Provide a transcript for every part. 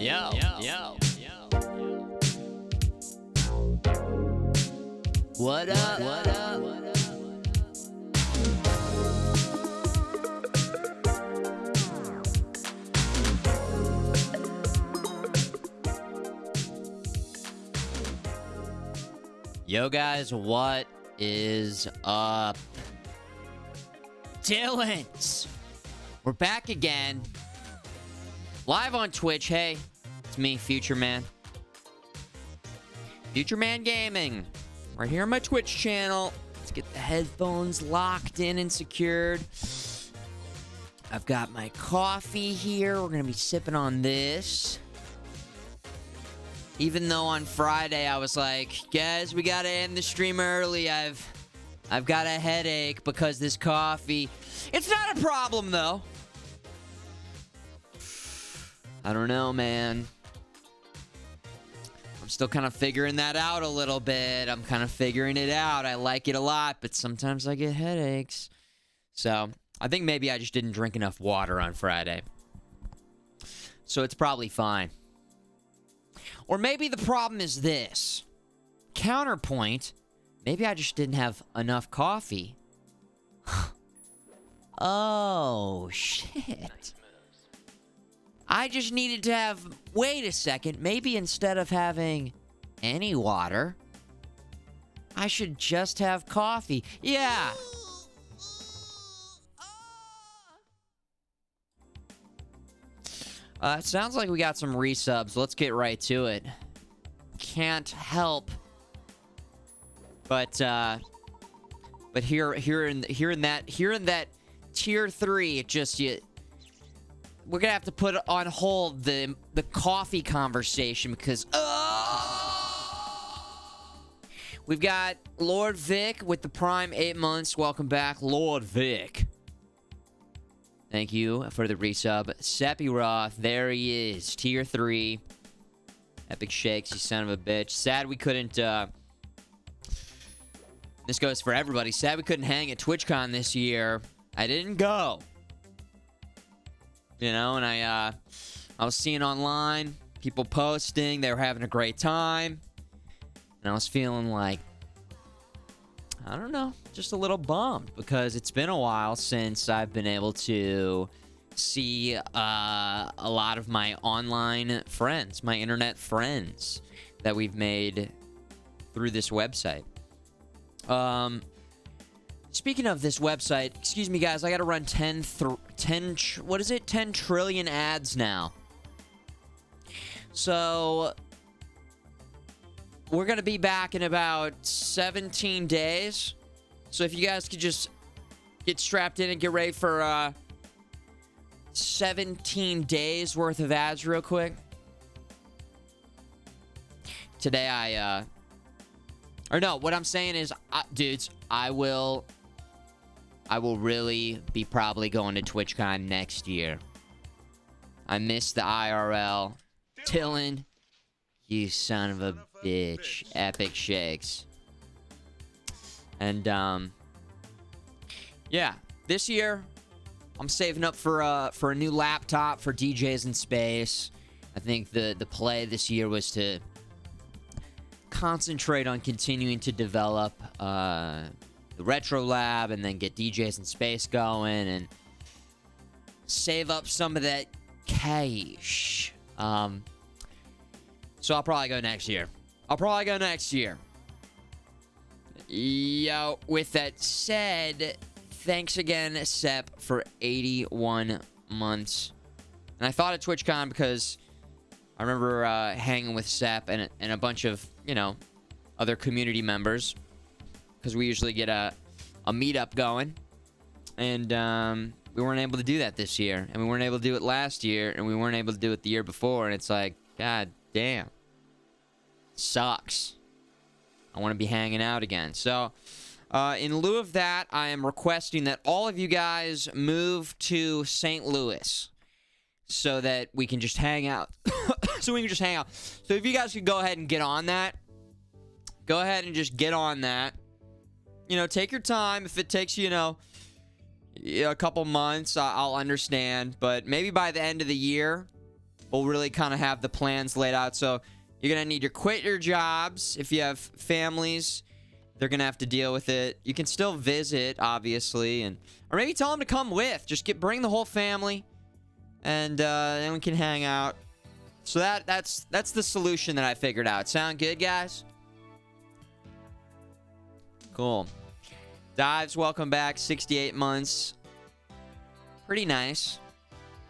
Yo. What up? Yo, guys, what is up? Dylan's. We're back again. Live on Twitch. Hey, it's me, Futureman. Futureman Gaming. Right here on my Twitch channel. Let's get the headphones locked in and secured. I've got my coffee here. We're going to be sipping on this. Even though on Friday I was like, guys, we got to end the stream early. I've got a headache because this coffee. It's not a problem, though. I don't know, man. I'm still kind of figuring that out a little bit. I'm kind of figuring it out. I like it a lot, but sometimes I get headaches. So, I think maybe I just didn't drink enough water on Friday. So, it's probably fine. Or maybe the problem is this. Counterpoint, maybe I just didn't have enough coffee. Oh, shit. I just needed to have... Wait a second. Maybe instead of having any water, I should just have coffee. Yeah. It sounds like we got some resubs. Let's get right to it. Can't help but here in that tier 3, it just we're gonna have to put on hold the coffee conversation because we've got Lord Vic with the Prime 8 months. Welcome back, Lord Vic. Thank you for the resub. Sephiroth, there he is. Tier 3. Epic Shakes, you son of a bitch. Sad we couldn't, this goes for everybody. Sad we couldn't hang at TwitchCon this year. I didn't go. You know, and I was seeing online, people posting, they were having a great time. And I was feeling like, I don't know, just a little bummed because it's been a while since I've been able to see a lot of my online friends, my internet friends that we've made through this website. Speaking of this website, excuse me guys, I gotta run 10 trillion ads now. So we're gonna be back in about 17 days. So if you guys could just get strapped in and get ready for 17 days worth of ads real quick. Today what I'm saying is, dudes, I will really be probably going to TwitchCon next year. I miss the IRL. Dylan, you son of a bitch. Epic Shakes. And, yeah. This year, I'm saving up for a new laptop for DJs in space. I think the play this year was to concentrate on continuing to develop the Retro Lab and then get DJs in space going and save up some of that cash. So I'll probably go next year. Yo, with that said, thanks again, Sep, for 81 months. And I thought of TwitchCon because I remember hanging with Sep and a bunch of, you know, other community members. Because we usually get a meetup going. And we weren't able to do that this year. And we weren't able to do it last year. And we weren't able to do it the year before. And it's like, God damn. Sucks. I want to be hanging out again. So, in lieu of that, I am requesting that all of you guys move to St. Louis. So that we can just hang out. So if you guys could go ahead and get on that. Go ahead and just get on that. You know, take your time. If it takes you, a couple months, I'll understand. But maybe by the end of the year, we'll really kind of have the plans laid out. So you're going to need to quit your jobs. If you have families, they're going to have to deal with it. You can still visit, obviously, or maybe tell them to come with. Just bring the whole family, and then we can hang out. So that's the solution that I figured out. Sound good, guys? Cool. Dives, welcome back. 68 months. Pretty nice.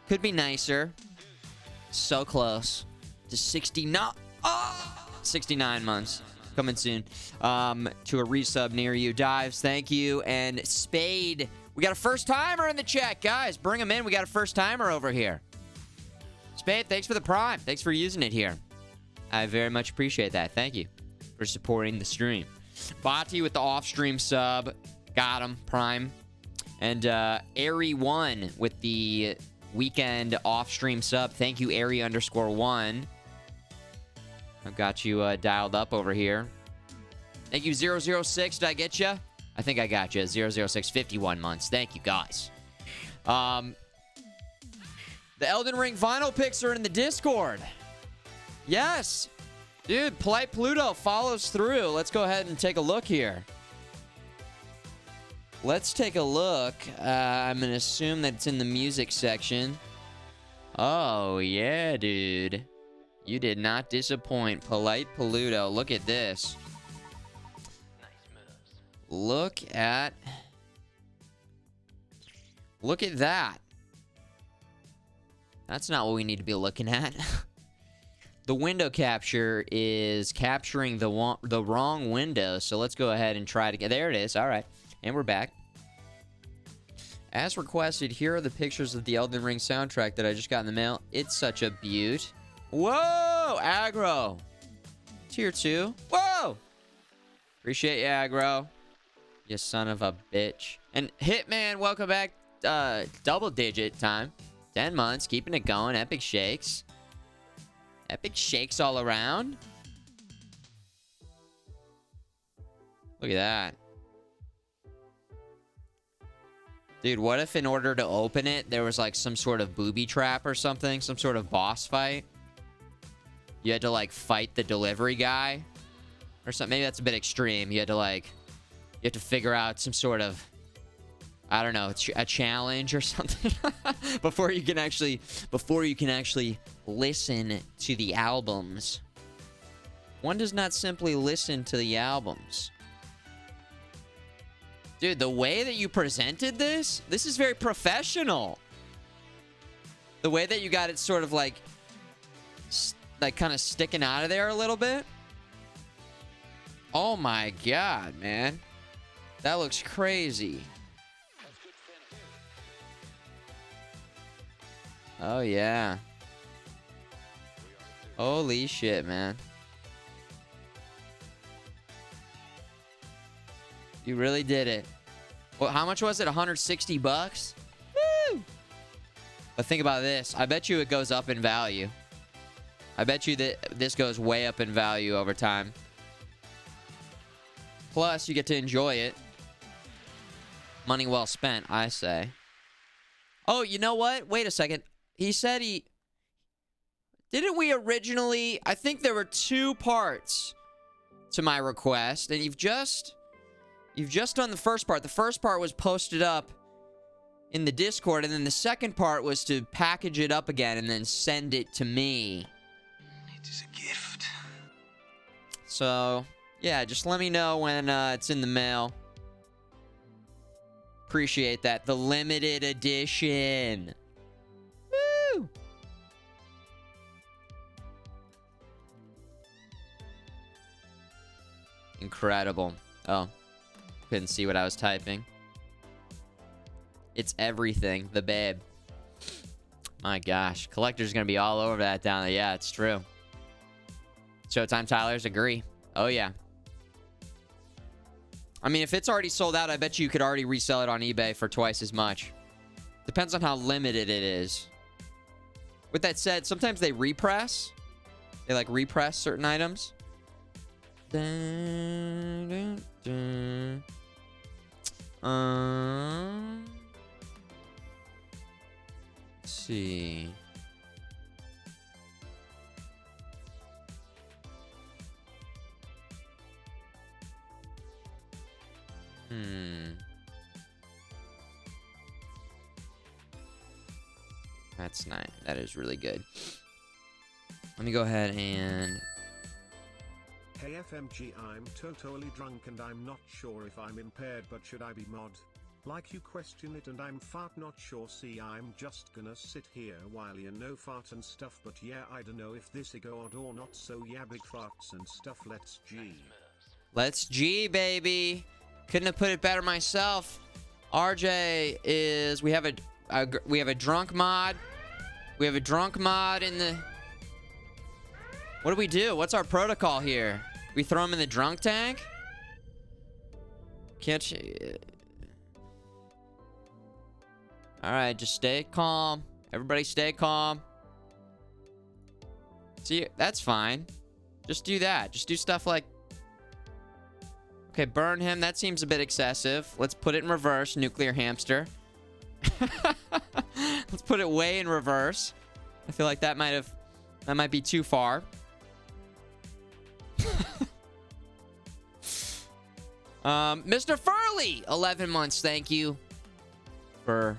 Could be nicer. So close to 69. 69 months. Coming soon. To a resub near you. Dives, thank you. And Spade. We got a first-timer in the chat, guys. Bring him in. We got a first-timer over here. Spade, thanks for the Prime. Thanks for using it here. I very much appreciate that. Thank you for supporting the stream. Bati with the off-stream sub. Got him. Prime. And Airy1 with the weekend off-stream sub. Thank you, Airy_1. I've got you dialed up over here. Thank you, 006. Did I get you? I think I got you. 006, 51 months. Thank you, guys. The Elden Ring vinyl pics are in the Discord. Yes. Dude, Polite Pluto follows through. Let's go ahead and take a look here. Let's take a look. I'm going to assume that it's in the music section. Oh, yeah, dude. You did not disappoint. Polite Pluto. Look at this. Look at that. That's not what we need to be looking at. The window capture is capturing the wrong window. So let's go ahead and try to get... There it is. All right. And we're back. As requested, here are the pictures of the Elden Ring soundtrack that I just got in the mail. It's such a beaut. Whoa! Aggro. Tier 2. Whoa! Appreciate you, Aggro. You son of a bitch. And Hitman, welcome back. Double digit time. 10 months. Keeping it going. Epic shakes. Epic shakes all around. Look at that. Dude, what if in order to open it, there was like some sort of booby trap or something? Some sort of boss fight? You had to like fight the delivery guy? Or something. Maybe that's a bit extreme. You had to like... You have to figure out some sort of... I don't know, a challenge or something. before you can actually listen to the albums. One does not simply listen to the albums. Dude, the way that you presented this is very professional. The way that you got it sort of like kind of sticking out of there a little bit. Oh my God, man. That looks crazy. Oh, yeah. Holy shit, man. You really did it. Well, how much was it? 160 bucks? Woo! But think about this. I bet you it goes up in value. I bet you that this goes way up in value over time. Plus, you get to enjoy it. Money well spent, I say. Oh, you know what? Wait a second. He said he... Didn't we originally... I think there were 2 parts to my request, and you've just done the first part. The first part was posted up in the Discord, and then the second part was to package it up again and then send it to me. It is a gift. So, yeah, just let me know when it's in the mail. Appreciate that. The limited edition. Woo! Incredible. Oh. Couldn't see what I was typing. It's everything. The babe. My gosh. Collector's gonna be all over that down there. Yeah, it's true. Showtime Tylers agree. Oh, yeah. I mean, if it's already sold out, I bet you could already resell it on eBay for twice as much. Depends on how limited it is. With that said, sometimes they repress. They, like, repress certain items. Dun, dun, dun. Let's see. That's nice. That is really good. Let me go ahead and... Hey FMG, I'm totally drunk and I'm not sure if I'm impaired, but should I be mod? Like you question it and I'm fart not sure. See, I'm just gonna sit here while you know fart and stuff, but yeah, I don't know if this is odd or not, so yeah, big farts and stuff, let's G. Let's G, baby. Couldn't have put it better myself. RJ is... We have a drunk mod. We have a drunk mod in the... What do we do? What's our protocol here? We throw him in the drunk tank? Can't you... Alright, just stay calm. Everybody stay calm. See, that's fine. Just do that. Just do stuff like... Okay, burn him. That seems a bit excessive. Let's put it in reverse, nuclear hamster. Let's put it way in reverse. I feel like that might be too far. Mr. Furley, 11 months. Thank you for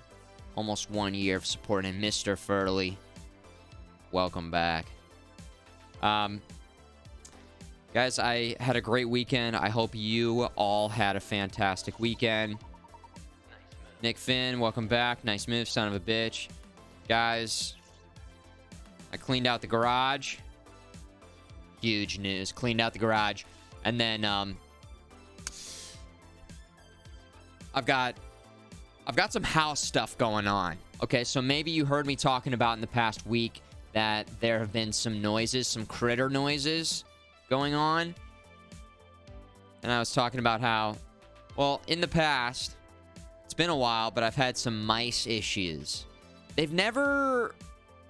almost 1 year of supporting Mr. Furley. Welcome back. Guys, I had a great weekend. I hope you all had a fantastic weekend. Nick Finn, welcome back. Nice move, son of a bitch. Guys, I cleaned out the garage. Huge news. Cleaned out the garage. And then I've got some house stuff going on. Okay, so maybe you heard me talking about in the past week that there have been some noises, some critter noises going on. And I was talking about how, well, in the past, it's been a while, but I've had some mice issues. They've never,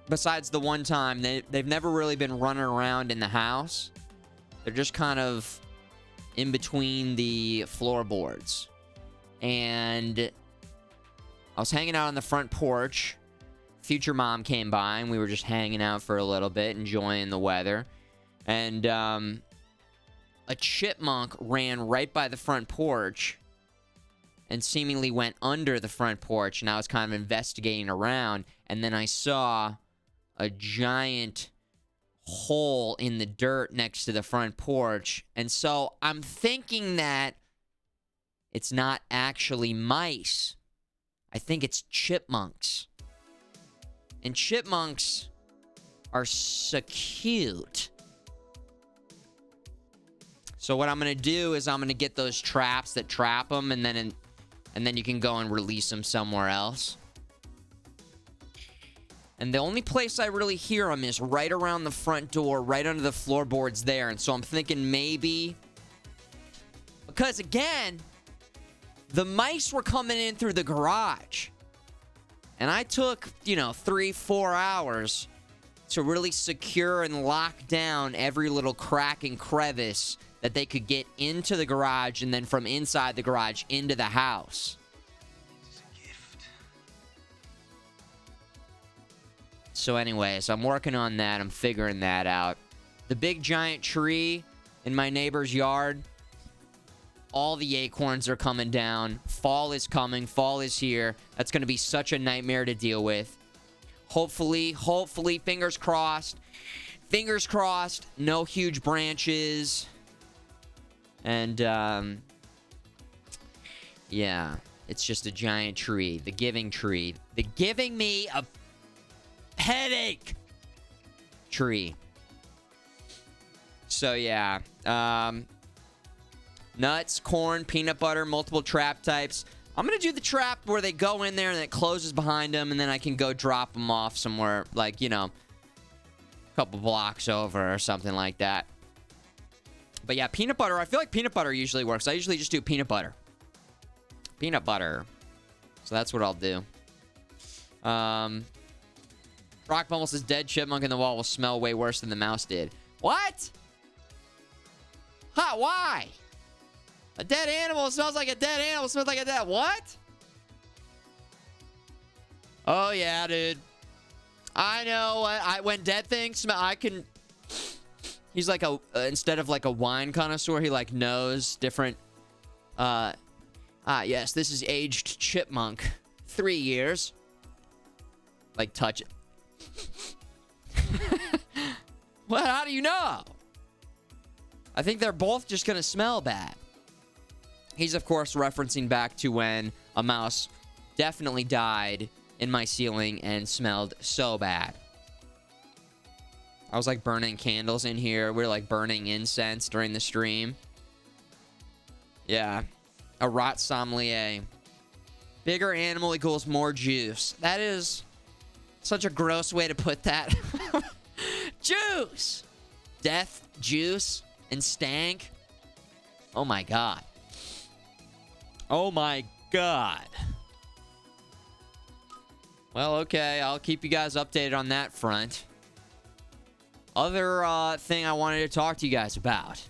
besides the one time, they've never really been running around in the house. They're just kind of in between the floorboards. And I was hanging out on the front porch. Future Mom came by, and we were just hanging out for a little bit, enjoying the weather. And a chipmunk ran right by the front porch and seemingly went under the front porch, and I was kind of investigating around, and then I saw a giant hole in the dirt next to the front porch, and so I'm thinking that it's not actually mice. I think it's chipmunks. And chipmunks are so cute. So what I'm going to do is I'm going to get those traps that trap them, and then you can go and release them somewhere else. And the only place I really hear them is right around the front door, right under the floorboards there. And so I'm thinking maybe... Because again, the mice were coming in through the garage. And I took, 3-4 hours to really secure and lock down every little crack and crevice that they could get into the garage, and then from inside the garage into the house. It's a gift. So anyways, I'm working on that. I'm figuring that out. The big giant tree in my neighbor's yard, all the acorns are coming down. Fall is coming. Fall is here. That's going to be such a nightmare to deal with. Hopefully, fingers crossed, no huge branches. And, yeah, it's just a giant tree. The giving tree. The giving me a headache tree. So, yeah. Nuts, corn, peanut butter, multiple trap types. I'm going to do the trap where they go in there and it closes behind them, and then I can go drop them off somewhere, like, a couple blocks over or something like that. But yeah, peanut butter, I feel like peanut butter usually works. I usually just do peanut butter. Peanut butter. So that's what I'll do. Rock Bumble says dead chipmunk in the wall will smell way worse than the mouse did. What? Huh, why? A dead animal smells like a dead animal smells like a dead... What? Oh, yeah, dude. I know. When dead things smell... I can... He's like a... instead of like a wine connoisseur, he like knows different... Ah, yes, this is aged chipmunk. 3 years. Like, touch it. Well, how do you know? I think they're both just gonna smell bad. He's, of course, referencing back to when a mouse definitely died in my ceiling and smelled so bad. I was, like, burning candles in here. We were, like, burning incense during the stream. Yeah. A rot sommelier. Bigger animal equals more juice. That is such a gross way to put that. Juice! Death, juice, and stank. Oh, my God. Oh, my God. Well, okay. I'll keep you guys updated on that front. Other thing I wanted to talk to you guys about.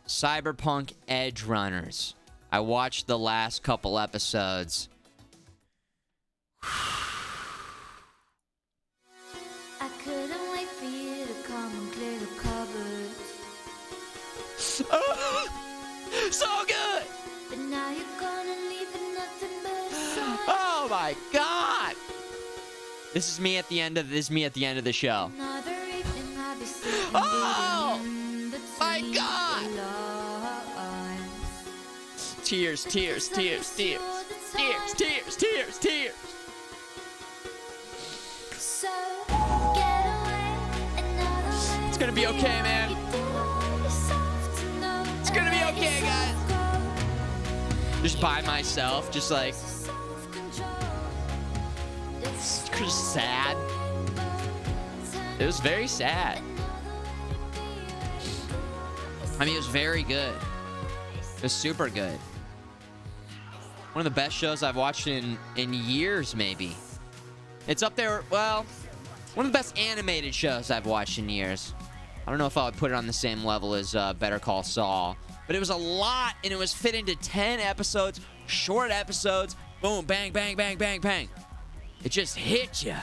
Cyberpunk Edge Runners. I watched the last couple episodes. I couldn't wait for you to come and clear the cupboard. So good! But now you're gonna leave with nothing but a sign. Oh my God! This is me at the end of the show. Another evening I'll be sitting Oh! reading in My between God! the lines. Tears, tears, tears, tears. Tears, tears, tears, tears. So get away another way. It's gonna be okay, man. It's gonna be okay, guys. Just by myself, just like, it's just sad. It was very sad. I mean, it was very good. It was super good. One of the best shows I've watched in years, maybe. It's up there, well, one of the best animated shows I've watched in years. I don't know if I would put it on the same level as Better Call Saul. But it was a lot, and it was fit into 10 episodes, short episodes. Boom, bang, bang, bang, bang, bang. It just hit you.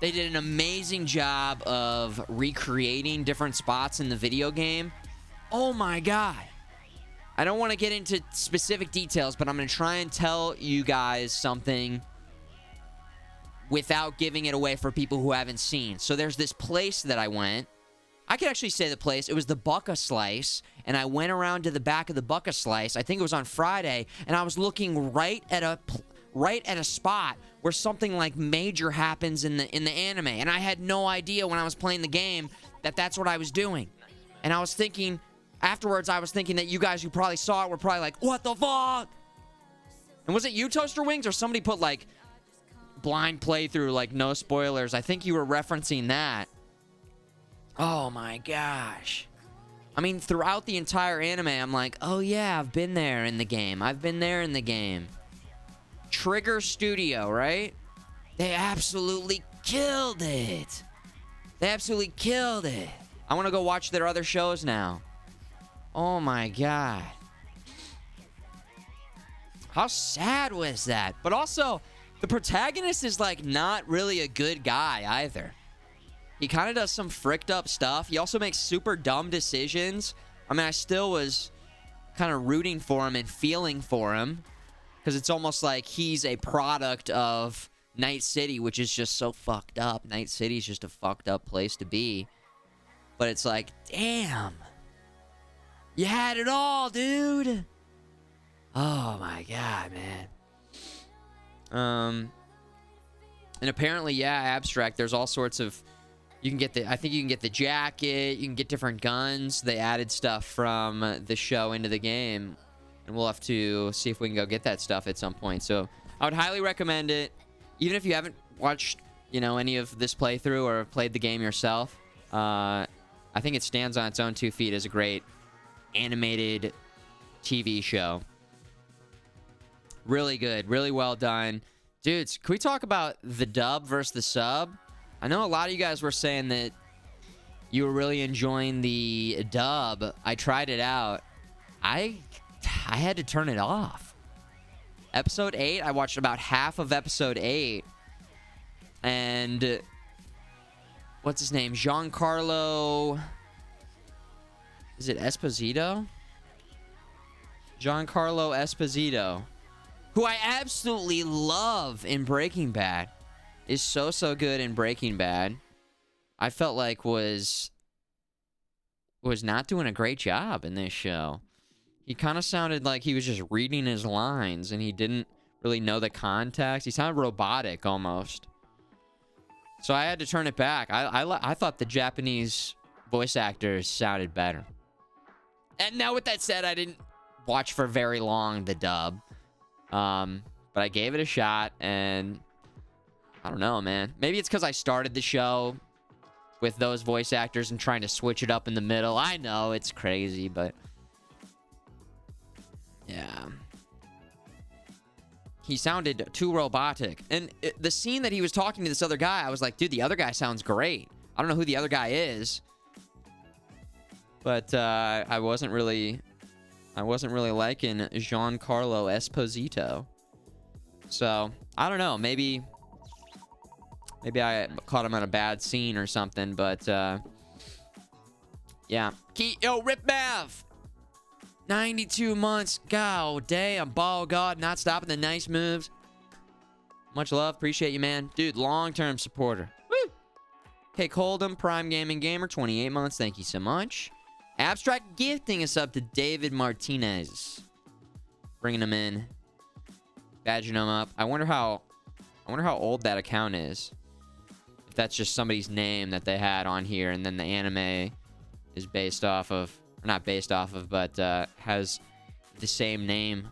They did an amazing job of recreating different spots in the video game. Oh my God. I don't want to get into specific details, but I'm going to try and tell you guys something without giving it away for people who haven't seen. So there's this place that I went. I could actually say the place. It was the Bucka Slice, and I went around to the back of the Bucka Slice. I think it was on Friday, and I was looking right at a spot where something like major happens in the anime, and I had no idea when I was playing the game that that's what I was doing. And I was thinking afterwards, I was thinking that you guys who probably saw it were probably like, "What the fuck?" And was it you, Toaster Wings, or somebody put like blind playthrough, like no spoilers? I think you were referencing that. Oh my gosh. I mean, throughout the entire anime, I'm like, oh yeah, I've been there in the game. I've been there in the game. Trigger Studio, right? They absolutely killed it. They absolutely killed it. I want to go watch their other shows now. Oh my God. How sad was that? But also, the protagonist is like not really a good guy either. He kind of does some fricked up stuff. He also makes super dumb decisions. I mean, I still was kind of rooting for him and feeling for him, because it's almost like he's a product of Night City, which is just so fucked up. Night City is just a fucked up place to be. But it's like, damn. You had it all, dude. Oh my God, man. And apparently, yeah, Abstract, there's all sorts of... You can get I think you can get the jacket, you can get different guns. They added stuff from the show into the game, and we'll have to see if we can go get that stuff at some point. So I would highly recommend it, even if you haven't watched, any of this playthrough or played the game yourself. I think it stands on its own 2 feet as a great animated TV show. Really good, really well done. Dudes, can we talk about the dub versus the sub? I know a lot of you guys were saying that you were really enjoying the dub. I tried it out. I had to turn it off. Episode 8, I watched about half of episode 8. And what's his name? Giancarlo... Is it Esposito? Giancarlo Esposito, who I absolutely love in Breaking Bad, is so good in Breaking Bad. I felt like was not doing a great job in this show. He kind of sounded like he was just reading his lines and he didn't really know the context. He sounded robotic almost. So I had to turn it back. I thought the Japanese voice actors sounded better. And now with that said, I didn't watch for very long the dub. But I gave it a shot, and I don't know, man. Maybe it's because I started the show with those voice actors and trying to switch it up in the middle. I know, it's crazy, but yeah. He sounded too robotic. And the scene that he was talking to this other guy, I was like, dude, the other guy sounds great. I don't know who the other guy is. But I wasn't really liking Giancarlo Esposito. So, I don't know. Maybe I caught him on a bad scene or something, but yeah. Yo, Rip Mav! 92 months. God damn, ball god, not stopping the nice moves. Much love. Appreciate you, man. Dude, long-term supporter. Woo! Okay, Coldham, Prime Gaming Gamer, 28 months. Thank you so much. Abstract Gifting is up to David Martinez. Bringing him in. Badging him up. I wonder how old that account is. If that's just somebody's name that they had on here, and then the anime is based off of, or not based off of, but has the same name.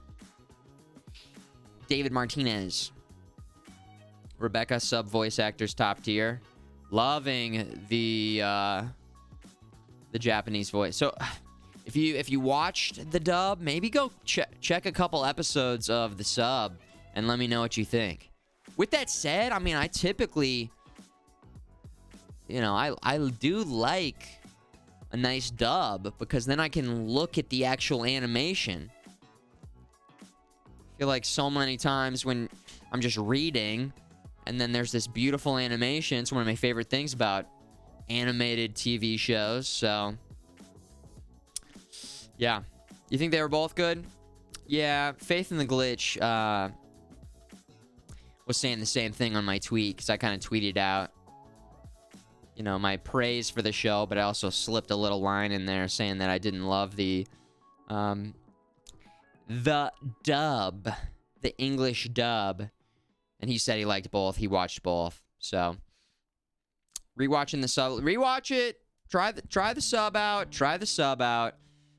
David Martinez. Rebecca, sub voice actors, top tier. Loving the Japanese voice. So if you watched the dub, maybe go check a couple episodes of the sub and let me know what you think. With that said, I mean, I typically, you know, I do like a nice dub because then I can look at the actual animation. I feel like so many times when I'm just reading and then there's this beautiful animation. It's one of my favorite things about animated TV shows. So yeah. You think they were both good? Yeah. Faith in the Glitch was saying the same thing on my tweet, because I kind of tweeted out, you know, my praise for the show, but I also slipped a little line in there saying that I didn't love the dub, the English dub. And he said he liked both. He watched both. So rewatching the sub, rewatch it. Try the sub out. Try the sub out.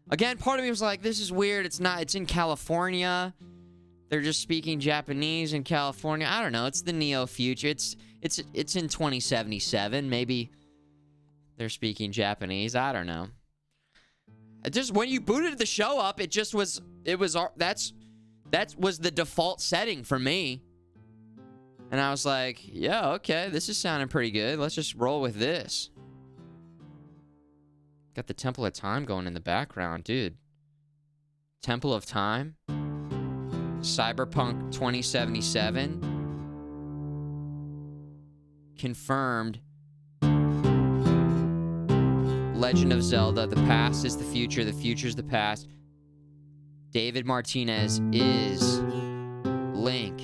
Again, part of me was like, this is weird. It's in California. They're just speaking Japanese in California. I don't know. It's the Neo future. It's in 2077. Maybe they're speaking Japanese. I don't know. It just, when you booted the show up, that was the default setting for me. And I was like, yeah, okay, this is sounding pretty good. Let's just roll with this. Got the Temple of Time going in the background, dude. Temple of Time. Cyberpunk 2077. Confirmed. Legend of Zelda. The past is the future. The future is the past. David Martinez is Link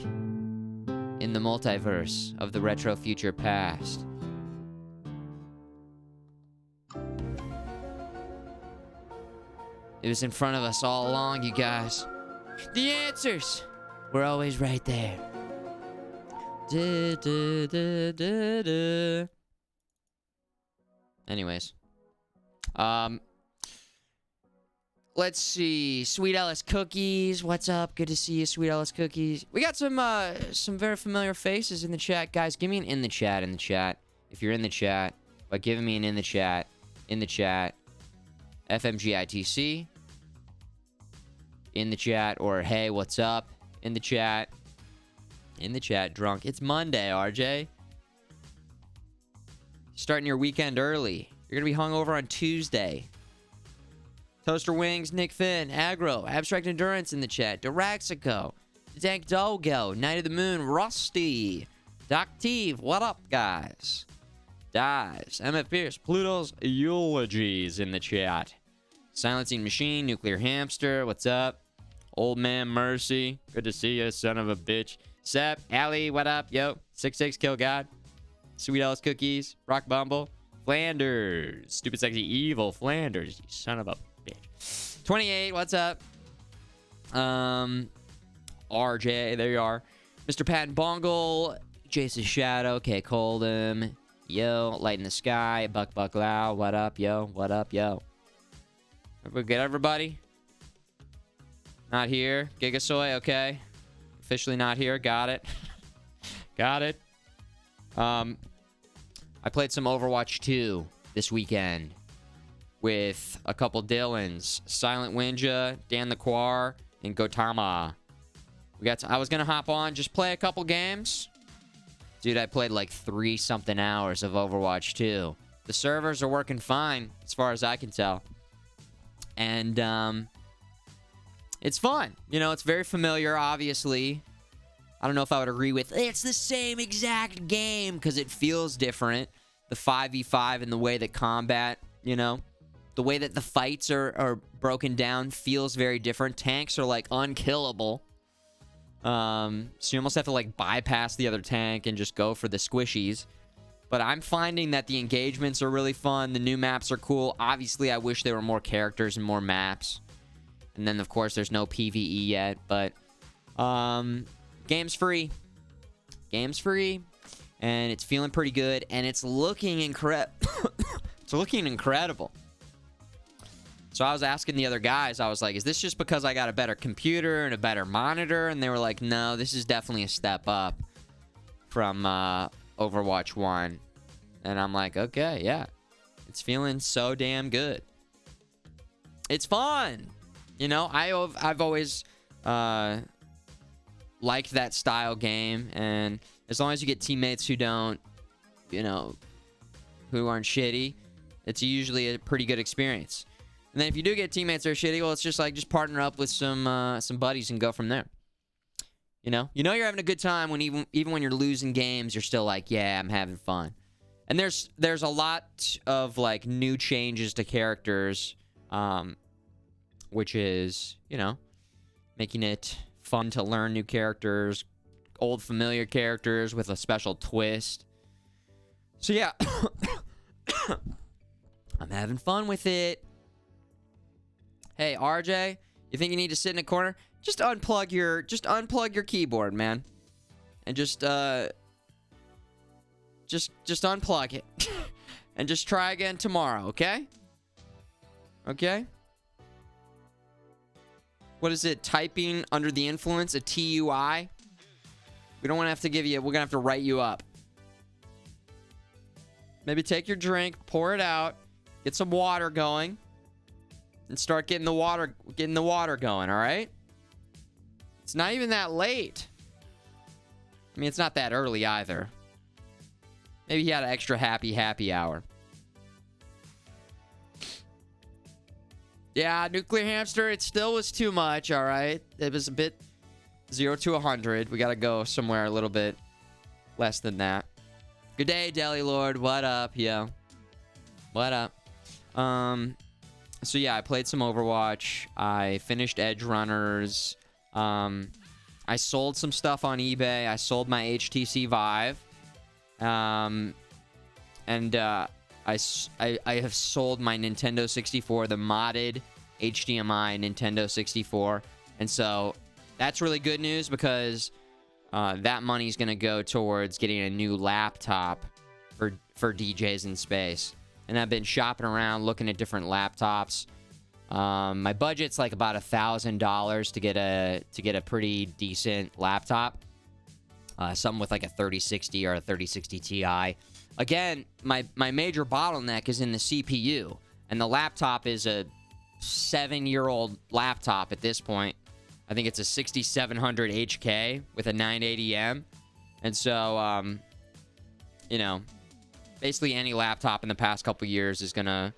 in the multiverse of the retro future past. It was in front of us all along, you guys. The answers were always right there. Anyways. Let's see. Sweet Ellis Cookies. What's up? Good to see you, Sweet Ellis Cookies. We got some very familiar faces in the chat. Guys, give me an in the chat. If you're in the chat. But give me an in the chat. FMGITC. In the chat. Or hey, what's up? In the chat. Drunk. It's Monday, RJ. Starting your weekend early. You're going to be hungover on Tuesday. Toaster Wings, Nick Finn, Aggro, Abstract Endurance in the chat, Duraxico, Dank Dogo, Night of the Moon, Rusty, Doc Teve, what up, guys? Dives, MF Pierce, Pluto's Eulogies in the chat. Silencing Machine, Nuclear Hamster, what's up? Old man Mercy. Good to see you, son of a bitch. Sep, Allie, what up? Yo, 6'6" Kill God. Sweet Alice Cookies. Rock Bumble. Flanders. Stupid Sexy Evil Flanders. You son of a bitch. 28, what's up? RJ, there you are. Mr. Patton Bongle. Jason Shadow. K. Coldham. Yo, Light in the Sky. Buck Lau. What up, yo? What up, yo? We good, everybody? Not here. Gigasoy, okay. Officially not here. Got it. Got it. I played some Overwatch 2 this weekend with a couple Dylans, Silent Winja, Dan the Quar, and Gotama. I was gonna hop on, just play a couple games. Dude, I played like 3-something hours of Overwatch 2. The servers are working fine, as far as I can tell. And, it's fun. You know, it's very familiar, obviously. I don't know if I would agree with, it's the same exact game, because it feels different. The 5v5 and the way that combat, you know, the way that the fights are broken down feels very different. Tanks are, like, unkillable. So you almost have to, like, bypass the other tank and just go for the squishies. But I'm finding that the engagements are really fun. The new maps are cool. Obviously, I wish there were more characters and more maps. And then, of course, there's no PvE yet. But, game's free. Game's free. And it's feeling pretty good. And it's looking it's looking incredible. So I was asking the other guys, I was like, is this just because I got a better computer and a better monitor? And they were like, no, this is definitely a step up from Overwatch 1. And I'm like, okay, yeah. It's feeling so damn good. It's fun. You know, I've always liked that style game. And as long as you get teammates who don't, you know, who aren't shitty, it's usually a pretty good experience. And then if you do get teammates that are shitty, well, it's just like, just partner up with some buddies and go from there. You know you're having a good time when even when you're losing games, you're still like, yeah, I'm having fun. And there's a lot of like new changes to characters, which is, you know, making it fun to learn new characters, old familiar characters with a special twist. So yeah, I'm having fun with it. Hey, RJ, you think you need to sit in a corner? Just unplug your keyboard, man. And just unplug it. And just try again tomorrow, okay? Okay? What is it? Typing under the influence, a TUI? We don't want to have to give you, we're going to have to write you up. Maybe take your drink, pour it out, get some water going. And start getting the water going, all right? It's not even that late. I mean, it's not that early either. Maybe he had an extra happy hour. Yeah, Nuclear Hamster, it still was too much, all right? It was a bit 0 to 100. We got to go somewhere a little bit less than that. Good day, Deli Lord. What up, yo? What up? So yeah, I played some Overwatch. I finished Edge Runners. I sold some stuff on eBay. I sold my HTC Vive. I have sold my Nintendo 64, the modded HDMI Nintendo 64. And so that's really good news because that money's going to go towards getting a new laptop for DJs in space. And I've been shopping around looking at different laptops. My budget's like about $1,000 to get a pretty decent laptop. Something with like a 3060 or a 3060 Ti. Again, my major bottleneck is in the CPU. And the laptop is a 7-year-old laptop at this point. I think it's a 6700 HK with a 980M. And so, you know, basically any laptop in the past couple years is gonna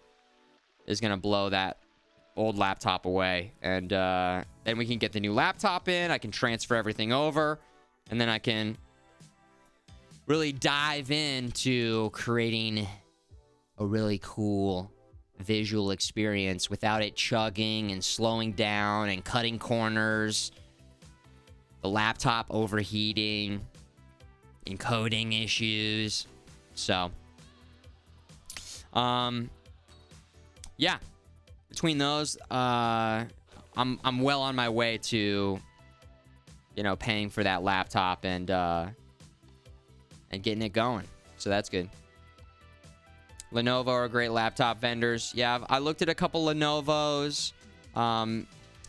blow that old laptop away. And then we can get the new laptop in. I can transfer everything over. And then I can really dive into creating a really cool visual experience without it chugging and slowing down and cutting corners, the laptop overheating, encoding issues. So, yeah, between those, I'm well on my way to, you know, paying for that laptop and getting it going. So that's good. Lenovo are great laptop vendors. Yeah, I looked at a couple Lenovos.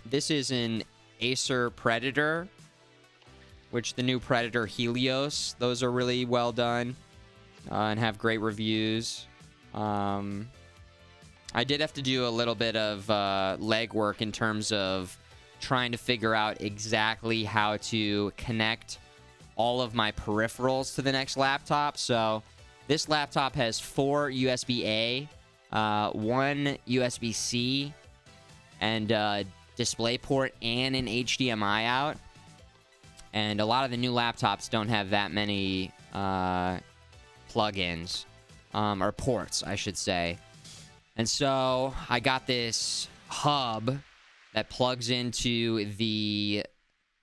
This is an Acer Predator, which the new Predator Helios, those are really well done and have great reviews. I did have to do a little bit of legwork in terms of trying to figure out exactly how to connect all of my peripherals to the next laptop. So this laptop has 4 USB-A, 1 USB-C, and a DisplayPort and an HDMI out. And a lot of the new laptops don't have that many plugins, or ports, I should say. And so I got this hub that plugs into the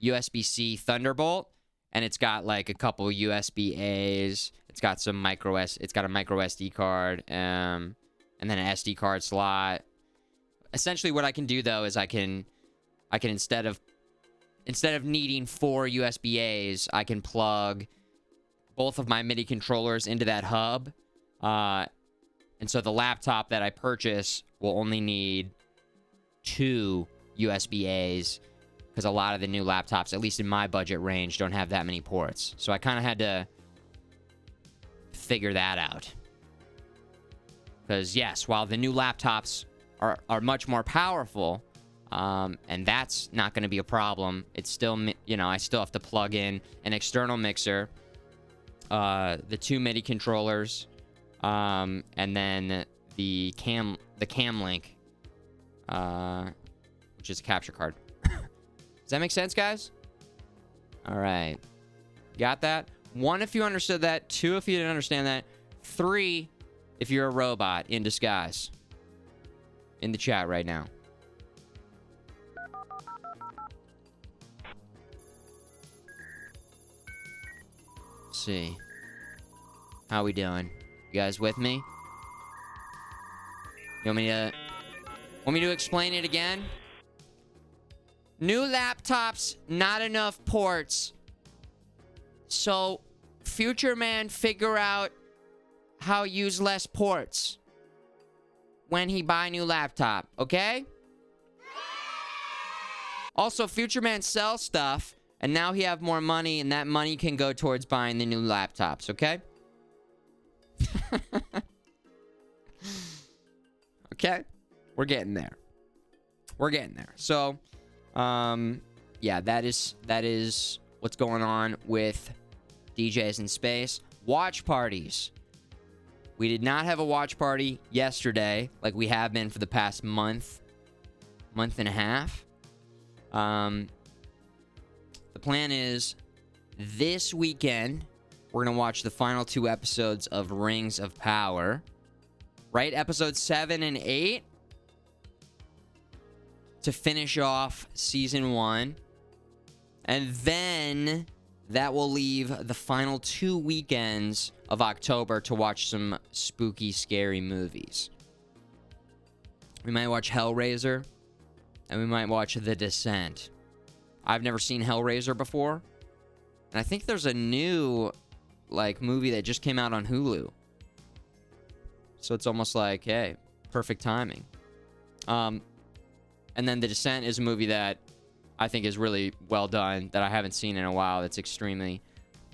USB-C Thunderbolt, and it's got like a couple USB-As. It's got some it's got a micro SD card, and then an SD card slot. Essentially, what I can do though is I can instead of needing 4 USB-As, I can plug both of my MIDI controllers into that hub. And so the laptop that I purchase will only need 2 USB-As, because a lot of the new laptops, at least in my budget range, don't have that many ports. So I kind of had to figure that out. Because yes, while the new laptops are much more powerful, and that's not going to be a problem, it's still, you know, I still have to plug in an external mixer, the 2 MIDI controllers, and then the cam link, which is a capture card. Does that make sense, guys? All right. Got that? 1, if you understood that. 2, if you didn't understand that. 3, if you're a robot in disguise. In the chat right now. Let's see. How we doing? You guys with me? You want me to explain it again? New laptops, not enough ports. So, Futureman figure out how use less ports when he buy new laptop, okay? Also, Futureman sells stuff, and now he have more money, and that money can go towards buying the new laptops, okay? Okay? We're getting there. We're getting there. So, yeah, that is what's going on with DJs in space. Watch parties. We did not have a watch party yesterday like we have been for the past month and a half. The plan is this weekend we're going to watch the final 2 episodes of Rings of Power. Right? Episodes 7 and 8 to finish off season 1. And then that will leave the final 2 weekends of October to watch some spooky, scary movies. We might watch Hellraiser, and we might watch The Descent. I've never seen Hellraiser before, and I think there's a new, movie that just came out on Hulu. So it's almost like, hey, perfect timing. And then The Descent is a movie that I think is really well done, that I haven't seen in a while, that's extremely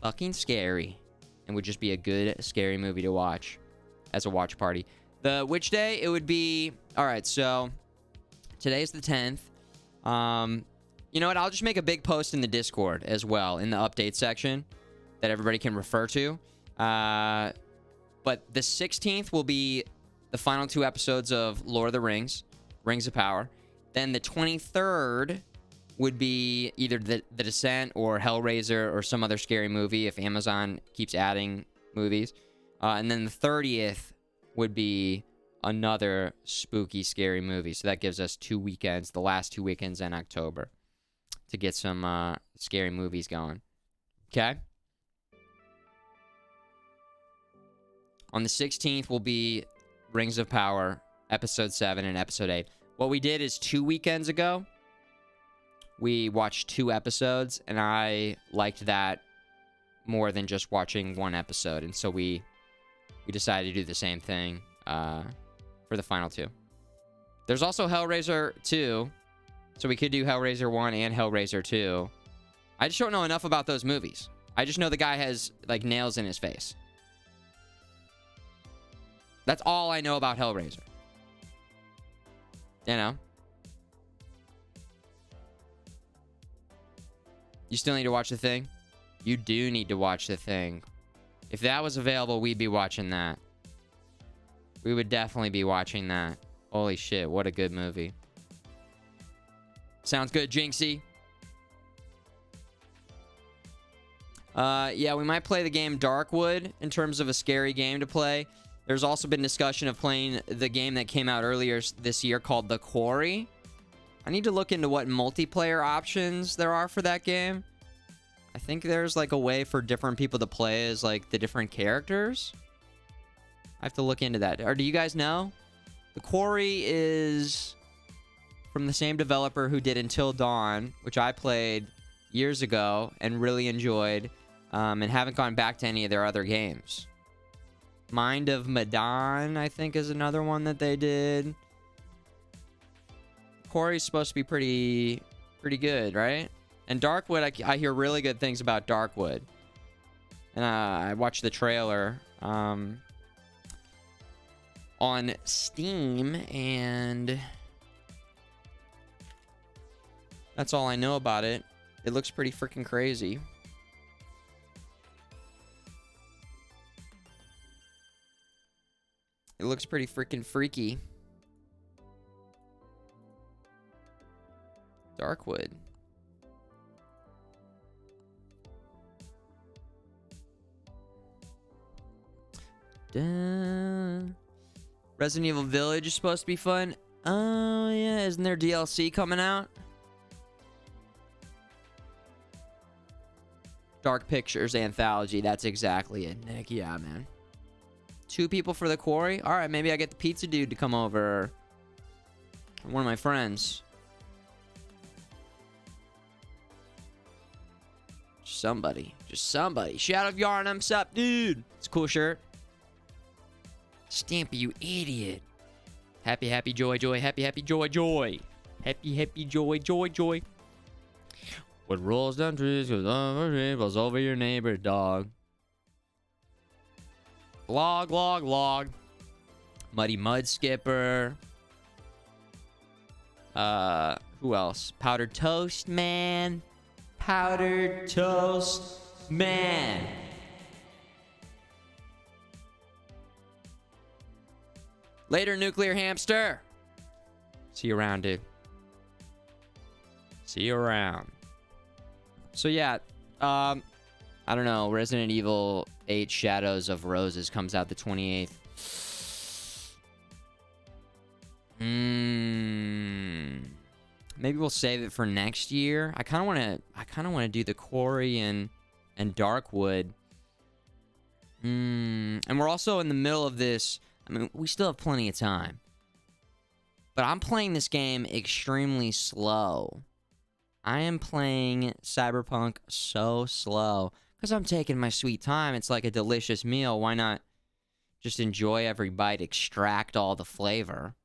fucking scary, and would just be a good, scary movie to watch as a watch party. Which day? It would be... Alright, so today's the 10th. You know what? I'll just make a big post in the Discord as well, in the update section, that everybody can refer to. But the 16th will be the final 2 episodes of Lord of the Rings, Rings of Power. Then the 23rd would be either the Descent or Hellraiser or some other scary movie if Amazon keeps adding movies. And then the 30th would be another spooky, scary movie. So that gives us 2 weekends, the last 2 weekends in October, to get some scary movies going. Okay? On the 16th will be Rings of Power, Episode 7 and Episode 8. What we did is 2 weekends ago, we watched 2 episodes, and I liked that more than just watching 1 episode. And so we decided to do the same thing for the final 2. There's also Hellraiser 2, so we could do Hellraiser 1 and Hellraiser 2. I just don't know enough about those movies. I just know the guy has, like, nails in his face. That's all I know about Hellraiser. You know? You still need to watch The Thing? You do need to watch The Thing. If that was available, we'd be watching that. We would definitely be watching that. Holy shit, what a good movie. Sounds good, Jinxie. Yeah, we might play the game Darkwood in terms of a scary game to play. There's also been discussion of playing the game that came out earlier this year called The Quarry. I need to look into what multiplayer options there are for that game. I think there's like a way for different people to play as like the different characters. I have to look into that. Or do you guys know? The Quarry is from the same developer who did Until Dawn, which I played years ago and really enjoyed, and haven't gone back to any of their other games. Mind of Medan, I think, is another one that they did. Quarry's supposed to be pretty good, right? And Darkwood, I hear really good things about Darkwood. And I watched the trailer on Steam, and that's all I know about it. It looks pretty freaking crazy. It looks pretty freaking freaky. Darkwood. Resident Evil Village is supposed to be fun. Oh, yeah. Isn't there DLC coming out? Dark Pictures Anthology. That's exactly it, Nick. Yeah, man. 2 people for the Quarry? All right, maybe I get the pizza dude to come over. Or one of my friends. Somebody. Just somebody. Shadow of Yarnum, sup, dude? It's a cool shirt. Stampy, you idiot. Happy, happy, joy, joy. Happy, happy, joy, joy. Happy, happy, joy, joy, joy. What rolls down trees goes over your neighbor's dog. Log, log, log. Muddy Mud Skipper. Who else? Powdered Toast Man. Powdered Toast Man. Later, Nuclear Hamster. See you around, dude. See you around. So yeah, I don't know. Resident Evil 8 Shadows of Roses comes out the 28th. Maybe we'll save it for next year. I kind of want to do the Quarry and Darkwood. And we're also in the middle of this. I mean, we still have plenty of time. But I'm playing this game extremely slow. I am playing Cyberpunk so slow because I'm taking my sweet time. It's like a delicious meal. Why not just enjoy every bite, extract all the flavor?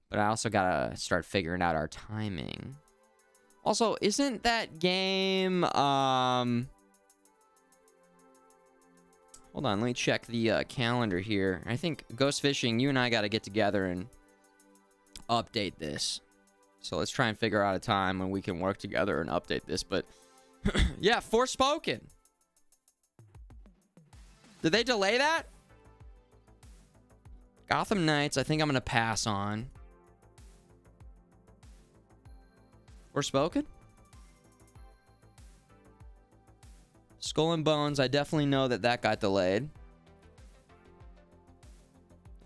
But I also gotta start figuring out our timing. Also, isn't that game, hold on, let me check the calendar here. I think Ghost Fishing, you and I gotta get together and update this. So let's try and figure out a time when we can work together and update this. But yeah, Forspoken. Did they delay that? Gotham Knights, I think I'm gonna pass on. Forspoken? Skull and Bones, I definitely know that got delayed.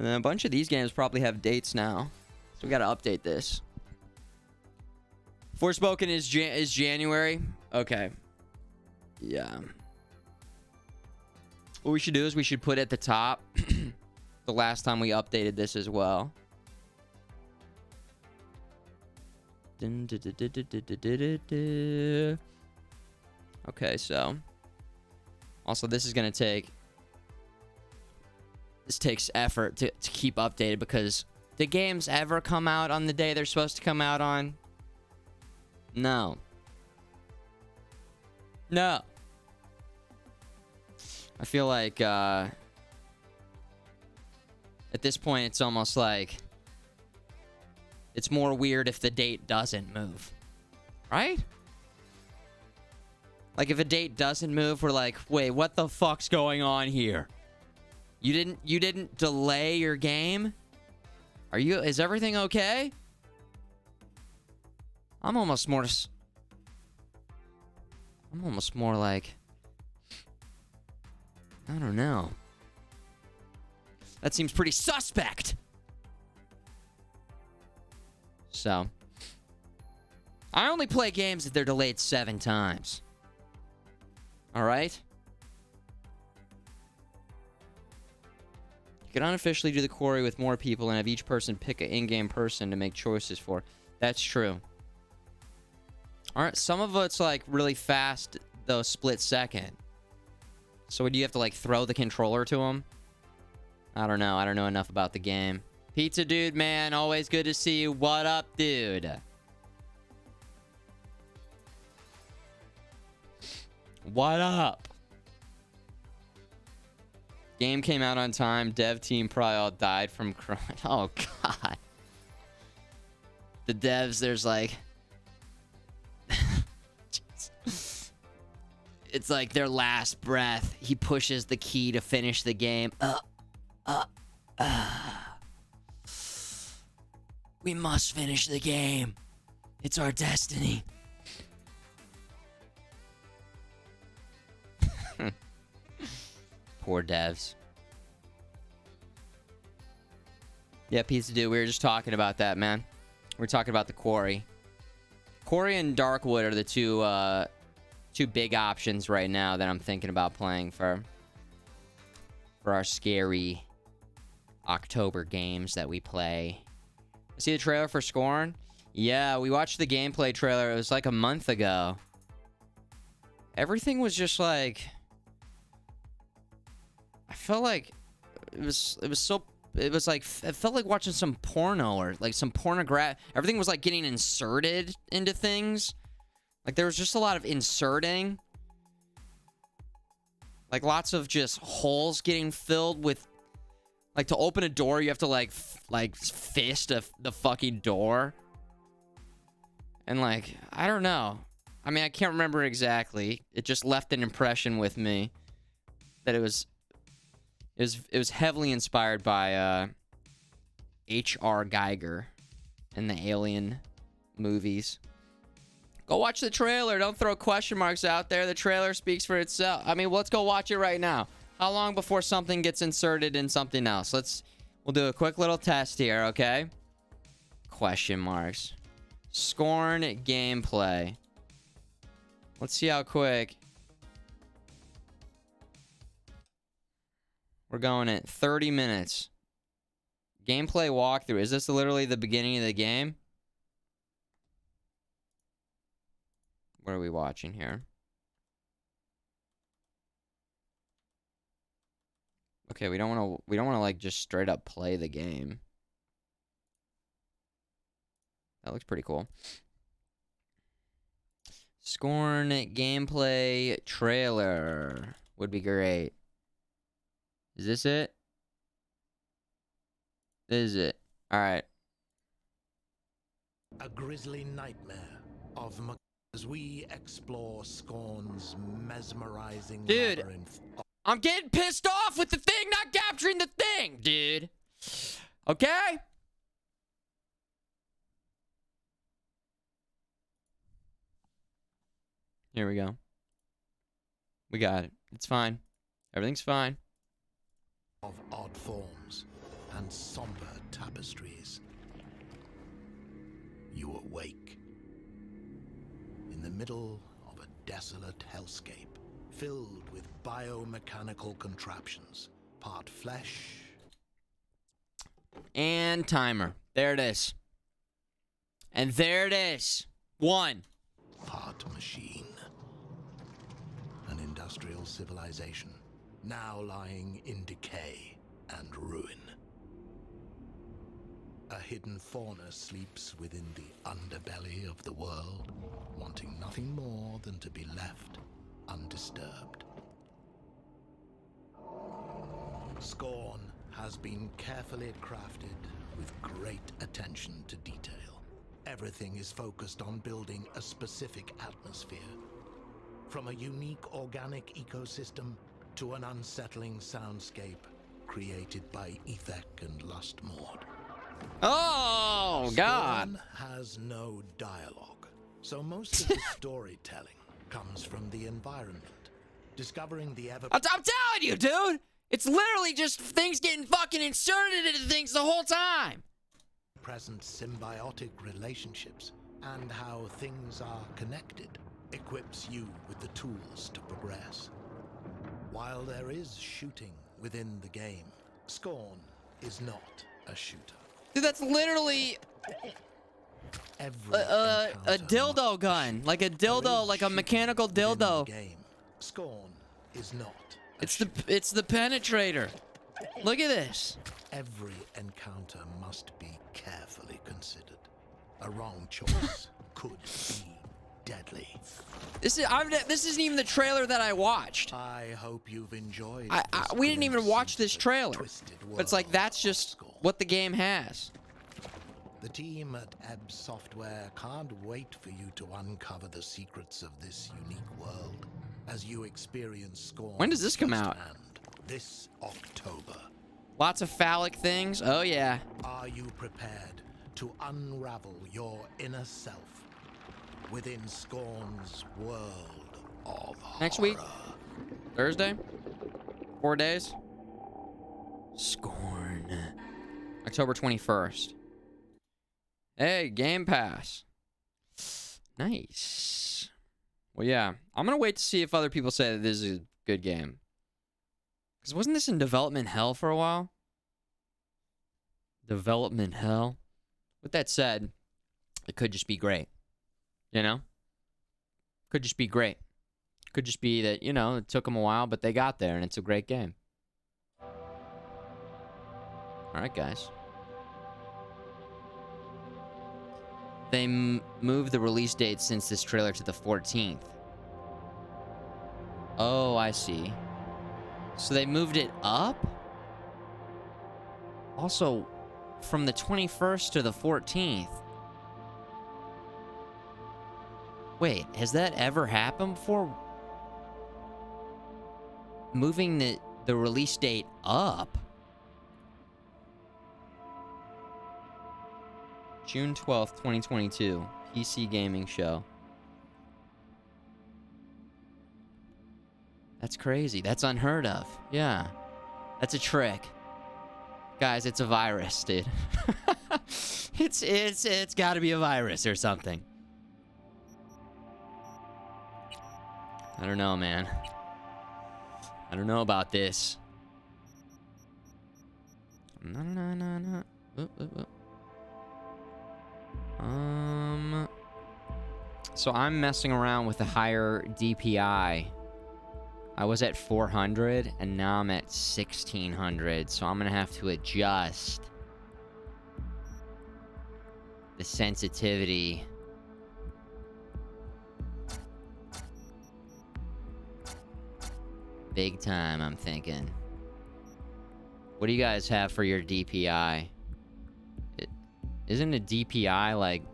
And then a bunch of these games probably have dates now. So we got to update this. Forspoken is January. Okay. Yeah. What we should do is we should put at the top the last time we updated this as well. Okay, so also this is gonna take, this takes effort to keep updated because do games ever come out on the day they're supposed to come out on? No. No. I feel like at this point it's almost like it's more weird if the date doesn't move. Right? Like if a date doesn't move, we're like, wait, what the fuck's going on here? You didn't delay your game? Is everything okay? I'm almost more like, I don't know. That seems pretty suspect. So, I only play games if they're delayed 7 times. All right? You can unofficially do the quarry with more people and have each person pick an in-game person to make choices for. That's true. All right, some of it's like really fast, though, split second. So would you have to like throw the controller to them? I don't know. I don't know enough about the game. Pizza Dude, man, always good to see you. What up, dude? What up? Game came out on time. Dev team probably all died from crying. Oh, God. The devs, there's like... It's like their last breath. He pushes the key to finish the game. We must finish the game. It's our destiny. Poor devs. Yeah, Pizza Dude, we were just talking about that, man. We're talking about the quarry. Quarry and Darkwood are the two big options right now that I'm thinking about playing for our scary October games that we play. See the trailer for Scorn? Yeah, we watched the gameplay trailer. It was like a month ago. Everything was just like... I felt like it felt like watching some porno or like some pornograph. Everything was like getting inserted into things. Like there was just a lot of inserting. Like lots of just holes getting filled with, like to open a door you have to like fist the fucking door. And like, I don't know. I mean, I can't remember exactly. It just left an impression with me that it was heavily inspired by H.R. Geiger and the Alien movies. Go watch the trailer. Don't throw question marks out there. The trailer speaks for itself. I mean, let's go watch it right now. How long before something gets inserted in something else? We'll do a quick little test here, okay? Question marks. Scorn gameplay. Let's see how quick. We're going at 30 minutes. Gameplay walkthrough. Is this literally the beginning of the game? What are we watching here? Okay, we don't want to like just straight up play the game. That looks pretty cool. Scorn gameplay trailer would be great. Is this it? This is it. All right. A grisly nightmare of as we explore Scorn's mesmerizing labyrinth. I'm getting pissed off with the thing not capturing the thing, dude. Okay? Here we go. We got it. It's fine. Everything's fine. Of odd forms. and somber tapestries. You awake in the middle of a desolate hellscape filled with biomechanical contraptions, part flesh and timer. There it is. And there it is. 1. part machine. An industrial civilization now lying in decay and ruin. A hidden fauna sleeps within the underbelly of the world, wanting nothing more than to be left undisturbed. Scorn has been carefully crafted with great attention to detail. Everything is focused on building a specific atmosphere, from a unique organic ecosystem to an unsettling soundscape created by Ethek and Lustmord. Oh, God. Scorn has no dialogue, so most of the storytelling comes from the environment. Discovering the ever... I'm telling you, dude. It's literally just things getting fucking inserted into things the whole time. present symbiotic relationships and how things are connected equips you with the tools to progress. While there is shooting within the game, Scorn is not a shooter. Dude, that's literally Every a encounter dildo must gun. shoot. Like a There dildo, is like a shooting mechanical within dildo. the game. Scorn is not a It's shooter. the penetrator. Look at this. Every encounter must be carefully considered. A wrong choice could be deadly. This isn't even the trailer that I watched. I hope you've enjoyed. We didn't even watch this trailer. Twisted But it's like world that's of just Scorn. what the game has. The team at Ebb Software can't wait for you to uncover the secrets of this unique world as you experience Scorn. When does this come out? firsthand this October. Lots of phallic things. Oh yeah. Are you prepared to unravel your inner self within Scorn's world of Next week? horror? Thursday? 4 days? Scorn. October 21st. Hey, Game Pass. Nice. Well, yeah. I'm going to wait to see if other people say that this is a good game. Because wasn't this in development hell for a while? Development hell? With that said, it could just be great. You know? Could just be great. Could just be that, you know, it took them a while, but they got there, and it's a great game. Alright, guys. They moved the release date since this trailer to the 14th. Oh, I see. So they moved it up? Also, from the 21st to the 14th. Wait, has that ever happened before? Moving the release date up? June 12th, 2022. PC Gaming Show. That's crazy. That's unheard of. Yeah. That's a trick. Guys, it's a virus, dude. It's got to be a virus or something. I don't know, man. I don't know about this. No. So I'm messing around with a higher DPI. I was at 400 and now I'm at 1600, so I'm gonna have to adjust the sensitivity. Big time, I'm thinking. What do you guys have for your DPI? Isn't a DPI like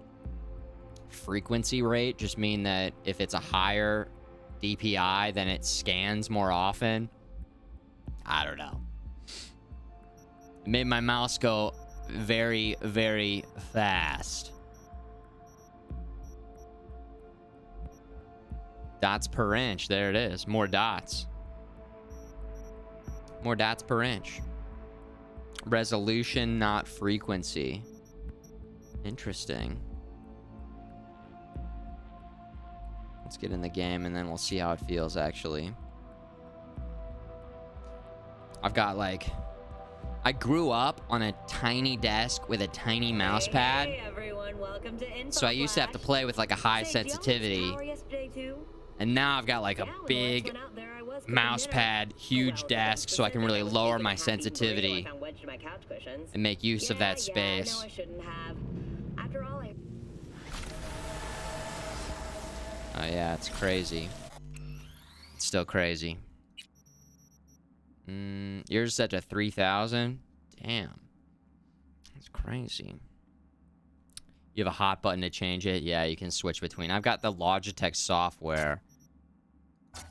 frequency rate just mean that if it's a higher DPI then it scans more often? I don't know. It made my mouse go very, very fast. Dots per inch. There it is. More dots. More dots per inch. Resolution, not frequency. Interesting. Let's get in the game and then we'll see how it feels, actually. I've got, like... I grew up on a tiny desk with a tiny mouse pad. Hey everyone, welcome to Info So I used to have to play with, like, a high sensitivity. And now I've got, like, a big mouse pad, huge desk, so I can really lower my sensitivity and make use of that space. Oh yeah, it's crazy. It's still crazy. Yours set to 3,000? Damn. That's crazy. You have a hot button to change it? Yeah, you can switch between. I've got the Logitech software. I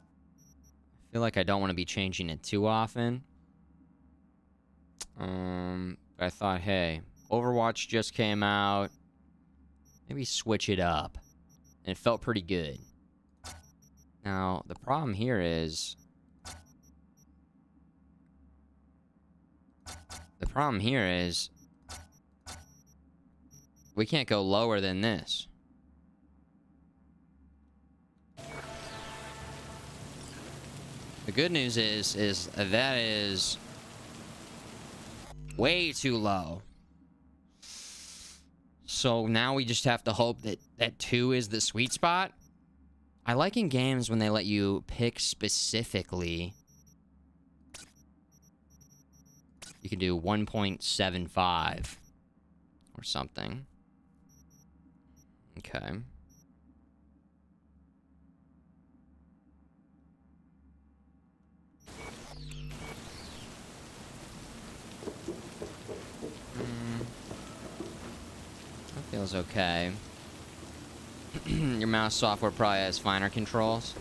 feel like I don't want to be changing it too often. I thought, hey, Overwatch just came out. Maybe switch it up. And it felt pretty good. Now, the problem here is... we can't go lower than this. The good news is that is way too low. So now we just have to hope that 2 is the sweet spot. I like in games when they let you pick specifically. You can do 1.75 or something. Okay. That feels okay. Your mouse software probably has finer controls.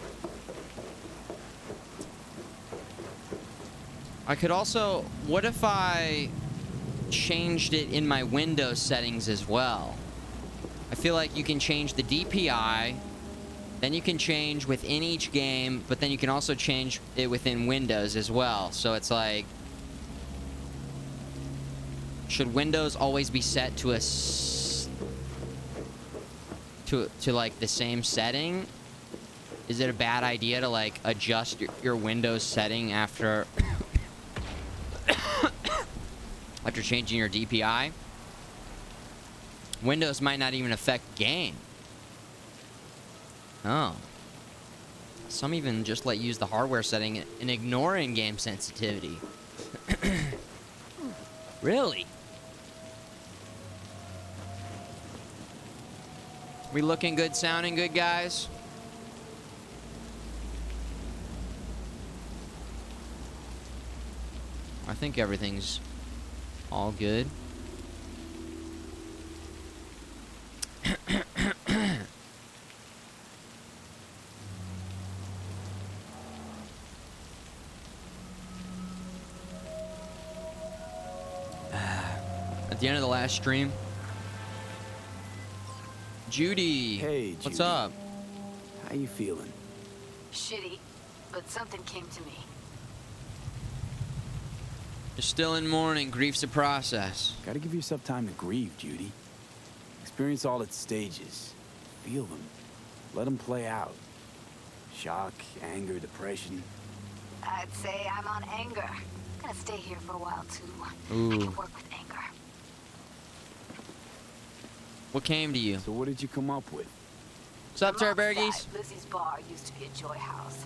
I could also... what if I changed it in my Windows settings as well? I feel like you can change the DPI, then you can change within each game, but then you can also change it within Windows as well. So it's like... should Windows always be set to a... to like the same setting? Is it a bad idea to like adjust your Windows setting after... after changing your DPI? Windows might not even affect game. Oh. Some even just let you use the hardware setting and ignore in-game sensitivity. Really? We looking good, sounding good, guys? I think everything's all good. At the end of the last stream, Judy. Hey, what's Judy. up? How you feeling? Shitty, but something came to me. You're still in mourning. Grief's a process. Gotta give yourself time to grieve, Judy. Experience all its stages. Feel them. Let them play out. Shock, anger, depression. I'd say I'm on anger. Gonna stay here for a while, too. Ooh. I can work with anger. What came to you? So what did you come up with? What's up, On my Turbergies? side, Lizzie's bar used to be a joy house.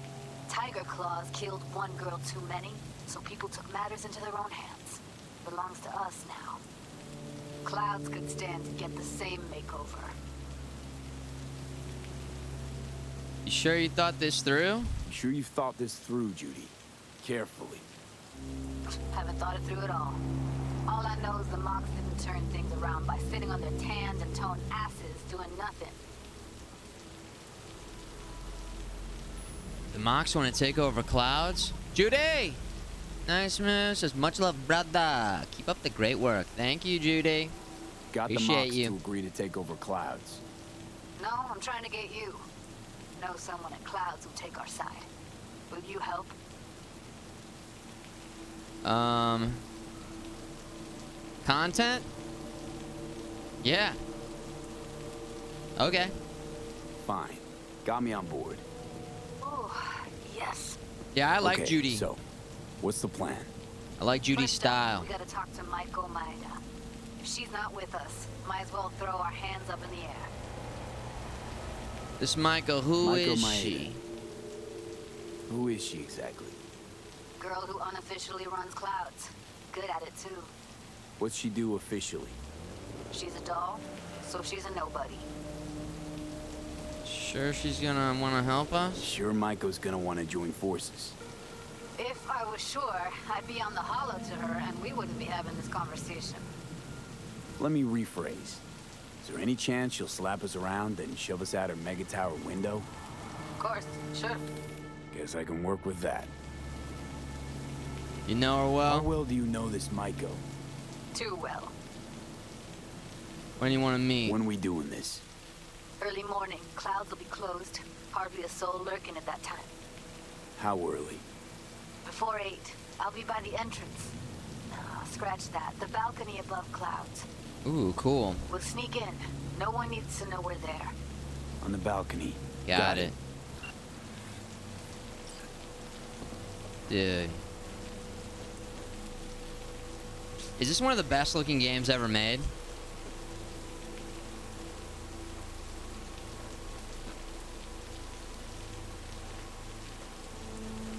Tiger Claws killed one girl too many, so people took matters into their own hands. Belongs to us now. Clouds could stand to get the same makeover. You sure you thought this through? You sure you've thought this through, Judy? Carefully. Haven't thought it through at all. All I know is the Mox didn't turn things around by sitting on their tanned and toned asses doing nothing. The Mox want to take over Clouds? Judy! Nice move. Says, much love, brother. Keep up the great work. Thank you, Judy. Got the Appreciate Mox you. to agree to take over Clouds. No, I'm trying to get you. Know someone at Clouds who'll take our side. Will you help? content? Yeah. Okay. Fine. Got me on board. Oh, yes. Yeah, I like Okay, Judy. So, what's the plan? I like Judy's First up, style. we gotta talk to Maiko Maeda. If she's not with us, might as well throw our hands up in the air. This Michael, who Maiko is Maeda. she? Who is she exactly? Girl who unofficially runs Clouds. Good at it, too. What's she do officially? She's a doll, so she's a nobody. Sure she's gonna wanna help us? Sure Maiko's gonna want to join forces. If I was sure, I'd be on the hollow to her and we wouldn't be having this conversation. Let me rephrase. Is there any chance she'll slap us around and shove us out her mega tower window? Of course, sure. Guess I can work with that. You know her How well? well do you know this Maiko? Too well. When do you wanna meet? When we doing this? Early morning, Clouds will be closed. Hardly a soul lurking at that time. How early? Before 8, I'll be by the entrance. Scratch that. The balcony above Clouds. Ooh, cool. We'll sneak in. No one needs to know we're there. On the balcony. Got it. Dude. Is this one of the best looking games ever made?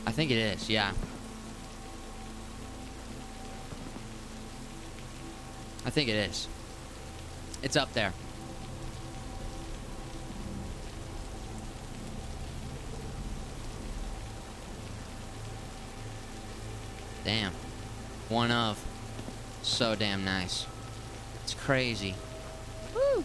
I think it is, yeah. I think it is. It's up there. Damn. One of. So damn nice. It's crazy. Woo!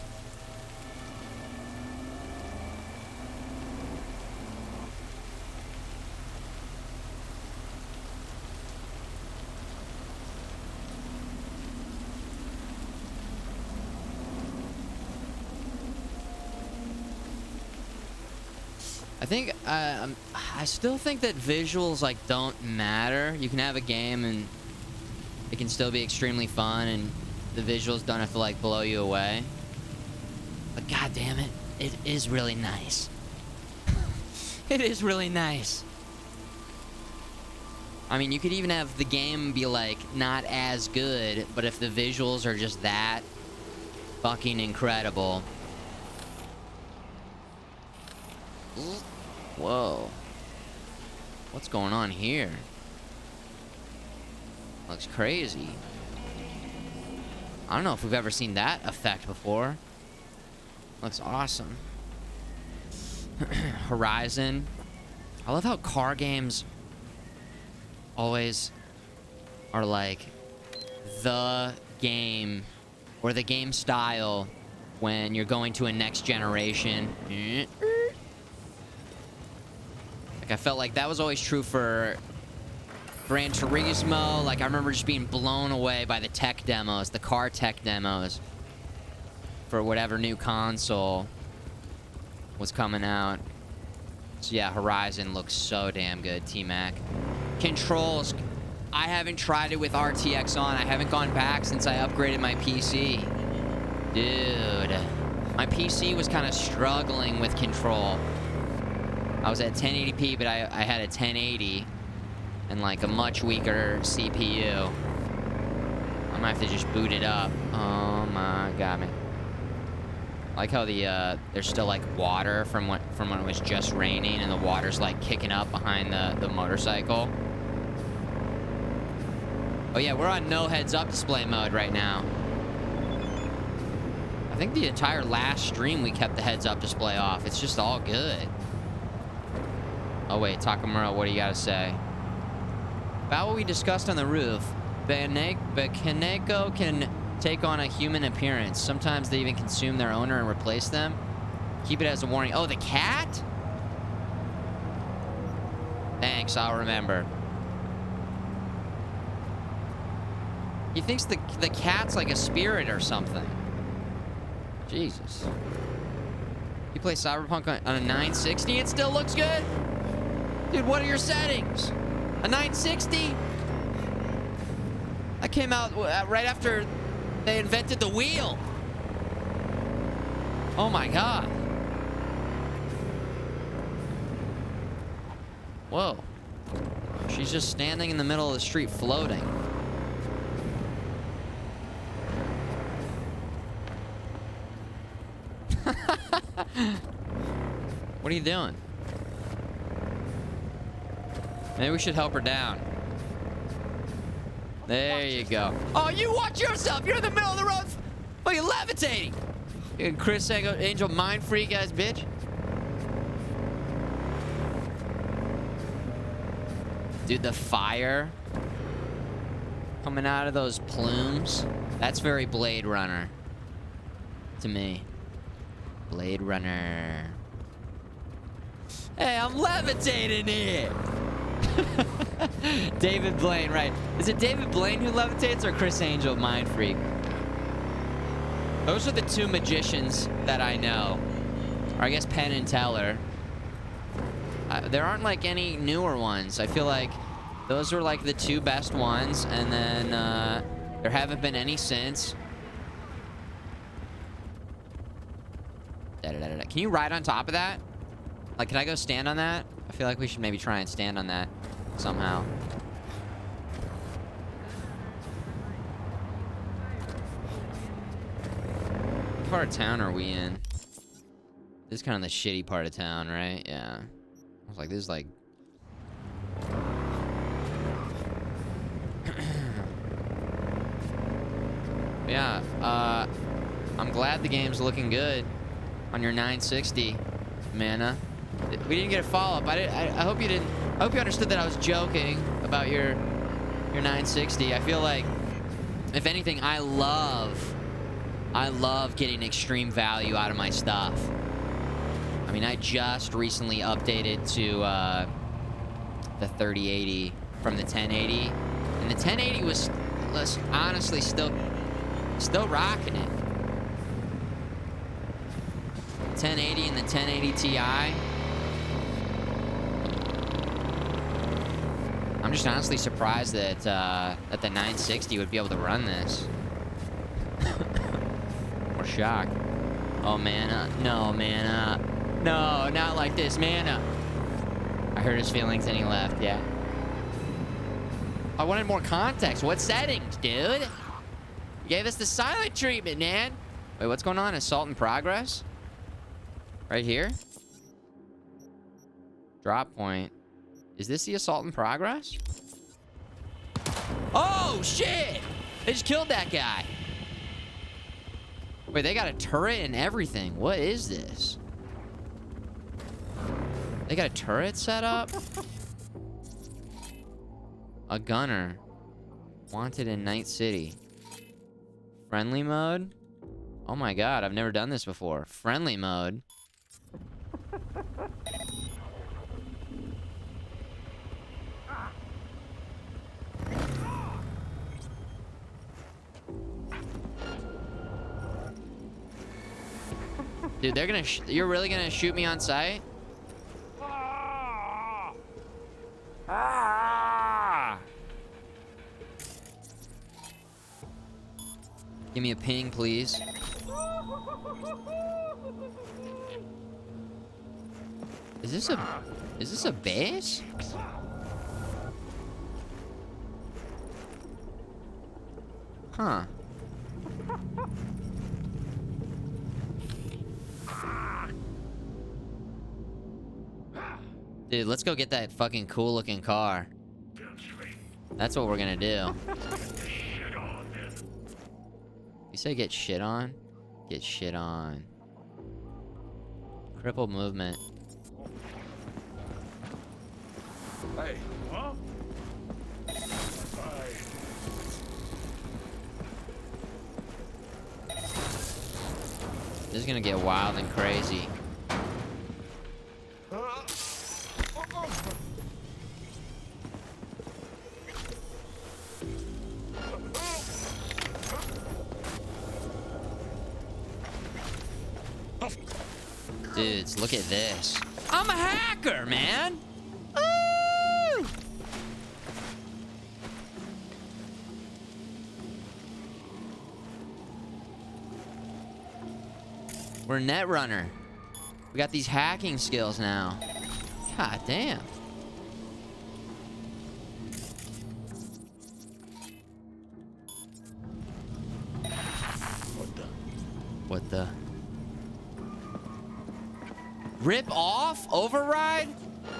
I think I still think that visuals like don't matter. You can have a game and it can still be extremely fun, and the visuals don't have to like blow you away. But god damn it, it is really nice. It is really nice. I mean, you could even have the game be like not as good, but if the visuals are just that fucking incredible. Whoa. What's going on here? Looks crazy. I don't know if we've ever seen that effect before. Looks awesome. Horizon. I love how car games always are like the game or the game style when you're going to a next generation. Like, I felt like that was always true for Gran Turismo. Like, I remember just being blown away by the tech demos, the car tech demos for whatever new console was coming out. So yeah, Horizon looks so damn good, T-Mac. Controls, I haven't tried it with RTX on. I haven't gone back since I upgraded my PC. Dude, my PC was kind of struggling with control. I was at 1080p, but I had a 1080 and like a much weaker CPU. I might have to just boot it up. Oh my god, man. I like how there's still like water from when it was just raining, and the water's like kicking up behind the motorcycle. Oh yeah, we're on no heads-up display mode right now. I think the entire last stream we kept the heads-up display off. It's just all good. Oh wait, Takamura, what do you gotta say? About what we discussed on the roof, Kaneko can take on a human appearance. Sometimes they even consume their owner and replace them. Keep it as a warning. Oh, the cat? Thanks, I'll remember. He thinks the cat's like a spirit or something. Jesus. You play Cyberpunk on a 960, it still looks good? Dude, what are your settings? A 960? That came out right after They invented the wheel. Oh my god. Whoa. She's just standing in the middle of the street floating. What are you doing? Maybe we should help her down. There you go. Oh, you watch yourself. You're in the middle of the road. Fucking levitating. You Chris Angel mind freak ass bitch. Dude, the fire coming out of those plumes. That's very Blade Runner to me. Blade Runner. Hey, I'm levitating here. David Blaine, right. Is it David Blaine who levitates or Chris Angel mind freak? Those are the two magicians that I know. Or I guess Penn and Teller. There aren't like any newer ones. I feel like those were like the two best ones, and then there haven't been any since. Can you ride on top of that? Like, can I go stand on that? I feel like we should maybe try and stand on that somehow. What part of town are we in? This is kind of the shitty part of town, right? Yeah. I was like, this is like... yeah, I'm glad the game's looking good on your 960 mana. We didn't get a follow-up. I hope you didn't... I hope you understood that I was joking about your 960. I feel like, if anything, I love getting extreme value out of my stuff. I mean, I just recently updated to the 3080 from the 1080, and the 1080 was honestly still rocking it. 1080 and the 1080 Ti. I'm just honestly surprised that that the 960 would be able to run this. Or shocked. Oh, mana. No, mana. No, not like this, mana. I hurt his feelings and he left, yeah. I wanted more context. What settings, dude? You gave us the silent treatment, man. Wait, what's going on? Assault in progress? Right here? Drop point. Is this the assault in progress? Oh, shit! They just killed that guy. Wait, they got a turret and everything. What is this? They got a turret set up? A gunner. Wanted in Night City. Friendly mode? Oh my god, I've never done this before. Friendly mode. Dude, they're gonna you're really gonna shoot me on sight? Give me a ping, please. Is this a base? Huh. Dude, let's go get that fucking cool looking car. That's what we're gonna do. You say get shit on? Get shit on. Crippled movement. Hey, huh? This is gonna get wild and crazy. Dudes, look at this. I'm a hacker, man! Woo! We're a net runner. We got these hacking skills now. God damn. What the? Rip off? Override?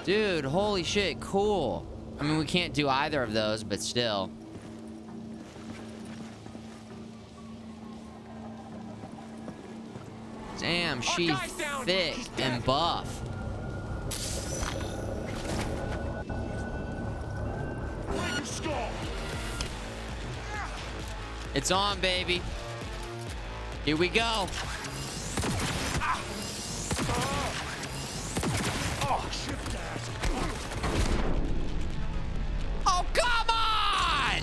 Dude, holy shit, cool. I mean, we can't do either of those, but still. Damn, she's thick and buff. It's on, baby. Here we go. Oh, come on!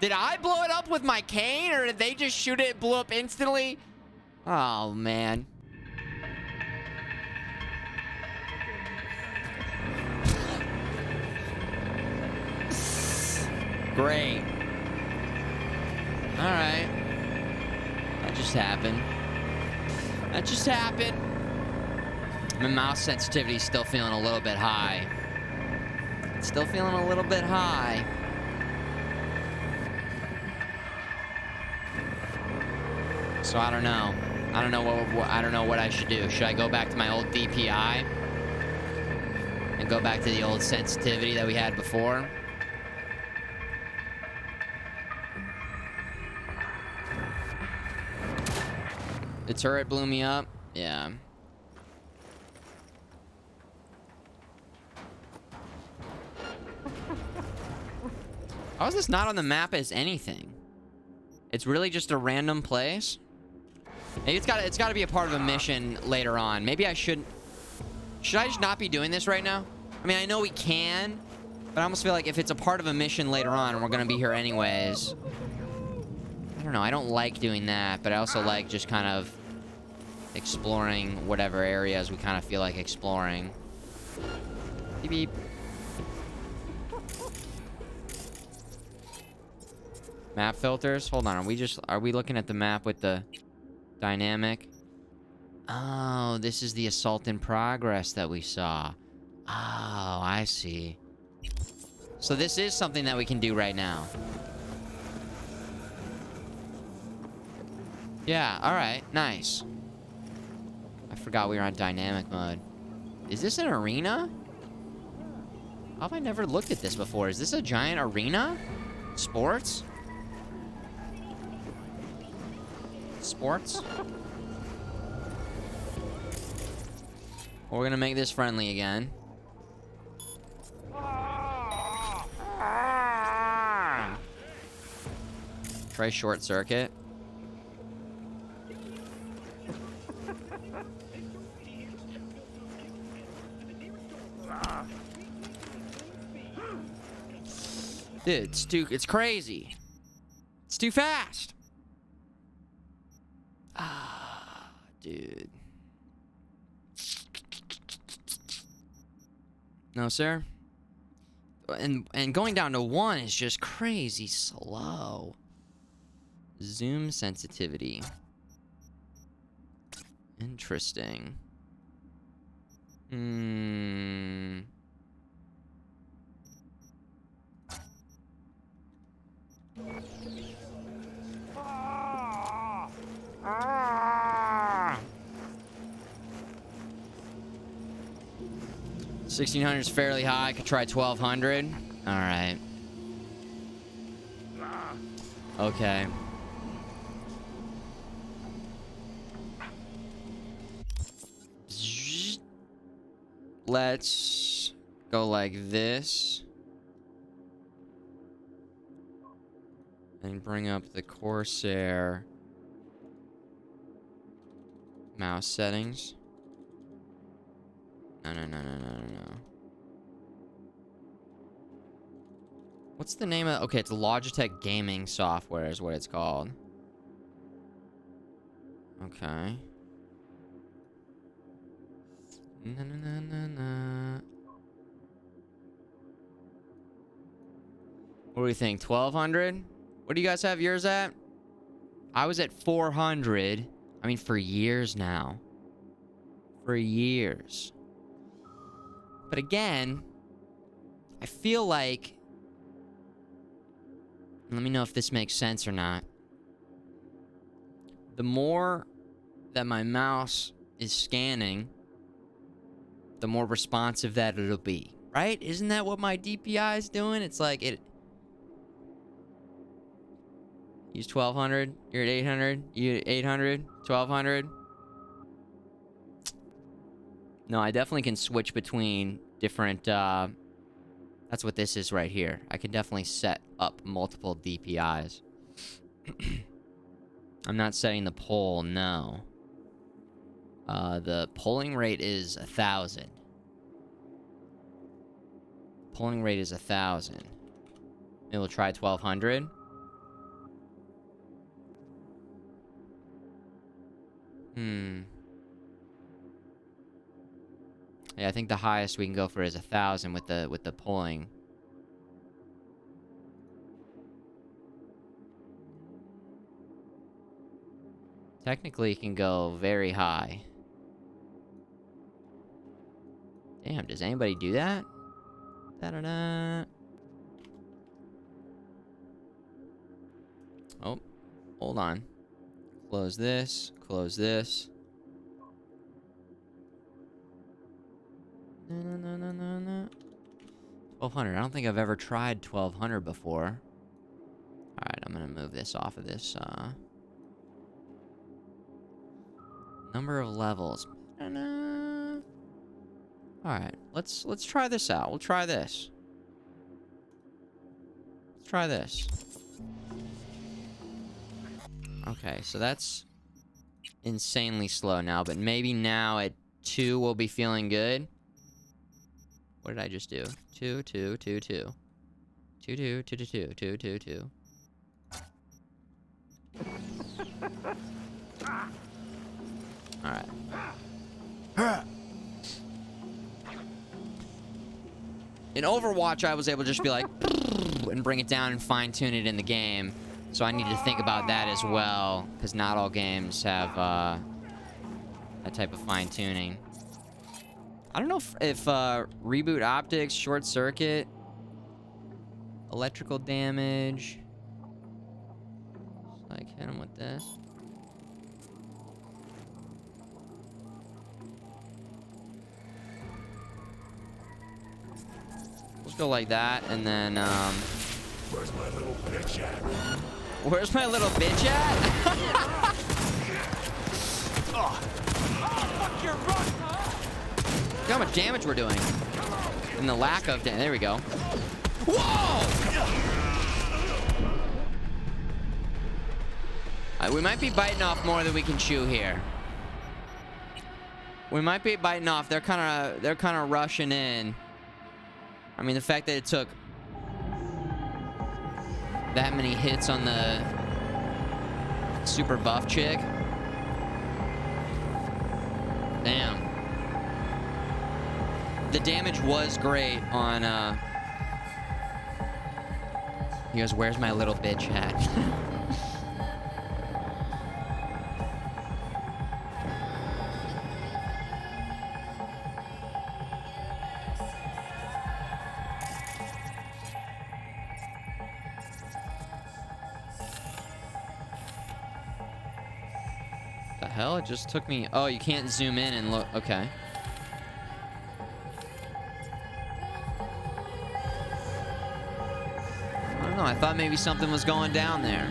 Did I blow it up with my cane, or did they just shoot it and blew up instantly? Oh, man. Great. All right. That just happened. That just happened. My mouse sensitivity is still feeling a little bit high. Still feeling a little bit high. So I don't know. I don't know what I should do. Should I go back to my old DPI and go back to the old sensitivity that we had before? The turret blew me up. Yeah. How is this not on the map as anything? It's really just a random place? Maybe it's got to be a part of a mission later on. Maybe I should I just not be doing this right now? I mean, I know we can, but I almost feel like if it's a part of a mission later on and we're going to be here anyways. I don't know. I don't like doing that, but I also like just kind of exploring whatever areas we kind of feel like exploring. Beep beep. Map filters? Hold on. Are we looking at the map with the dynamic? Oh, this is the assault in progress that we saw. Oh, I see. So this is something that we can do right now. Yeah, alright. Nice. I forgot we were on dynamic mode. Is this an arena? How have I never looked at this before? Is this a giant arena? Sports? Sports? We're gonna make this friendly again. Try short circuit. Dude, it's crazy. It's too fast. Ah, dude. No, sir. And going down to 1 is just crazy slow. Zoom sensitivity. Interesting. Ah! 1600 is fairly high. I could try 1200. All right. Okay. Let's go like this. And bring up the Corsair mouse settings. No. What's the name of... Okay, it's Logitech Gaming Software is what it's called. Okay. What do we think? 1,200? What do you guys have yours at? I was at 400. I mean, for years now. For years. But again, I feel like... Let me know if this makes sense or not. The more that my mouse is scanning, the more responsive that it'll be. Right? Isn't that what my DPI is doing? It's like it... Use 1,200. You're at 800. You at 800. 1,200. No, I definitely can switch between different... That's what this is right here. I can definitely set up multiple DPIs. I'm not setting the poll, no. The polling rate is 1,000. Polling rate is 1,000. Maybe we'll try 1,200. Yeah, I think the highest we can go for is 1,000 with the polling. Technically, it can go very high. Damn, does anybody do that? Da-da-da. Oh, hold on. Close this. Close this. No. 1,200. I don't think I've ever tried 1,200 before. Alright, I'm gonna move this off of this, number of levels. Alright, let's try this out. We'll try this. Let's try this. Okay, so that's insanely slow now, but maybe now at 2 we'll be feeling good. What did I just do? 2, 2, 2, 2. 2, 2, 2, 2, 2, 2, 2, 2. Alright. In Overwatch, I was able to just be like, and bring it down and fine-tune it in the game. So I need to think about that as well, because not all games have that type of fine-tuning. I don't know if reboot optics, short circuit, electrical damage. Just like hit him with this. Let's go like that, and then Where's my little bitch at? Where's my little bitch at? Fuck your run, huh? Look how much damage we're doing. And the lack of damage. There we go. Whoa! We might be biting off more than we can chew here. We might be biting off. They're kind of rushing in. I mean, the fact that it took that many hits on the super buff chick. Damn. The damage was great on, He goes, where's my little bitch at? The hell? It just took me... Oh, you can't zoom in and look... Okay. I don't know. I thought maybe something was going down there.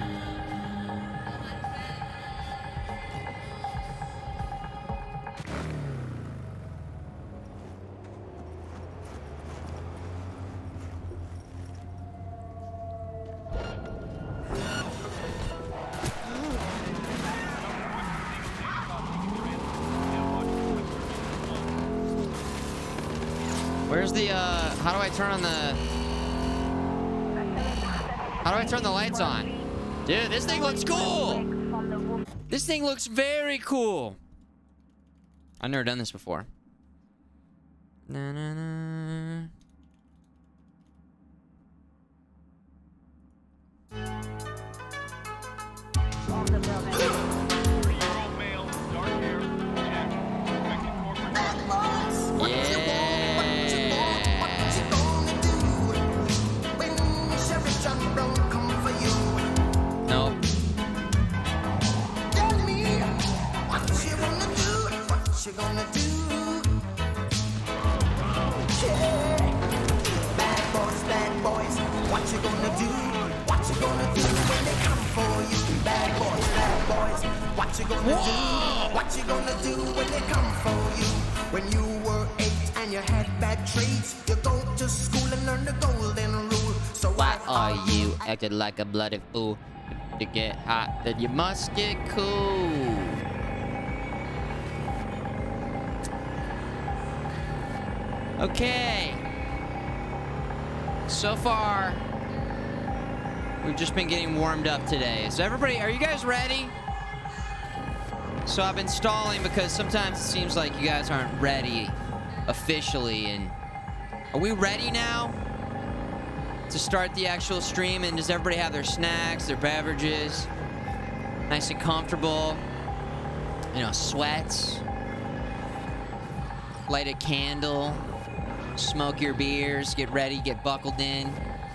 Where's the, how do I turn on the... How do I turn the lights on? Dude, this thing looks cool! This thing looks very cool! I've never done this before. Na, na, na. What you gonna do when they come for you? When you were 8 and you had bad traits, you go to school and learn the golden rule. So why are you acting like a bloody fool? To get hot, then you must get cool. Okay. So far, we've just been getting warmed up today. So everybody, are you guys ready? So I've been stalling because sometimes it seems like you guys aren't ready officially. And are we ready now to start the actual stream? And does everybody have their snacks, their beverages, nice and comfortable? You know, sweats, light a candle, smoke your beers, get ready, get buckled in,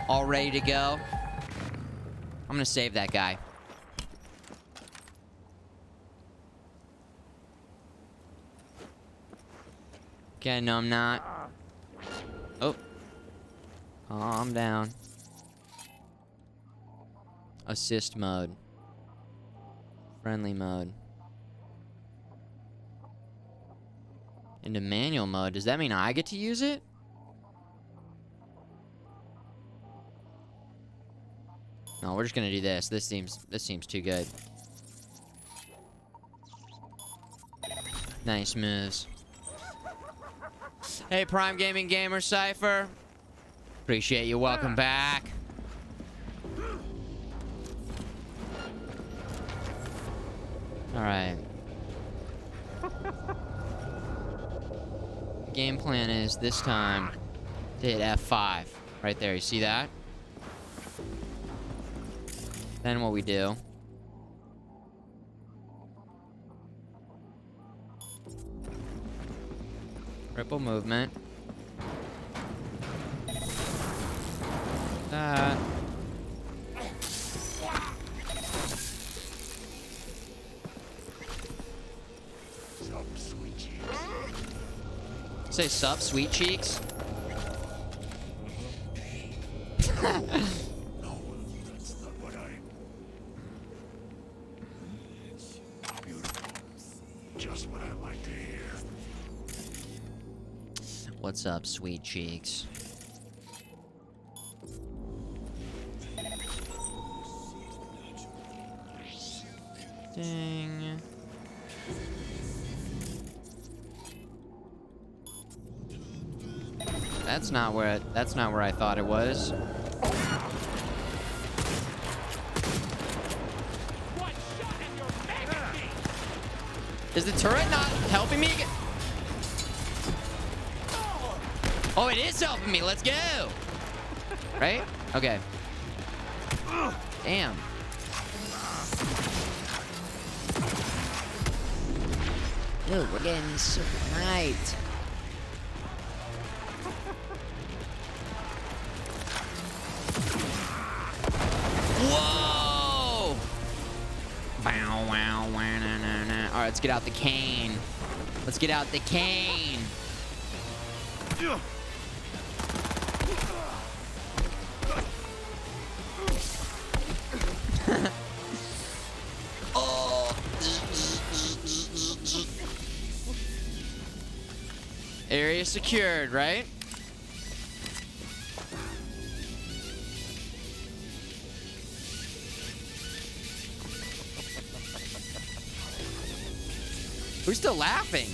all ready to go. I'm gonna save that guy. Okay, no, I'm not. Oh. Calm down. Assist mode. Friendly mode. Into manual mode. Does that mean I get to use it? No, we're just gonna do this. This seems too good. Nice moves. Hey, Prime Gaming Gamer Cypher. Appreciate you. Welcome back. All right. Game plan is this time to hit F5. Right there. You see that? Then what we do. Triple movement. That. Say sup, sweet cheeks. No, that's not what I... It's beautiful. Just what I like to hear. What's up, sweet cheeks? Ding. That's not where I thought it was. Is the turret not helping me? Oh, it is helping me. Let's go. Right? Okay. Damn. Dude, we're getting super right. Whoa! Bow, wow, wow, na, na, na. All right, let's get out the cane. Let's get out the cane. Oh. Area secured, right? Who's still laughing?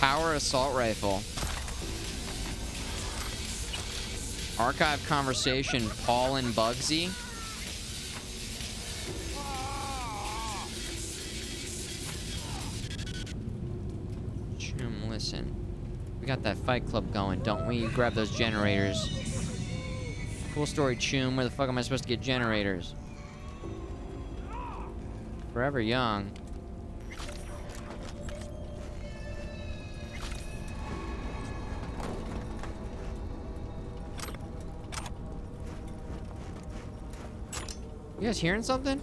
Power assault rifle. Archive conversation, Paul and Bugsy. Listen, we got that fight club going, don't we? You grab those generators. Cool story, Choom. Where the fuck am I supposed to get generators? Forever Young. You guys hearing something?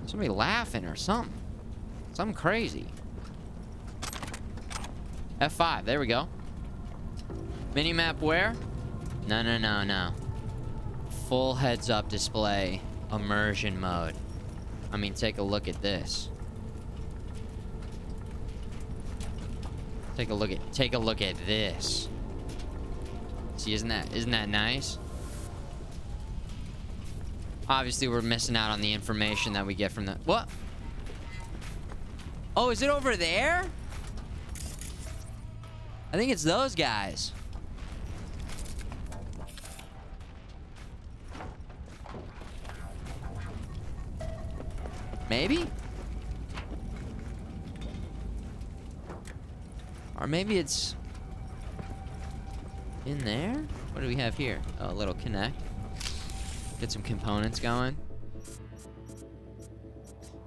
Somebody laughing or something. Something crazy. F5, there we go. Minimap where? No, no, no, no. Full heads-up display, immersion mode. I mean, take a look at this. Take a look at this. See, isn't that nice? Obviously, we're missing out on the information that we get from the... What? Oh, is it over there? I think it's those guys. Maybe? Or maybe it's in there? What do we have here? Oh, a little connect. Get some components going.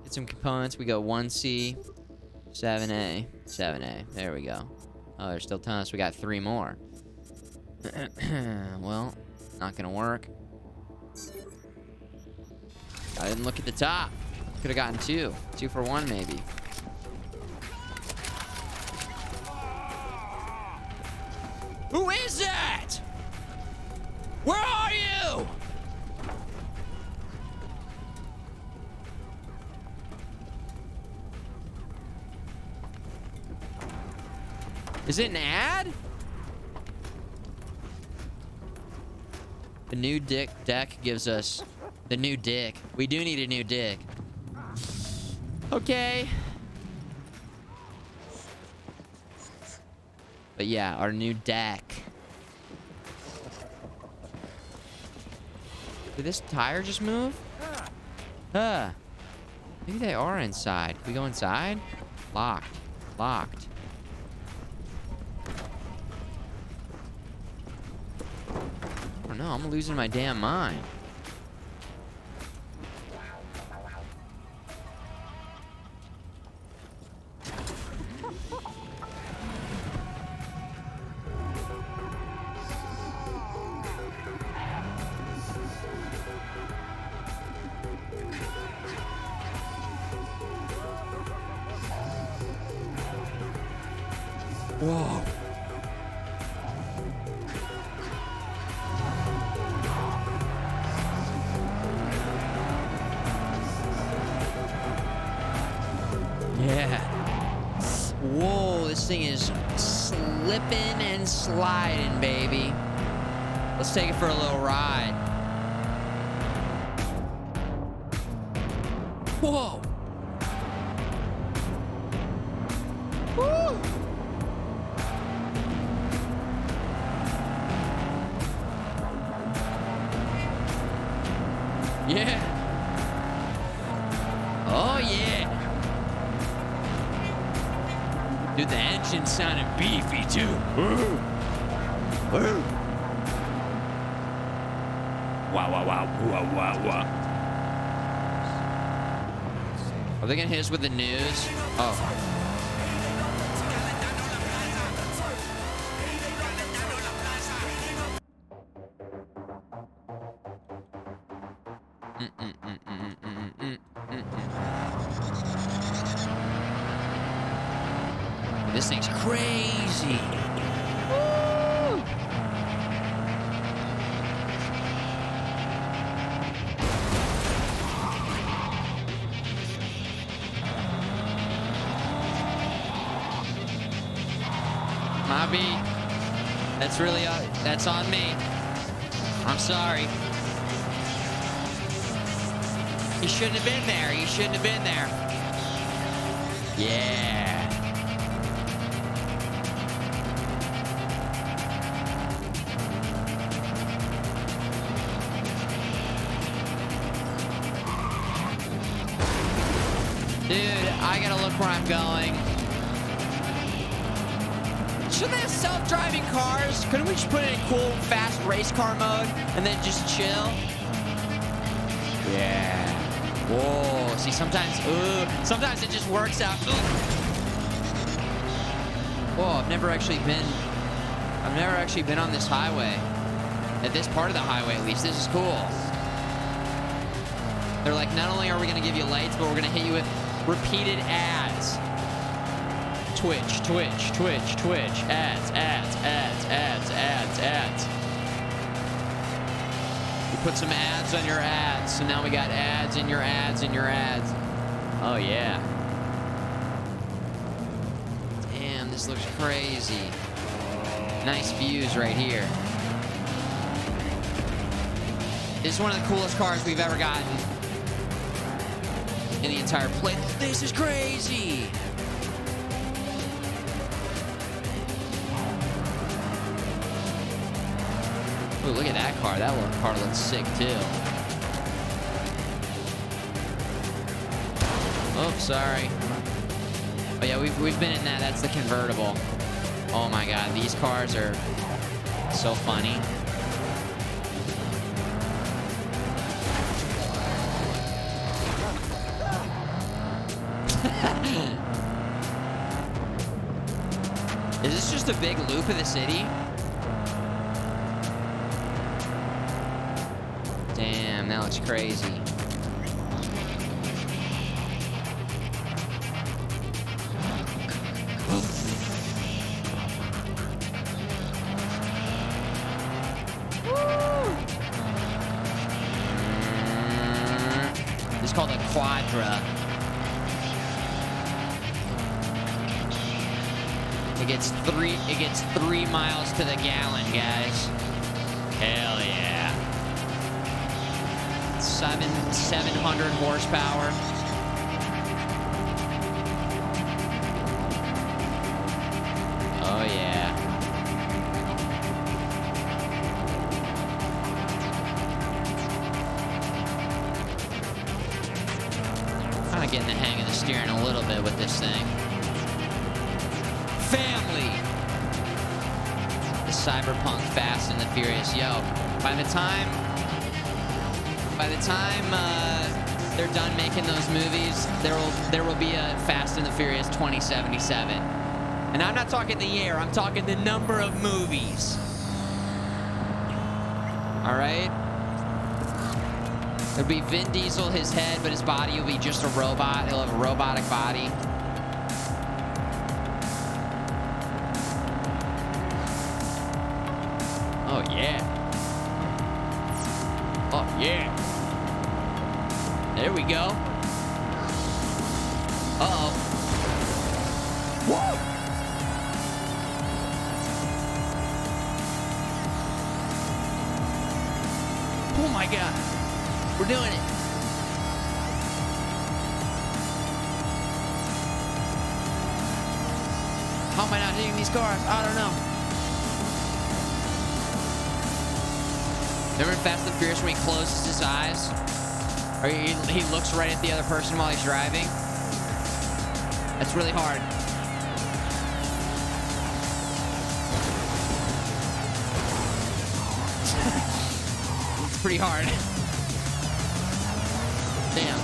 Get some components. We go 1C, 7A, 7A. There we go. Oh, they're still telling us we got 3 more. Well, not gonna work. I didn't look at the top. Could have gotten 2. 2 for 1, maybe. Who is that? Where are you? Is it an ad? The new deck gives us the new dick. We do need a new dick. Okay. But yeah, our new deck. Did this tire just move? Huh. Maybe they are inside. Can we go inside? Locked. Locked. I don't know. I'm losing my damn mind. Whoa. Yeah. Whoa, this thing is slipping and sliding, baby. Let's take it for a little ride. Whoa. Woo. Yeah. Oh, yeah. Dude, the engine sounded beefy, too. Wow, wow, wow, wow, wow, wow. Are they gonna hit us with the news? Oh. This thing's crazy. Woo! My beat. That's really, that's on me. I'm sorry. He shouldn't have been there. He shouldn't have been there. Yeah. Dude, I gotta look where I'm going. Shouldn't they have self-driving cars? Couldn't we just put it in cool, fast race car mode and then just chill? Yeah. Whoa. See, sometimes it just works out. Whoa, I've never actually been on this highway. At this part of the highway, at least. This is cool. They're like, not only are we going to give you lights, but we're going to hit you with repeated ads. Twitch, Twitch, Twitch, Twitch. Ads, ads, ads, ads, ads, ads. We put some ads on your ads, so now we got ads in your ads in your ads. Oh, yeah. Damn, this looks crazy. Nice views right here. This is one of the coolest cars we've ever gotten in the entire place. This is crazy. Ooh, look at that car. That car looks sick too. Oh, sorry. Oh yeah, we've been in that. That's the convertible. Oh my God, these cars are so funny. Is this just a big loop of the city? Damn, that looks crazy. It's called a Quadra. It gets 3 miles to the gallon, guys. Hell yeah. 700 horsepower. Oh yeah. Kind of getting the hang of the steering a little bit with this thing. Family. The Cyberpunk Fast and the Furious. Yo, by the time they're done making those movies, there will be a Fast and the Furious 2077. And I'm not talking the year, I'm talking the number of movies. All right? There'll be Vin Diesel, his head, but his body will be just a robot. He'll have a robotic body. Oh, yeah. Oh, yeah. There we go. Uh-oh. Whoa! Oh, my God. We're doing it. How am I not hitting these cars? I don't know. Remember in Fast and Furious when he closes his eyes? Or he looks right at the other person while he's driving? That's really hard. It's pretty hard. Damn.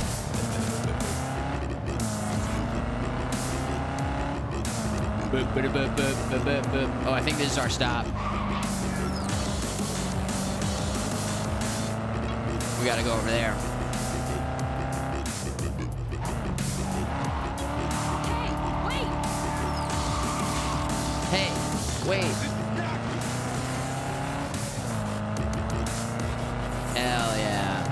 Oh, I think this is our stop. We gotta go over there. Hey, wait. Hell yeah.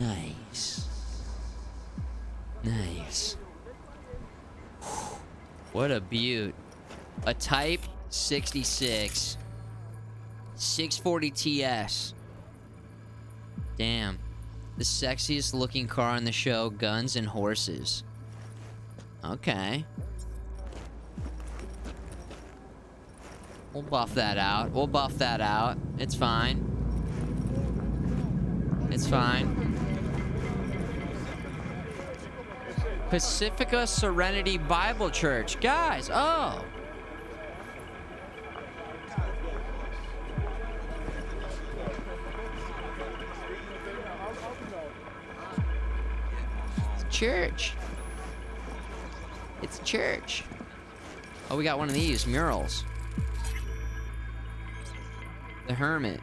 Nice. Nice. What a beaut. A Type 66. 640 TS. Damn. The sexiest looking car on the show, guns and horses. Okay. We'll buff that out. We'll buff that out. It's fine. It's fine. Pacifica Serenity Bible Church. Guys, oh. It's church. It's church. Oh, we got one of these murals. The Hermit.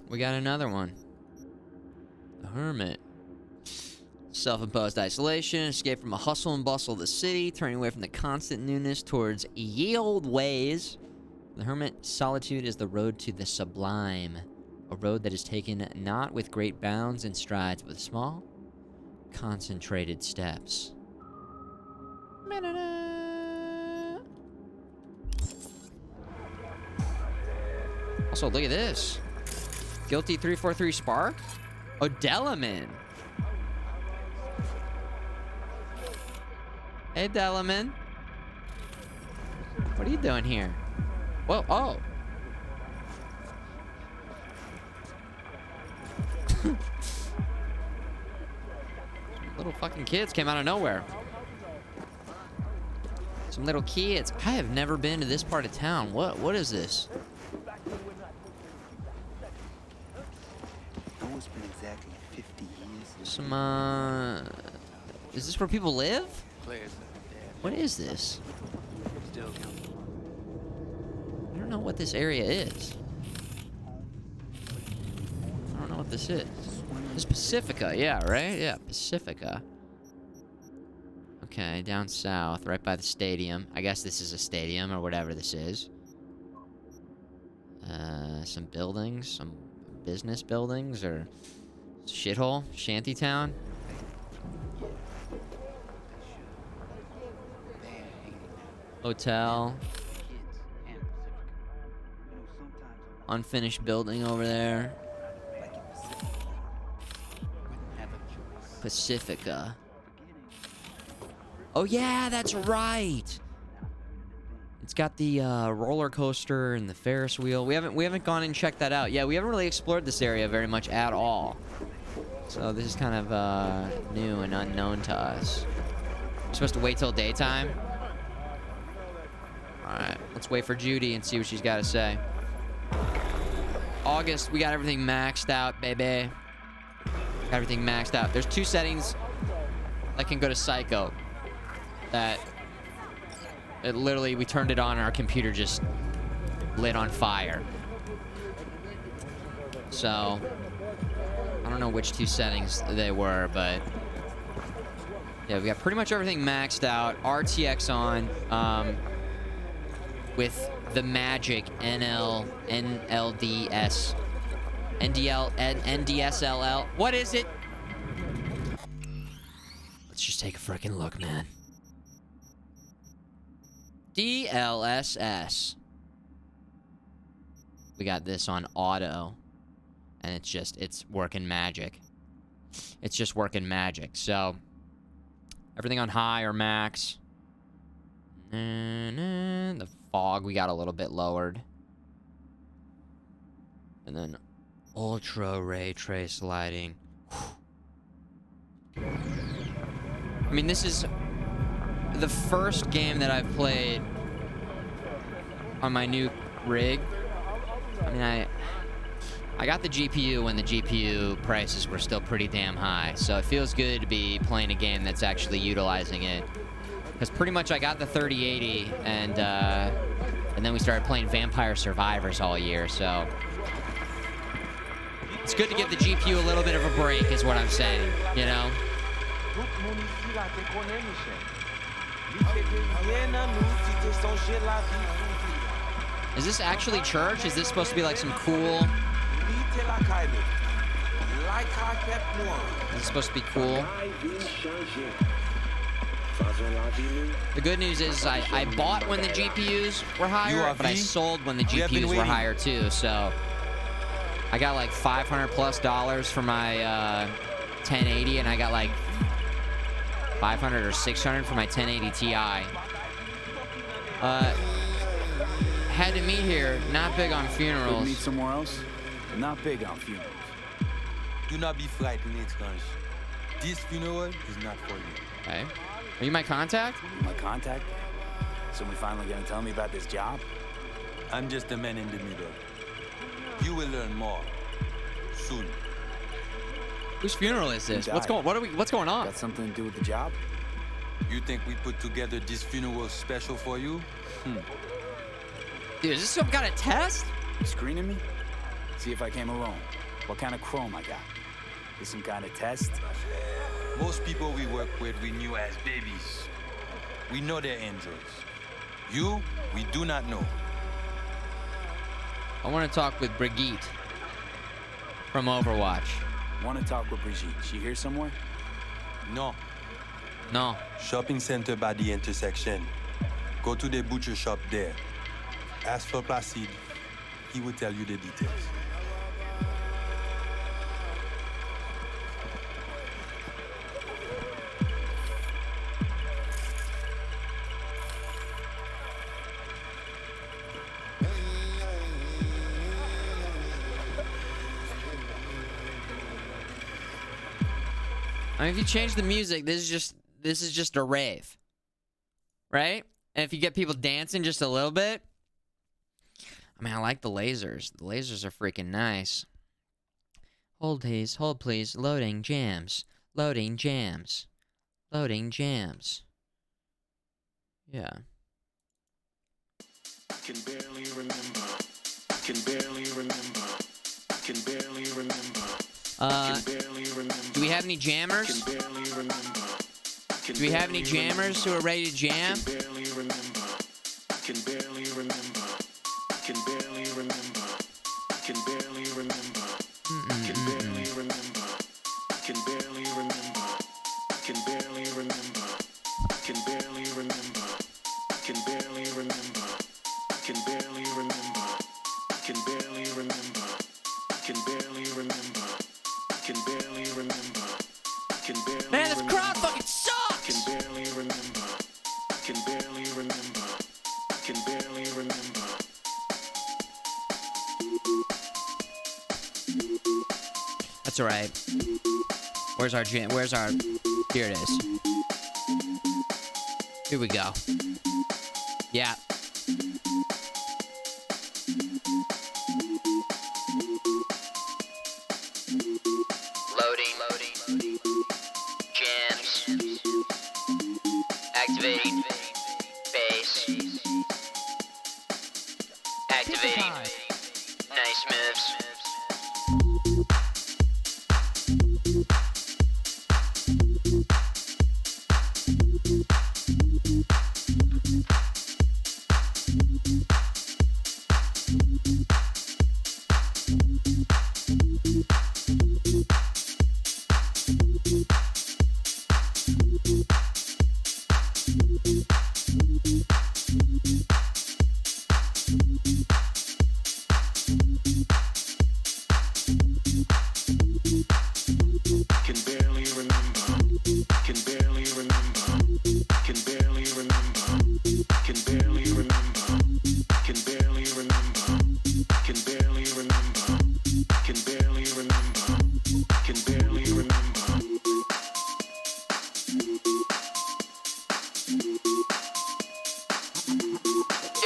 We got another one. The Hermit. Self-imposed isolation, escape from a hustle and bustle of the city, turning away from the constant newness towards ye old ways. The Hermit, solitude is the road to the sublime, a road that is taken not with great bounds and strides, but with small, concentrated steps. Also, look at this. Guilty 343 Spark? O'Delaman. Hey, Delaman. What are you doing here? Whoa, oh. Little fucking kids came out of nowhere. Some little kids. I have never been to this part of town. What is this? It's been exactly 50 years. Some, is this where people live? What is this? I don't know what this area is. I don't know what this is. This is Pacifica, yeah, right? Yeah, Pacifica. Okay, down south, right by the stadium. I guess this is a stadium or whatever this is. Some buildings, some business buildings, or shithole, shantytown. Hotel. Unfinished building over there. Pacifica. Oh yeah, that's right. It's got the roller coaster and the Ferris wheel. We haven't gone and checked that out. Yeah, we haven't really explored this area very much at all. So this is kind of new and unknown to us. We're supposed to wait till daytime. Alright, let's wait for Judy and see what she's got to say. August, we got everything maxed out, baby. Got everything maxed out. There's 2 settings that can go to Psycho. That it literally, we turned it on and our computer just lit on fire. So, I don't know which 2 settings they were, but yeah, we got pretty much everything maxed out. RTX on, with the magic NDSLL. What is it? Let's just take a freaking look, man. DLSS. We got this on auto, and it's working magic. It's just working magic. So everything on high or max. The fog we got a little bit lowered, and then ultra ray trace lighting. I mean, this is the first game that I've played on my new rig. I mean, I got the GPU when the GPU prices were still pretty damn high, so it feels good to be playing a game that's actually utilizing it. Because pretty much I got the 3080, and then we started playing Vampire Survivors all year, so it's good to give the GPU a little bit of a break, is what I'm saying, you know? Is this actually church? Is this supposed to be like some cool... Is this supposed to be cool? The good news is I bought when the GPUs were higher, but I sold when the GPUs were higher too. So I got like $500+ for my 1080, and I got like 500 or 600 for my 1080 Ti. Had to meet here. Not big on funerals. Meet somewhere else. Not big on funerals. Do not be frightened, étrange. This funeral is not for you. Okay. Are you my contact? My contact? Someone finally gonna tell me about this job? I'm just a man in the middle. You will learn more soon. Whose funeral is this? What's going on? Got something to do with the job? You think we put together this funeral special for you? Dude, is this some kind of test? You screening me? See if I came alone. What kind of chrome I got? Is some kind of test? Most people we work with we knew as babies. We know they're angels. You, we do not know. I want to talk with Brigitte from Overwatch. Want to talk with Brigitte? She here somewhere? No. No. Shopping center by the intersection. Go to the butcher shop there. Ask for Placide. He will tell you the details. I mean, if you change the music, this is just a rave, right? And if you get people dancing just a little bit, I mean, I like the lasers. The lasers are freaking nice. Hold please. Loading jams. Loading jams. Loading jams. Yeah. Can barely remember. Can barely remember. Can barely remember. Do we have any jammers? Do we have any jammers who are ready to jam? Can barely remember. Can barely remember. Can barely remember. Can barely remember. Can barely remember. Can barely remember. Can barely remember. Can barely remember. Can barely remember. Can barely remember. Can barely remember. Can barely remember. Can barely remember. Can barely Man, this crowd fucking sucks! Can barely remember. Can barely remember. Can barely remember. That's alright. Where's our jam? Where's our... Here it is. Here we go. Yeah. Loading. Jams. Activating. Bass. Activating. Nice moves.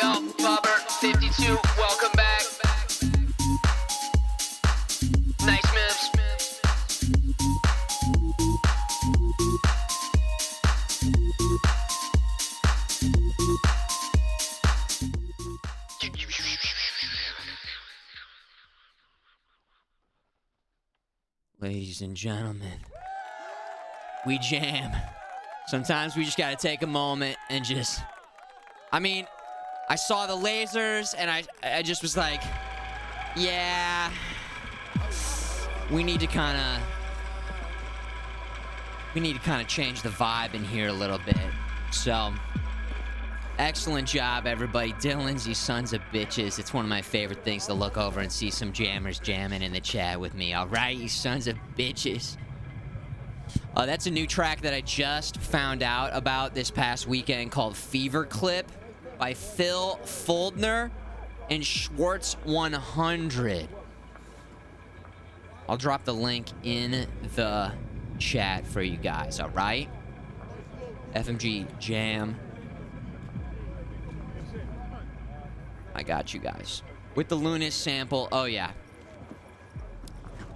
Yo, Bubber 52, welcome back. Nice moves. Ladies and gentlemen, we jam. Sometimes we just gotta take a moment and just... I mean, I saw the lasers and I just was like, yeah, we need to kind of we need to kind of change the vibe in here a little bit. So, excellent job, everybody. Dylan's, you sons of bitches. It's one of my favorite things to look over and see some jammers jamming in the chat with me. All right, you sons of bitches. That's a new track that I just found out about this past weekend called Fever Clip by Phil Foldner and Schwartz 100. I'll drop the link in the chat for you guys, all right? FMG Jam. I got you guys. With the Lunas sample. Oh, yeah.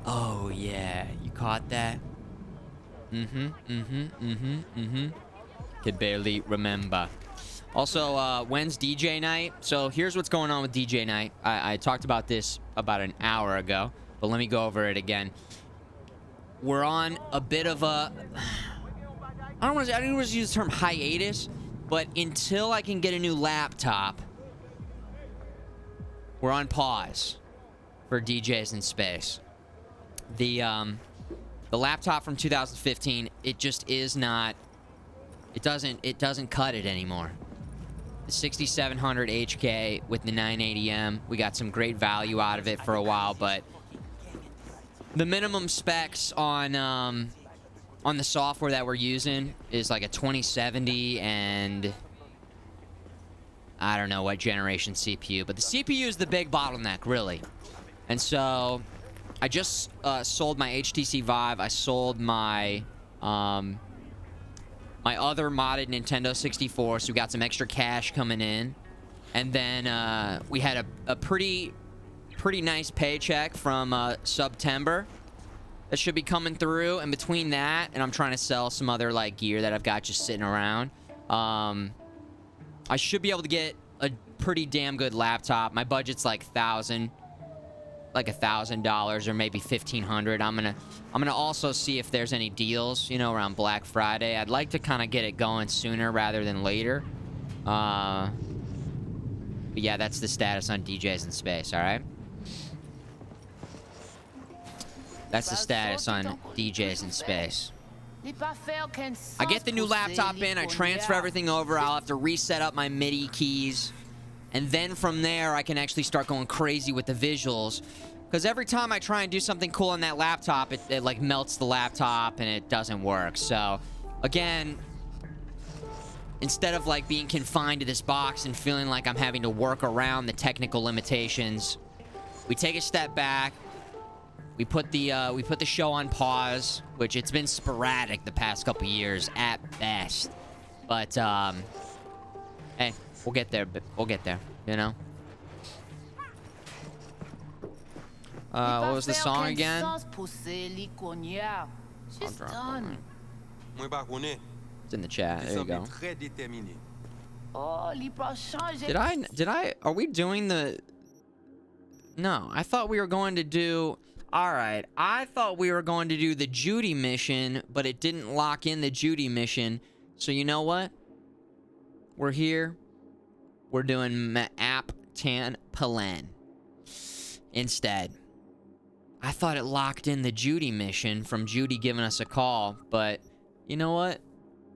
Oh, yeah. You caught that? Could barely remember. Also, when's DJ night? So here's what's going on with DJ night. I talked about this about an hour ago, but let me go over it again. We're on a bit of a... I don't want to use the term hiatus, but until I can get a new laptop, we're on pause for DJs in space. The laptop from 2015, it just is not... It doesn't cut it anymore. The 6700 HK with the 980M, we got some great value out of it for a while, but the minimum specs on the software that we're using is like a 2070 and I don't know what generation CPU, but the CPU is the big bottleneck, really. And so I just sold my HTC Vive. I sold my my other modded Nintendo 64, so we got some extra cash coming in. And then we had a pretty nice paycheck from September that should be coming through. And between that and I'm trying to sell some other like gear that I've got just sitting around, I should be able to get a pretty damn good laptop. My budget's like $1,000 or maybe $1,500. I'm gonna also see if there's any deals, you know, around Black Friday. I'd like to kind of get it going sooner rather than later. But yeah, that's the status on DJs in space. All right. That's the status on DJs in space. I get the new laptop in, I transfer everything over, I'll have to reset up my MIDI keys, and then from there I can actually start going crazy with the visuals, because every time I try and do something cool on that laptop, it like melts the laptop and it doesn't work. So again, instead of like being confined to this box and feeling like I'm having to work around the technical limitations, we take a step back. We put the show on pause, which it's been sporadic the past couple years at best. But hey, we'll get there. We'll get there. You know. What was the song again? It's in the chat. There you go. Did I? Are we doing the? No, I thought we were going to do. All right, I thought we were going to do the Judy mission, but it didn't lock in the Judy mission. So you know what? We're here. We're doing Maap Tan Palen instead. I thought it locked in the Judy mission from Judy giving us a call, but you know what?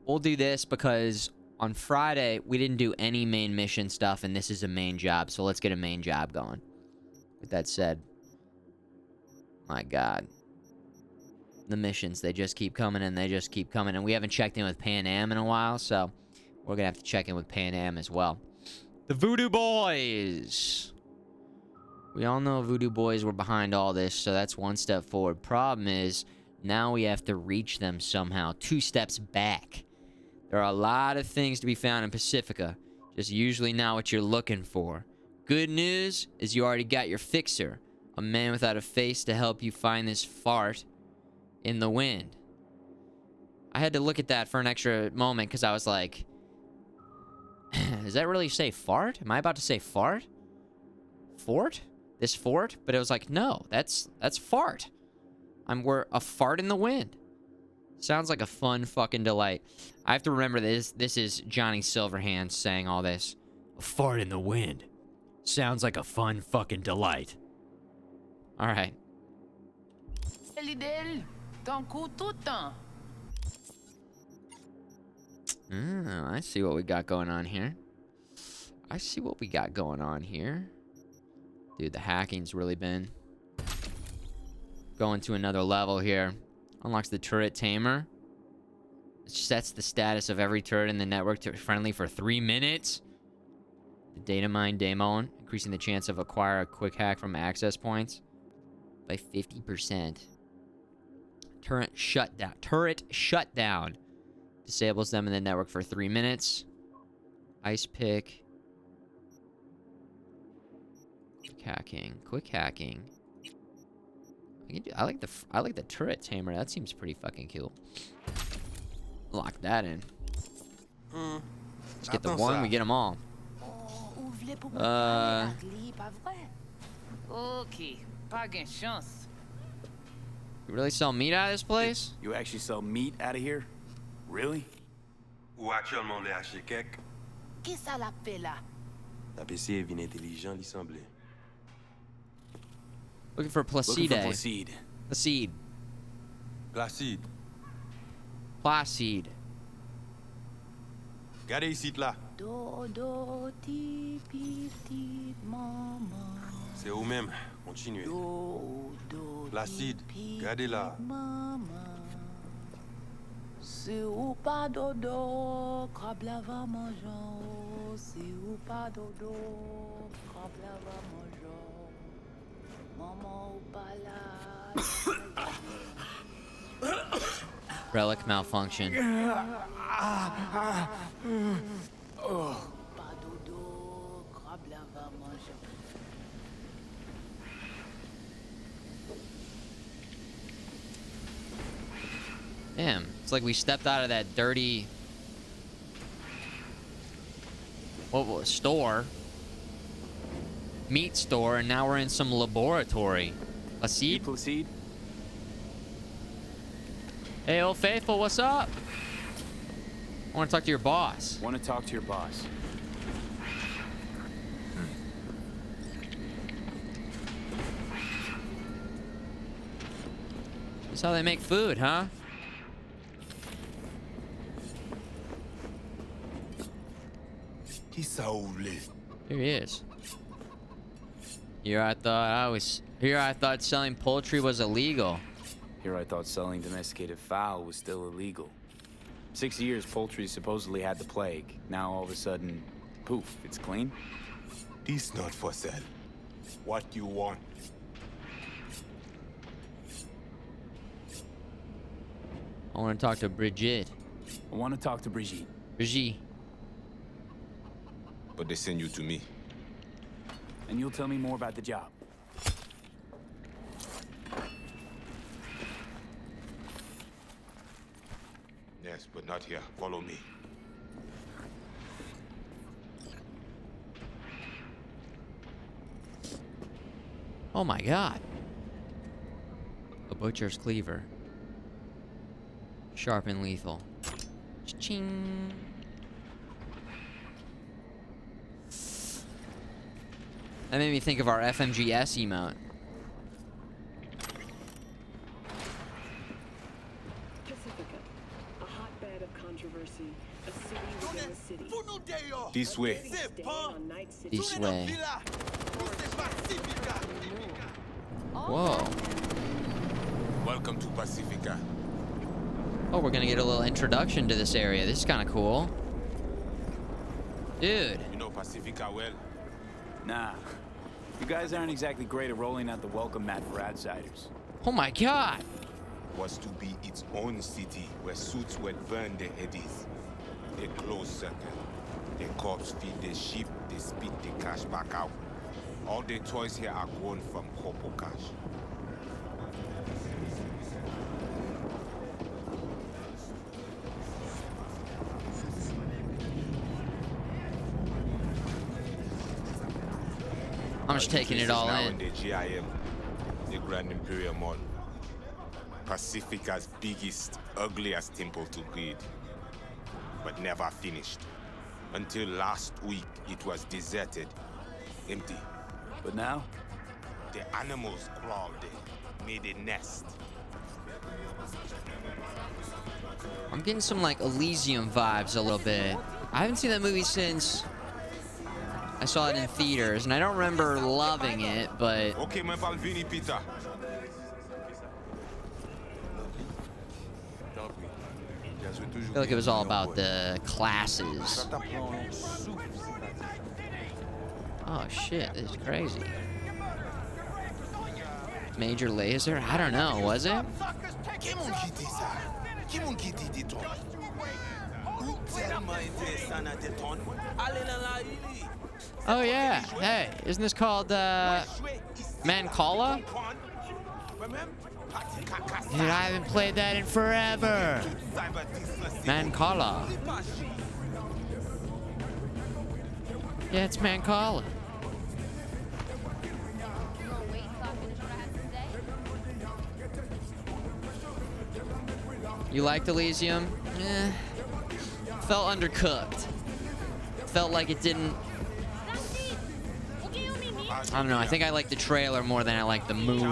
We'll do this because on Friday, we didn't do any main mission stuff, and this is a main job, so let's get a main job going. With that said... My God. The missions, they just keep coming and they just keep coming. And we haven't checked in with Pan Am in a while, so we're going to have to check in with Pan Am as well. The Voodoo Boys. We all know Voodoo Boys were behind all this, so that's one step forward. Problem is, now we have to reach them somehow. 2 steps back. There are a lot of things to be found in Pacifica. Just usually not what you're looking for. Good news is you already got your fixer. A man without a face to help you find this fart in the wind. I had to look at that for an extra moment because I was like, does that really say fart? Am I about to say fart? Fort? This fort? But it was like, no, that's fart. We're a fart in the wind. Sounds like a fun fucking delight. I have to remember this. This is Johnny Silverhand saying all this. A fart in the wind. Sounds like a fun fucking delight. All right. I see what we got going on here. Dude, the hacking's really been going to another level here. Unlocks the turret tamer. Sets the status of every turret in the network to friendly for 3 minutes. The data mine daemon, increasing the chance of acquire a quick hack from access points by 50%. Turret shutdown. Disables them in the network for 3 minutes. Ice pick. Quick hacking. I like the turret tamer. That seems pretty fucking cool. Lock that in. Let's get the one. We get them all. Okay, pas gain chance. You really sell meat out of this place? You actually sell meat out of here? Really? Ou actuellement les hacher kek. Qui ça la fait là? La PC est vin intelligent, li semble. Looking for Placide. Placide. Placide. Placide. Placide. Gardez ici là. Dodo ti petit maman. C'est vous-même. Continuez. Placide. Gardez là. Si ou pas dodo, crabe la va mangeant. Si ou pas dodo, crabe la va mangeant. Maman ou pas là. Relic malfunction. Pas dodo, crabe la va mangeant. Damn, it's like we stepped out of that dirty store, meat store, and now we're in some laboratory. Placide? Placide? Hey, old faithful, what's up? I want to talk to your boss. Want to talk to your boss? That's how they make food, huh? Here he is. Here I thought selling poultry was illegal. Here I thought selling domesticated fowl was still illegal. 6 years poultry supposedly had the plague. Now all of a sudden, poof, it's clean. This not for sale. What you want? I want to talk to Brigitte. I want to talk to Brigitte. Brigitte. But they send you to me. And you'll tell me more about the job. Yes, but not here. Follow me. Oh my god. A butcher's cleaver. Sharp and lethal. Ching. That made me think of our FMGS emote. Pacifica, a hotbed of controversy, a city within a city. This way. This way. Whoa. Welcome to Pacifica. Oh, we're gonna get a little introduction to this area. This is kind of cool. Dude. You know Pacifica well? Nah. You guys aren't exactly great at rolling out the welcome mat for outsiders. Oh my god. Was to be its own city where suits will burn their heads. They close circle. Their corpse feed their sheep, they spit the cash back out. All their toys here are grown from corpo cash. I'm just taking it all in. The GIM, the Grand Imperial Mall. Pacifica's biggest, ugliest temple to greed. But never finished. Until last week, it was deserted. Empty. But now? The animals crawled there, made a nest. I'm getting some like Elysium vibes a little bit. I haven't seen that movie since I saw it in theaters, and I don't remember loving it, but Okay, my pal Vinny Peter. I feel like it was all about the classes. Oh shit, this is crazy. Major laser? I don't know, was it? Oh yeah, hey, isn't this called Mancala? Dude, I haven't played that in forever. Mancala. Yeah, it's Mancala. You liked Elysium? Eh. Felt undercooked. Felt like it didn't... I don't know, I think I like the trailer more than I like the movie.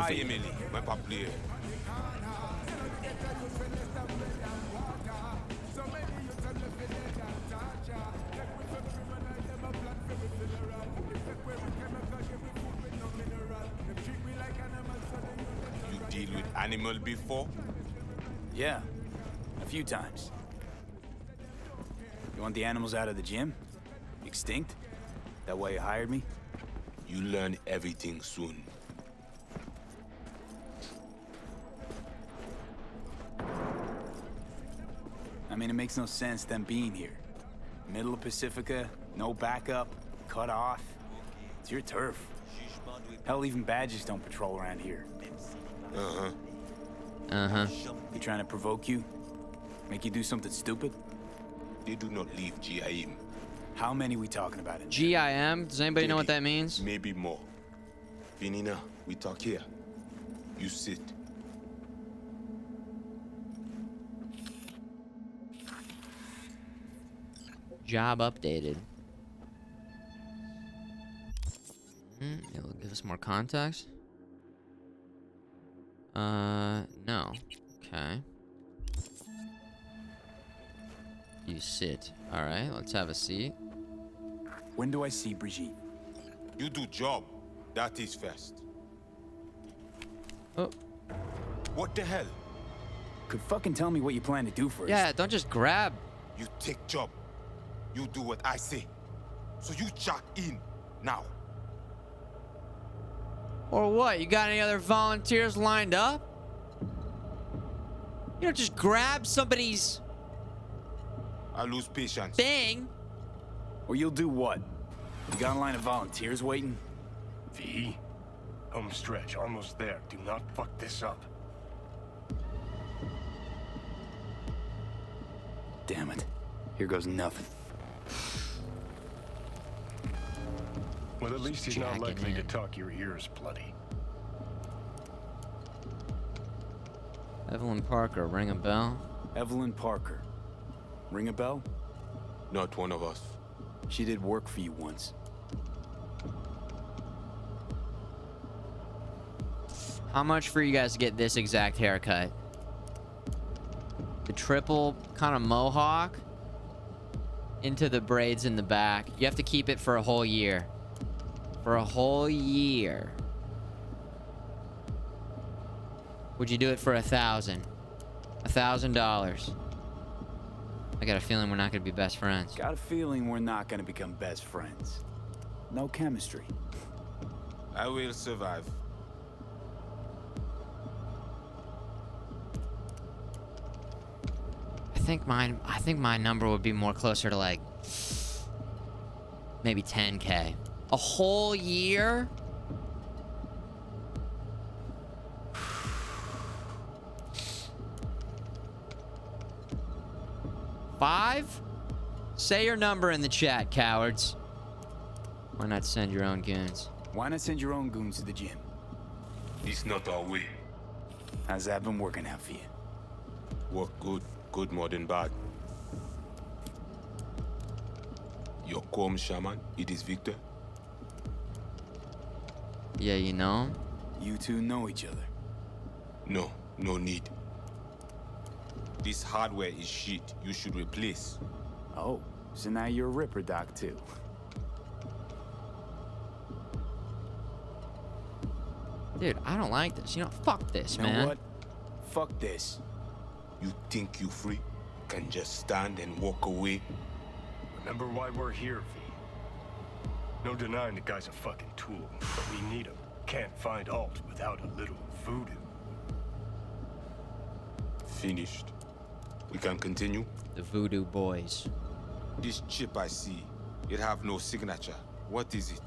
You deal with animal before? Yeah, a few times. You want the animals out of the gym? Extinct? That why you hired me? You learn everything soon. I mean, it makes no sense them being here. Middle of Pacifica, no backup, cut off. It's your turf. Hell, even badges don't patrol around here. Uh-huh. Uh-huh. You trying to provoke you? Make you do something stupid? They do not leave GIM. How many we talking about it? GIM? Does anybody know what that means? Maybe more. Vinina, we talk here. You sit. Job updated. It'll give us more context. No. Okay. You sit. All right, let's have a seat. When do I see Brigitte? You do job. That is first. Oh. What the hell? Could fucking tell me what you plan to do first. Yeah, don't just grab. You take job. You do what I say. So you check in now. Or what? You got any other volunteers lined up? You don't just grab somebody's I lose patience. thing. Or you'll do what? You got a line of volunteers waiting? V, home stretch, almost there. Do not fuck this up. Damn it. Here goes nothing. Well, at least he's not Jacking likely in. to talk your ears bloody. Evelyn Parker, ring a bell? Evelyn Parker. Ring a bell? Not one of us. She did work for you once. How much for you guys to get this exact haircut? The triple kind of mohawk into the braids in the back. You have to keep it for a whole year. For a whole year. Would you do it for $1,000? $1,000. I got a feeling we're not gonna be best friends. Got a feeling we're not gonna become best friends. No chemistry. I will survive. I think my number would be more closer to like maybe 10K. A whole year? $5? Say your number in the chat, cowards. Why not send your own goons? Why not send your own goons to the gym? It's not our way. How's that been working out for you? Work good. Good more than bad. Your calm shaman, it is Victor. Yeah, you know him? You two know each other. No, no need. This hardware is shit. You should replace. Oh, so now you're a Ripper Doc too. Dude, I don't like this. You know, fuck this, You man. know what? Fuck this. You think you free? Can just stand and walk away? Remember why we're here, V. No denying the guy's a fucking tool, but we need him. Can't find Alt without a little voodoo. Finished. We can continue? The Voodoo Boys. This chip I see, it have no signature. What is it?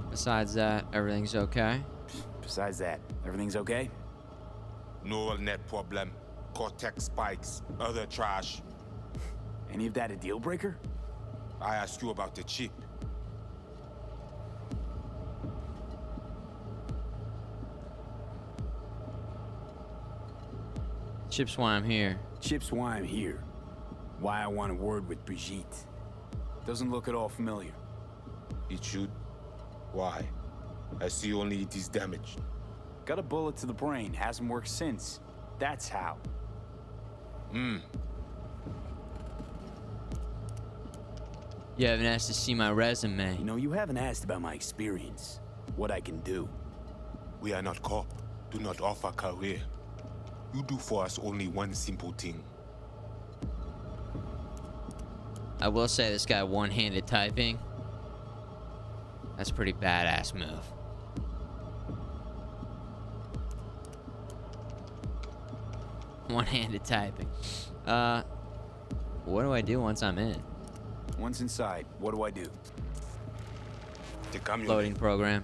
Besides that, everything's okay. Besides that, everything's okay? No net problem. Cortex spikes, other trash. Any of that a deal breaker? I asked you about the chip. Chip's why I'm here. Chip's why I'm here. Why I want a word with Brigitte. Doesn't look at all familiar. It should. Why? I see only it is damaged. Got a bullet to the brain, hasn't worked since. That's how. You haven't asked to see my resume. You know, you haven't asked about my experience. What I can do. We are not cop. Do not offer career. You do for us only one simple thing. I will say this guy one-handed typing. That's a pretty badass move. One-handed typing. What do I do once I'm in? Once inside, what do I do? The camion. Loading program.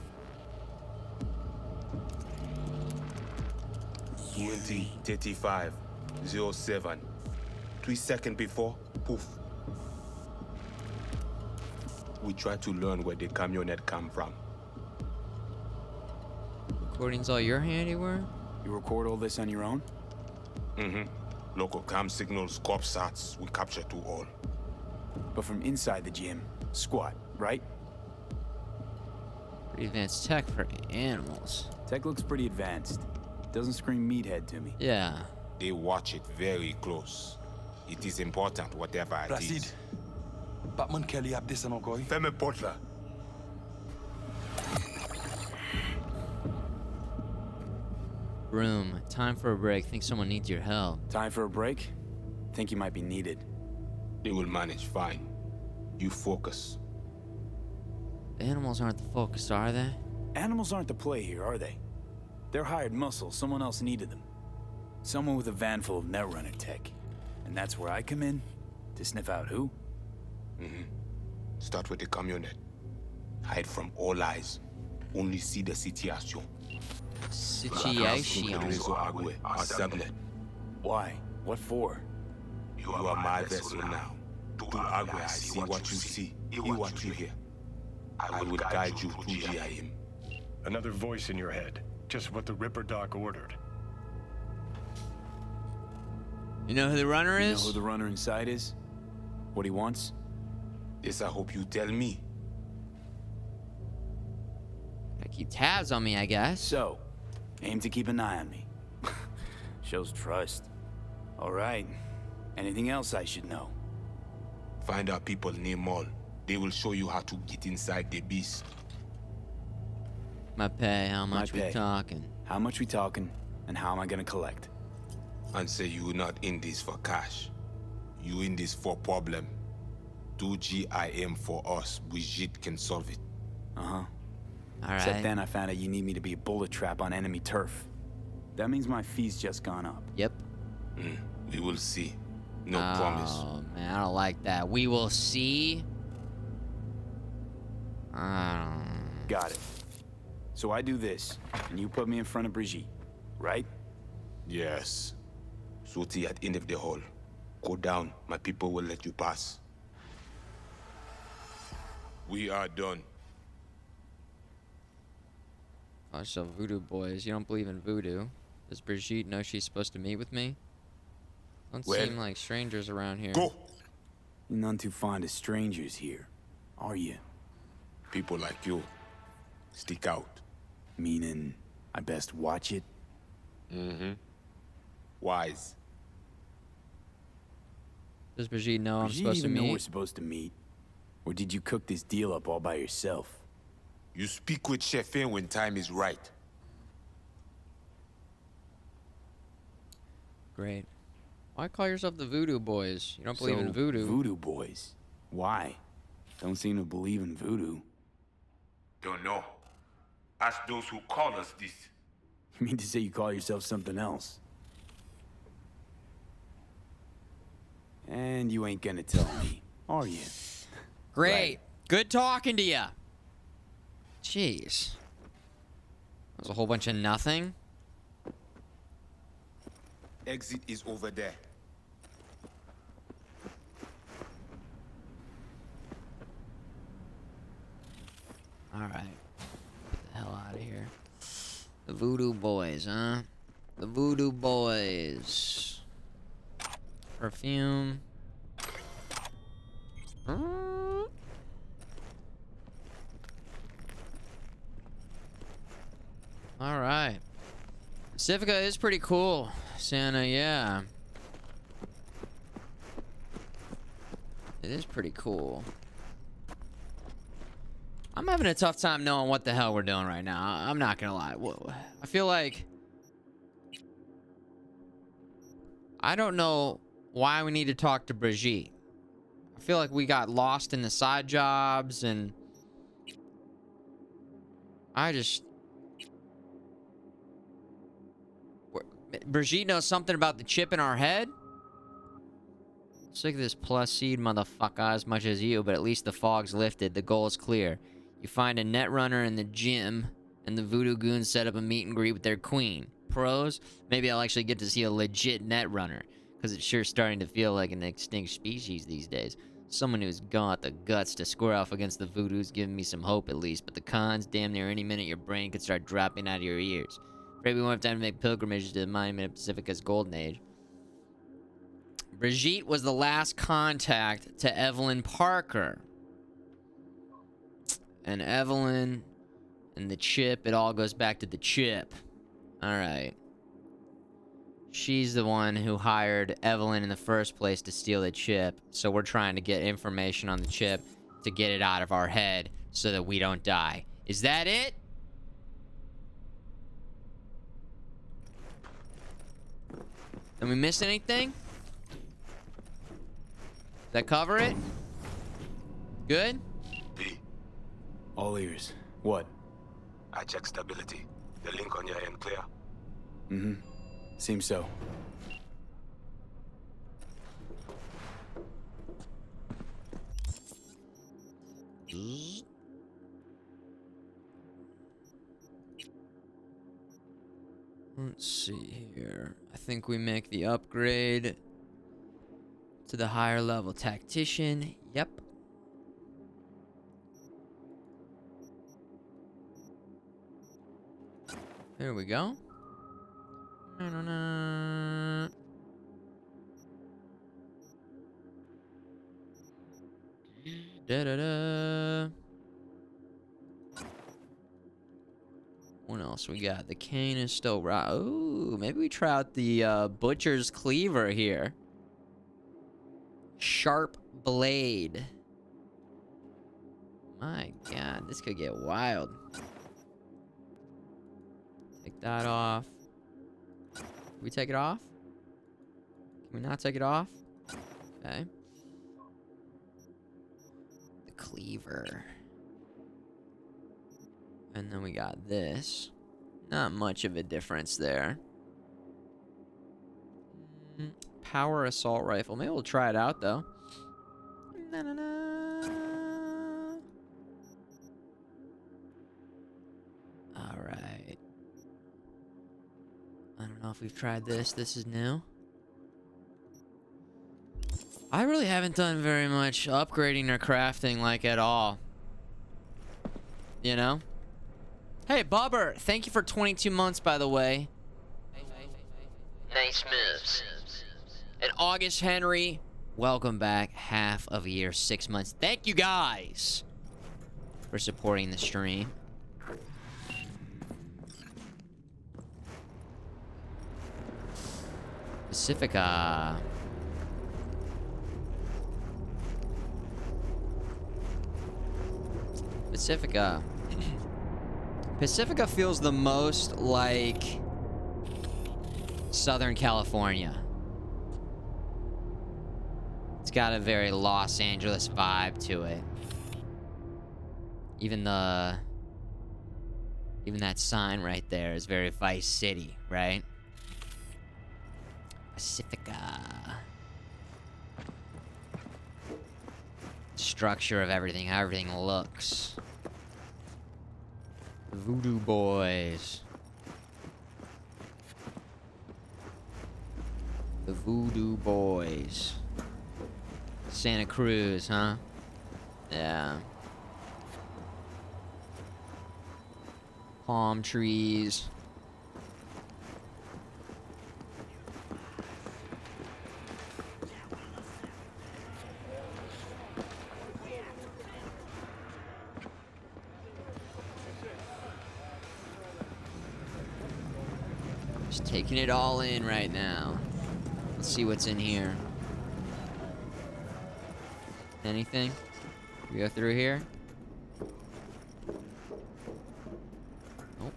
20:35:07. 3 seconds before, poof. We try to learn where the camionette come from. Recording's all your handiwork? You record all this on your own? Local cam signals, corp sats, we capture to all. But from inside the gym, squat, right? Pretty advanced tech for animals. Tech looks pretty advanced. Doesn't scream meathead to me. Yeah. They watch it very close. It is important, whatever it Placide. is. Batman Kelly ap desen ankoy. Fais-moi porte là. Room. Time for a break. Think someone needs your help. Time for a break? Think you might be needed. They will manage fine. You focus. The animals aren't the focus, are they? Animals aren't the play here, are they? They're hired muscle. Someone else needed them. Someone with a van full of Netrunner tech. And that's where I come in? To sniff out who? Start with the camionette. Hide from all eyes. Only see the situation. Situation. Why? What for? You are my vessel now. To Agua, I see what you see. Hear what you hear. I will guide you to GIM. Another voice in your head. Just what the Ripper Doc ordered. You know who the runner You know is? who the runner inside is? What he wants? This I hope you tell me. Gotta keep tabs on me, I guess. So, aim to keep an eye on me. Shows trust. All right. Anything else I should know? Find out people near Mall. They will show you how to get inside the beast. My pay, how much My we pay. talking? How much we talking, and how am I gonna collect? And say you not in this for cash. You in this for problem. Do GIM for us. Brigitte can solve it. All Except right. then I found out you need me to be a bullet trap on enemy turf. That means my fee's just gone up. Yep. We will see. No promise. Oh, man, I don't like that. We will see. Got it. So I do this, and you put me in front of Brigitte, right? Yes. Soti at end of the hall. Go down. My people will let you pass. We are done. Oh, so Voodoo Boys. You don't believe in voodoo. Does Brigitte know she's supposed to meet with me? Don't Well, seem like strangers around here. Go! You're none too fond of strangers here, are you? People like you. Stick out. Meaning, I best watch it? Mm-hmm. Wise. Does Brigitte know I'm Did you supposed to even know we're meet? supposed to meet? Or did you cook this deal up all by yourself? You speak with Chef In when time is right. Great. Why call yourself the Voodoo Boys? You don't believe in voodoo. Voodoo Boys. Why? Don't seem to believe in voodoo. Don't know. Ask those who call us this. You mean to say you call yourself something else? And you ain't gonna tell me, are you? Great. Right. Good talking to you. Jeez. That was a whole bunch of nothing. Exit is over there. All right. Get the hell out of here. The Voodoo Boys, huh? The Voodoo Boys. Perfume. All right. Pacifica is pretty cool, Santa, yeah. It is pretty cool. I'm having a tough time knowing what the hell we're doing right now. I'm not gonna lie. I feel like... I don't know why we need to talk to Brigitte. I feel like we got lost in the side jobs and... I just... Brigitte knows something about the chip in our head? Sick of this plus seed motherfucker as much as you, but at least the fog's lifted. The goal is clear. You find a net runner in the gym, and the voodoo goons set up a meet and greet with their queen. Pros? Maybe I'll actually get to see a legit net runner, because it's sure starting to feel like an extinct species these days. Someone who's got the guts to square off against the voodoo's giving me some hope at least, but the cons, damn near any minute your brain could start dropping out of your ears. Afraid we won't have time to make pilgrimages to the Monument of Pacifica's golden age. Brigitte was the last contact to Evelyn Parker. And Evelyn and the chip, it all goes back to the chip. Alright. She's the one who hired Evelyn in the first place to steal the chip. So we're trying to get information on the chip to get it out of our head so that we don't die. Is that it? Did we miss anything? Does that cover it? Good? B. All ears. What? I check stability. The link on your end clear. Mm-hmm. Seems so. Let's see here. I think we make the upgrade to the higher level tactician. Yep. There we go. Na-na-na. Da-da-da. What else we got? The cane is still right. Ooh, maybe we try out the butcher's cleaver here. Sharp blade. My god, this could get wild. Take that off. Can we take it off? Can we not take it off? Okay. The cleaver. And then we got this. Not much of a difference there. Power assault rifle. Maybe we'll try it out though. Alright. I don't know if we've tried this. This is new. I really haven't done very much upgrading or crafting like at all. You know? Hey, Bubber, thank you for 22 months, by the way. Nice moves. And August Henry, welcome back. Half of a year, 6 months. Thank you guys for supporting the stream. Pacifica. Pacifica. Pacifica feels the most like Southern California. It's got a very Los Angeles vibe to it. Even that sign right there is very Vice City, right? Pacifica. Structure of everything, how everything looks. Voodoo Boys. The Voodoo Boys. Santa Cruz, huh? Yeah. Palm trees. Just taking it all in right now. Let's see what's in here. Anything? We go through here? Nope.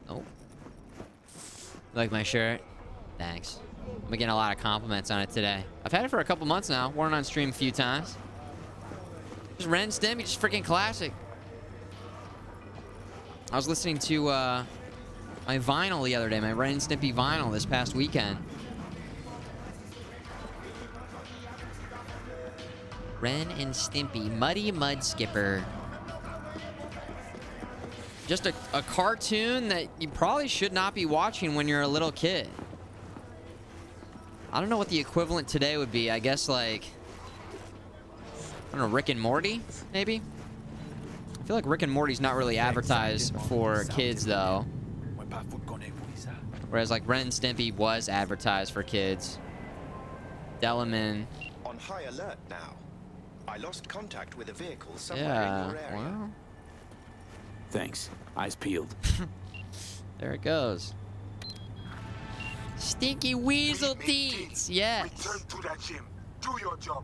Nope. Like my shirt? Thanks. I'm getting a lot of compliments on it today. I've had it for a couple months now. Worn it on stream a few times. Just Ren and Stimpy, just freaking classic. I was listening to my vinyl the other day, my Ren and Stimpy vinyl this past weekend. Ren and Stimpy, Muddy Mud Skipper. Just a cartoon that you probably should not be watching when you're a little kid. I don't know what the equivalent today would be. I guess like, I don't know, Rick and Morty, maybe? I feel like Rick and Morty's not really advertised for kids, though. Whereas like Ren and Stimpy was advertised for kids. Delamain. On high alert now. I lost contact with a vehicle somewhere in your area. Well. Thanks. Eyes peeled. There it goes. Stinky weasel teats. Yes. Return to that gym. Do your job.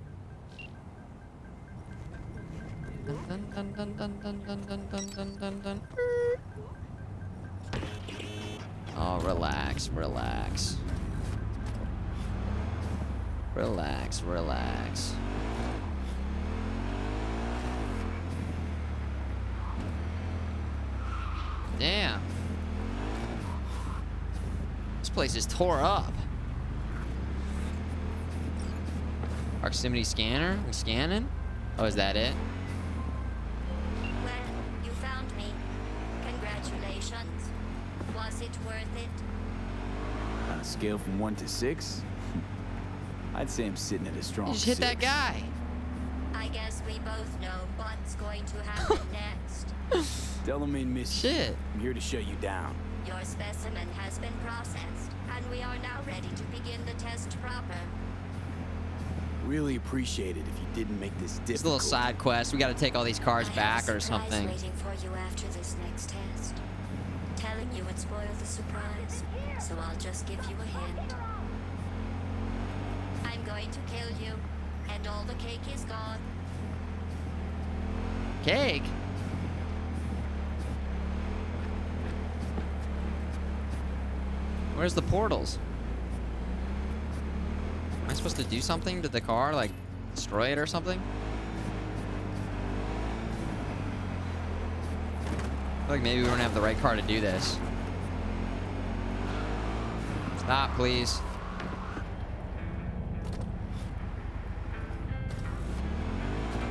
Dun, dun, dun, dun, dun, dun, dun, dun, dun, dun, dun. Oh, relax, relax. Relax, relax. Damn. This place is tore up. Proximity scanner? We scanning? Oh, is that it? Well, you found me. Congratulations. Was it worth it? On a scale from 1 to 6, I'd say I'm sitting at a strong You just hit 6. that guy. I guess we both know what's going to happen next. Delamain missed shit. I'm here to shut you down. Your specimen has been processed, and we are now ready to begin the test proper. Really appreciate it if you didn't make this difficult. It's a little side quest. We got to take all these cars back or something. Waiting for you after this next test. Telling you would spoil the surprise, so I'll just give you a hint. I'm going to kill you, and all the cake is gone. Cake? Where's the portals? Am I supposed to do something to the car? Like, destroy it or something? I feel like maybe we don't have the right car to do this. Stop, please.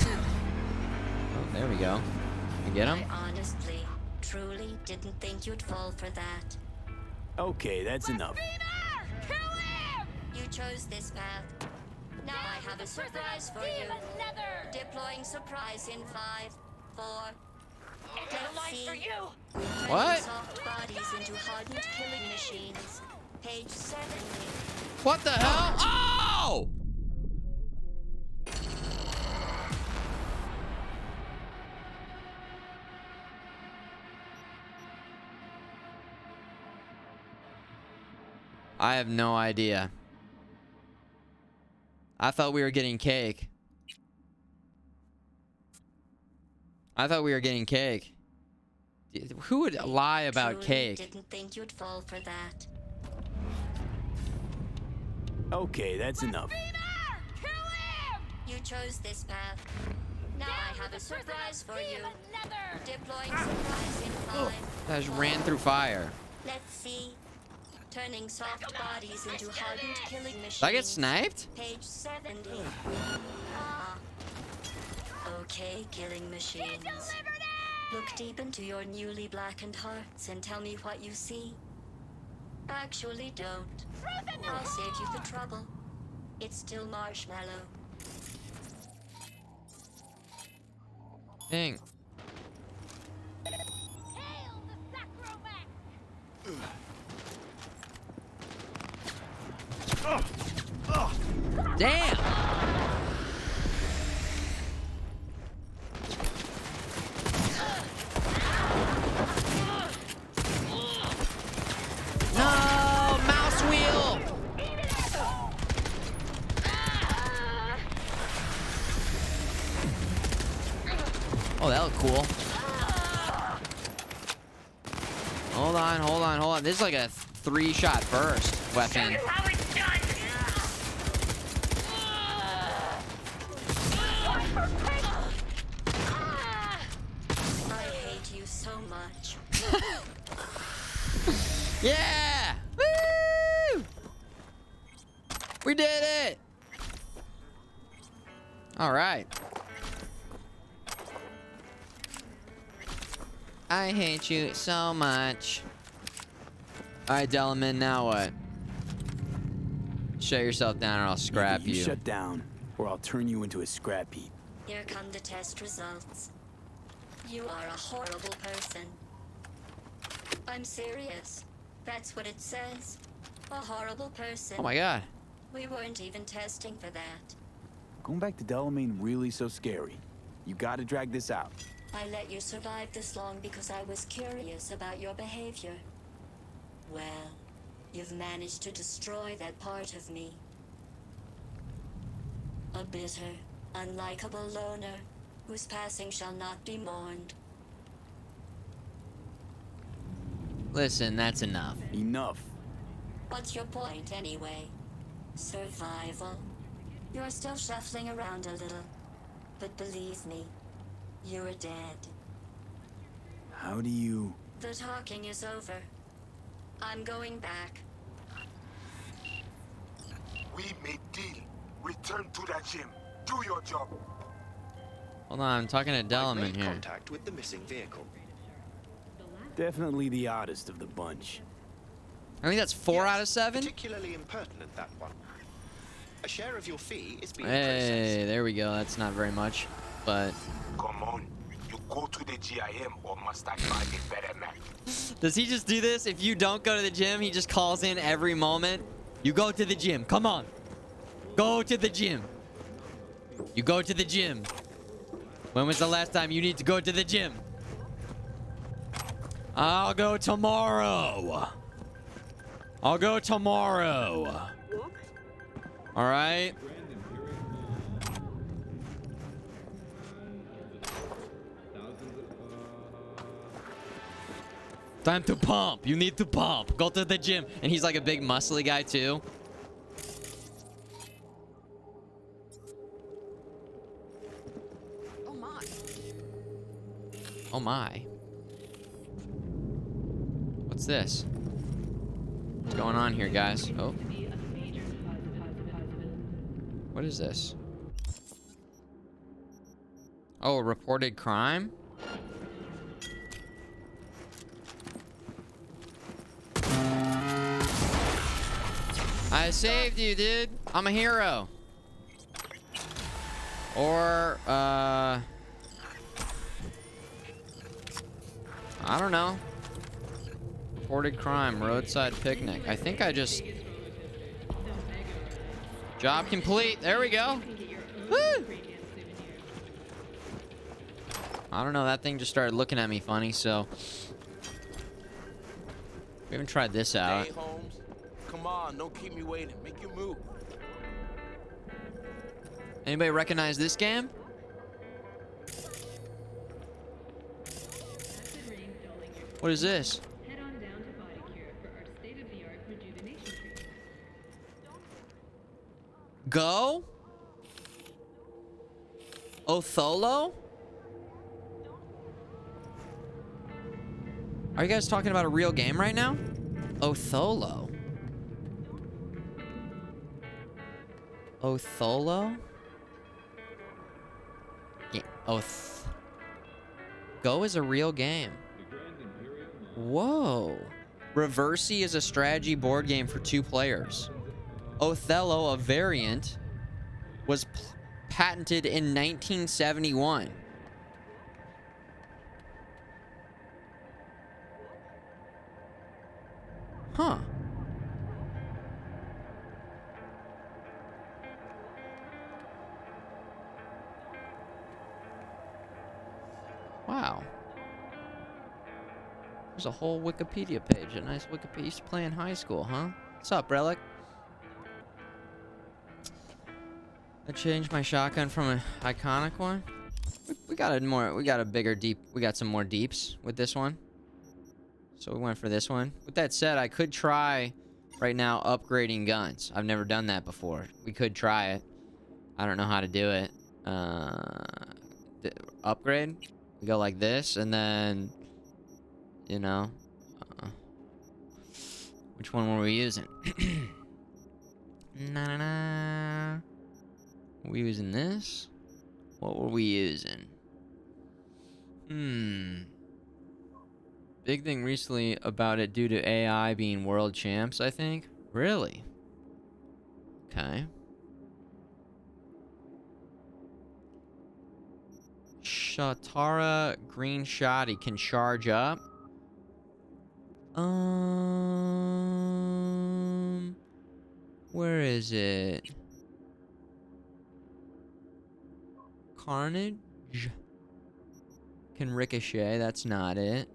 Oh, there we go. You get him? I honestly, truly didn't think you'd fall for that. Okay, that's enough. You chose this path. Now I have a surprise for you. Deploying surprise in 5, 4. Let's see. For you. What? Soft bodies into hardened killing machines. Page 70. What the hell? Oh! I have no idea. I thought we were getting cake. I thought we were getting cake. Who would lie about Truly cake? didn't think you'd fall for that. Okay, that's enough. You chose this path. Now I have a surprise for you. Deploying surprise in 5. I just ran through fire. Let's see. Turning soft bodies into hardened killing machines. Did I get sniped? Page 70. Ah. Okay, killing machines. Look deep into your newly blackened hearts and tell me what you see. Actually, don't. I'll save you the trouble. It's still marshmallow. Dang. Damn! No! Mouse wheel! Oh, that looked cool. Hold on, hold on, hold on. This is like a 3-shot burst weapon. I hate you so much. Yeah! Woo! We did it! All right. I hate you so much. All right, Delman, now what? Shut yourself down or I'll scrap Either you. Shut down, or I'll turn you into a scrap heap. Here come the test results. You are a horrible person. I'm serious. That's what it says. A horrible person. Oh my god. We weren't even testing for that. Going back to Delamain really so scary? You gotta drag this out. I let you survive this long because I was curious about your behavior. Well, you've managed to destroy that part of me. A bitter, unlikable loner whose passing shall not be mourned. Listen, that's enough. Enough. What's your point, anyway? Survival? You're still shuffling around a little. But believe me, you're dead. How do you... The talking is over. I'm going back. We made deal. Return to that gym. Do your job. Hold on, I'm talking to Delman made here. contact with the missing vehicle. Definitely the oddest of the bunch. I think that's 4 out of 7. Particularly impertinent, that one. A share of your fee is being Hey, there we go. That's not very much, but... Come on. You go to the GIM or must I find a better man? Does he just do this? If you don't go to the gym, he just calls in every moment. You go to the gym. Come on. Go to the gym. You go to the gym. When was the last time you need to go to the gym? I'll go tomorrow. I'll go tomorrow. All right. Time to pump. You need to pump. Go to the gym. And he's like a big muscly guy too. Oh my. Oh my. What's this? What's going on here, guys? Oh. What is this? Oh, a reported crime? I saved you, dude. I'm a hero. Or, I don't know. Reported crime, roadside picnic. I think I just... Job complete. There we go. Woo! I don't know. That thing just started looking at me funny, so... We haven't tried this out. Hey, Holmes. come on, don't keep me waiting. Make your move. Anybody recognize this game? What is this? Head on down to Bodycure for our state-of-the-art rejuvenation treatment. Go? Otholo? Are you guys talking about a real game right now? Otholo? Otholo? Yeah, Go is a real game. Whoa. Reversi is a strategy board game for 2 players. Othello, a variant, was patented in 1971. Huh. Wow. There's a whole Wikipedia page. A nice Wikipedia. Used to play in high school, huh? What's up, Relic? I changed my shotgun from an iconic one. We got a bigger deep. We got some more deeps with this one. So we went for this one. With that said, I could try right now upgrading guns. I've never done that before. We could try it. I don't know how to do it. Upgrade. We go like this, and then, you know, which one were we using? Na-na-na. Were we using this? What were we using? Big thing recently about it due to AI being world champs, I think. Really? Okay. Shatara green shoddy can charge up. Where is it? Carnage can ricochet. That's not it.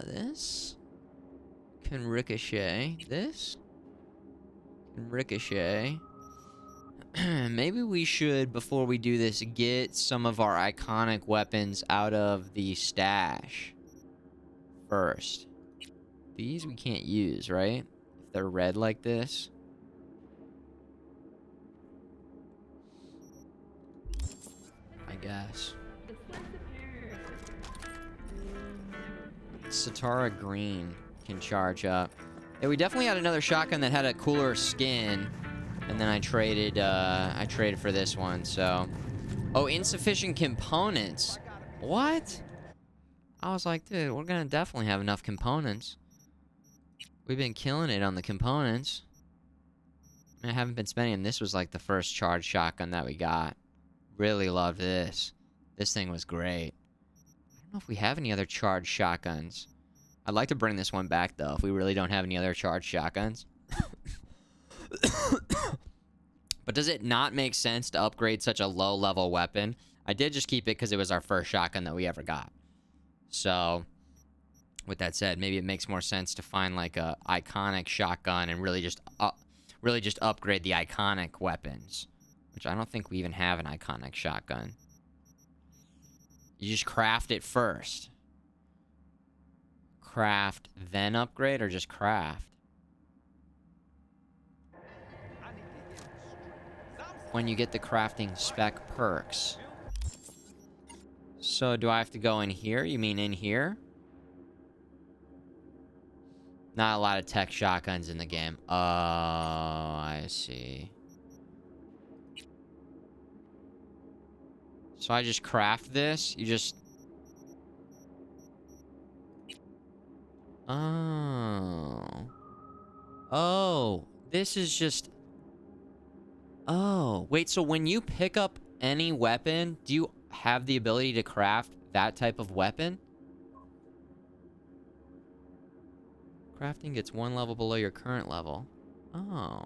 This can ricochet. This can ricochet. Maybe we should, before we do this, get some of our iconic weapons out of the stash first. These we can't use, right? If they're red like this. I guess. Satara green can charge up. Yeah, we definitely had another shotgun that had a cooler skin, and then I traded for this one. So, oh, insufficient components. What? I was like, dude, we're gonna definitely have enough components. We've been killing it on the components. I haven't been spending them. This was like the first charged shotgun that we got. Really loved this. This thing was great. I don't know if we have any other charged shotguns. I'd like to bring this one back, though, if we really don't have any other charged shotguns. But does it not make sense to upgrade such a low-level weapon? I did just keep it because it was our first shotgun that we ever got. So, with that said, maybe it makes more sense to find, like, a iconic shotgun and really just upgrade the iconic weapons. Which I don't think we even have an iconic shotgun. You just craft it first. Craft, then upgrade, or just craft? When you get the crafting spec perks. So, do I have to go in here? You mean in here? Not a lot of tech shotguns in the game. Oh, I see. So I just craft this? You just... Oh. Oh. This is just... Oh. Wait, so when you pick up any weapon, do you have the ability to craft that type of weapon? Crafting gets 1 level below your current level. Oh.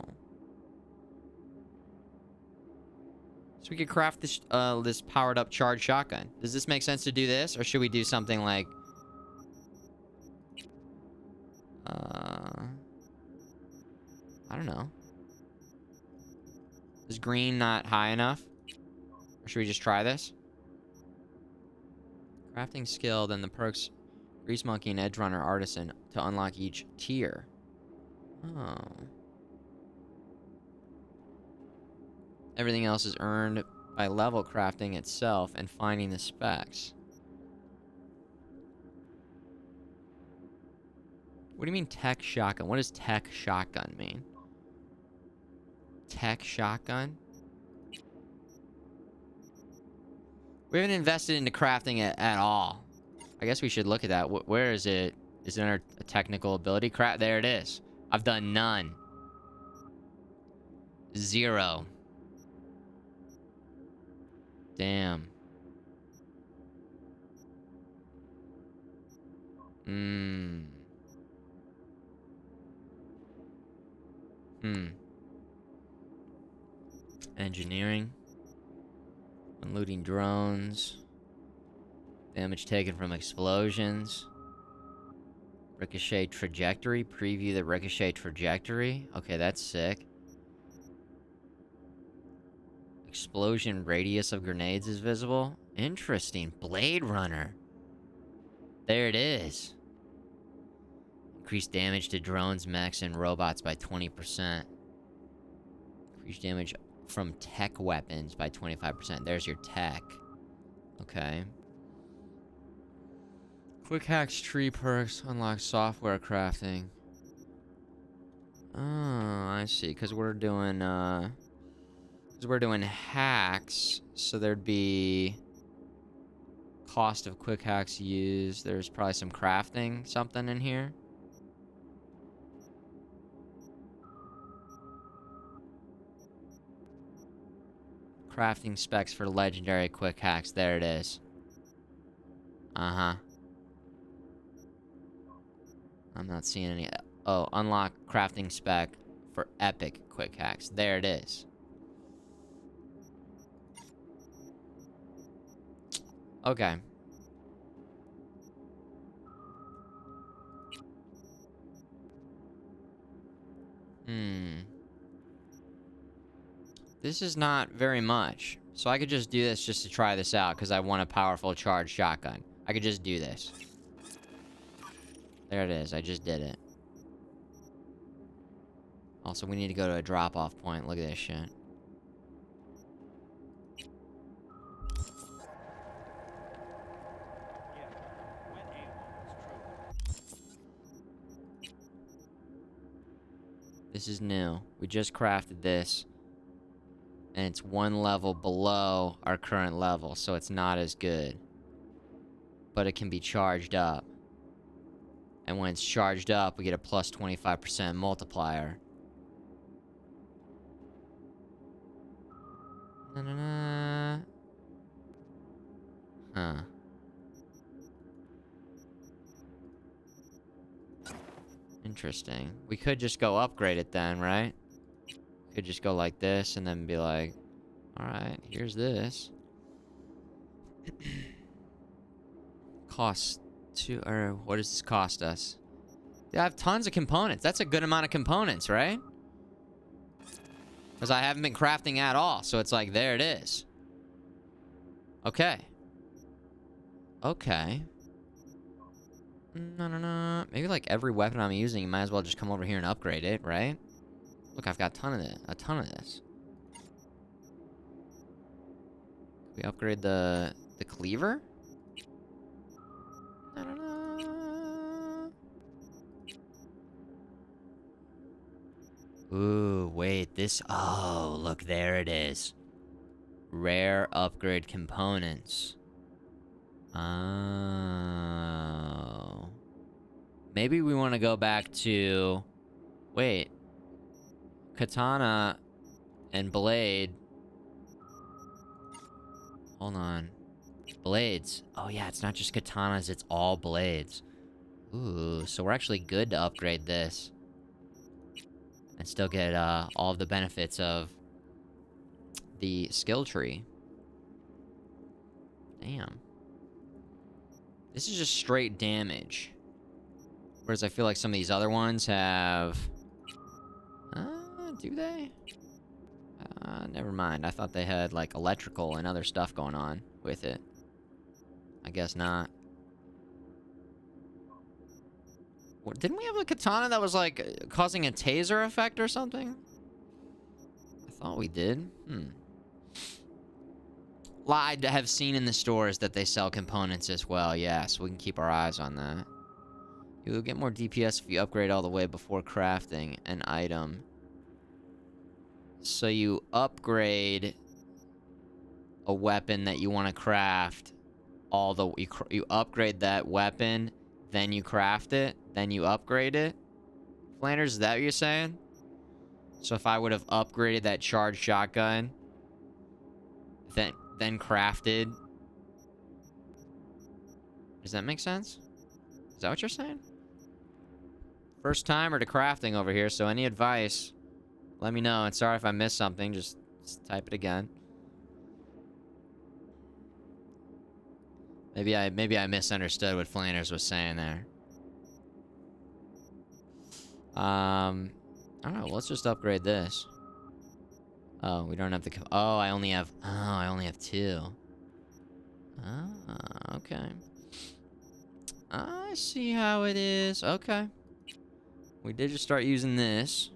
So we could craft this this powered up charged shotgun. Does this make sense to do this? Or should we do something like... I don't know. Is green not high enough? Or should we just try this? Crafting skill, then the perks Grease Monkey and Edge Runner Artisan to unlock each tier. Oh. Everything else is earned by level crafting itself and finding the specs. What do you mean tech shotgun? What does tech shotgun mean? Tech shotgun? We haven't invested into crafting it at all. I guess we should look at that. Where is it? Is it under a technical ability? There it is. I've done none. 0. Damn. Engineering. Unloading drones. Damage taken from explosions. Ricochet trajectory. Preview the ricochet trajectory. Okay, that's sick. Explosion radius of grenades is visible. Interesting. Blade Runner. There it is. Increase damage to drones, mechs, and robots by 20%. Increase damage from tech weapons by 25%. There's your tech. Okay. Quick hacks tree perks unlock software crafting. Oh, I see. Because we're doing hacks, so there'd be cost of quick hacks used. There's probably some crafting something in here. Crafting specs for legendary quick hacks. There it is. Uh-huh. I'm not seeing any. Oh, unlock crafting spec for epic quick hacks. There it is. Okay. This is not very much. So I could just do this just to try this out because I want a powerful charged shotgun. I could just do this. There it is. I just did it. Also, we need to go to a drop-off point. Look at this shit. This is new. We just crafted this. And it's one level below our current level, so it's not as good. But it can be charged up. And when it's charged up, we get a plus 25% multiplier. Na-na-na. Huh. Interesting. We could just go upgrade it then, right? Could just go like this and then be like, alright, here's this. Cost to, or what does this cost us? Yeah, I have tons of components. That's a good amount of components, right? Because I haven't been crafting at all. So it's like, there it is. Okay. Okay. No. Maybe like every weapon I'm using, you might as well just come over here and upgrade it, right? Look, I've got a ton of this. We upgrade the cleaver? Ooh, wait, this... Oh, look, there it is. Rare upgrade components. Oh. Maybe we want to go back to... Wait. Katana and blade. Hold on. Blades. Oh, yeah, it's not just katanas, it's all blades. Ooh, so we're actually good to upgrade this. And still get all of the benefits of the skill tree. Damn. This is just straight damage. Whereas I feel like some of these other ones have... do they? Never mind. I thought they had, like, electrical and other stuff going on with it. I guess not. What, didn't we have a katana that was, like, causing a taser effect or something? I thought we did. I have seen in the stores that they sell components as well. Yeah, so we can keep our eyes on that. You'll get more DPS if you upgrade all the way before crafting an item. So you upgrade a weapon that you want to craft. You upgrade that weapon, then you craft it, then you upgrade it. Flanders, is that what you're saying? So if I would have upgraded that charged shotgun, then crafted. Does that make sense? Is that what you're saying? First timer to crafting over here, so any advice, let me know. And sorry if I missed something, just type it again. Maybe I misunderstood what Flanders was saying there. I don't know, let's just upgrade this. Oh, we don't have the... Oh, I only have 2. Ah, okay. I see how it is. Okay. We did just start using this.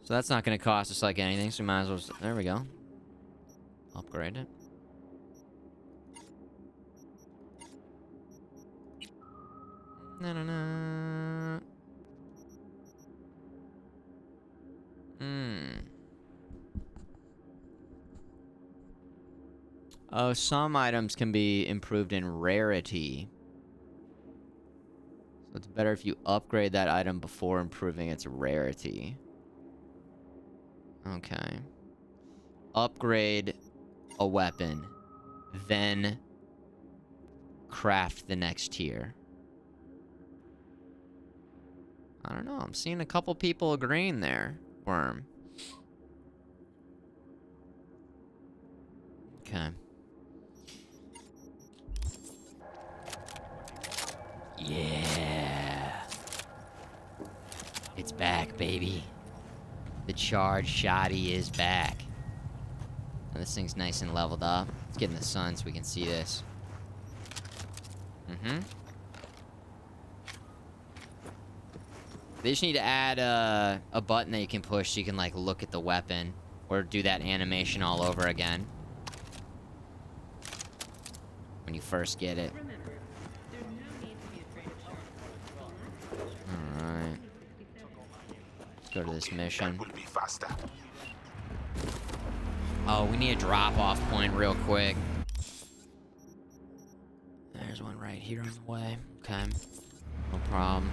So that's not going to cost us like anything, so we might as well... There we go. Upgrade it. Na-na-na. Oh, some items can be improved in rarity. So it's better if you upgrade that item before improving its rarity. Okay. Upgrade a weapon, then craft the next tier. I don't know. I'm seeing a couple people agreeing there, Worm. Okay. Yeah. It's back, baby. The charged shoddy is back. Now this thing's nice and leveled up. Let's get in the sun so we can see this. They just need to add a button that you can push so you can, like, look at the weapon. Or do that animation all over again. When you first get it. Alright. Let's go to this mission. Oh, we need a drop-off point real quick. There's one right here on the way. Okay. No problem.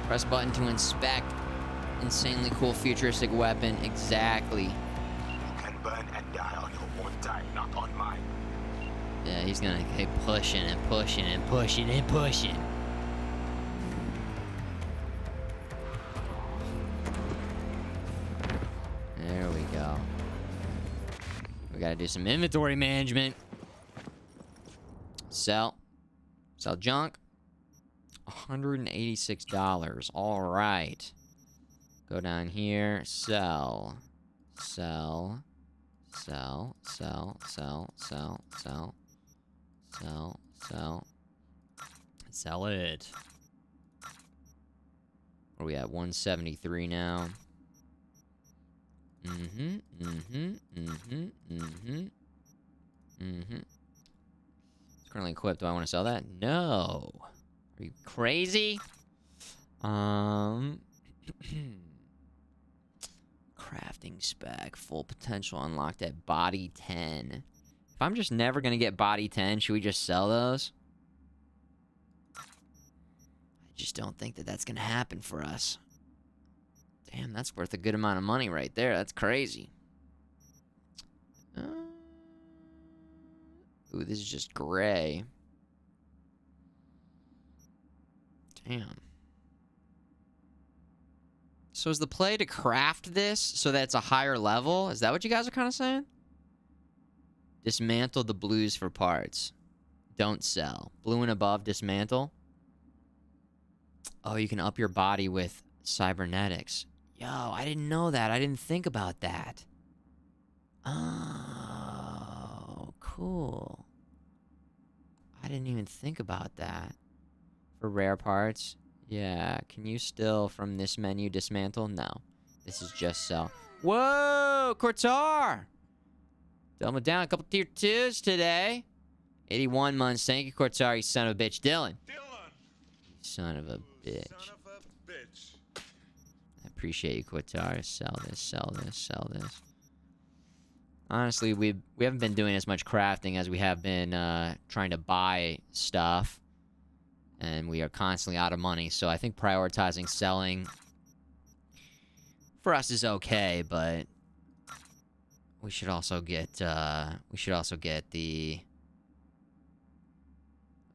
Press button to inspect. Insanely cool futuristic weapon. Exactly. You can burn and die on your own time, not on mine. Yeah, he's gonna keep pushing and pushing and pushing and pushing. There we go. We gotta do some inventory management. Sell. Sell junk. $186. All right. Go down here. Sell. Sell. Sell. Sell. Sell. Sell. Sell. Sell. Sell. Sell it. Where are we at? 173 now. It's currently equipped. Do I want to sell that? No. Are you crazy? Crafting spec. Full potential unlocked at body 10. If I'm just never going to get body 10, should we just sell those? I just don't think that that's going to happen for us. Damn, that's worth a good amount of money right there. That's crazy. Ooh, this is just gray. Damn. So is the play to craft this so that it's a higher level? Is that what you guys are kind of saying? Dismantle the blues for parts. Don't sell. Blue and above, dismantle. Oh, you can up your body with cybernetics. Yo, I didn't know that. I didn't think about that. Oh, cool. I didn't even think about that. For rare parts, yeah. Can you still, from this menu, dismantle? No. This is just sell. Whoa, Cortar! Dumbing down a couple tier 2s today. 81 months. Thank you, Cortar, you son of a bitch. Dylan. You son of a bitch. I appreciate you, Cortar. Sell this, sell this, sell this. Honestly, we haven't been doing as much crafting as we have been trying to buy stuff. And we are constantly out of money, so I think prioritizing selling for us is okay, but we should also get the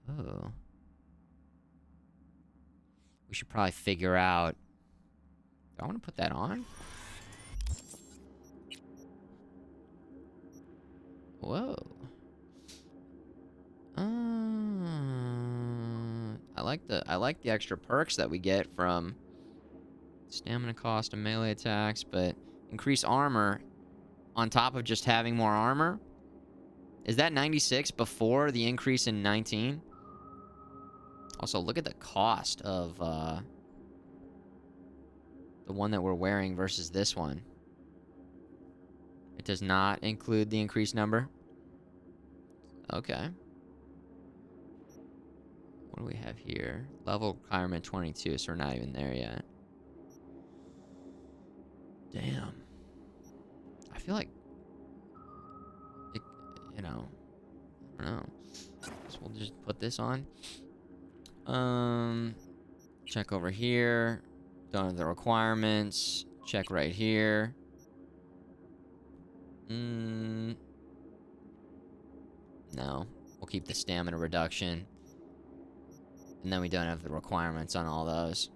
oh. We should probably figure out. Do I want to put that on? Whoa. I like the extra perks that we get from stamina cost and melee attacks, but increase armor on top of just having more armor. Is that 96 before the increase in 19? Also, look at the cost of the one that we're wearing versus this one. It does not include the increased number. Okay. What do we have here? Level requirement 22, so we're not even there yet. Damn. I feel like, it, you know, I don't know. So we'll just put this on. Check over here. Don't have the requirements. Check right here. No. We'll keep the stamina reduction. And then we don't have the requirements on all those.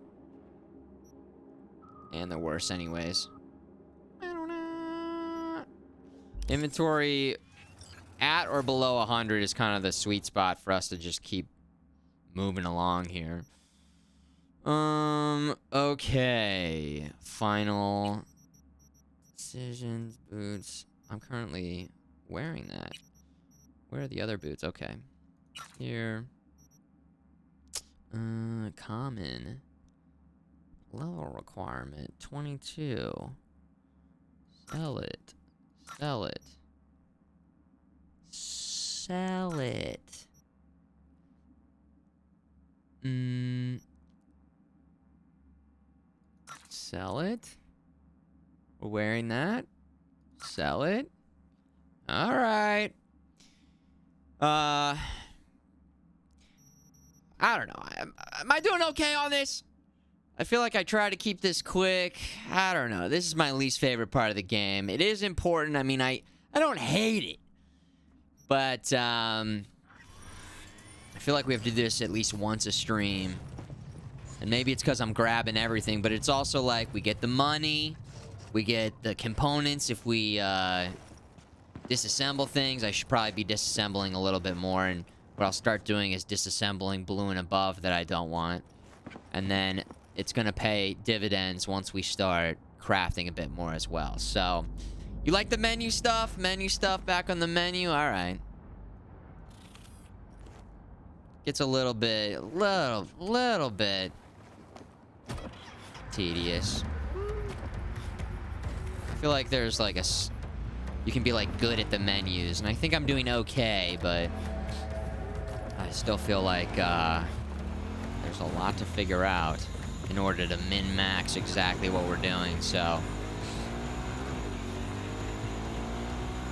And they're worse anyways. Inventory at or below 100 is kind of the sweet spot for us to just keep moving along here. Okay. Final decisions, boots. I'm currently wearing that. Where are the other boots? Okay. Here. Common. Level requirement 22. Sell it. Sell it. Sell it. Sell it. We're wearing that. Sell it. All right. I don't know. Am I doing okay on this? I feel like I try to keep this quick. I don't know. This is my least favorite part of the game. It is important. I mean, I don't hate it. But, I feel like we have to do this at least once a stream. And maybe it's because I'm grabbing everything, but it's also like we get the money. We get the components if we, disassemble things. I should probably be disassembling a little bit more, and what I'll start doing is disassembling blue and above that I don't want. And then it's going to pay dividends once we start crafting a bit more as well. So, you like the menu stuff? Menu stuff back on the menu? All right. Gets a little bit tedious. I feel like there's like you can be like good at the menus, and I think I'm doing okay, but I still feel like there's a lot to figure out in order to min-max exactly what we're doing, so.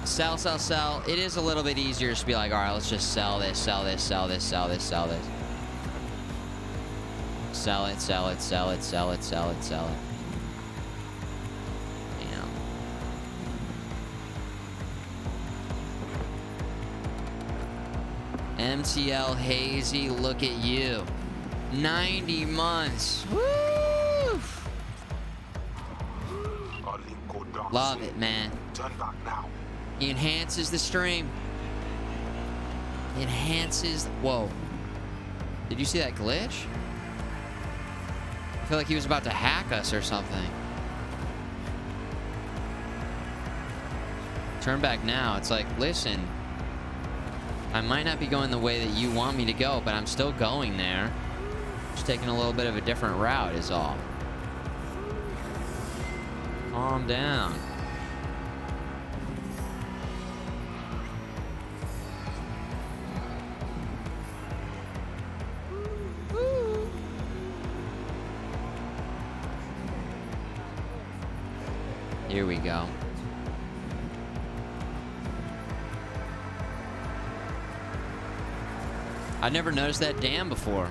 Sell, sell, sell. It is a little bit easier to be like, all right, let's just sell this, sell this, sell this, sell this, sell this. Sell it, sell it, sell it, sell it, sell it, sell it. Damn. MTL Hazy, look at you. 90 months. Woo! Love it, man. He enhances the stream. Enhances. Whoa. Did you see that glitch? I feel like he was about to hack us or something. Turn back now. It's like, listen, I might not be going the way that you want me to go, but I'm still going there. Just taking a little bit of a different route is all. Calm down. Here we go. I've never noticed that dam before.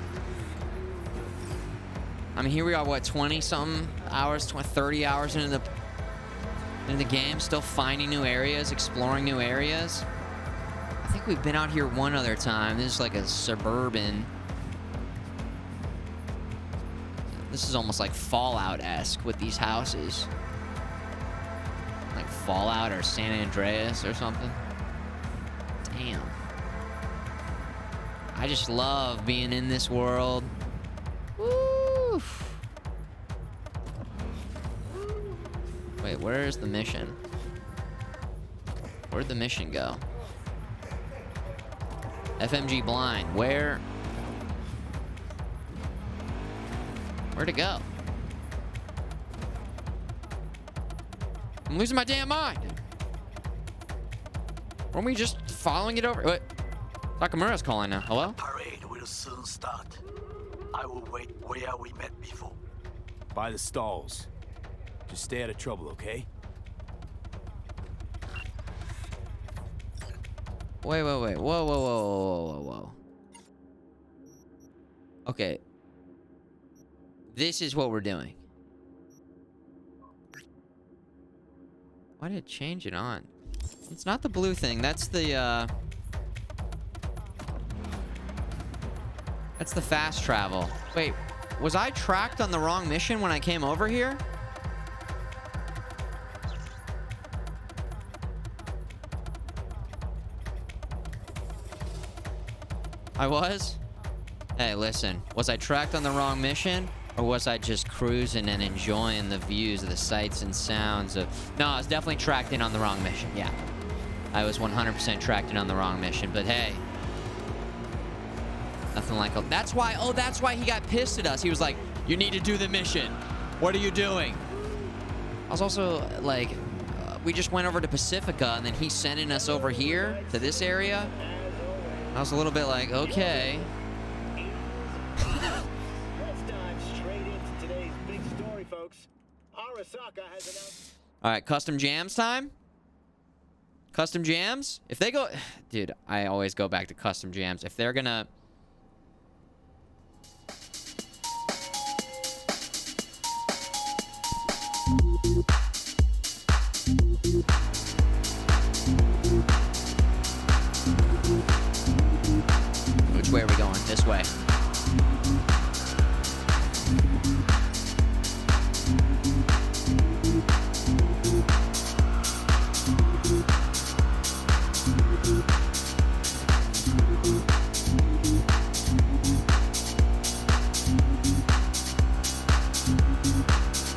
I mean, here we are, what, 20-something hours, 30 hours into the game, still finding new areas, exploring new areas. I think we've been out here one other time. This is like a suburban. This is almost like Fallout-esque with these houses. Like Fallout or San Andreas or something. Damn. I just love being in this world. Woo! Wait, where's the mission? Where'd the mission go? FMG blind. Where'd it go? I'm losing my damn mind. Weren't we just following it over? Wait. Nakamura's calling now. Hello? Parade will soon start. I will wait where we met before. By the stalls. Just stay out of trouble, okay? Wait. Whoa. Okay. This is what we're doing. Why did it change it on? It's not the blue thing. That's the, That's the fast travel. Wait, was I tracked on the wrong mission when I came over here? I was? Hey, listen. Was I tracked on the wrong mission? Or was I just cruising and enjoying the views of the sights and sounds of... No, I was definitely tracked in on the wrong mission. Yeah. I was 100% tracked in on the wrong mission. But hey... Nothing like... That's why... Oh, that's why he got pissed at us. He was like, you need to do the mission. What are you doing? I was also like... we just went over to Pacifica, and then he's sending us over here to this area. I was a little bit like, okay. Let's dive straight into today's big story, folks. Arasaka has announced... All right, custom jams time. Custom jams. If they go... Dude, I always go back to custom jams. If they're gonna... Which way are we going? This way.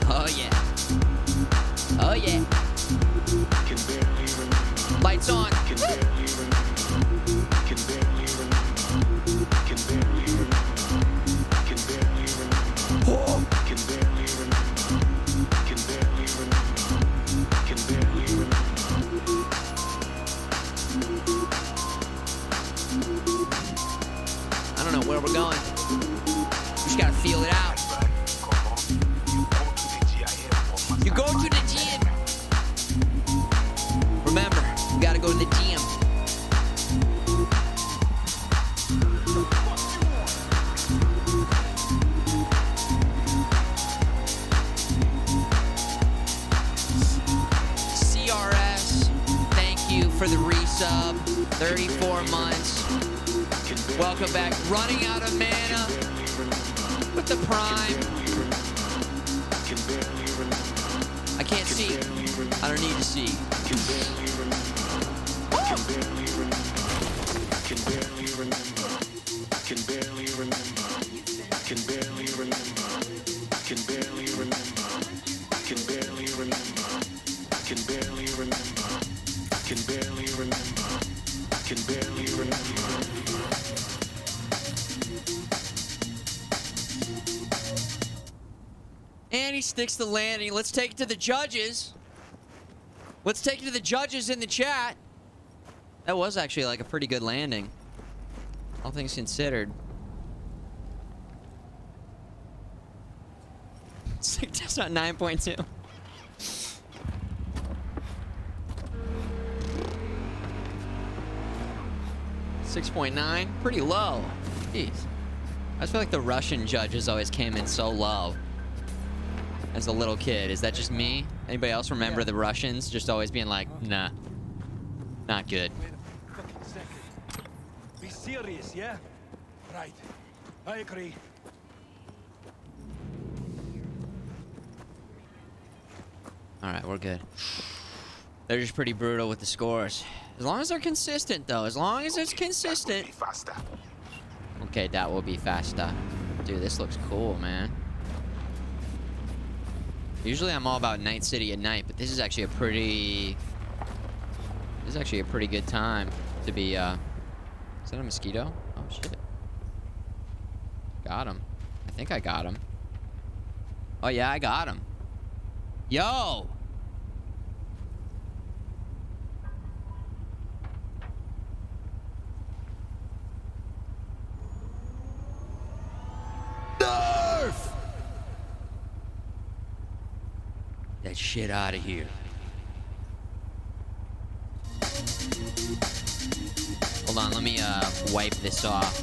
Oh yeah. Oh yeah. Can barely remember. Lights on. Can barely remember. Can barely remember. Can barely remember. Can barely remember. Oh. Can barely remember. Can barely remember. Can barely remember. I don't know where we're going. We just gotta feel it out. You go to the gym. Remember, you gotta go to the gym. CRS, thank you for the resub. 34 months. Welcome back. Running out of mana with the prime. I can't see. I don't need to see. Can barely remember. I can barely remember. And he sticks the landing. Let's take it to the judges. Let's take it to the judges in the chat. That was actually like a pretty good landing. All things considered. That's not 9.2. 6.9, pretty low. Jeez. I just feel like the Russian judges always came in so low. As a little kid, is that just me? Anybody else remember the Russians just always being like, nah, not good? Wait a fucking second. Be serious, yeah? Right. I agree. All right, we're good. They're just pretty brutal with the scores. As long as they're consistent, though. As long as it's consistent. Okay, that will be faster. Dude, this looks cool, man. Usually I'm all about Night City at night, but this is actually a pretty... This is actually a pretty good time to be, Is that a mosquito? Oh, shit. Got him. I think I got him. Oh, yeah, I got him. Yo! Nerf! That shit out of here. Hold on, let me wipe this off.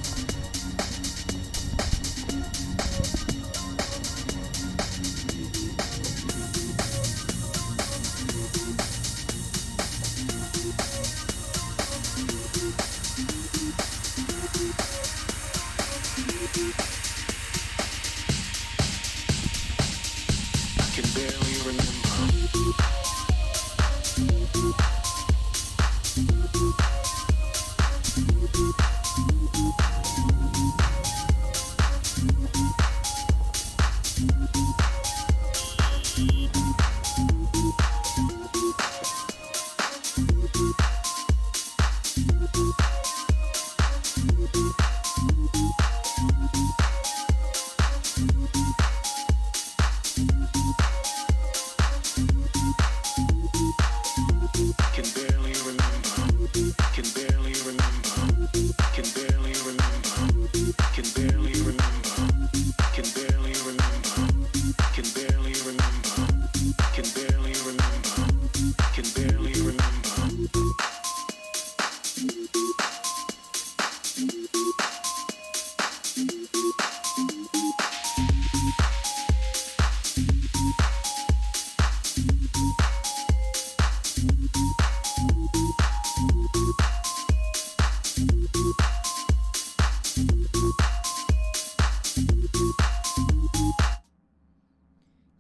I can barely remember. Can barely remember. Can barely remember. Can barely remember. Can barely remember. Can barely remember. Can barely remember. Can barely remember. Can barely remember.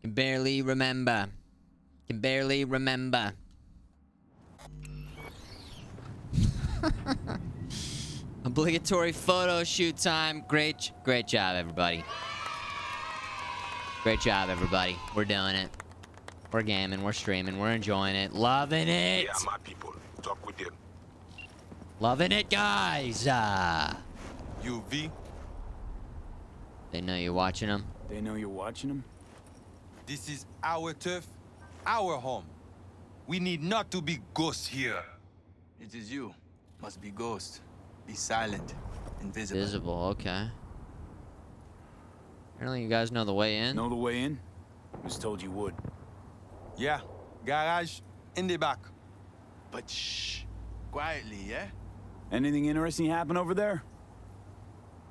Can barely remember. Can barely remember. Obligatory photo shoot time. Great job, everybody. Great job, everybody. We're doing it. We're gaming. We're streaming. We're enjoying it. Loving it. Yeah, my people. Talk with them. Loving it, guys. UV, They know you're watching them. They know you're watching them? this is our turf, our home. We need not to be ghosts here. It is you. Must be ghost. Be silent. Invisible. Visible, okay. Apparently you guys know the way in. Know the way in? Was told you would. Yeah, garage in the back. But shh. Quietly, yeah? Anything interesting happen over there?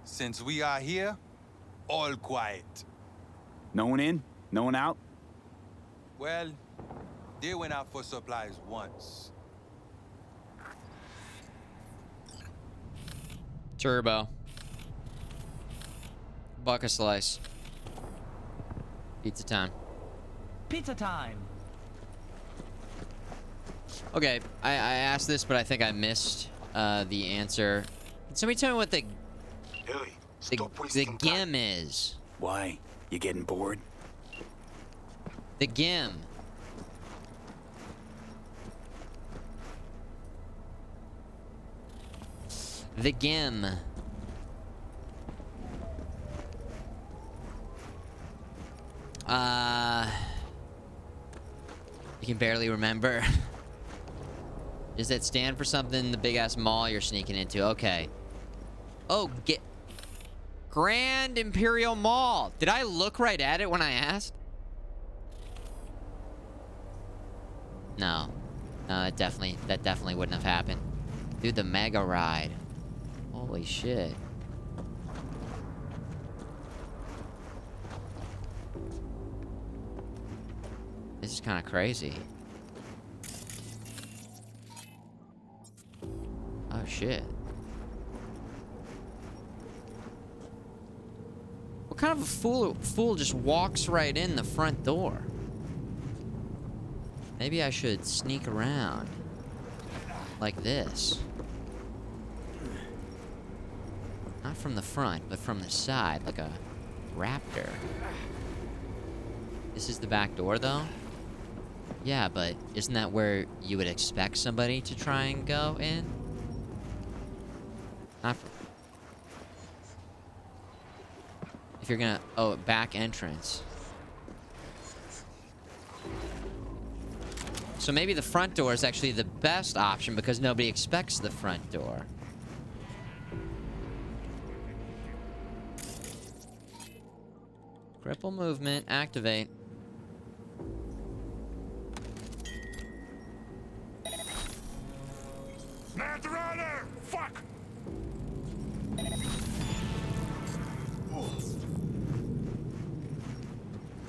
Since we are here, all quiet. No one in? No one out? Well, they went out for supplies once. Turbo. Buck a slice. Pizza time. Pizza time. Okay, I asked this, but I think I missed the answer. Can somebody tell me what the GIM is? Why? You getting bored? The GIM. The Gim. You can barely remember. Does that stand for something? The big ass mall you're sneaking into. Okay. Oh, get Grand Imperial Mall. Did I look right at it when I asked? No. No, that definitely wouldn't have happened. Dude, the mega ride. Holy shit. This is kind of crazy. Oh shit. What kind of a fool just walks right in the front door? Maybe I should sneak around. Like this. Not from the front, but from the side, like a raptor. This is the back door, though? Yeah, but isn't that where you would expect somebody to try and go in? Not... If you're gonna... Oh, back entrance. So maybe the front door is actually the best option because nobody expects the front door. Cripple movement, activate. Netrunner! Fuck!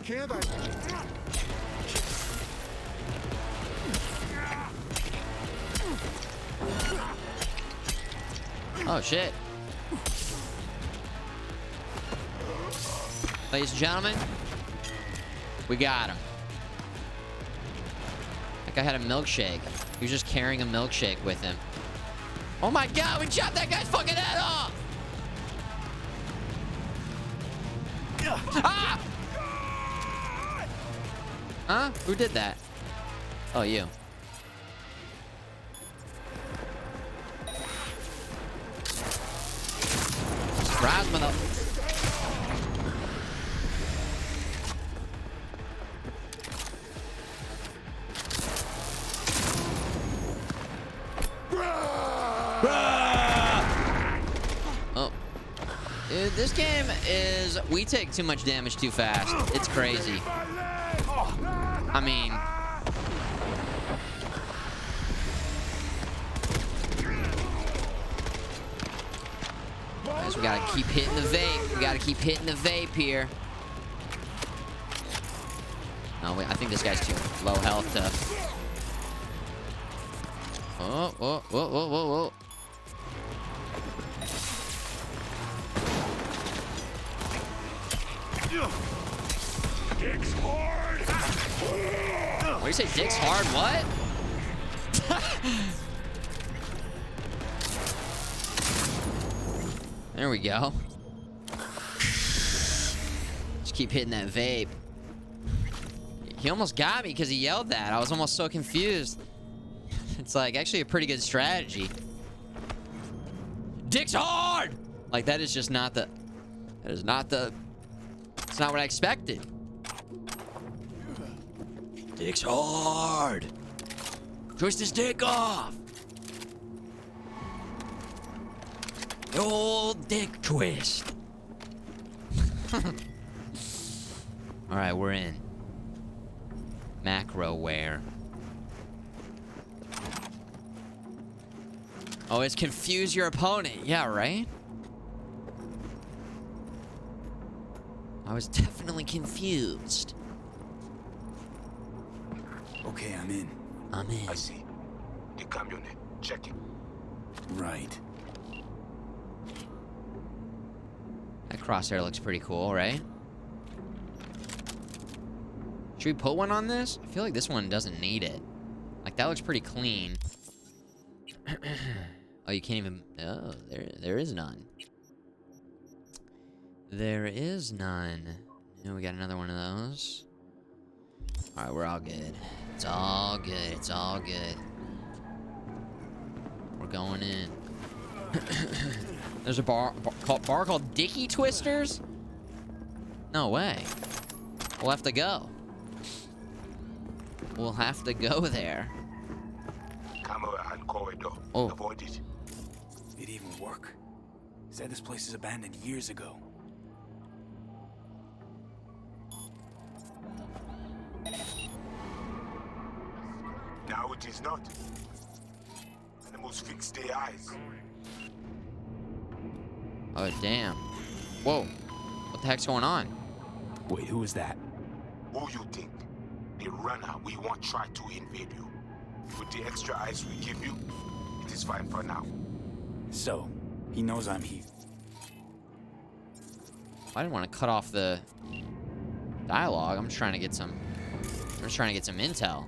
Can't I? Oh, shit. Ladies and gentlemen, we got him. That guy had a milkshake. He was just carrying a milkshake with him. Oh my god, we chopped that guy's fucking head off! Ah! Huh? Who did that? Oh, you. Surprise, mother... Oh. Dude, this game is... We take too much damage too fast. It's crazy. I mean... Guys, we gotta keep hitting the vape. We gotta keep hitting the vape here. No, wait, I think this guy's too low health to... Oh, whoa, whoa, whoa, whoa, whoa. Dick's hard! What do you say, dick's hard? What? There we go. Just keep hitting that vape. He almost got me because he yelled that. I was almost so confused. It's like actually a pretty good strategy. Dick's hard! Like that is just not the... That is not the... It's not what I expected. Dick's hard! Twist his dick off! The old dick twist. Alright, we're in. Macroware. Oh, it's confuse your opponent. Yeah, right? I was definitely confused. Okay, I'm in. I'm in. I see. The camionette. Check it. Right. That crosshair looks pretty cool, right? Should we put one on this? I feel like this one doesn't need it. Like, that looks pretty clean. Oh, you can't even... Oh, there is none. There is none. And we got another one of those. Alright, we're all good. It's all good. It's all good. We're going in. There's a bar called Dicky Twisters? No way. We'll have to go. We'll have to go there. Camera and corridor. Oh. Avoid it. It even work. Said this place is abandoned years ago. Now it is not. Animals fix their eyes. Oh, damn. Whoa. What the heck's going on? Wait, who was that? Who you think? The runner we want try to invade you. With the extra eyes we give you, it is fine for now. So, he knows I'm here. I didn't want to cut off the dialogue. I'm just trying to get some intel.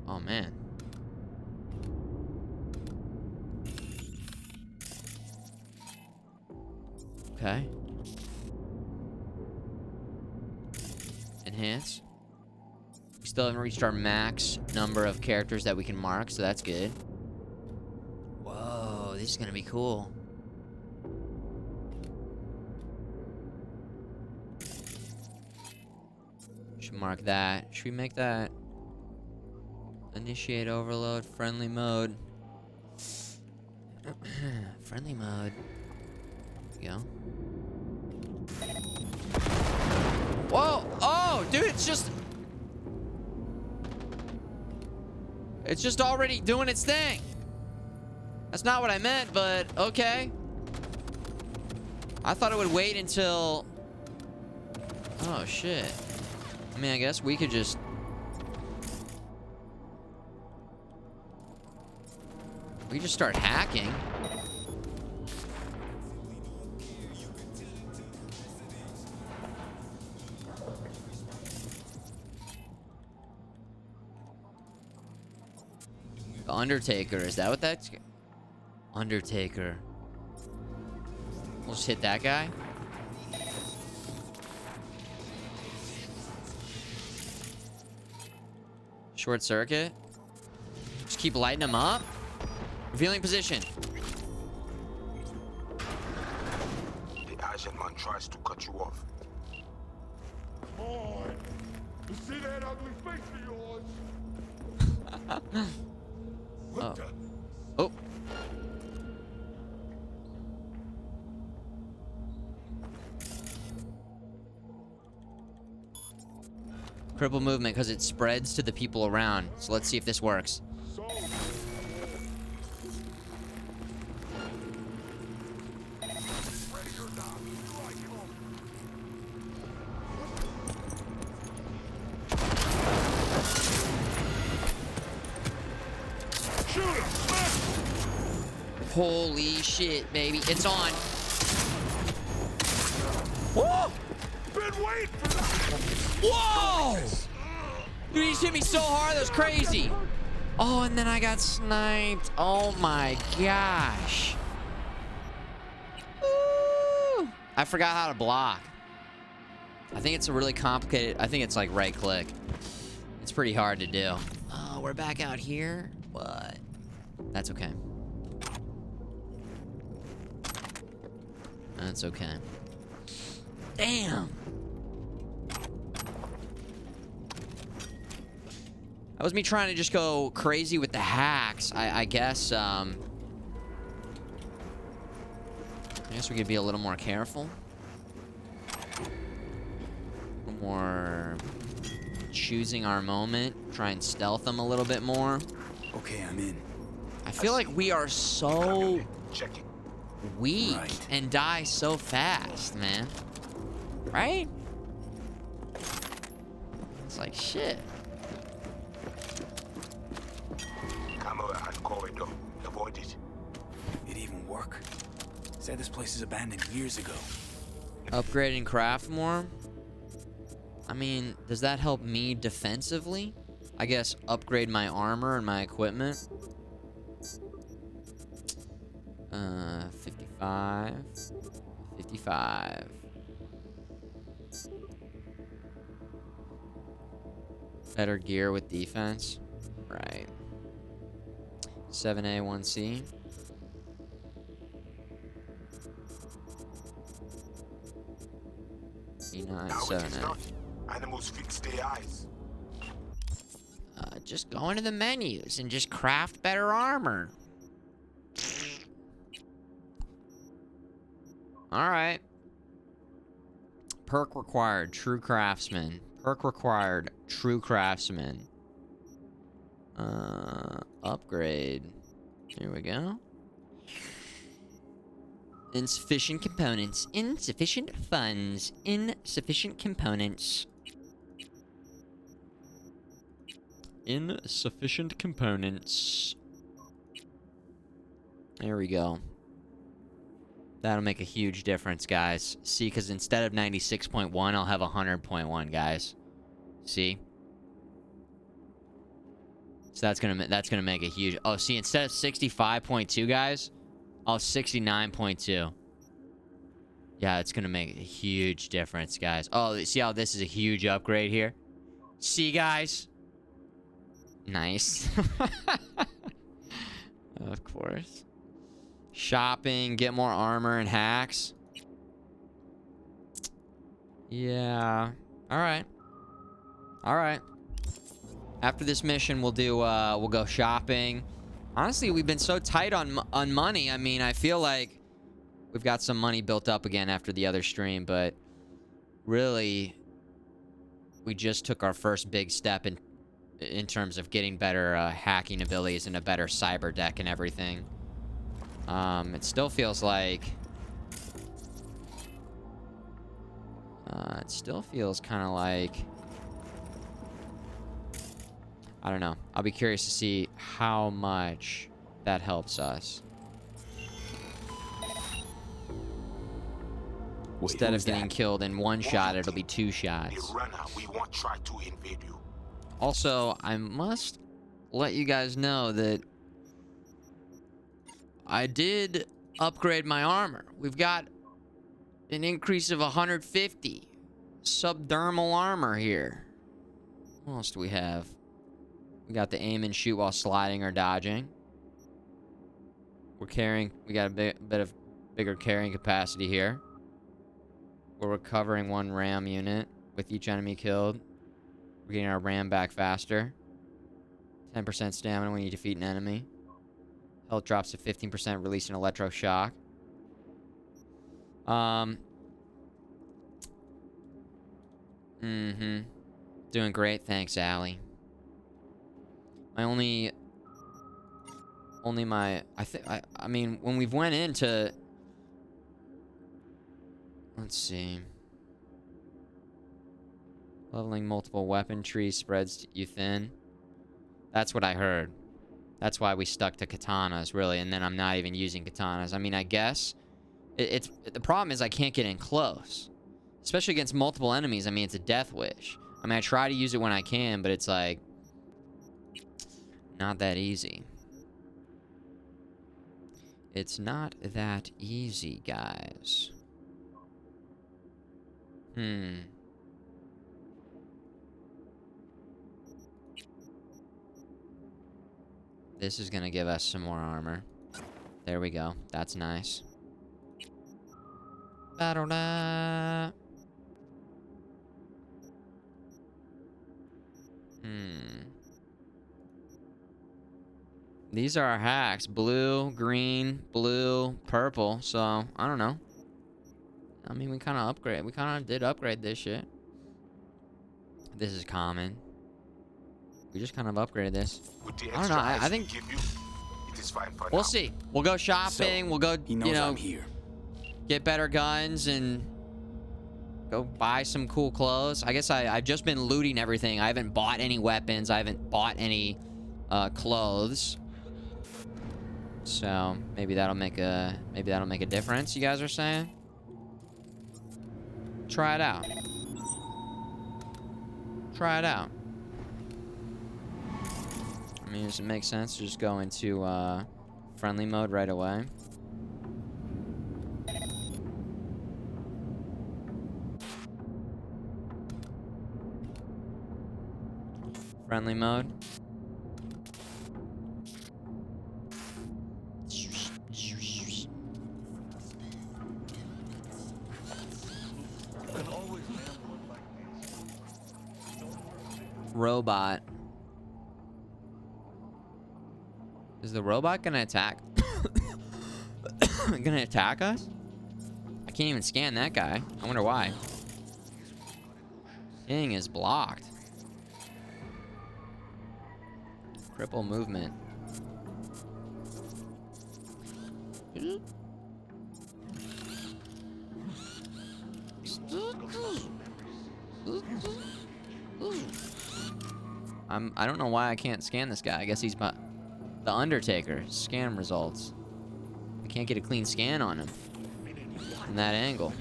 Oh man. Okay. Enhance. We still haven't reached our max number of characters that we can mark, so that's good. Whoa, this is gonna be cool. Should mark that. Should we make that? Initiate overload, friendly mode. Friendly mode. There we go. Whoa! Oh, dude, it's just already doing its thing. That's not what I meant, but okay. I thought it would wait until... Oh, shit. I mean, I guess we could just... We just start hacking. The Undertaker, is that what that's... Undertaker. We'll just hit that guy. Short circuit. Just keep lighting them up. Revealing position. The Asian man tries to cut you off. Come on. You see that ugly face of yours? Oh. Oh. Cripple movement because it spreads to the people around. So let's see if this works. Holy shit, baby. It's on. Whoa! Been waiting for that. Whoa! Dude, he just hit me so hard. That was crazy. Oh, and then I got sniped. Oh my gosh. Woo! I forgot how to block. I think it's a really complicated... I think it's like right click. It's pretty hard to do. Oh, we're back out here? What? That's okay. That's okay. Damn. That was me trying to just go crazy with the hacks. I guess we could be a little more careful. A little more choosing our moment. Try and stealth them a little bit more. Okay, I'm in. I feel like we are so weak and die so fast, man. Right? It's like shit. Camera and corridor. Avoid it. It even work. Said this place is abandoned years ago. Upgrade and craft more? I mean, does that help me defensively? I guess upgrade my armor and my equipment. 55. 55. Better gear with defense. Right. 7A, 1C. E9, Now it is 7A. done. Animals fix their eyes. Just go into the menus and just craft better armor. Alright. Perk required, True Craftsman. Perk required, True Craftsman. Upgrade. Here we go. Insufficient components. Insufficient funds. Insufficient components. Insufficient components. There we go. That'll make a huge difference, guys. See, because instead of 96.1, I'll have 100.1, guys. See? So that's gonna make a huge... Oh, see, instead of 65.2, guys, I'll have 69.2. Yeah, it's gonna make a huge difference, guys. Oh, see how this is a huge upgrade here? See, guys? Nice. Of course. Shopping, get more armor and hacks. Yeah. Alright. Alright. After this mission, we'll go shopping. Honestly, we've been so tight on money. I mean, I feel like we've got some money built up again after the other stream, but really, we just took our first big step in terms of getting better hacking abilities and a better cyber deck and everything. It still feels like... it still feels kind of like... I don't know. I'll be curious to see how much that helps us. Instead of getting killed in one shot, it'll be 2 shots. We won't try to invade you. Also, I must let you guys know that I did upgrade my armor. We've got an increase of 150 subdermal armor here. What else do we have? We got the aim and shoot while sliding or dodging. We got a bit of bigger carrying capacity here. We're recovering 1 RAM unit with each enemy killed. We're getting our RAM back faster. 10% stamina when you defeat an enemy. Health drops to 15%, releasing electroshock. Doing great, thanks, Allie. I mean, when we've went into... Let's see. Leveling multiple weapon trees spreads you thin. That's what I heard. That's why we stuck to katanas, really, and then I'm not even using katanas. I mean, I guess... the problem is I can't get in close. Especially against multiple enemies. I mean, it's a death wish. I mean, I try to use it when I can, but it's like... not that easy. It's not that easy, guys. This is gonna give us some more armor. There we go. That's nice. Ba-da-da. These are our hacks. Blue, green, blue, purple. So, I don't know. I mean, we kind of did upgrade this shit. This is common. We just kind of upgraded this. I don't know. I think... We'll see. We'll go shopping. We'll go, you know, get better guns and go buy some cool clothes. I guess I've just been looting everything. I haven't bought any weapons. I haven't bought any clothes. So maybe that'll make a difference. You guys are saying? Try it out. Try it out. I mean, does it make sense to just go into friendly mode right away? Friendly mode. Robot. Is the robot gonna attack? Gonna attack us? I can't even scan that guy. I wonder why. Thing is blocked. Cripple movement. I don't know why I can't scan this guy. I guess he's the Undertaker. Scan results. I can't get a clean scan on him from that angle.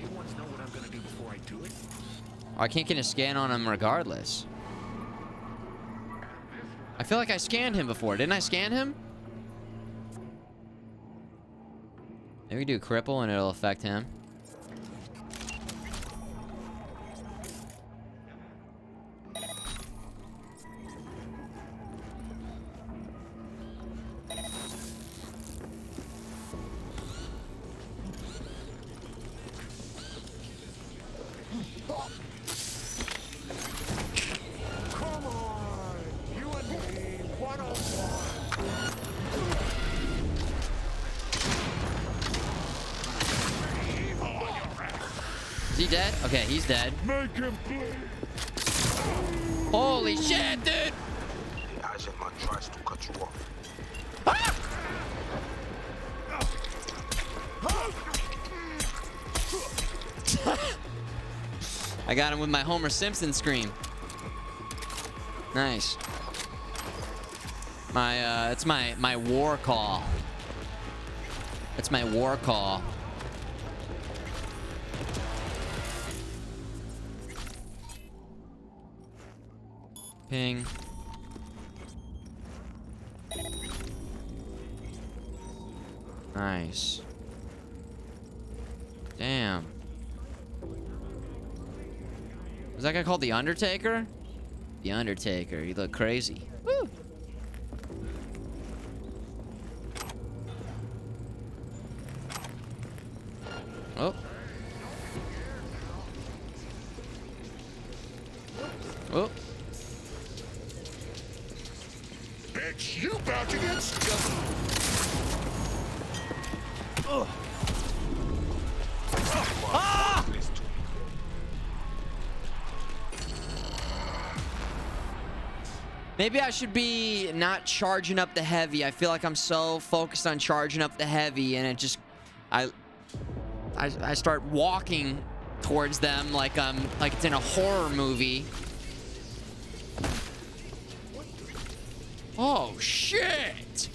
Oh, I can't get a scan on him regardless. I feel like I scanned him before. Didn't I scan him? Maybe do cripple and it'll affect him. Is he dead? Okay, he's dead. Make him Holy shit, dude! The agent man tries to cut you off. I got him with my Homer Simpson scream. Nice. It's my war call. It's my war call. Ping. Nice. Damn. Was that guy called the Undertaker? The Undertaker. He looked crazy. Woo! Oh. Oh. Bitch, you about to get stuck. Ugh. Ah! Maybe I should be not charging up the heavy. I feel like I'm so focused on charging up the heavy, and it just, I start walking towards them like it's in a horror movie. Oh shit!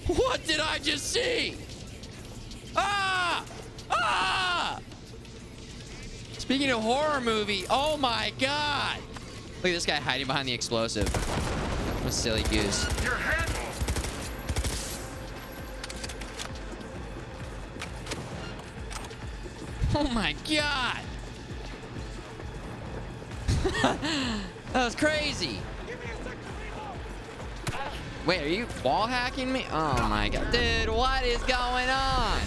What did I just see? Ah! Ah! Speaking of horror movie, oh my god! Look at this guy hiding behind the explosive. What a silly goose. Your head. Oh my god! That was crazy. Wait, are you wall hacking me? Oh my god. Dude, what is going on?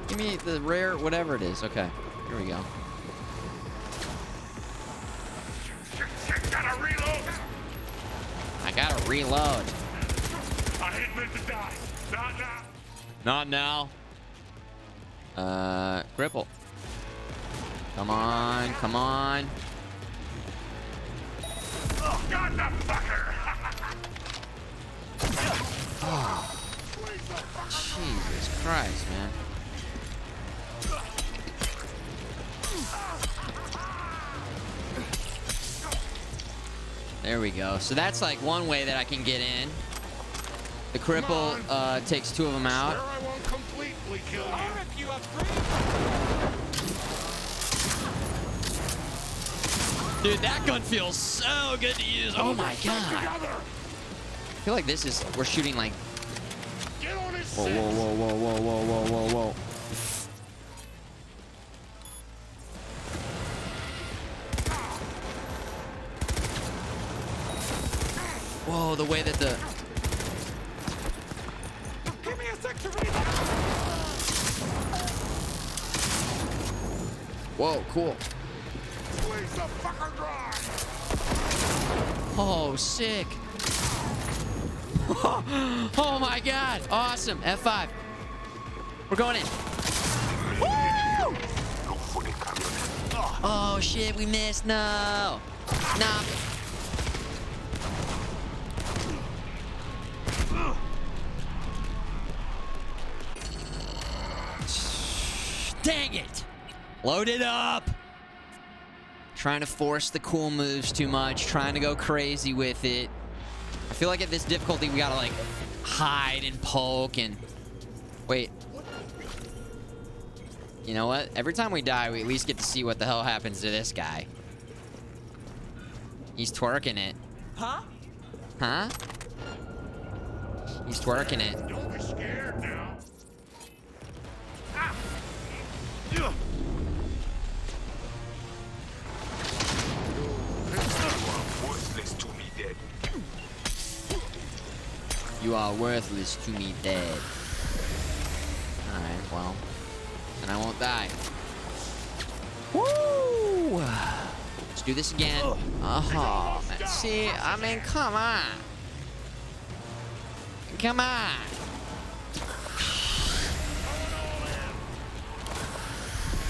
Give me the rare, whatever it is. Okay, here we go. Gotta reload. I gotta reload. I ain't meant to die. Not now. Not now. Cripple. Come on, come on. Oh, God, the fucker. Oh. Jesus Christ, man. There we go. So that's like one way that I can get in. The cripple takes two of them out. I won't completely kill you. I'll rip you up. Dude, that gun feels so good to use. Oh my god. I feel like this is, we're shooting like. Whoa, whoa, whoa, whoa, whoa, whoa, whoa, whoa, whoa. Oh, the way that the... Give me a sec to read. Whoa, cool. Squeeze the fucker dry. Oh, sick. Oh my god. Awesome. F5. We're going in. Woo! Oh shit, we missed. No. Nah. Dang it. Load it up. Trying to force the cool moves too much. Trying to go crazy with it. I feel like at this difficulty, we gotta, like, hide and poke and... Wait. You know what? Every time we die, we at least get to see what the hell happens to this guy. He's twerking it. Huh? Huh? He's twerking it. Don't be scared now. You are worthless to me, dead. Alright, well. Then I won't die. Woo! Let's do this again. Oh, man. See, I mean, come on. Come on.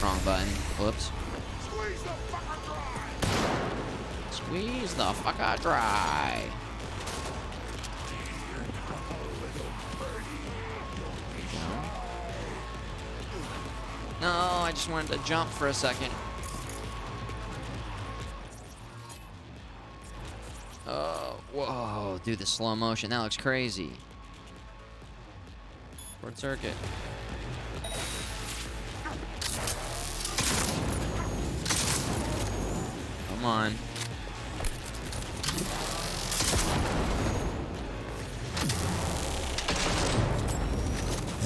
Wrong button. Whoops. Squeeze the fucker dry. No, I just wanted to jump for a second. Oh, whoa, dude, the slow motion. That looks crazy. Short circuit. Come on.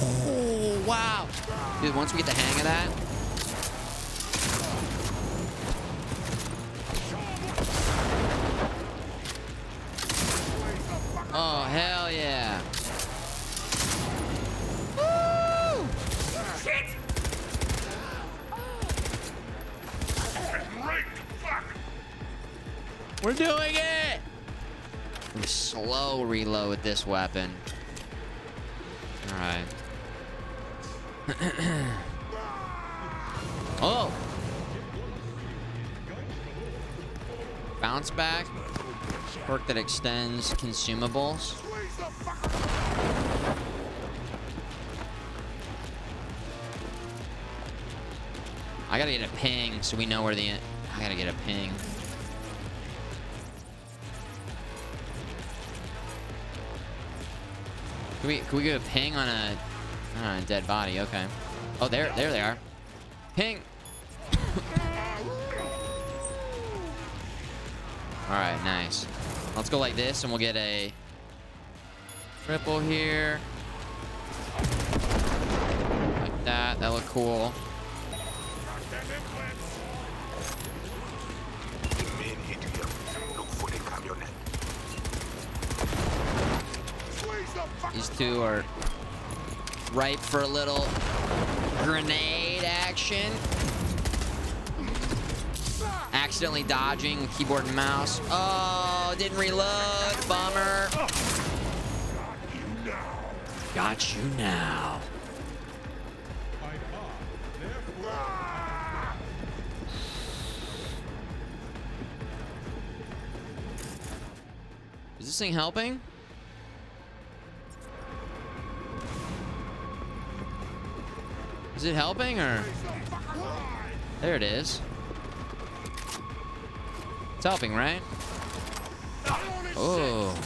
Oh, wow. Dude, once we get the hang of that. Oh, hell yeah. Woo! Shit! We're doing it! We slow reload with this weapon. Alright. Oh! Bounce back. Perk that extends consumables. I gotta get a ping so we know where the... I gotta get a ping. Can we get a ping on a dead body? Okay. Oh, there they are. Ping. All right, nice. Let's go like this, and we'll get a triple here. Like that. That look cool. These two are ripe for a little grenade action. Accidentally dodging with keyboard and mouse. Oh, didn't reload. Bummer. Got you now. Is this thing helping? Is it helping or? There it is. It's helping, right? Oh.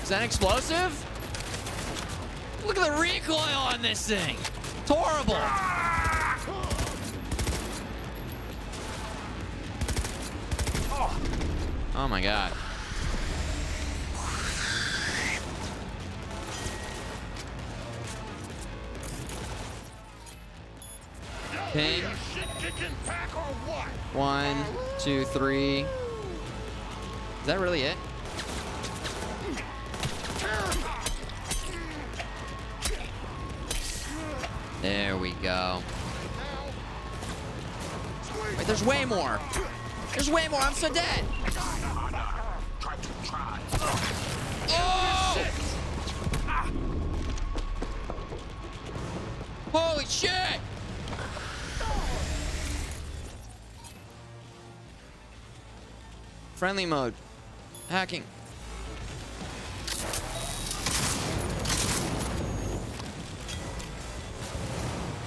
Is that explosive? Look at the recoil on this thing. It's horrible. Oh my god. Ping. 1, 2, 3. Is that really it? There we go. Wait, there's way more. There's way more. I'm so dead. Oh! Holy shit! Friendly mode. Hacking.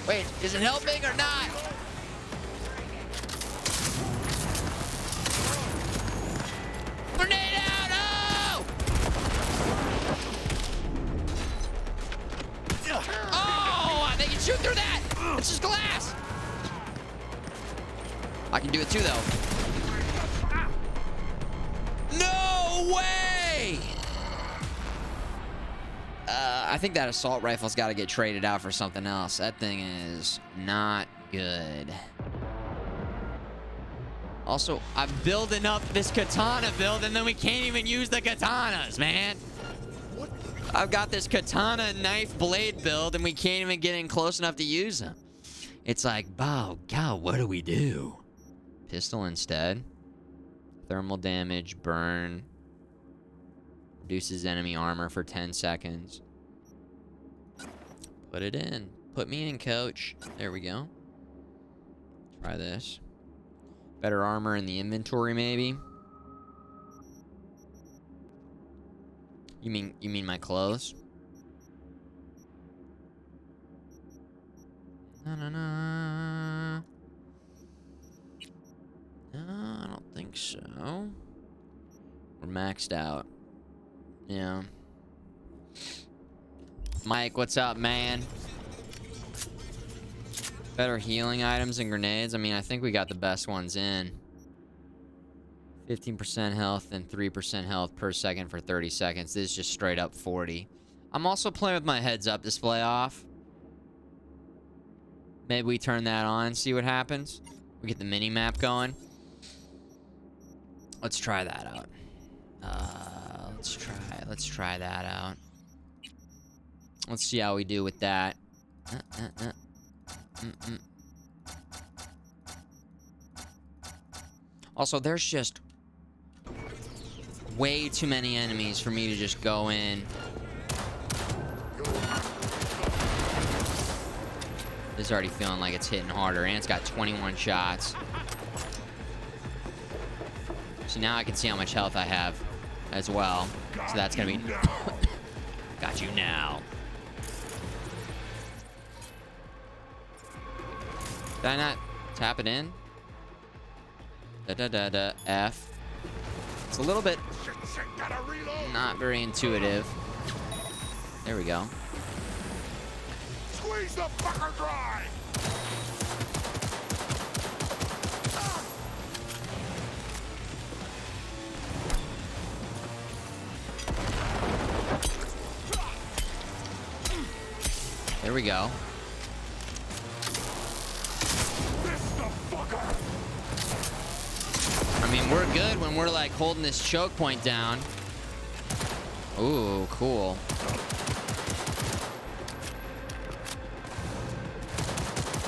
Wait, is it helping or not? Grenade out! Oh! Oh, they can shoot through that! It's just glass! I can do it too, though. No way! I think that assault rifle's got to get traded out for something else. That thing is not good. Also, I'm building up this katana build, and then we can't even use the katanas, man. I've got this katana knife blade build, and we can't even get in close enough to use them. It's like, oh, God, what do we do? Pistol instead. Thermal damage, burn. Reduces enemy armor for 10 seconds. Put it in. Put me in, coach. There we go. Try this. Better armor in the inventory, maybe? You mean my clothes? No. No, I don't think so. We're maxed out. Yeah. Mike, what's up, man? Better healing items and grenades. I mean, I think we got the best ones in. 15% health and 3% health per second for 30 seconds. This is just straight up 40. I'm also playing with my heads-up display off. Maybe we turn that on, see what happens. We get the mini-map going. Let's try that out. Let's try that out. Let's see how we do with that. Also, there's just way too many enemies for me to just go in. This is already feeling like it's hitting harder, and it's got 21 shots. So now I can see how much health I have as well. So that's gonna be... Got you now. Did I not tap it in? F. It's a little bit not very intuitive. There we go. Squeeze the fucker dry! There we go. I mean, we're good when we're like holding this choke point down. Ooh, cool.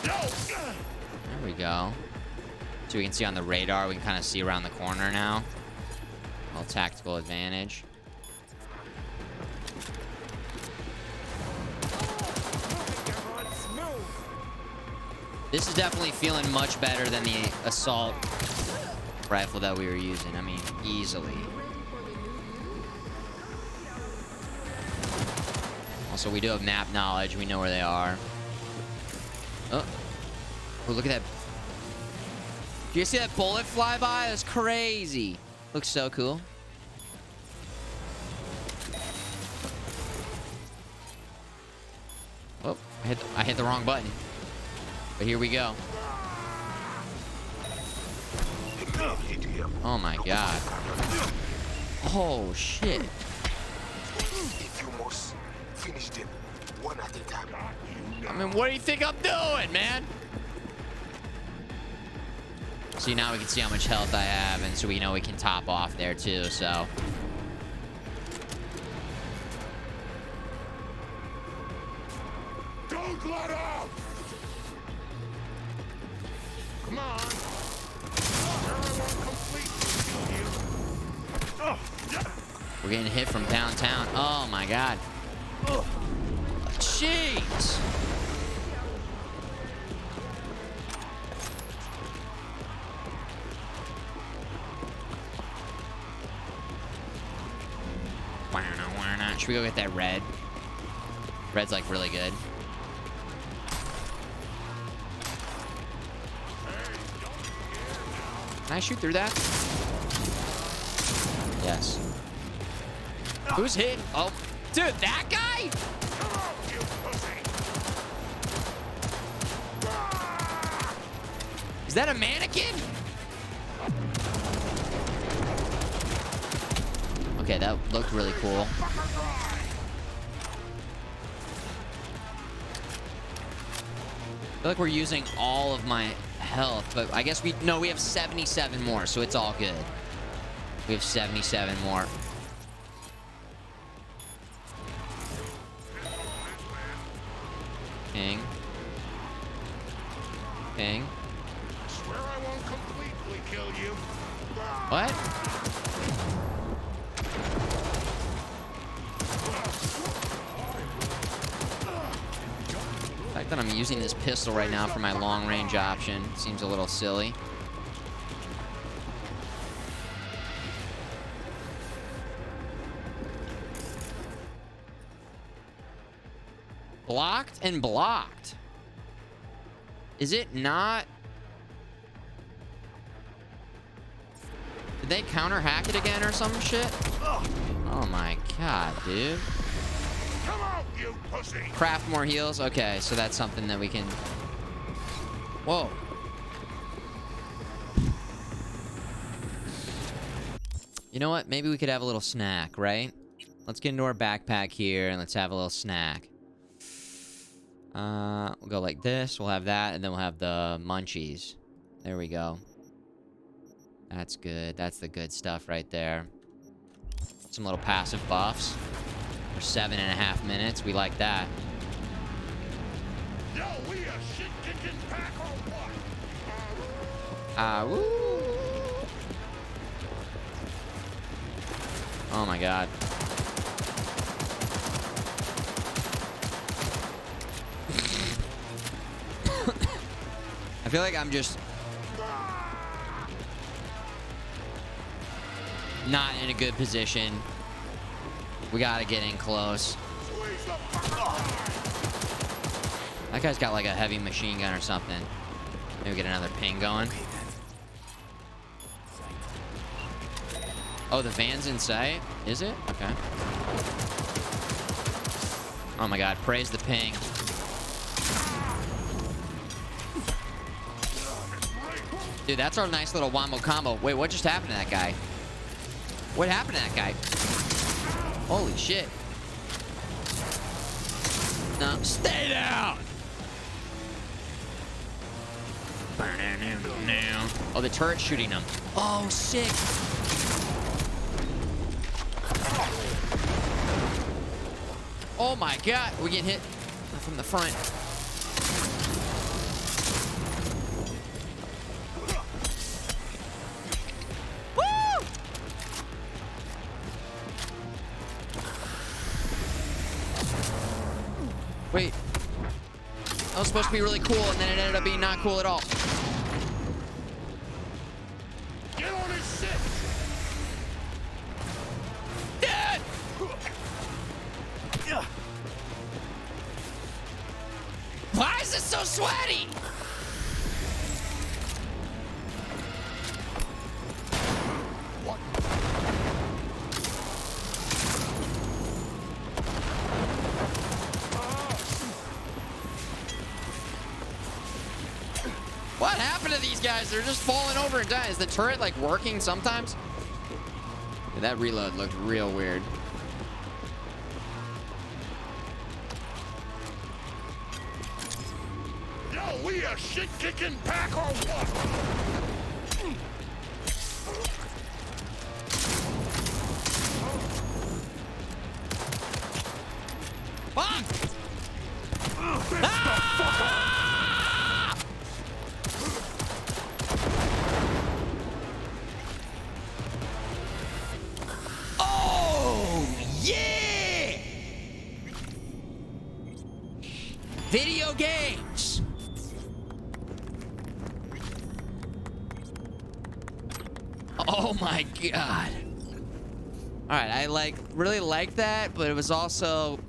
There we go. So we can see on the radar, we can kind of see around the corner now. A little tactical advantage. This is definitely feeling much better than the assault rifle that we were using. I mean, easily. Also, we do have map knowledge. We know where they are. Oh, look at that. Do you see that bullet fly by? That's crazy. Looks so cool. Oh, I hit the wrong button. But here we go. Oh my god. Oh shit. If you must finish them one at a time. I mean, what do you think I'm doing, man? See, now we can see how much health I have, and so we know we can top off there too, so. Don't let up! Come on! We're getting hit from downtown. Oh my god. Jeez! Should we go get that red? Red's like really good. Can I shoot through that? Yes. Who's hit? Oh, dude, that guy? Is that a mannequin? Okay, that looked really cool. I feel like we're using all of my health, but I guess we have 77 more, so it's all good. We have 77 more. Ping. Ping. Swear I won't completely kill you. What? The fact that I'm using this pistol right now for my long range option seems a little silly. Blocked and blocked. Is it not? Did they counter hack it again or some shit? Oh my god, dude. Come out, you pussy! Craft more heals? Okay, so that's something that we can... Whoa. You know what? Maybe we could have a little snack, right? Let's get into our backpack here and let's have a little snack. We'll go like this. We'll have that, and then we'll have the munchies. There we go. That's good. That's the good stuff right there. Some little passive buffs. For 7.5 minutes. We like that. Yo, we a shit-kicking pack or what? Woo. Oh my god. I feel like I'm just not in a good position. We gotta get in close. That guy's got like a heavy machine gun or something. Maybe get another ping going. Oh, the van's in sight? Is it? Okay. Oh my god, praise the ping. Dude, that's our nice little wombo combo. Wait, what just happened to that guy? What happened to that guy? Holy shit. No, stay down! Oh, the turret's shooting him. Oh, sick. Oh my god, we're getting hit from the front. Woo! Wait. That was supposed to be really cool, and then it ended up being not cool at all. Get on his shit! Dead! Why is it so sweaty? What? What happened to these guys? They're just falling over and dying. Is the turret like working sometimes? Yeah, that reload looked real weird. Yo, we a shit-kicking pack or what? video games. Oh my god. All right, I really like that, but it was also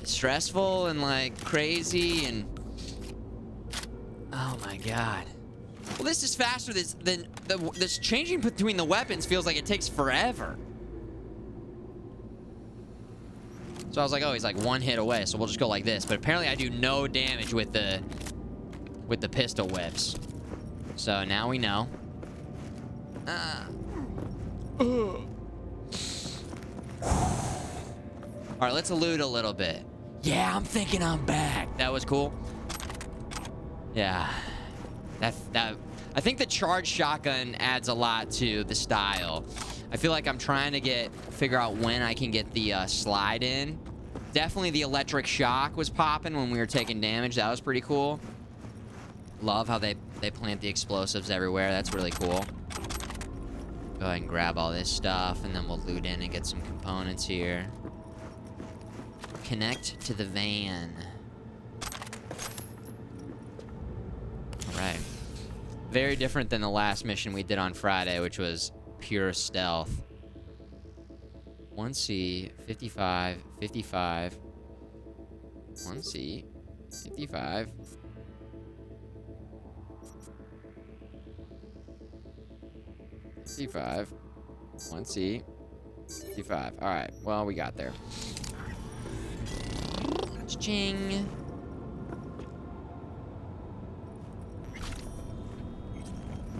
stressful and like crazy and oh my god. Well, this is faster than this changing between the weapons feels like it takes forever. So I was like, oh, he's like one hit away, so we'll just go like this. But apparently I do no damage with the pistol whips. So now we know. All right, let's loot a little bit. Yeah, I'm thinking I'm back. That was cool. Yeah. I think the charged shotgun adds a lot to the style. I feel like I'm trying to figure out when I can get the slide in. Definitely the electric shock was popping when we were taking damage. That was pretty cool. Love how they plant the explosives everywhere. That's really cool. Go ahead and grab all this stuff, and then we'll loot in and get some components here. Connect to the van. All right. Very different than the last mission we did on Friday, which was pure stealth. 1C, 55, 55. 1C, 55. C5, 1C, C5. All right, well, we got there. Ching.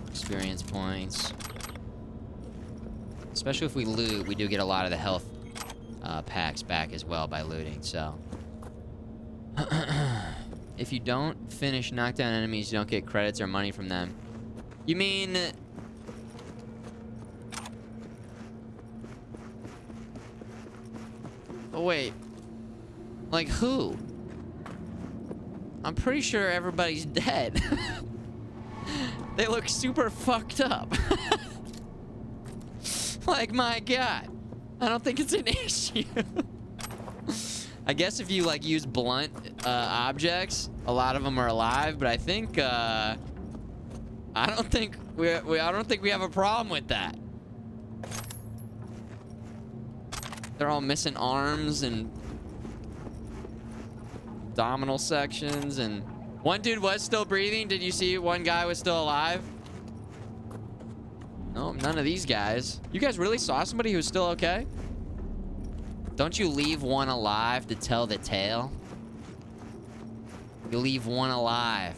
Experience points. Especially if we loot, we do get a lot of the health packs back as well by looting, so. If you don't finish knockdown enemies, you don't get credits or money from them. You mean... Oh, wait. Like who? I'm pretty sure everybody's dead. They look super fucked up. Like, my god. I don't think it's an issue. I guess if you, like, use blunt objects, a lot of them are alive, but I think, I don't think we have a problem with that. They're all missing arms and abdominal sections, and one dude was still breathing. Did you see one guy was still alive? No, none of these guys. You guys really saw somebody who was still okay? Don't you leave one alive to tell the tale? You leave one alive.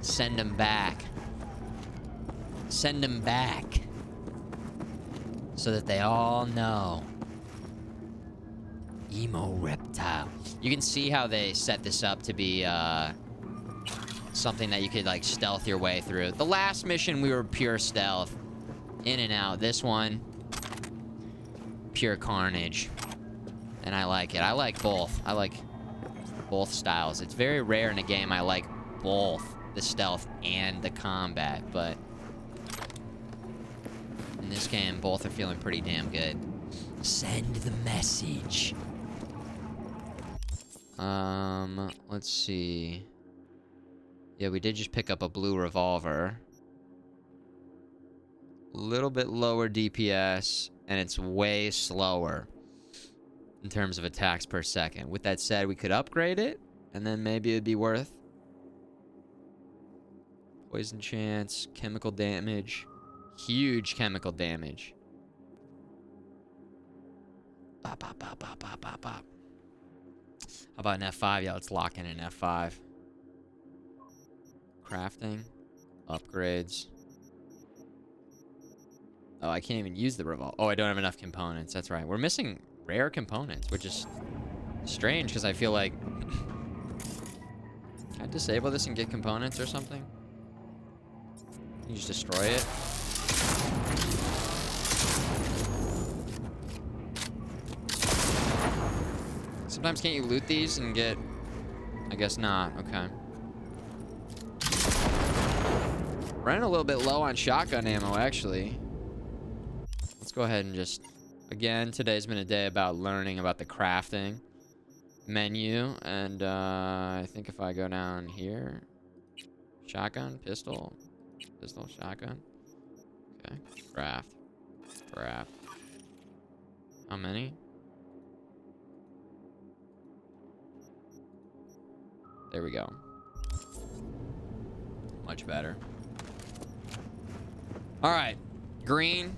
Send him back. Send him back. So that they all know. Emo reptile. You can see how they set this up to be something that you could like stealth your way through. The last mission we were pure stealth. In and out. This one, pure carnage. And I like it. I like both. I like both styles. It's very rare in a game I like both the stealth and the combat, but in this game, both are feeling pretty damn good. Send the message. Let's see. Yeah, we did just pick up a blue revolver. A little bit lower DPS, and it's way slower in terms of attacks per second. With that said, we could upgrade it, and then maybe it'd be worth. Poison chance, chemical damage. Huge chemical damage. Bop, bop, bop, bop, bop, bop, bop. How about an F5? Yeah, let's lock in an F5. Crafting. Upgrades. Oh, I can't even use the revolver. Oh, I don't have enough components. That's right. We're missing rare components, which is strange because I feel like... Can I disable this and get components or something? Can you just destroy it? Sometimes can't you loot these and get... I guess not. Okay. Running a little bit low on shotgun ammo, actually. Let's go ahead and just... Again, today's been a day about learning about the crafting. menu, and I think if I go down here, shotgun, pistol, shotgun. Okay, craft. How many? There we go. Much better. All right, green.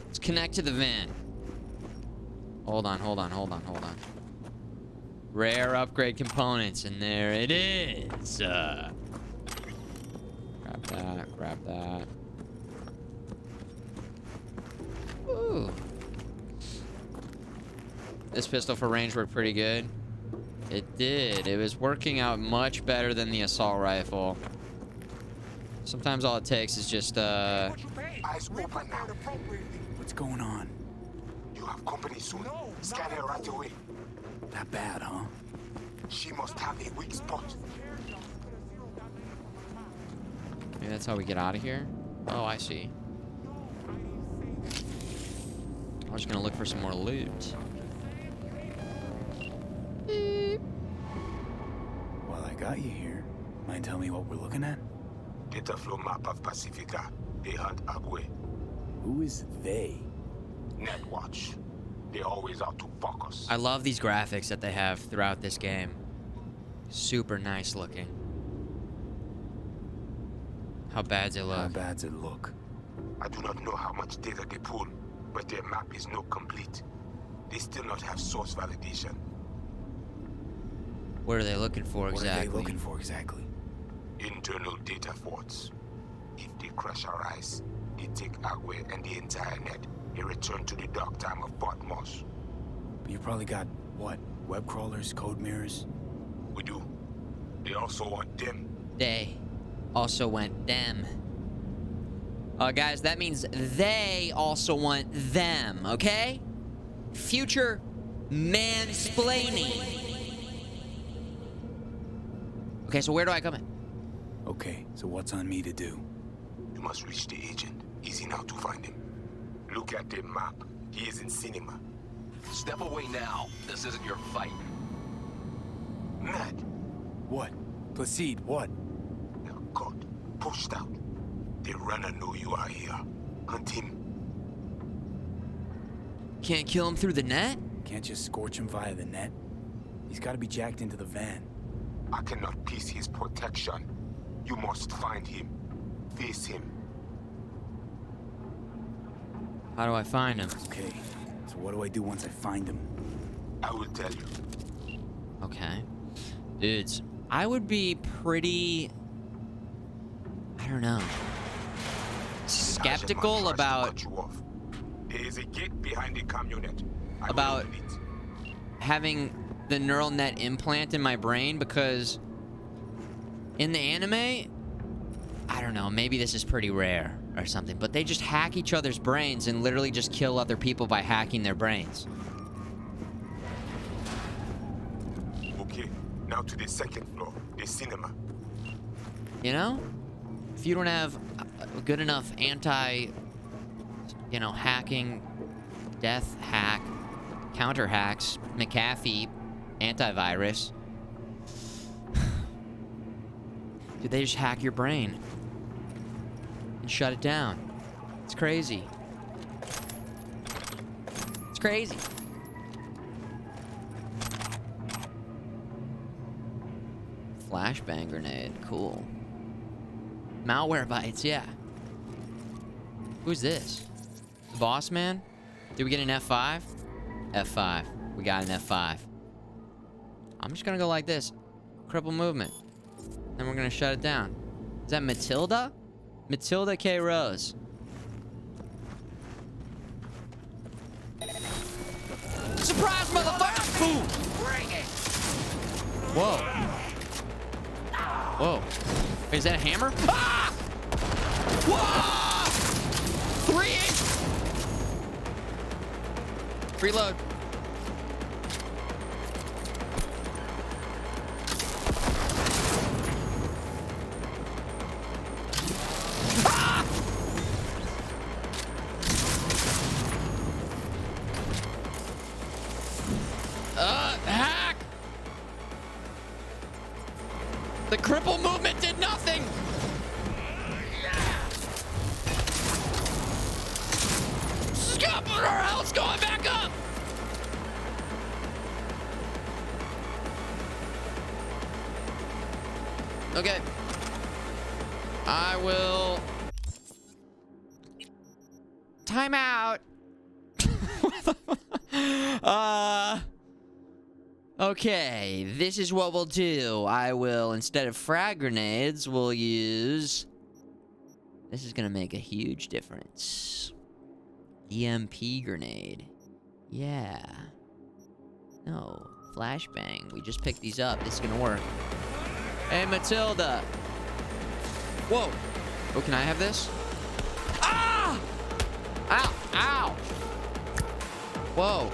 Let's connect to the van. Hold on. Rare upgrade components, and there it is. Grab that. Ooh. This pistol for range worked pretty good. It did. It was working out much better than the assault rifle. Sometimes all it takes is just Eyes open now. What's going on? You have company soon. Scan her right away. That bad, huh? She must have a weak spot. Maybe that's how we get out of here. Oh, I see. I was gonna look for some more loot. While I got you here, mind telling me what we're looking at? Data flow map of Pacifica. They hunt Agwe. Who is they? Netwatch. They always out to focus. I love these graphics that they have throughout this game. Super nice looking. How bad's it look? How bad's it look? I do not know how much data they pull, but their map is not complete. They still not have source validation. What are they looking for exactly? Internal data forts. If they crush our eyes, they take Agwe and the entire net. They return to the dark time of Fort Moss. But you probably got, what, web crawlers, code mirrors? We do. They also want them. They also want them. Guys, that means they also want them, okay? Future mansplaining. Okay, so where do I come in? Okay, so what's on me to do? You must reach the agent. Easy now to find him. Look at the map. He is in cinema. Step away now. This isn't your fight. Ned. What? Placide, what? They're caught. Pushed out. The runner know you are here. Hunt him. Can't kill him through the net? Can't just scorch him via the net? He's got to be jacked into the van. I cannot piece his protection. You must find him. Face him. How do I find him? Okay, so what do I do once I find him? I will tell you. Okay. Dudes, I would be pretty... I don't know. Skeptical about... There is a gate behind the camionette. About having the neural net implant in my brain, because in the anime, I don't know, maybe this is pretty rare or something, but they just hack each other's brains and literally just kill other people by hacking their brains. Okay, now to the second floor, the cinema. You know? If you don't have a good enough hacking, death hack, counter hacks, McAfee, antivirus. Dude, they just hack your brain and shut it down. It's crazy. It's crazy. Flashbang grenade, cool. Malware bites, yeah. Who's this? The boss man? Did we get an F5? F5. We got an F5. I'm just gonna go like this. Cripple movement. Then we're gonna shut it down. Is that Matilda? Matilda K. Rose. Surprise, motherfucker! Boom! Bring it! Whoa. Whoa. Wait, is that a hammer? Ah! Whoa! 3-inch! Reload. Ah! The cripple movement did nothing. Our health's going back up. Okay. I will... Time out. Okay, this is what we'll do. I will, instead of frag grenades, we'll use... This is gonna make a huge difference. EMP grenade. Yeah. No. Flashbang. We just picked these up. This is gonna work. Hey, Matilda. Whoa. Oh, can I have this? Ah! Ow! Ow! Whoa.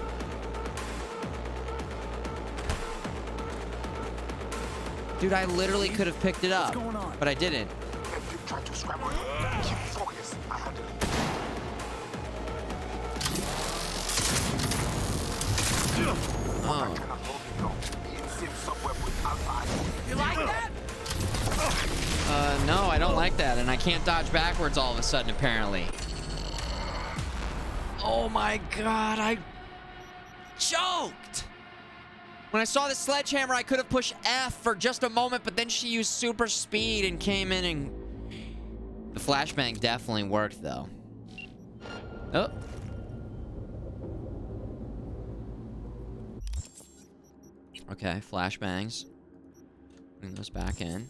Dude, I literally could have picked it up, but I didn't. If you try to scramble, keep focus. I handle it. Oh. You like that? No, I don't like that, and I can't dodge backwards all of a sudden, apparently. Oh my god, I choked! When I saw the sledgehammer, I could have pushed F for just a moment, but then she used super speed and came in and... The flashbang definitely worked, though. Oh. Okay, flashbangs. Bring those back in.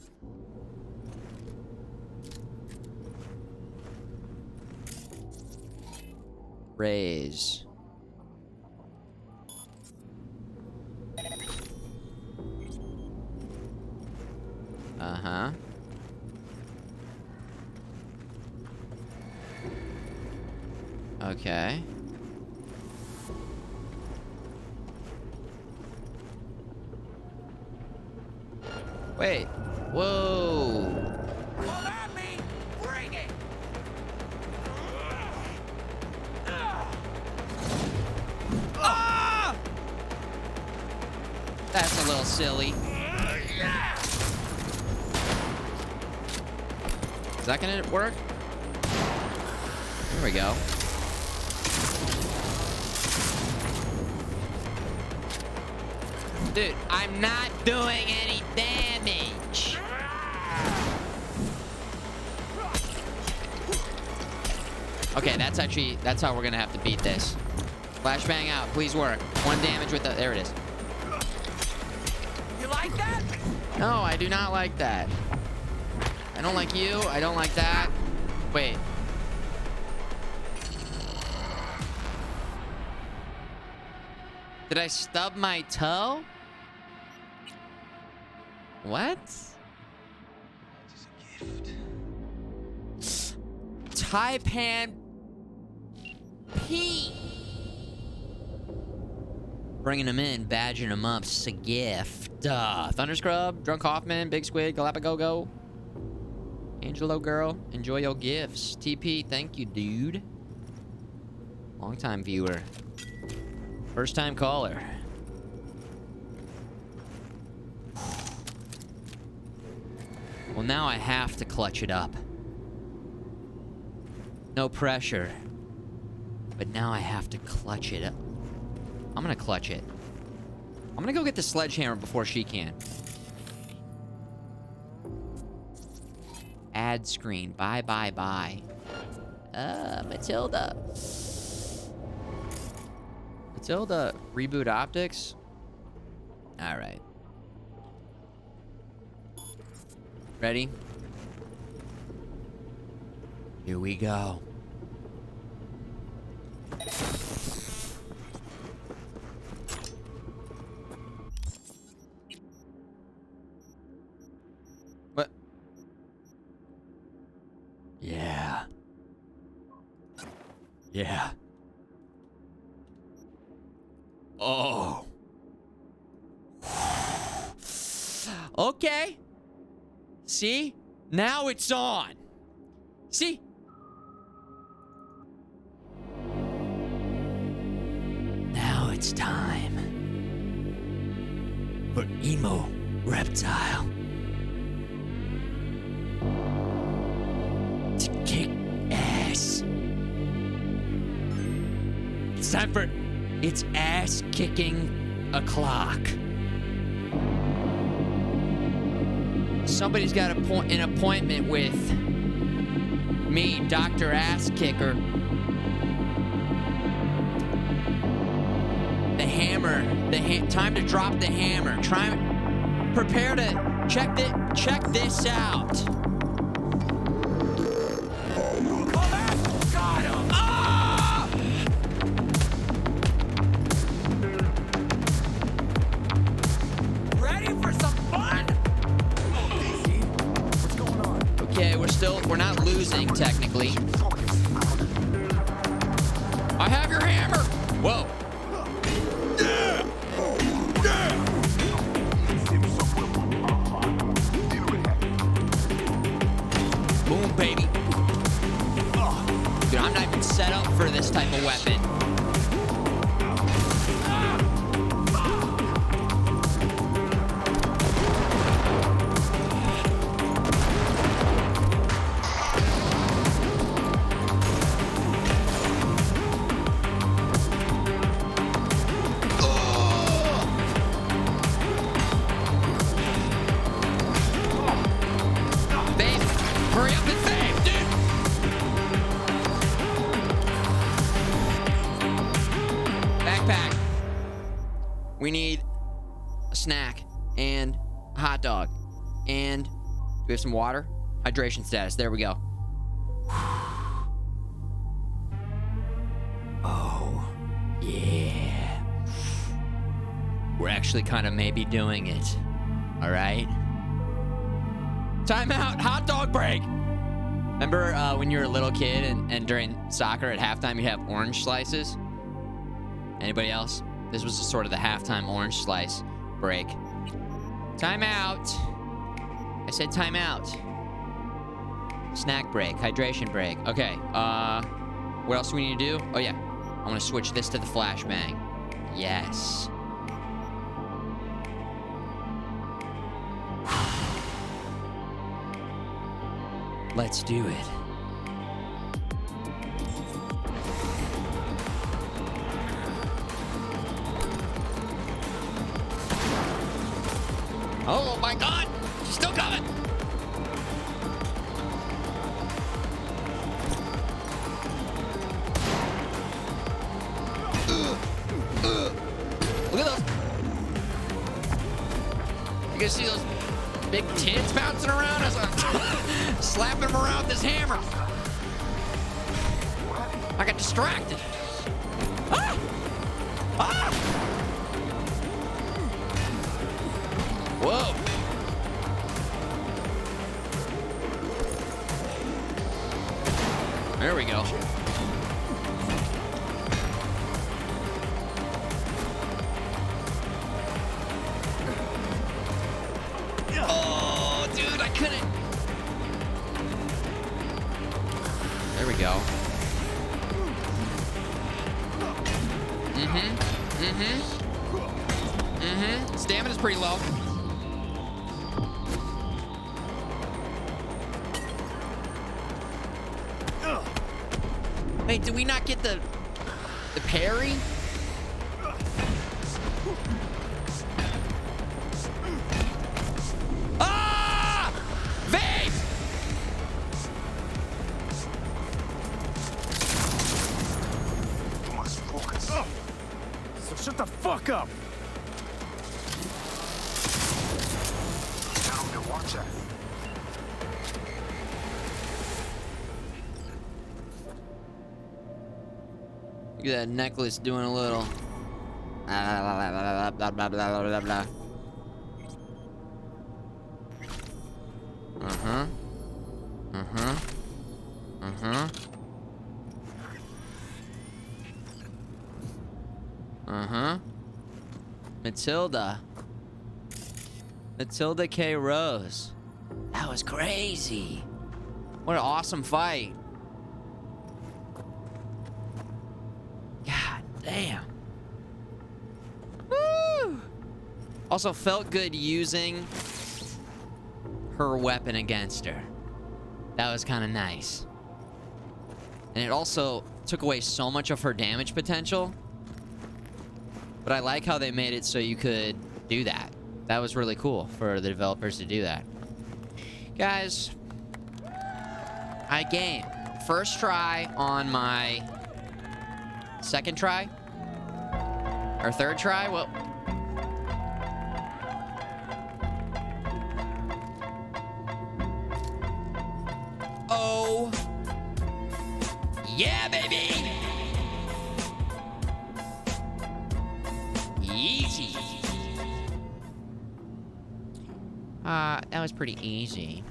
Raise. Uh-huh. Okay. Wait. Whoa. Come at me! Bring it! Ah! That's a little silly. Is that gonna work? There we go. Dude, I'm not doing any damage. Okay, that's how we're gonna have to beat this. Flashbang out, please work. 1 damage with the, there it is. You like that? No, I do not like that. I don't like you, I don't like that. Wait. Did I stub my toe? What? Taipan P. Bringing him in, badging him up. It's a gift. Thunderscrub, Drunk Hoffman, Big Squid, Galapagogo. Angelo girl, enjoy your gifts. TP, thank you, dude. Long-time viewer. First-time caller. Well, now I have to clutch it up. No pressure. But now I have to clutch it up. I'm gonna clutch it. I'm gonna go get the sledgehammer before she can. Ad screen. Bye, bye, bye. Matilda. Matilda, reboot optics. All right. Ready? Here we go. What? Yeah. Yeah. Oh. Okay. See? Now it's on. See? Now it's time for Emo Reptile. time for... It's ass-kicking o'clock. Somebody's got an appointment with me, Dr. Ass Kicker. The hammer. Time to drop the hammer. Prepare to check this out. Got him! Ah! Ready for some fun? What's going on? Okay, we're not losing technically. I have your hammer. Whoa. Boom, baby. Dude, I'm not even set up for this type of weapon. We need a snack and a hot dog. And do we have some water? Hydration status. There we go. Oh, yeah. We're actually kind of maybe doing it. All right. Time out. Hot dog break. Remember when you were a little kid and during soccer at halftime you have orange slices? Anybody else? This was sort of the halftime orange slice break. Time out. I said time out. Snack break, hydration break. Okay, what else do we need to do? Oh yeah, I'm gonna switch this to the flashbang. Yes. Let's do it. Oh my God! She's still coming! Look at those! You guys see those big tits bouncing around as I'm slapping them around with this hammer? I got distracted. Ah! Ah! Whoa. There we go. Oh, dude, I couldn't. There we go. Stamina's pretty low. Wait, did we not get the parry? Ah! Vape! You must focus. So shut the fuck up. Down the watcher. Look at that necklace doing a little. Blah, blah, blah, blah, blah. Uh-huh. Uh-huh. Uh-huh. Uh-huh. Matilda. Matilda K. Rose. That was crazy. What an awesome fight. God damn. Woo! Also felt good using her weapon against her. That was kind of nice. And it also took away so much of her damage potential. But I like how they made it so you could do that. That was really cool for the developers to do that. Guys, I game. First try on my second try? Or third try? Well... Oh... Yeah, baby! Easy. That was pretty easy.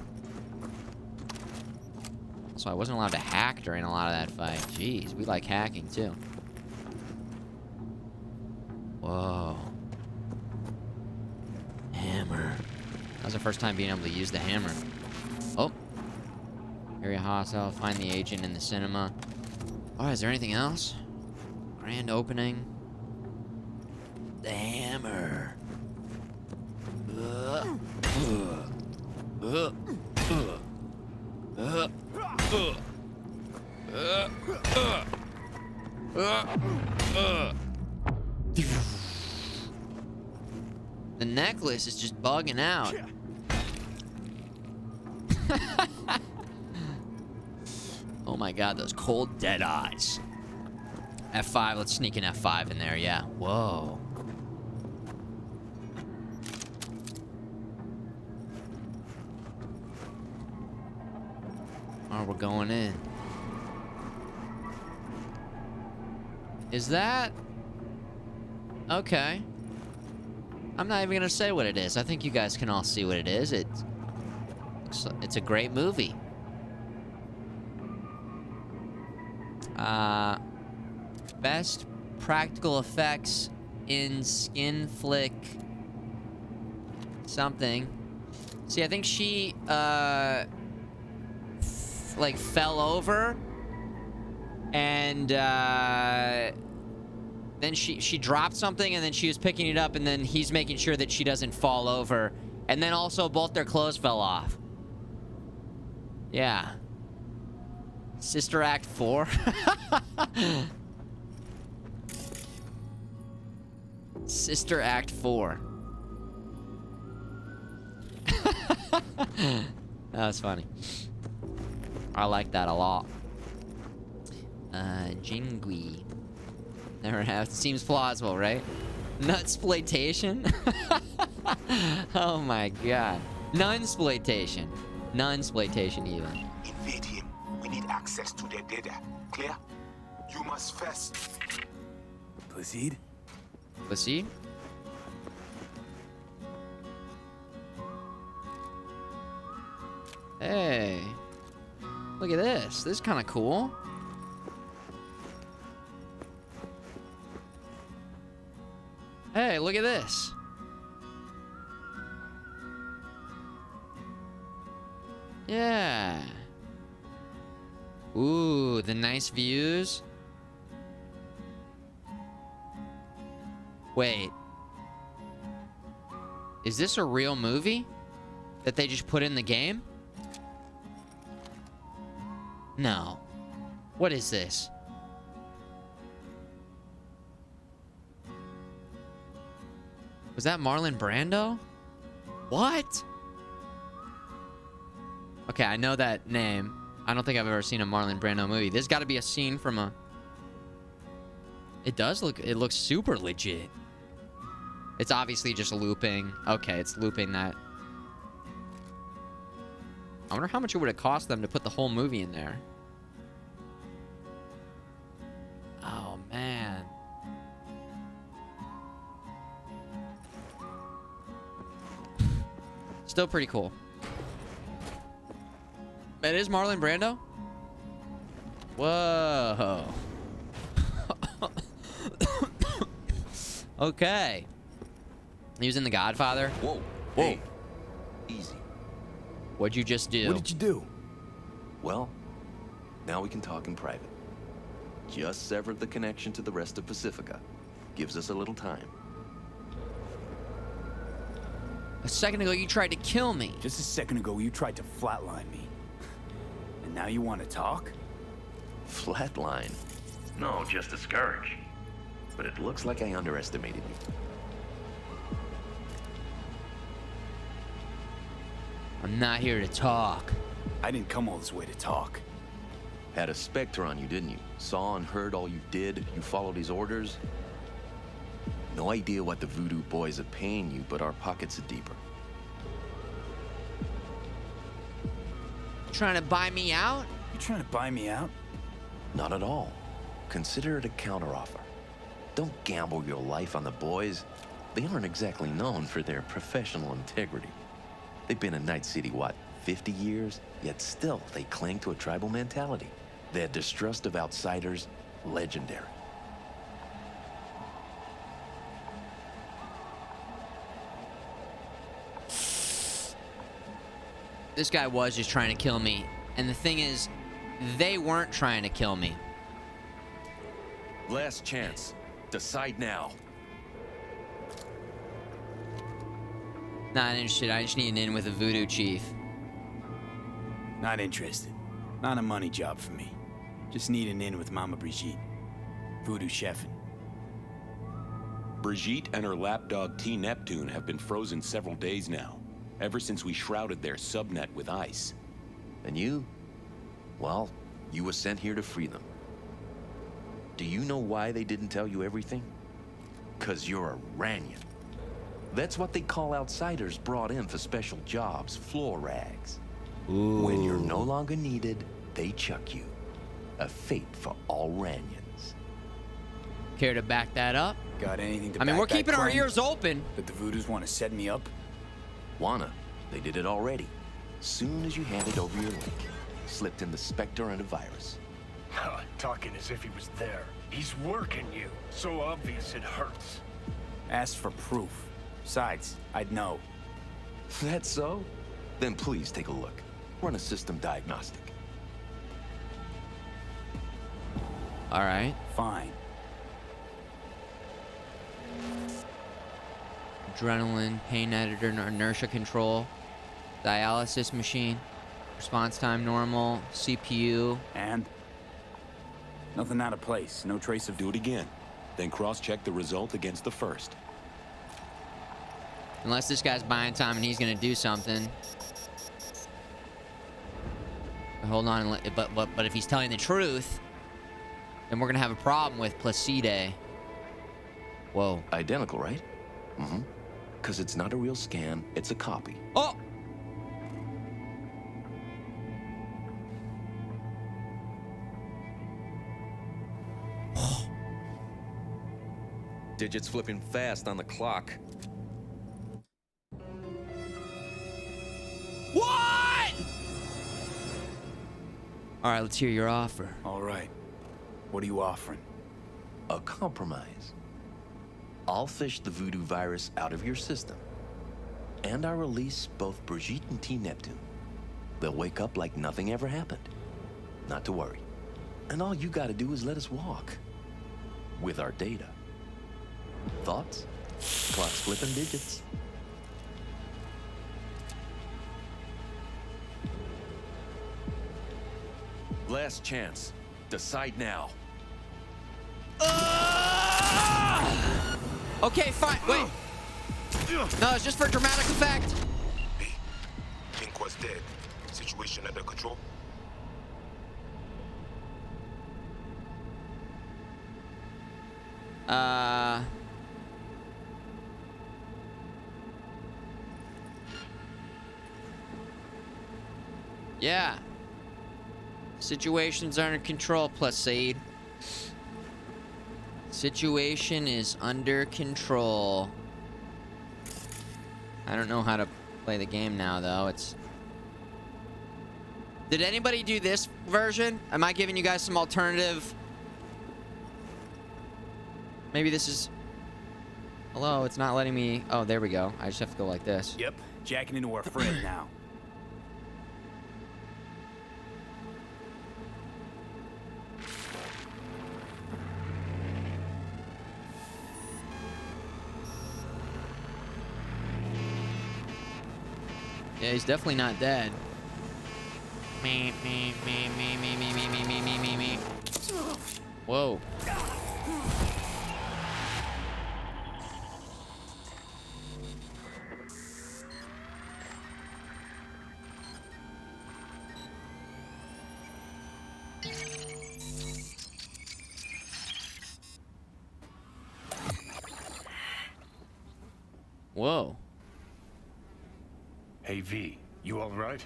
So I wasn't allowed to hack during a lot of that fight. Jeez, we like hacking too. Whoa. Hammer. That was the first time being able to use the hammer. Oh. Area hostile. Find the agent in the cinema. Oh, is there anything else? Grand opening. The hammer. The necklace is just bugging out. Oh my god, those cold dead eyes. F5, let's sneak an F5 in there, yeah. Whoa. Oh, we're going in. Is that... Okay. I'm not even gonna say what it is. I think you guys can all see what it is. It's a great movie. Best practical effects in skin flick something. See, I think she like fell over and then she dropped something and then she was picking it up and then he's making sure that she doesn't fall over, and then also both their clothes fell off. Yeah. Sister Act 4. Sister Act 4. That was funny. I like that a lot. Jingui. Never have. Seems plausible, right? Nutsploitation? Oh my god. Nunsploitation. Nunsploitation even. Invade him. We need access to their data. Clear? You must first... Proceed? Proceed? Hey. Look at this. This is kind of cool. Hey, look at this. Yeah. Ooh, the nice views. Wait. Is this a real movie that they just put in the game? No. What is this? Was that Marlon Brando? What? Okay, I know that name. I don't think I've ever seen a Marlon Brando movie. There's got to be a scene from a... It does look... It looks super legit. It's obviously just looping. Okay, it's looping that. I wonder how much it would have cost them to put the whole movie in there. Oh, man. Still pretty cool. It is Marlon Brando? Whoa. Okay. He was in The Godfather. Whoa. Whoa. Hey. Easy. What'd you just do? What did you do? Well, now we can talk in private. Just severed the connection to the rest of Pacifica. Gives us a little time. A second ago, you tried to kill me. Just a second ago, you tried to flatline me. And now you want to talk? Flatline? No, just discourage. but it looks like I underestimated you. I'm not here to talk. I didn't come all this way to talk. Had a Spectre on you, didn't you? Saw and heard all you did. You followed his orders. No idea what the voodoo boys are paying you, but our pockets are deeper. Trying to buy me out? You trying to buy me out? Not at all. Consider it a counteroffer. Don't gamble your life on the boys. They aren't exactly known for their professional integrity. They've been in Night City, what, 50 years? Yet still, they cling to a tribal mentality. Their distrust of outsiders, legendary. This guy was just trying to kill me. And the thing is, they weren't trying to kill me. Last chance. Decide now. Not interested. I just need an in with a voodoo chief. Not interested. Not a money job for me. Just need an in with Mama Brigitte. Voodoo chefin'. Brigitte and her lapdog T. Neptune have been frozen several days now, ever since we shrouded their subnet with ice. And you? Well, you were sent here to free them. Do you know why they didn't tell you everything? 'Cause you're a Ranyan. That's what they call outsiders brought in for special jobs, floor rags. Ooh. When you're no longer needed, they chuck you. A fate for all Ranyans. Care to back that up? Got anything to I mean, back we're that keeping our claim? ears open. That the Voodoos want to set me up? Wanna? They did it already. Soon as you handed over your link, slipped in the Spectre and a virus. Talking as if he was there. He's working you. So obvious it hurts. Asked for proof. Besides, I'd know. That's so? Then please take a look. Run a system diagnostic. All right. Fine. Adrenaline, pain editor, inertia control, dialysis machine, response time normal, CPU. And? Nothing out of place. No trace of... Do it again. Then cross-check the result against the first. Unless this guy's buying time and he's gonna do something. But hold on, but if he's telling the truth, then we're gonna have a problem with Placide. Whoa. Identical, right? Mm-hmm. Because it's not a real scan, it's a copy. Oh! Digits flipping fast on the clock. What? All right, let's hear your offer. All right. What are you offering? A compromise. I'll fish the voodoo virus out of your system. And I'll release both Brigitte and T. Neptune. They'll wake up like nothing ever happened. Not to worry. And all you gotta do is let us walk. With our data. Thoughts? Clock's flipping digits. Last chance. Decide now. Okay, fine. Wait. No, it's just for dramatic effect. Link was dead. Situation under control? Yeah. Situation's under control, Placide. Situation is under control. I don't know how to play the game now, though. Did anybody do this version? Am I giving you guys some alternative? Maybe this is... Hello, it's not letting me... Oh, there we go. I just have to go like this. Yep. Jacking into our friend now. Yeah, he's definitely not dead. Me. Whoa. Whoa. Hey, V, you all right?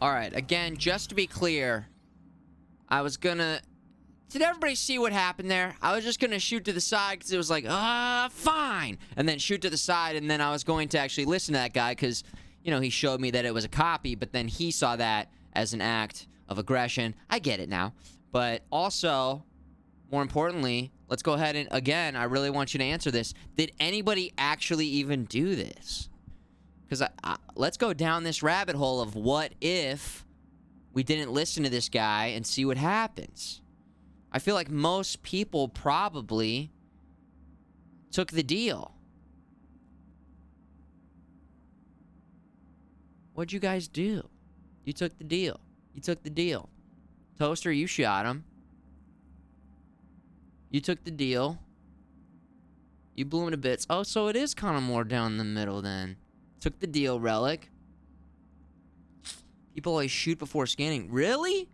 All right, again, just to be clear, I was gonna... Did everybody see what happened there? I was just gonna shoot to the side because it was like, fine. And then shoot to the side, and then I was going to actually listen to that guy because, you know, he showed me that it was a copy, but then he saw that as an act of aggression. I get it now. But also, more importantly, let's go ahead and, again, I really want you to answer this. Did anybody actually even do this? Because let's go down this rabbit hole of what if we didn't listen to this guy and see what happens. I feel like most people probably took the deal. What'd you guys do? You took the deal. You took the deal. Toaster, you shot him. You took the deal. You blew him to bits. Oh, so it is kind of more down the middle then. Took the deal, Relic. People always shoot before scanning. Really?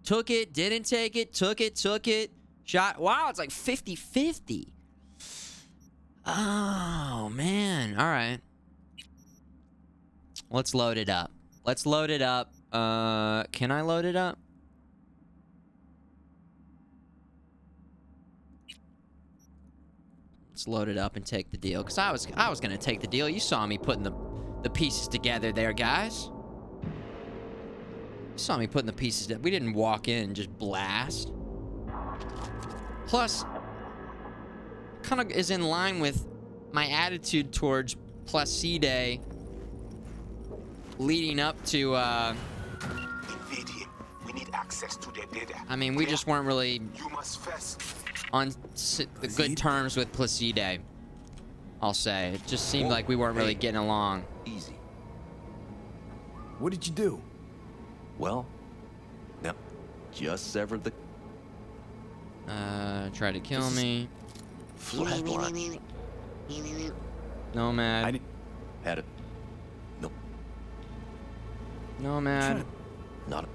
Took it, didn't take it, took it, shot. Wow, it's like 50-50. Oh, man. All right. Let's load it up. Let's load it up. Can I load it up? Let's load it up and take the deal. Because I was going to take the deal. You saw me putting the pieces together there, guys. You saw me putting the pieces together. We didn't walk in and just blast. Plus, kind of is in line with my attitude towards Placide leading up to, Invade him. We need access to their data. I mean, we just weren't really You must first. on the good terms with Placide, I'll say. It just seemed like we weren't really getting along. Easy. What did you do? Well, now, just severed the... Tried to kill me. Flash launch. Nomad. Had it. Nope. Nomad. Not a...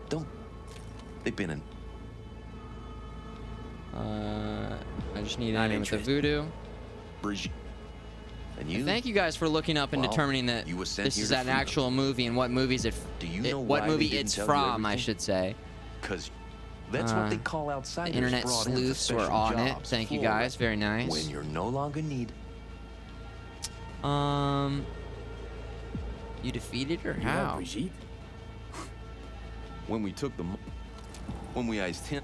Don't... They've been in... I just need an with the voodoo. Brigitte. And you? Thank you guys for looking up and determining that this is an actual movie and what movies what movie it's from, I should say. Because that's what they call outsiders. The internet sleuths were on it. Thank you guys. Very nice. When you're no longer needed. You defeated her? How? Brigitte? When we took the... When we iced him...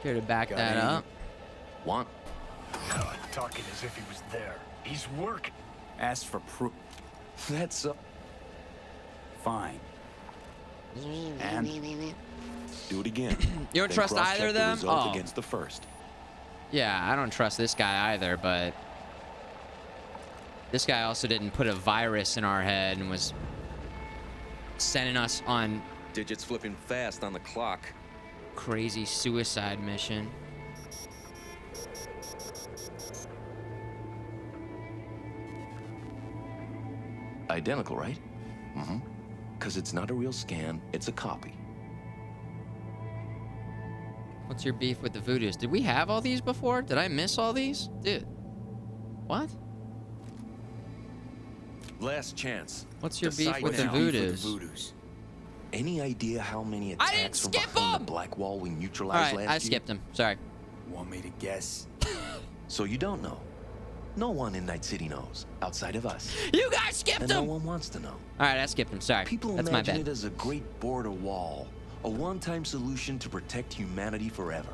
Care to back that up? Want? God, talking as if he was there. He's working. Ask for proof. That's fine. And do it again. You don't trust either of them? Oh. Against the first. Yeah, I don't trust this guy either, but this guy also didn't put a virus in our head and was sending us on digits flipping fast on the clock. Crazy suicide mission. Identical, right? Mm-hmm. Because it's not a real scan, it's a copy. What's your beef with the Voodoos? Did we have all these before? Did I miss all these? Dude. What? Last chance. What's your beef with the Voodoos? Any idea how many attacks from behind the black wall we neutralized last year? I skipped them. Sorry. Want me to guess? So you don't know. No one in Night City knows, outside of us. You guys skipped them! No one wants to know. Alright, I skipped them. Sorry. People That's my imagine bad. it as a great border wall, a one-time solution to protect humanity forever.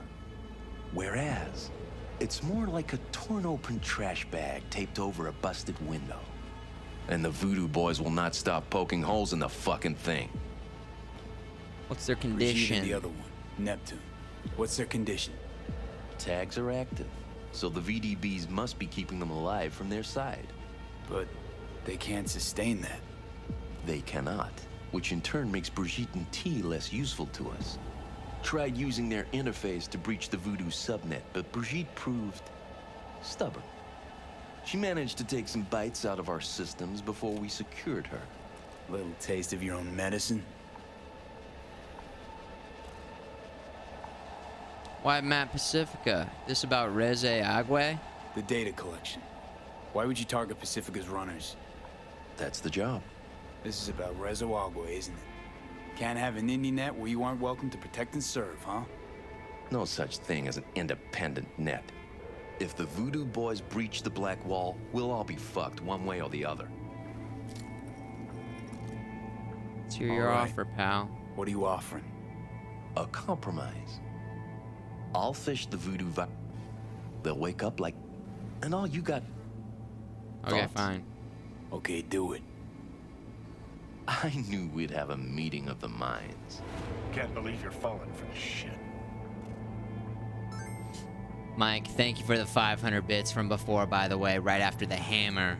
Whereas, it's more like a torn-open trash bag taped over a busted window. And the voodoo boys will not stop poking holes in the fucking thing. What's their Brigitte condition? and the other one, Neptune. What's their condition? Tags are active, so the VDBs must be keeping them alive from their side. But they can't sustain that. They cannot, which in turn makes Brigitte and T less useful to us. Tried using their interface to breach the voodoo subnet, but Brigitte proved stubborn. She managed to take some bites out of our systems before we secured her. Little taste of your own medicine? Why Map Pacifica? This about Reze Agwe? The data collection. Why would you target Pacifica's runners? That's the job. This is about Rezo Agua, isn't it? Can't have an indie net where you aren't welcome to protect and serve, huh? No such thing as an independent net. If the Voodoo Boys breach the Black Wall, we'll all be fucked one way or the other. Let's hear your offer, pal. What are you offering? A compromise. I'll fish the Voodoo They'll wake up like... And all you got... Okay, thoughts? fine. Okay, do it. I knew we'd have a meeting of the minds. Can't believe you're falling for this shit. Mike, thank you for the 500 bits from before, by the way, right after the hammer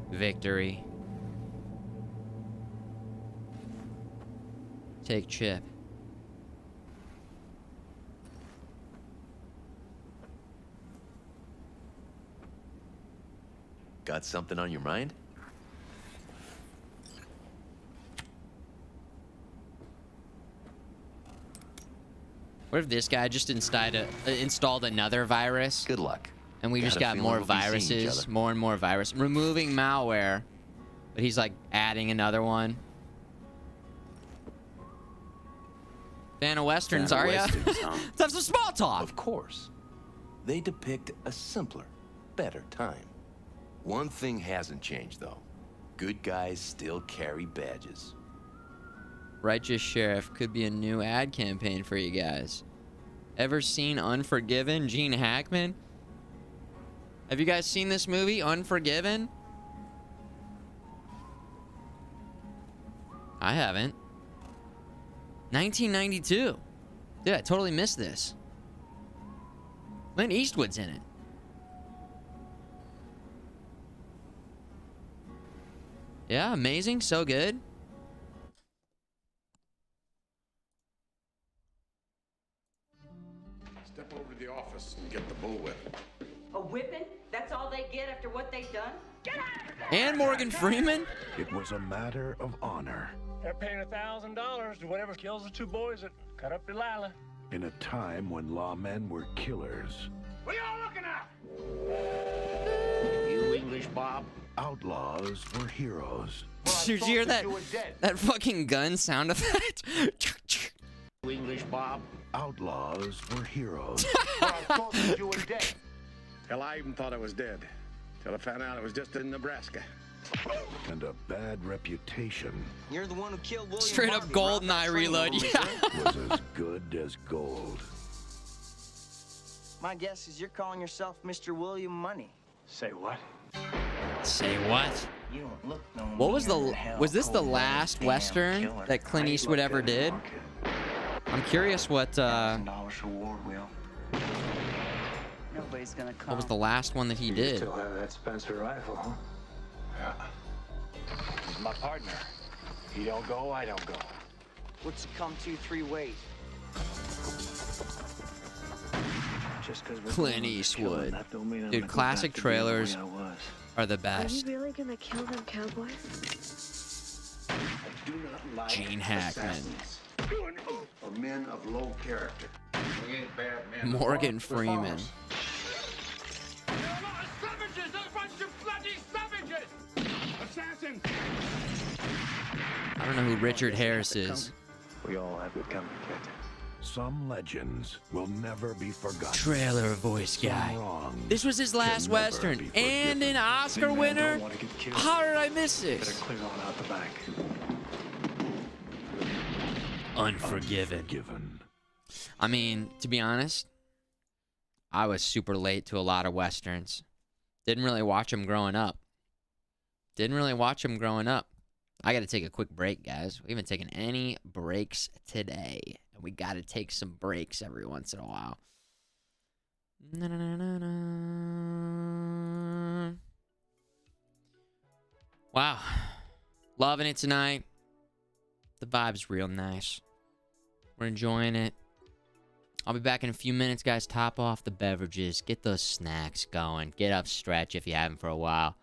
victory. Take Chip. Got something on your mind? What if this guy just installed another virus? Good luck. And we just got more viruses, more and more viruses. Removing malware, but he's like adding another one. Fan of Westerns, are ya? Let's have some small talk. Of course. They depict a simpler, better time. One thing hasn't changed, though. Good guys still carry badges. Righteous Sheriff could be a new ad campaign for you guys. Ever seen Unforgiven? Gene Hackman? Have you guys seen this movie, Unforgiven? I haven't. 1992. Dude, I totally missed this. Clint Eastwood's in it. Yeah, amazing. So good. Step over to the office and get the bullwhip. A whipping? That's all they get after what they've done? Get out of there! And Morgan Freeman? It was a matter of honor. They're paying $1,000 to whatever kills the two boys that cut up Delilah. In a time when lawmen were killers. What are y'all looking at? You English, Bob? Outlaws were heroes. Did you hear that? That fucking gun sound effect? You English, Bob? Outlaws were heroes. Well, I thought that you were dead. Hell, I even thought I was dead. Till I found out I was just in Nebraska. And a bad reputation. You're the one who killed William Straight up GoldenEye reload, yeah. Was as good as gold. My guess is you're calling yourself Mr. William Money. Say what? Say what? You don't look no What was this the last Western that Clint Eastwood ever did? I'm curious what reward, Will. Nobody's gonna come. what was the last one that he did? Still have that Spencer rifle, huh? Yeah. He's my partner. He don't go, I don't go. What's it come to 3 ways? Just because Clint Eastwood. Dude, classic trailers are the best. Are you really gonna kill them cowboys? I do not like Gene Hackman. assassins or men of low character. We ain't bad men. Morgan Freeman. Savages! A bunch of bloody savages! Assassin! I don't know who Richard Harris is. We all have it coming, kid. Some legends will never be forgotten. Trailer voice guy. Wrongs This was his last can never Western be and an Oscar Big man winner. don't wanna get killed. How did I miss Better this? clear on out the back. Unforgiven. I mean, to be honest, I was super late to a lot of Westerns. Didn't really watch them growing up. I got to take a quick break, guys. We haven't taken any breaks today. And we got to take some breaks every once in a while. Wow. Loving it tonight. The vibe's real nice. We're enjoying it. I'll be back in a few minutes, guys. Top off the beverages. Get those snacks going. Get up, stretch if you haven't for a while.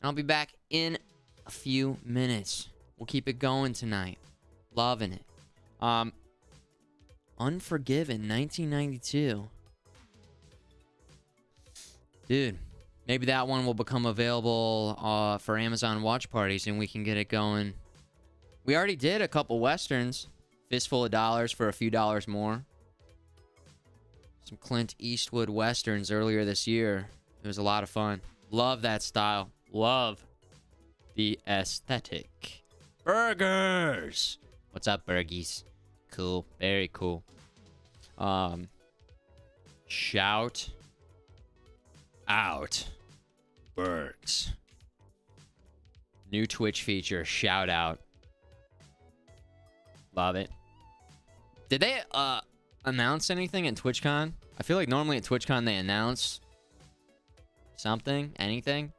And I'll be back in a few minutes. We'll keep it going tonight. Loving it. Unforgiven, 1992. Dude, Maybe that one will become available for Amazon watch parties and we can get it going. We already did a couple Westerns. Fistful of Dollars for a few dollars more. Some Clint Eastwood Westerns earlier this year. It was a lot of fun. Love that style. Love the aesthetic. Burgers! What's up, Burgies? Cool. Very cool. Shout out Bergs. New Twitch feature, shout out. Love it. Did they announce anything at TwitchCon? I feel like normally at TwitchCon they announce something, anything.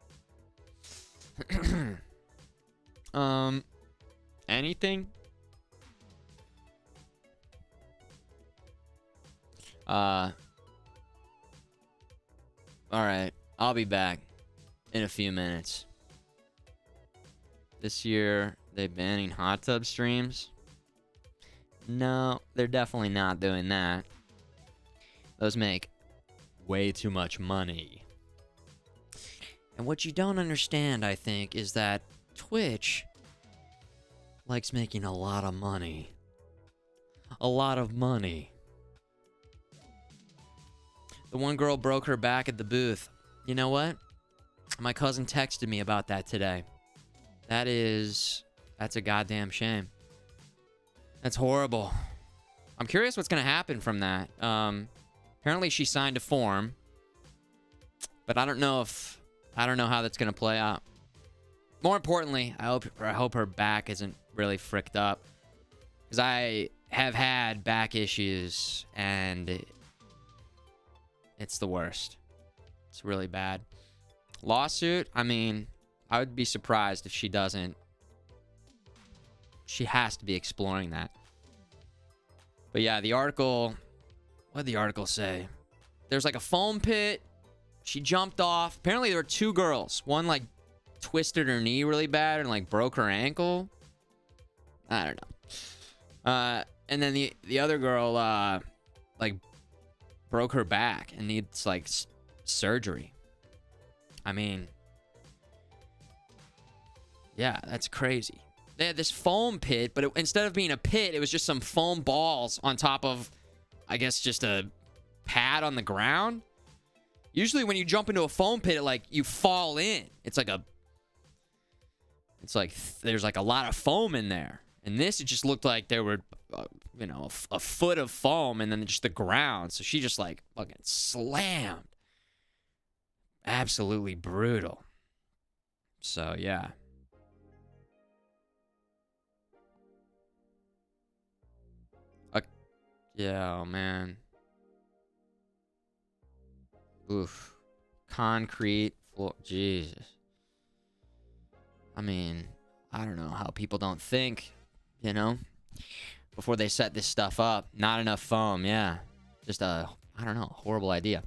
Anything? Alright, I'll be back in a few minutes. This year, they're banning hot tub streams. No, they're definitely not doing that. Those make way too much money. And what you don't understand, I think, is that Twitch likes making a lot of money. A lot of money. The one girl broke her back at the booth. You know what? My cousin texted me about that today. That's a goddamn shame. That's horrible. I'm curious what's going to happen from that. Apparently she signed a form, but I don't know how that's going to play out. More importantly, I hope her back isn't really fricked up, because I have had back issues and it's the worst. It's really bad. Lawsuit, I mean, I would be surprised if she doesn't. She has to be exploring that. But yeah, the article, what did the article say? There's like a foam pit. She jumped off. Apparently there were two girls. One like twisted her knee really bad and like broke her ankle. I don't know. And then the other girl like broke her back and needs like surgery. I mean, yeah, that's crazy. They had this foam pit, but instead of being a pit, it was just some foam balls on top of, I guess, just a pad on the ground. Usually when you jump into a foam pit, you fall in. It's like there's like a lot of foam in there. And this, it just looked like there were, a foot of foam and then just the ground. So she just like fucking slammed. Absolutely brutal. So, yeah. Yeah, oh man. Oof. Concrete floor. Jesus. I mean, I don't know how people don't think, before they set this stuff up. Not enough foam, yeah. Just I don't know, horrible idea.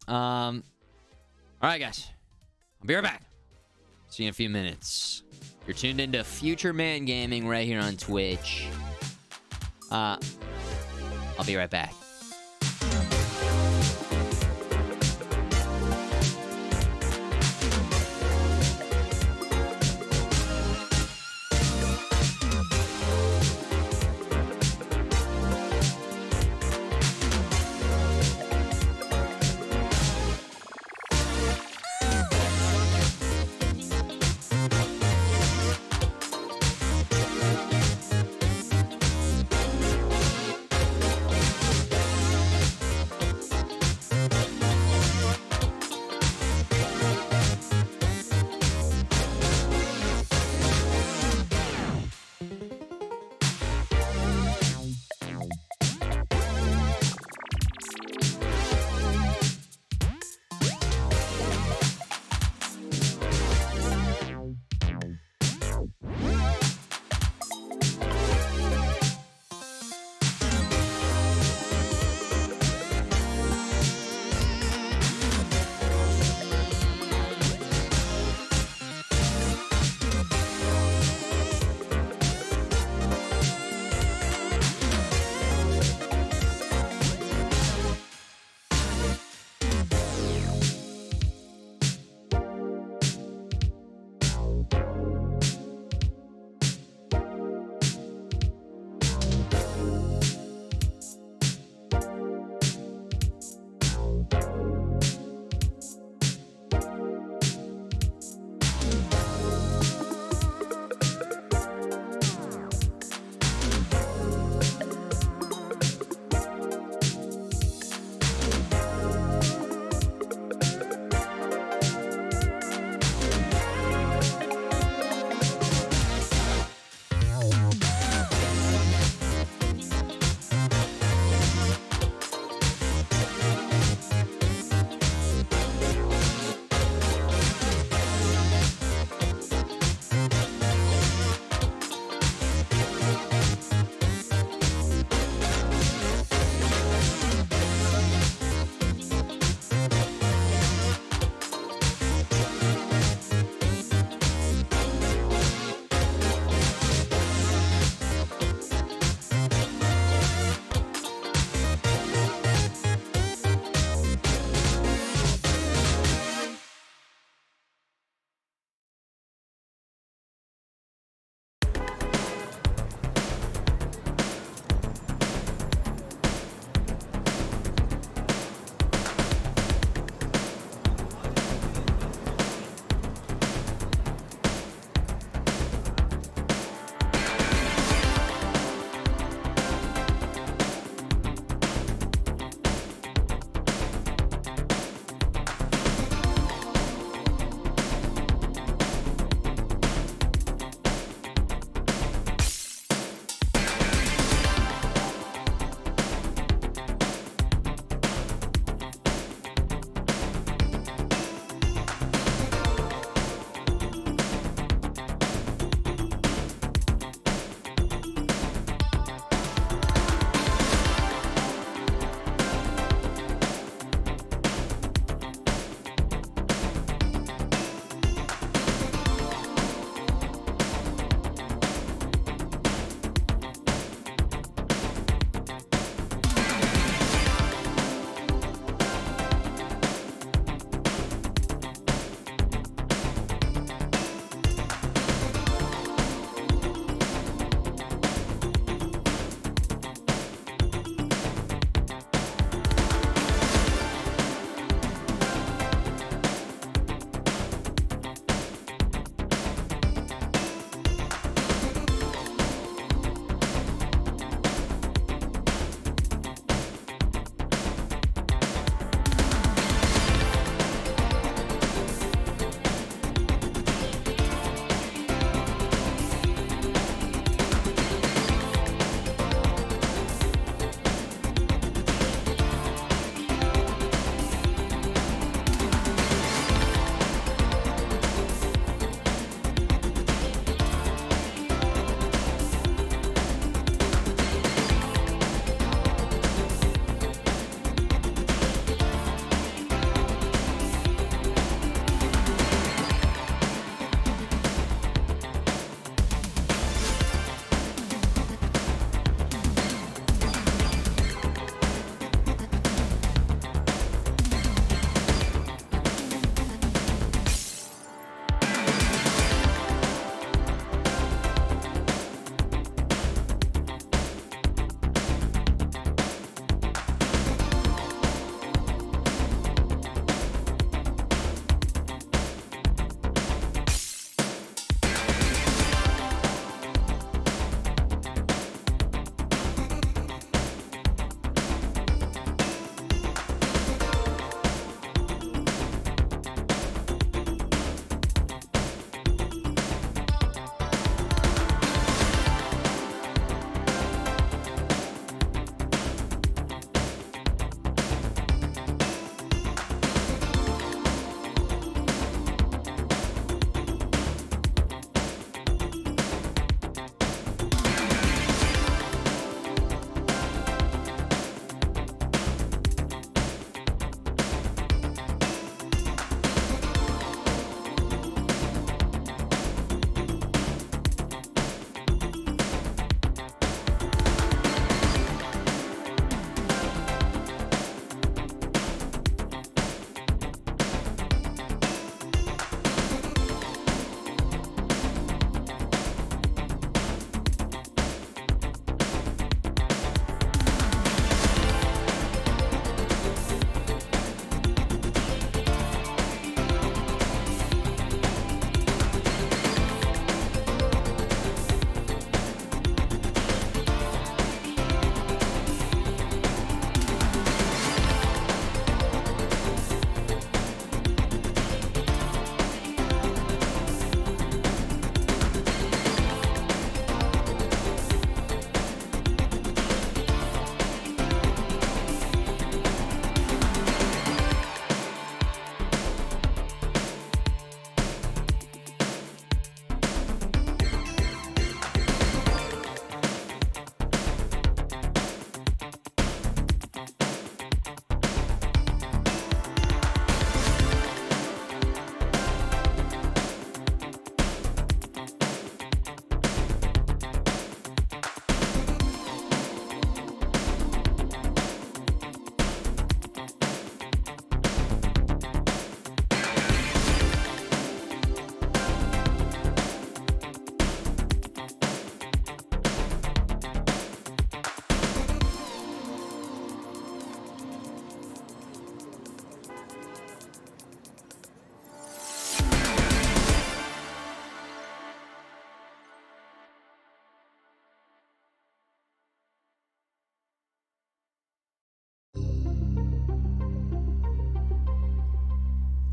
Alright, guys. I'll be right back. See you in a few minutes. You're tuned into Futureman Gaming right here on Twitch. I'll be right back.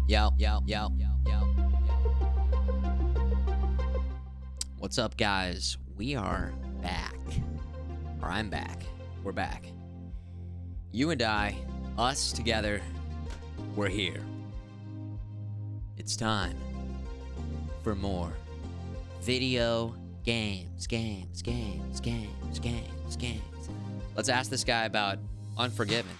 Yo. What's up, guys? We are back. Or I'm back. We're back. You and I, us together, we're here. It's time for more video games. Let's ask this guy about Unforgiven.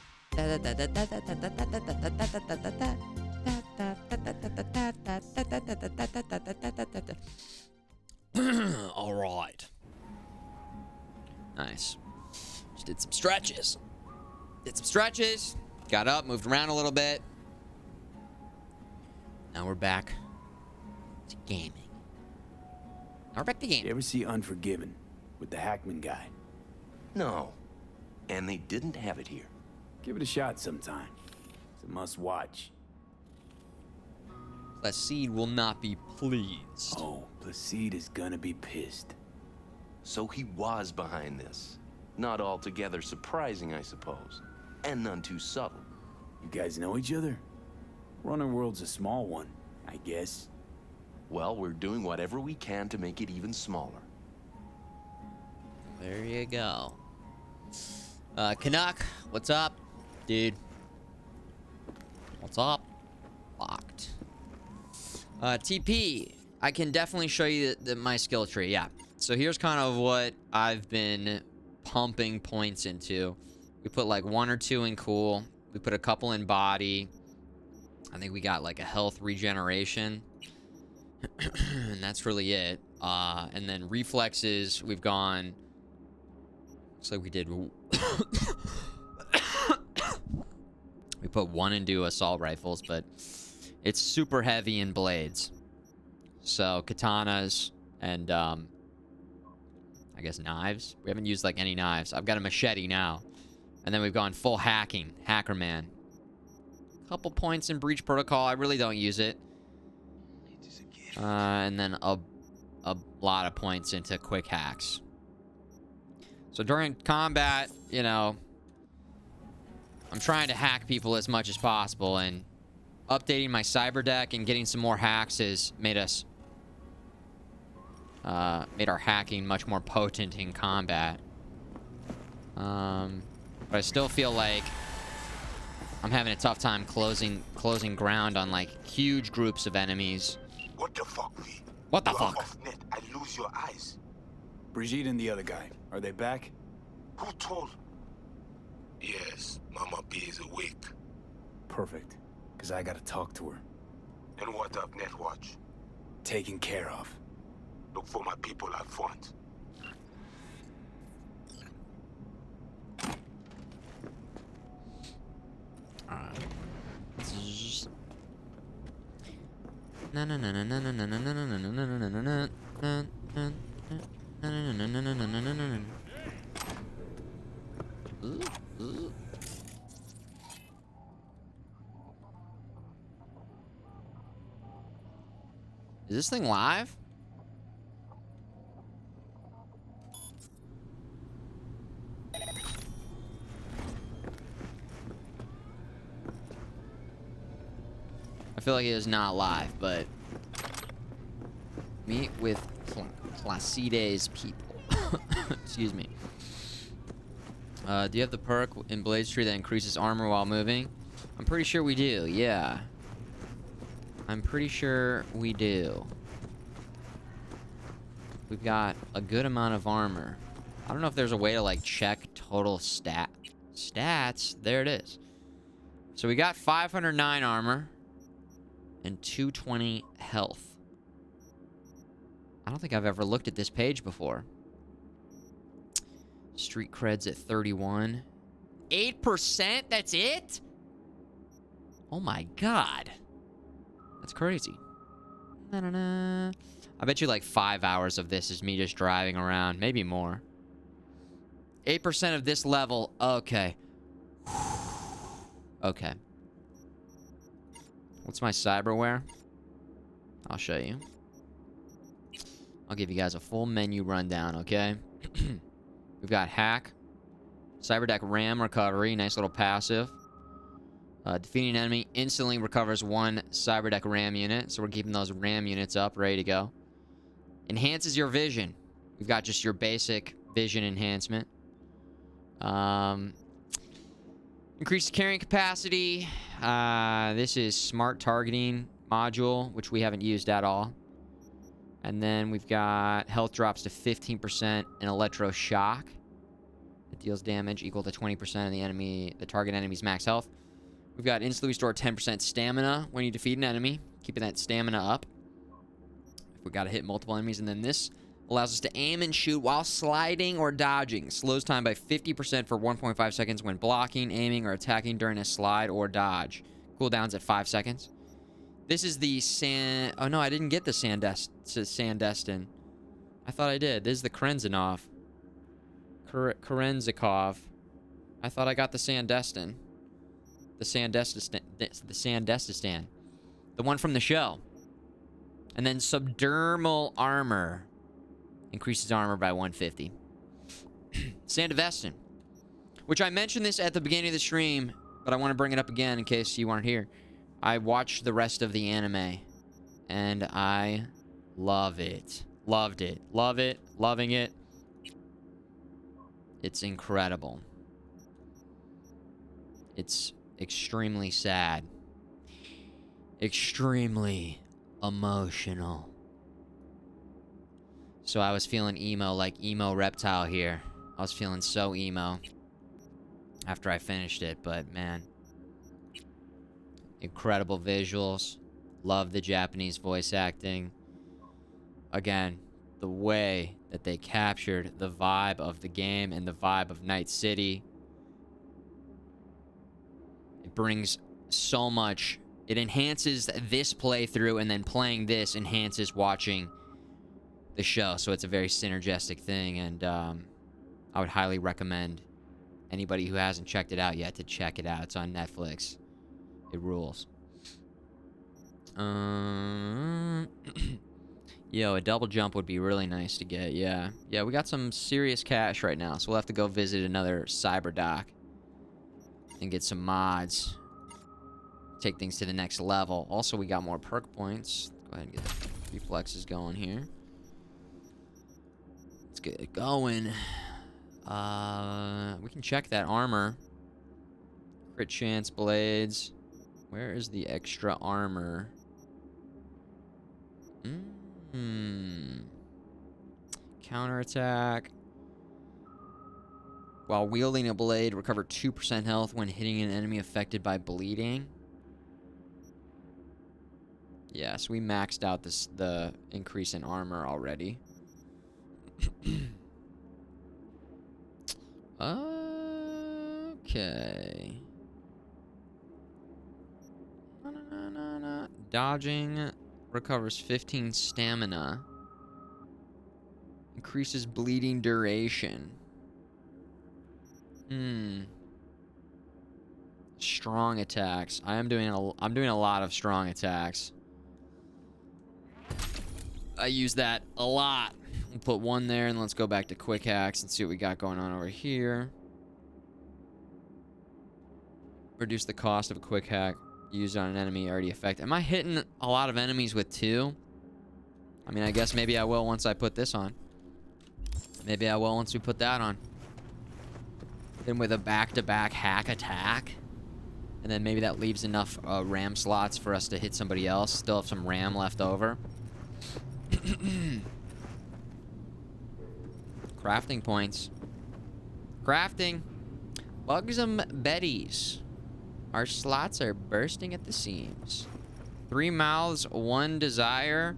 All right. Nice. Just did some stretches. Got up, moved around a little bit. Now we're back to gaming. You ever see Unforgiven with the Hackman guy? No. And they didn't have it here. Give it a shot sometime. It's a must watch. Placide will not be pleased. Oh, Placide is gonna be pissed. So he was behind this. Not altogether surprising, I suppose. And none too subtle. You guys know each other? Runner World's a small one, I guess. Well, we're doing whatever we can to make it even smaller. There you go. Canuck, what's up, dude? What's up? Locked. TP, I can definitely show you my skill tree, yeah. So here's kind of what I've been pumping points into. We put like 1 or 2 in cool. We put a couple in body. I think we got like a health regeneration. And that's really it. And then reflexes, we've gone... Looks like we did... We put 1 into assault rifles, but it's super heavy in blades. So katanas and I guess knives. We haven't used like any knives. I've got a machete now. And then we've gone full hacking, Hacker Man. Couple points in breach protocol. I really don't use it. And then a lot of points into quick hacks. So during combat, you know, I'm trying to hack people as much as possible, and updating my cyber deck and getting some more hacks has made our hacking much more potent in combat. But I still feel like I'm having a tough time closing ground on like huge groups of enemies. What the fuck, V? What the fuck? Off net, I lose your eyes. Brigitte and the other guy, are they back? Who told? Yes, Mama B is awake. Perfect, because I gotta talk to her. And what of Netwatch? Taken care of. Look for my people out front. Is this thing live? I feel like it is not live, but meet with Placide's people. Excuse me. Do you have the perk in Blaze Tree that increases armor while moving? I'm pretty sure we do, yeah. I'm pretty sure we do. We've got a good amount of armor. I don't know if there's a way to like check total stats. There it is. So we got 509 armor and 220 health. I don't think I've ever looked at this page before. Street cred's at 31. 8%? That's it? Oh my god. That's crazy. I bet you like 5 hours of this is me just driving around. Maybe more. 8% of this level. Okay. Okay. What's my cyberware? I'll show you. I'll give you guys a full menu rundown, okay? We've got hack. Cyberdeck RAM recovery. Nice little passive. Defeating an enemy instantly recovers 1 cyberdeck RAM unit. So we're keeping those RAM units up, ready to go. Enhances your vision. We've got just your basic vision enhancement. Increased carrying capacity. This is smart targeting module, which we haven't used at all. And then we've got health drops to 15% and electroshock. It deals damage equal to 20% of the target enemy's max health. We've got instantly restore 10% stamina when you defeat an enemy, keeping that stamina up. If we got to hit multiple enemies, and then this allows us to aim and shoot while sliding or dodging. Slows time by 50% for 1.5 seconds when blocking, aiming, or attacking during a slide or dodge. Cooldowns at 5 seconds. This is the San... Oh, no, I didn't get the Sandestin. I thought I did. This is the Krenzinov. Kerenzikov. I thought I got the Sandestin. The Sandestistan. The one from the show. And then subdermal armor. Increases armor by 150. Sandestin. Which I mentioned this at the beginning of the stream, but I want to bring it up again in case you weren't here. I watched the rest of the anime, and I love it. Loved it. Love it. Loving it. It's incredible. It's extremely sad. Extremely emotional. So I was feeling emo, like emo reptile here. I was feeling so emo after I finished it, but man. Incredible visuals. Love the Japanese voice acting. Again, the way that they captured the vibe of the game and the vibe of Night City. It brings so much. It enhances this playthrough, and then playing this enhances watching the show. So it's a very synergistic thing, and I would highly recommend anybody who hasn't checked it out yet to check it out. It's on Netflix. It rules. Yo, a double jump would be really nice to get. Yeah, we got some serious cash right now, so we'll have to go visit another Cyberdock and get some mods. Take things to the next level. Also, we got more perk points. Go ahead and get the reflexes going here. Let's get it going. We can check that armor. Crit chance blades. Where is the extra armor? Counterattack. While wielding a blade, recover 2% health when hitting an enemy affected by bleeding. Yeah, so we maxed out the increase in armor already. Okay. Dodging recovers 15 stamina. Increases bleeding duration. Strong attacks. I'm doing a lot of strong attacks. I use that a lot. We'll put one there, and let's go back to quick hacks and see what we got going on over here. Reduce the cost of a quick hack used on an enemy already affected. Am I hitting a lot of enemies with 2? I mean, I guess maybe I will once I put this on. Maybe I will once we put that on. Then with a back-to-back hack attack. And then maybe that leaves enough RAM slots for us to hit somebody else. Still have some RAM left over. Crafting points. Crafting. Bugsum Betties. Our slots are bursting at the seams. 3 mouths, 1 desire.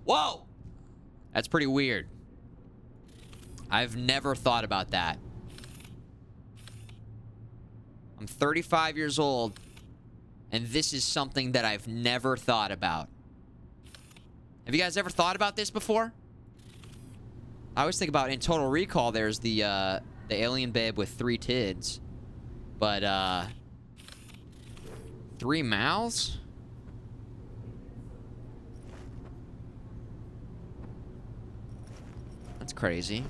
Whoa! That's pretty weird. I've never thought about that. I'm 35 years old, and this is something that I've never thought about. Have you guys ever thought about this before? I always think about in Total Recall, there's the alien babe with 3 tids. But, 3 mouths? That's crazy.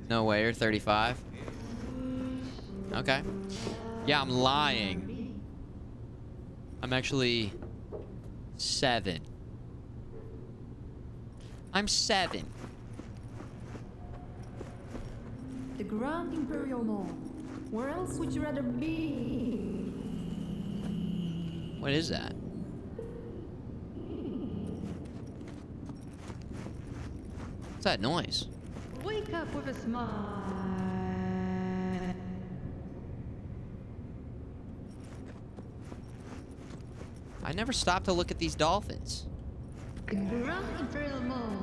No way, you're 35. Okay. Yeah, I'm lying. I'm actually 7. I'm 7. The Grand Imperial Mall. Where else would you rather be? What is that? What's that noise? Wake up with a smile. I never stopped to look at these dolphins. The Grand Imperial Mall.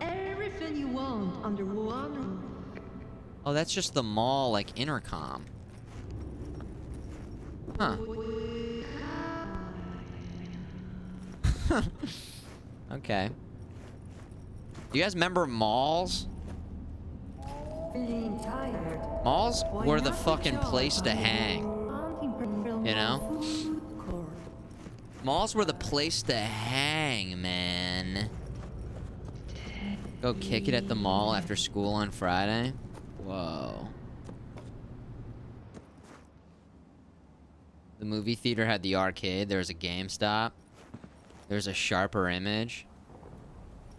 Everything you want under one roof. Oh, that's just the mall, like, intercom. Huh. Okay. Do you guys remember malls? Feeling tired? Malls were the fucking place to hang. You know? Malls were the place to hang, man. Go kick it at the mall after school on Friday? Whoa. The movie theater had the arcade. There was a GameStop. There's a sharper image.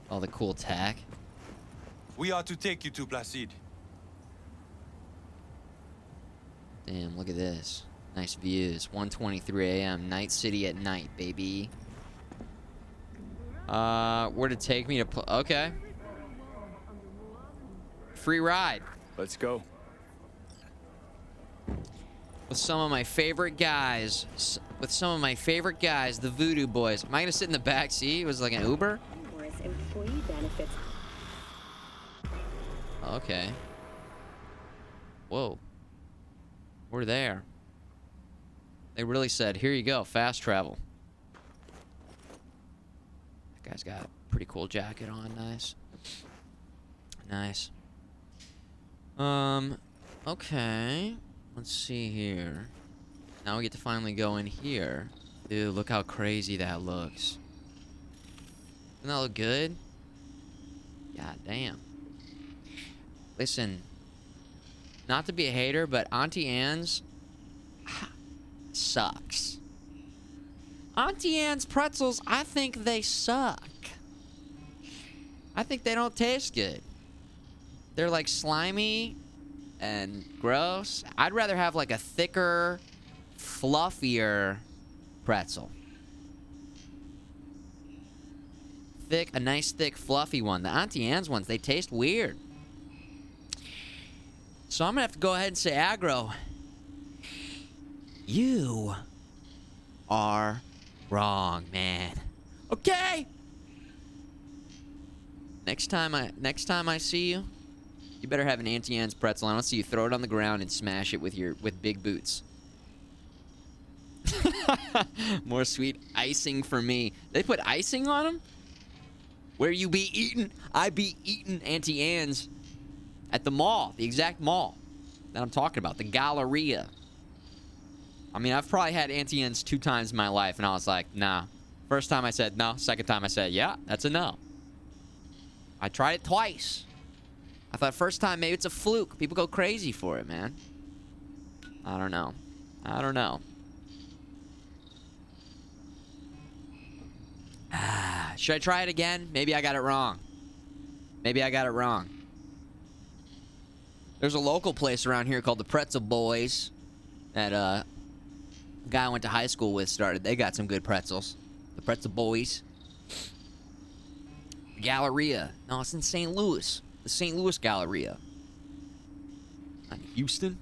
All the cool tech. We are to take you to Placide. Damn, look at this. Nice views. 1:23 a.m. Night City at night, baby. Where to take me to okay. Free ride. Let's go. With some of my favorite guys. The Voodoo Boys. Am I gonna sit in the back seat? It was like an Uber? Employee benefits. Okay. Whoa. We're there. They really said, here you go, fast travel. That guy's got a pretty cool jacket on. Nice. Nice. Okay. Let's see here. Now we get to finally go in here. Dude, look how crazy that looks. Doesn't that look good? God damn. Listen, not to be a hater, but Auntie Anne's sucks. Auntie Anne's pretzels, I think they suck. I think they don't taste good. They're like slimy and gross. I'd rather have like a thicker, fluffier pretzel. A nice thick fluffy one. The Auntie Anne's ones, they taste weird. So I'm gonna have to go ahead and say, Aggro, you are wrong, man. Okay. Next time I see you, you better have an Auntie Anne's pretzel. I don't see you throw it on the ground and smash it with big boots. More sweet icing for me. They put icing on them? Where you be eating? I be eating Auntie Anne's at the mall, the exact mall that I'm talking about, the Galleria. I mean, I've probably had Auntie Anne's 2 times in my life, and I was like, nah. First time I said no. Second time I said, yeah, that's a no. I tried it twice. I thought first time maybe it's a fluke. People go crazy for it, man. I don't know. Should I try it again? Maybe I got it wrong. There's a local place around here called the Pretzel Boys that a guy I went to high school with started. They got some good pretzels. The Pretzel Boys. Galleria. No, it's in St. Louis. The St. Louis Galleria. Not in Houston.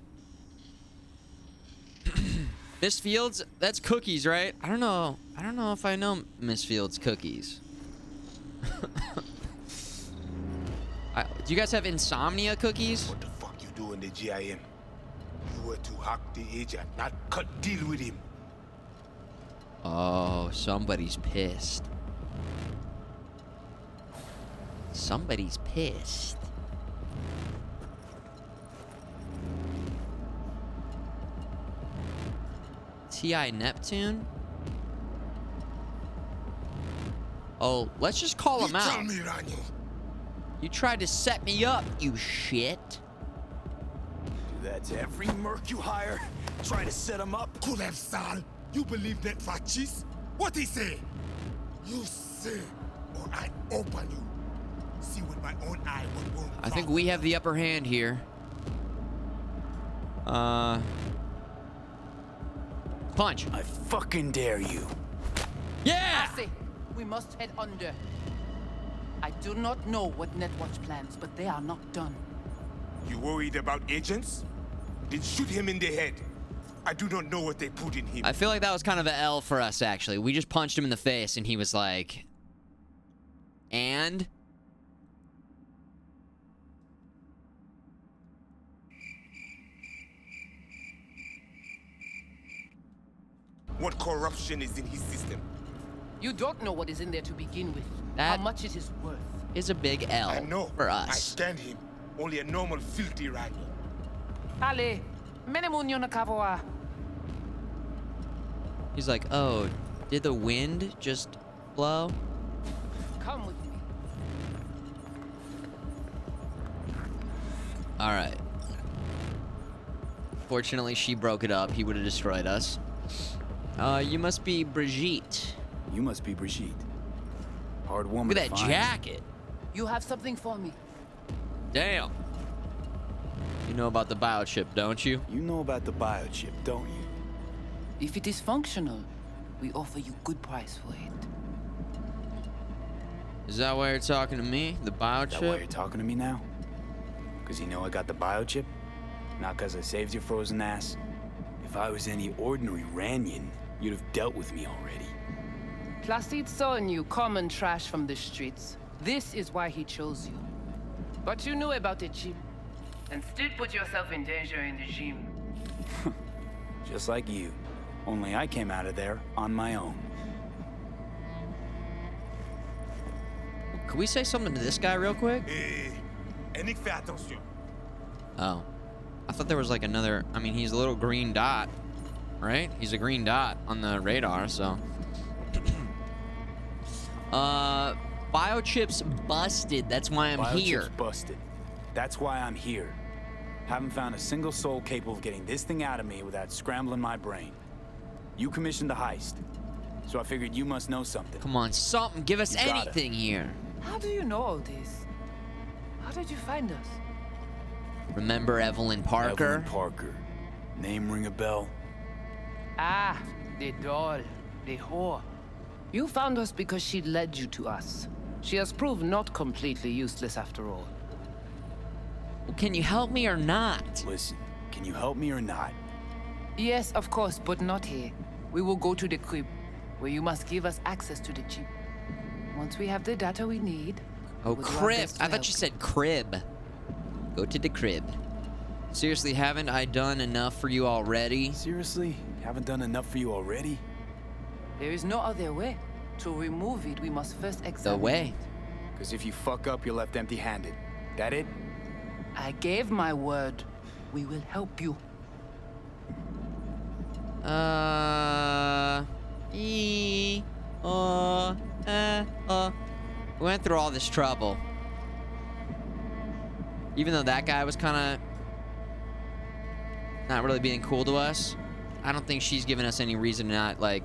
Miss Fields, that's cookies, right? I don't know if I know Miss Fields cookies. Do you guys have insomnia cookies? What the fuck you do in the GIM? You were to hack the agent, not cut deal with him. Oh, somebody's pissed. T.I. Neptune? Oh, let's just call him Tell out. me, Ranu. You tried to set me up, you shit. Do that to every merc you hire. Try to set him up. Kuleb Sal, you believe that Fachis? What he say? You say, or I open you. See with my own eye what won't. I think we have the upper hand here. Punch. I fucking dare you. Yeah! I say, we must head under. I do not know what Netwatch plans, but they are not done. You worried about agents? Then shoot him in the head. I do not know what they put in him. I feel like that was kind of an L for us, actually. We just punched him in the face, and he was like... And? What corruption is in his system? You don't know what is in there to begin with. That how much it is worth. Is a big L I know. for I us. stand him. Only a normal filthy Rani. Ale, menemunyo na kavoa. He's like, oh, did the wind just blow? Come with me. All right. Fortunately, she broke it up. He would have destroyed us. You must be Brigitte. You must be Brigitte. Hard woman. Look at to that find. jacket. You have something for me. Damn. You know about the biochip, don't you? You know about the biochip, don't you? If it is functional, we offer you good price for it. Is that why you're talking to me? The Is that why biochip? you're talking to me now? Because you know I got the biochip? Not because I saved your frozen ass. If I was any ordinary Ranyan, you'd have dealt with me already. Placide saw in you common trash from the streets. This is why he chose you. But you knew about the chip, and still put yourself in danger in the gym. Just like you. Only I came out of there on my own. Can we say something to this guy real quick? Ennick, fais attention. Oh. I thought there was like another... I mean, he's a little green dot, right? He's a green dot on the radar, so... Biochip's busted. That's why I'm here. Biochip's busted. That's why I'm here. Haven't found a single soul capable of getting this thing out of me without scrambling my brain. You commissioned the heist, so I figured you must know something. Come on, something. Give us You gotta. anything here. How do you know all this? How did you find us? Remember Evelyn Parker? Evelyn Parker. Name ring a bell? Ah, the doll, the whore. You found us because she led you to us. She has proved not completely useless after all. Well, can you help me or not? Listen, can you help me or not? Yes, of course, but not here. We will go to the crib, where you must give us access to the chip. Once we have the data we need... Oh, we will do our crib. best to I thought help. you said crib. Go to the crib. Seriously, haven't I done enough for you already? Seriously? Haven't done enough for you already? There is no other way. To remove it, we must first examine The way. Because if you fuck up, you're left empty-handed. That it? I gave my word. We will help you. We went through all this trouble. Even though that guy was kind of not really being cool to us, I don't think she's giving us any reason to not, like...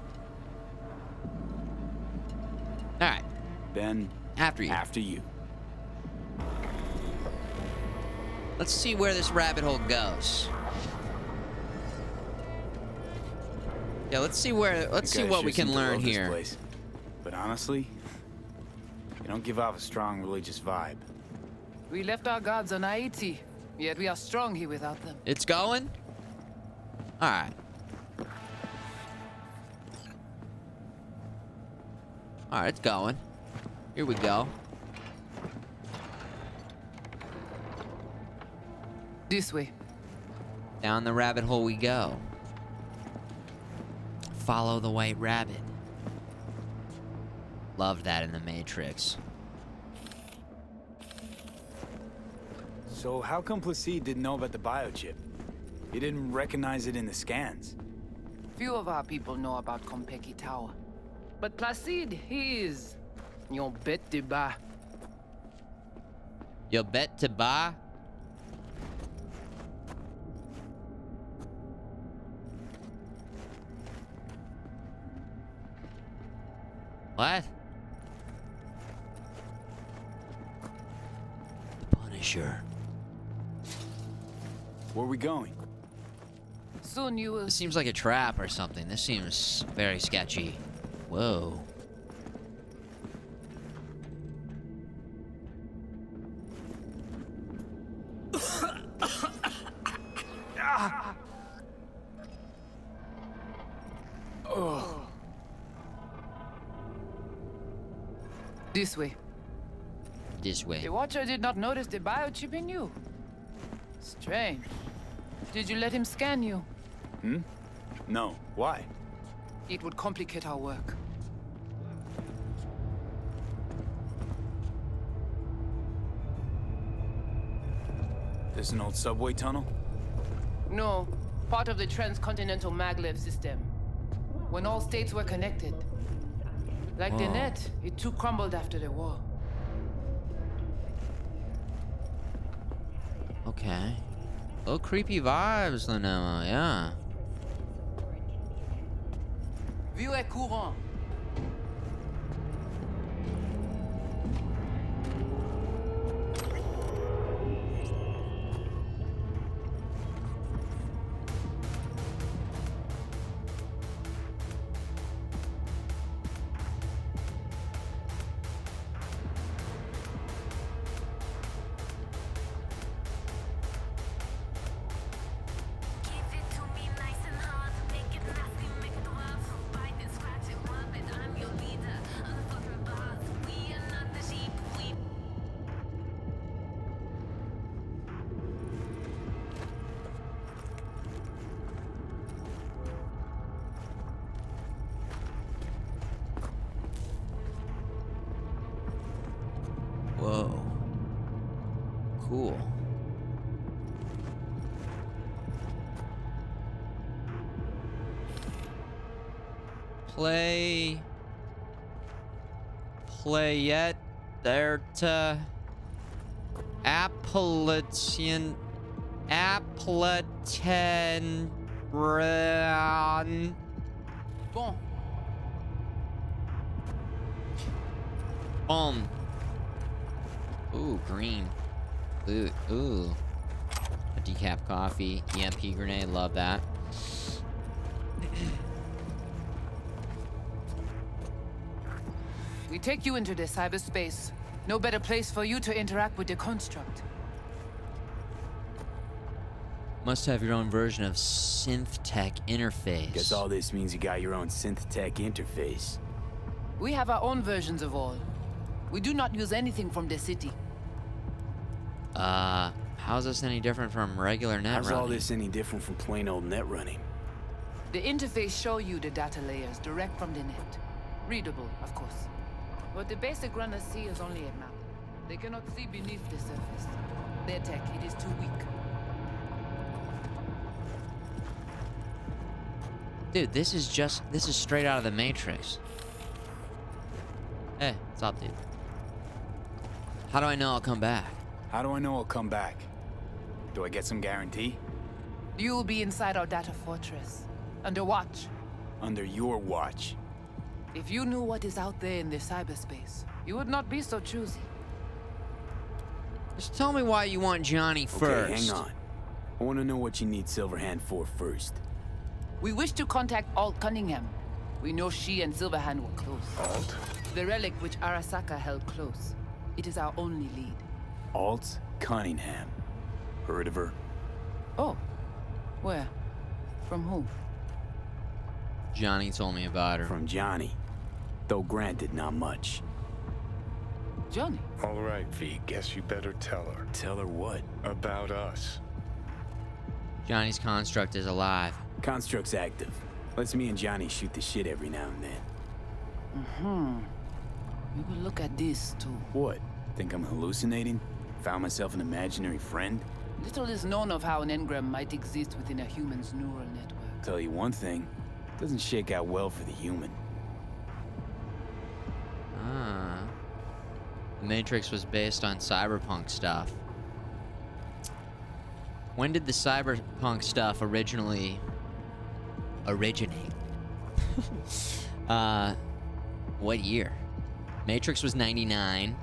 Alright. Then... After you. After you. Let's see where this rabbit hole goes. Yeah, let's see where... Let's see what we can learn here. Place. But honestly, you don't give off a strong religious vibe. We left our gods on Haiti, yet we are strong here without them. It's going? Alright. Alright, it's going. Here we go. This way. Down the rabbit hole we go. Follow the white rabbit. Loved that in the Matrix. So how come Placide didn't know about the biochip? He didn't recognize it in the scans. Few of our people know about Kompeki Tower. But Placide, he is You bet de bas. You bet to buy? What? The Punisher. Where are we going? Soon you will. This seems like a trap or something. This seems very sketchy. Whoa. This way. This way. The Watcher did not notice the biochip in you. Strange. Did you let him scan you? No. Why? It would complicate our work. This an old subway tunnel? No, part of the transcontinental maglev system. When all states were connected. Like the Whoa. net, it too crumbled after the war. Okay. Little creepy vibes, Lenema, yeah. View est courant. Whoa. Cool. Play yet there to Appleton run. Bon. Ooh, green. Ooh. A decaf coffee, EMP grenade, love that. We take you into the cyberspace. No better place for you to interact with the construct. Must have your own version of synth tech interface. Guess all this means you got your own synth tech interface. We have our own versions of all. We do not use anything from the city. How's this any different from regular net How's running? all this any different from plain old net running? The interface show you the data layers direct from the net. Readable, of course. What the basic runners see is only a map. They cannot see beneath the surface. Their tech, it is too weak. Dude, this is straight out of the Matrix. Hey, what's up, dude? How do I know I'll come back? How do I know I'll come back? Do I get some guarantee? You will be inside our data fortress. Under watch. Under your watch. If you knew what is out there in the cyberspace, you would not be so choosy. Just tell me why you want Johnny first. Okay, hang on. I want to know what you need Silverhand for first. We wish to contact Alt Cunningham. We know she and Silverhand were close. Alt? The relic which Arasaka held close. It is our only lead. Alt Cunningham. Heard of her? Oh. Where? From who? Johnny told me about her. From Johnny. Though granted, not much. Johnny? All right, V. Guess you better tell her. Tell her what? About us. Johnny's construct is alive. Construct's active. Lets me and Johnny shoot the shit every now and then. We will look at this, too. What? Think I'm hallucinating? Found myself an imaginary friend? Little is known of how an engram might exist within a human's neural network. Tell you one thing. Doesn't shake out well for the human. The Matrix was based on cyberpunk stuff. When did the cyberpunk stuff originate? What year? Matrix was 99.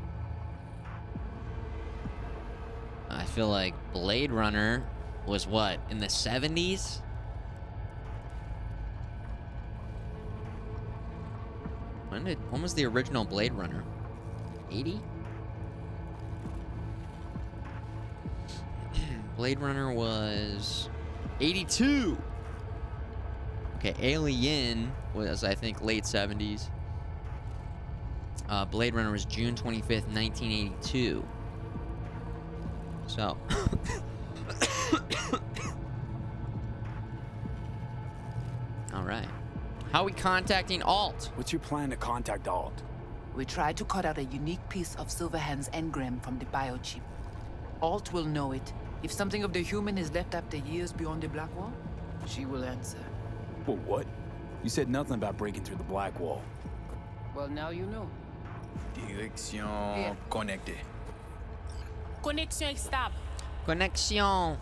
I feel like Blade Runner was what, in the 70s? When was the original Blade Runner? 80? Blade Runner was 82. Okay, Alien was, I think, late 70s. Blade Runner was June 25th, 1982. So. All right. How are we contacting Alt? What's your plan to contact Alt? We tried to cut out a unique piece of Silverhand's engram from the biochip. Alt will know it. If something of the human is left after years beyond the Black Wall, she will answer. Well, what? You said nothing about breaking through the Black Wall. Well, now you know. Direction connectée. Connexion stable. Connexion.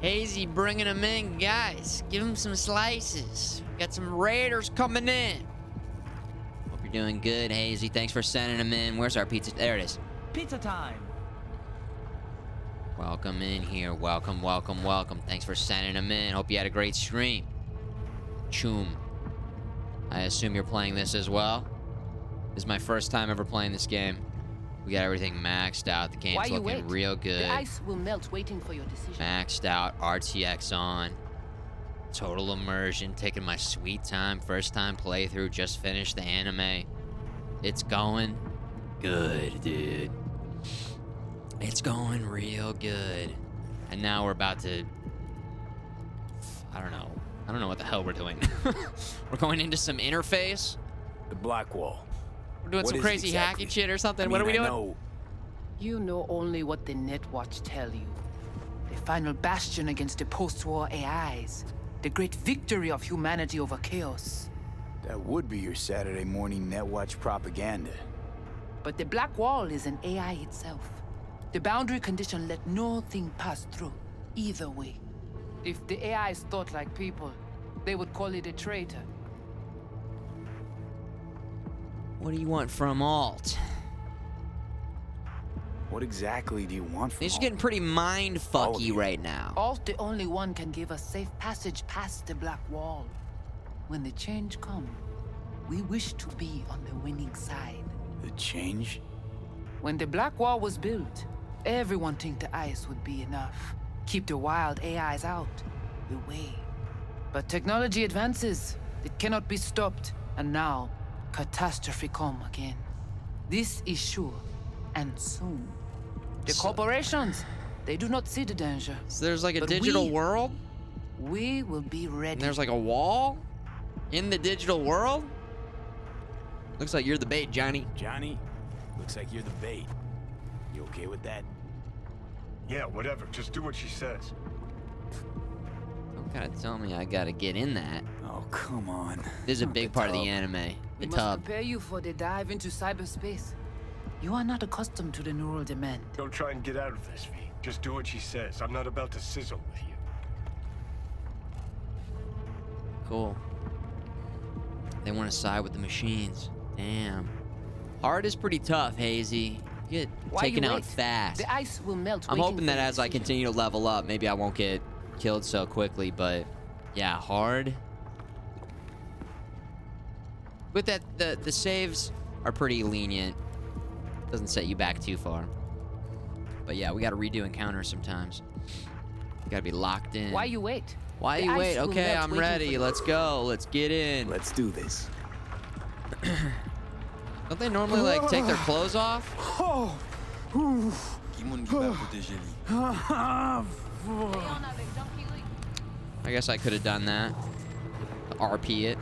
Hazy bringing them in, guys. Give them some slices. Got some raiders coming in. Hope you're doing good, Hazy. Thanks for sending them in. Where's our pizza? There it is. Pizza time. Welcome in here. Welcome, welcome, welcome. Thanks for sending them in. Hope you had a great stream. Choom. I assume you're playing this as well. This is my first time ever playing this game. We got everything maxed out. The game's looking real good. The ice will melt waiting for your decision. Maxed out, RTX on. Total immersion, taking my sweet time. First time playthrough, just finished the anime. It's going good, dude. It's going real good. And now we're about to... I don't know what the hell we're doing. We're going into some interface. The Black Wall. We're doing some crazy hacking shit or something. What are we doing? You know only what the Netwatch tell you. The final bastion against the post-war AIs. The great victory of humanity over chaos. That would be your Saturday morning Netwatch propaganda. But the Black Wall is an AI itself. The boundary condition let no thing pass through, either way. If the AIs thought like people, they would call it a traitor. What do you want from Alt? What exactly do you want from This is Alt? getting pretty mind-fucky right now. Alt, the only one, can give us safe passage past the Black Wall. When the change comes, we wish to be on the winning side. The change? When the Black Wall was built, everyone think the ice would be enough. Keep the wild AIs out, away. But technology advances. It cannot be stopped. And now, catastrophe come again. This is sure, and soon. The corporations, they do not see the danger. So there's like a digital world? We will be ready. And there's like a wall in the digital world? Looks like you're the bait, Johnny. Johnny, looks like you're the bait. You okay with that? Yeah, whatever. Just do what she says. Don't gotta tell me I gotta get in that. Oh, come on. This is a big part of the anime. We The must tub. prepare you for the dive into cyberspace. You are not accustomed to the neural demand. Don't try and get out of this, V. Just do what she says. I'm not about to sizzle with you. Cool. They want to side with the machines. Damn. Hard is pretty tough, Hazy. You get Why taken you out wait? fast. The ice will melt. I'm waiting hoping for that your as I decision. continue to level up, maybe I won't get killed so quickly, but yeah, hard. With that, the saves are pretty lenient. Doesn't set you back too far. But yeah, we gotta redo encounters sometimes. You gotta be locked in. Why you wait? Why The you ice wait? will Okay, melt I'm waiting ready. for you. Let's go. Let's get in. Let's do this. Don't they normally like take their clothes off? I guess I could have done that. RP it.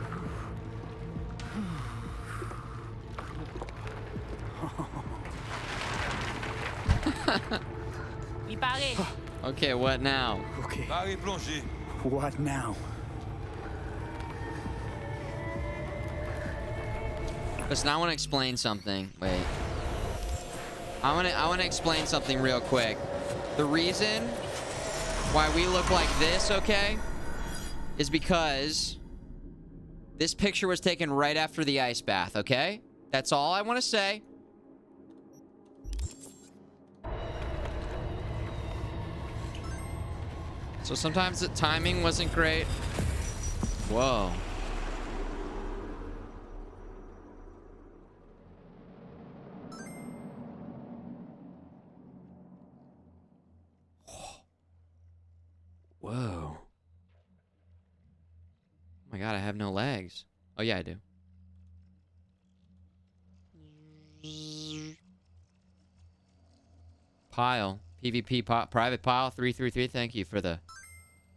Okay, what now? Okay. What now? Listen, I want to explain something. Wait. I want to explain something real quick. The reason why we look like this, okay, is because this picture was taken right after the ice bath, okay? That's all I want to say. So sometimes the timing wasn't great. Whoa. Whoa. Oh my god, I have no legs. Oh yeah, I do. Pile. PvP private pile 333. Thank you for the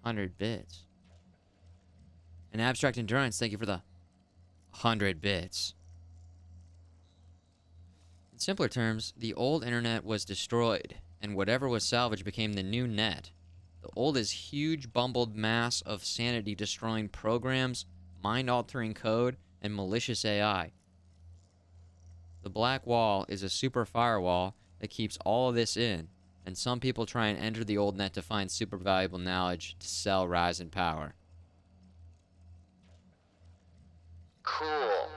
100 bits. And abstract endurance, thank you for the 100 bits. In simpler terms, the old internet was destroyed, and whatever was salvaged became the new net. The old is huge bumbled mass of sanity-destroying programs, mind-altering code, and malicious AI. The black wall is a super firewall that keeps all of this in, and some people try and enter the old net to find super valuable knowledge to sell, rise in power. Cool.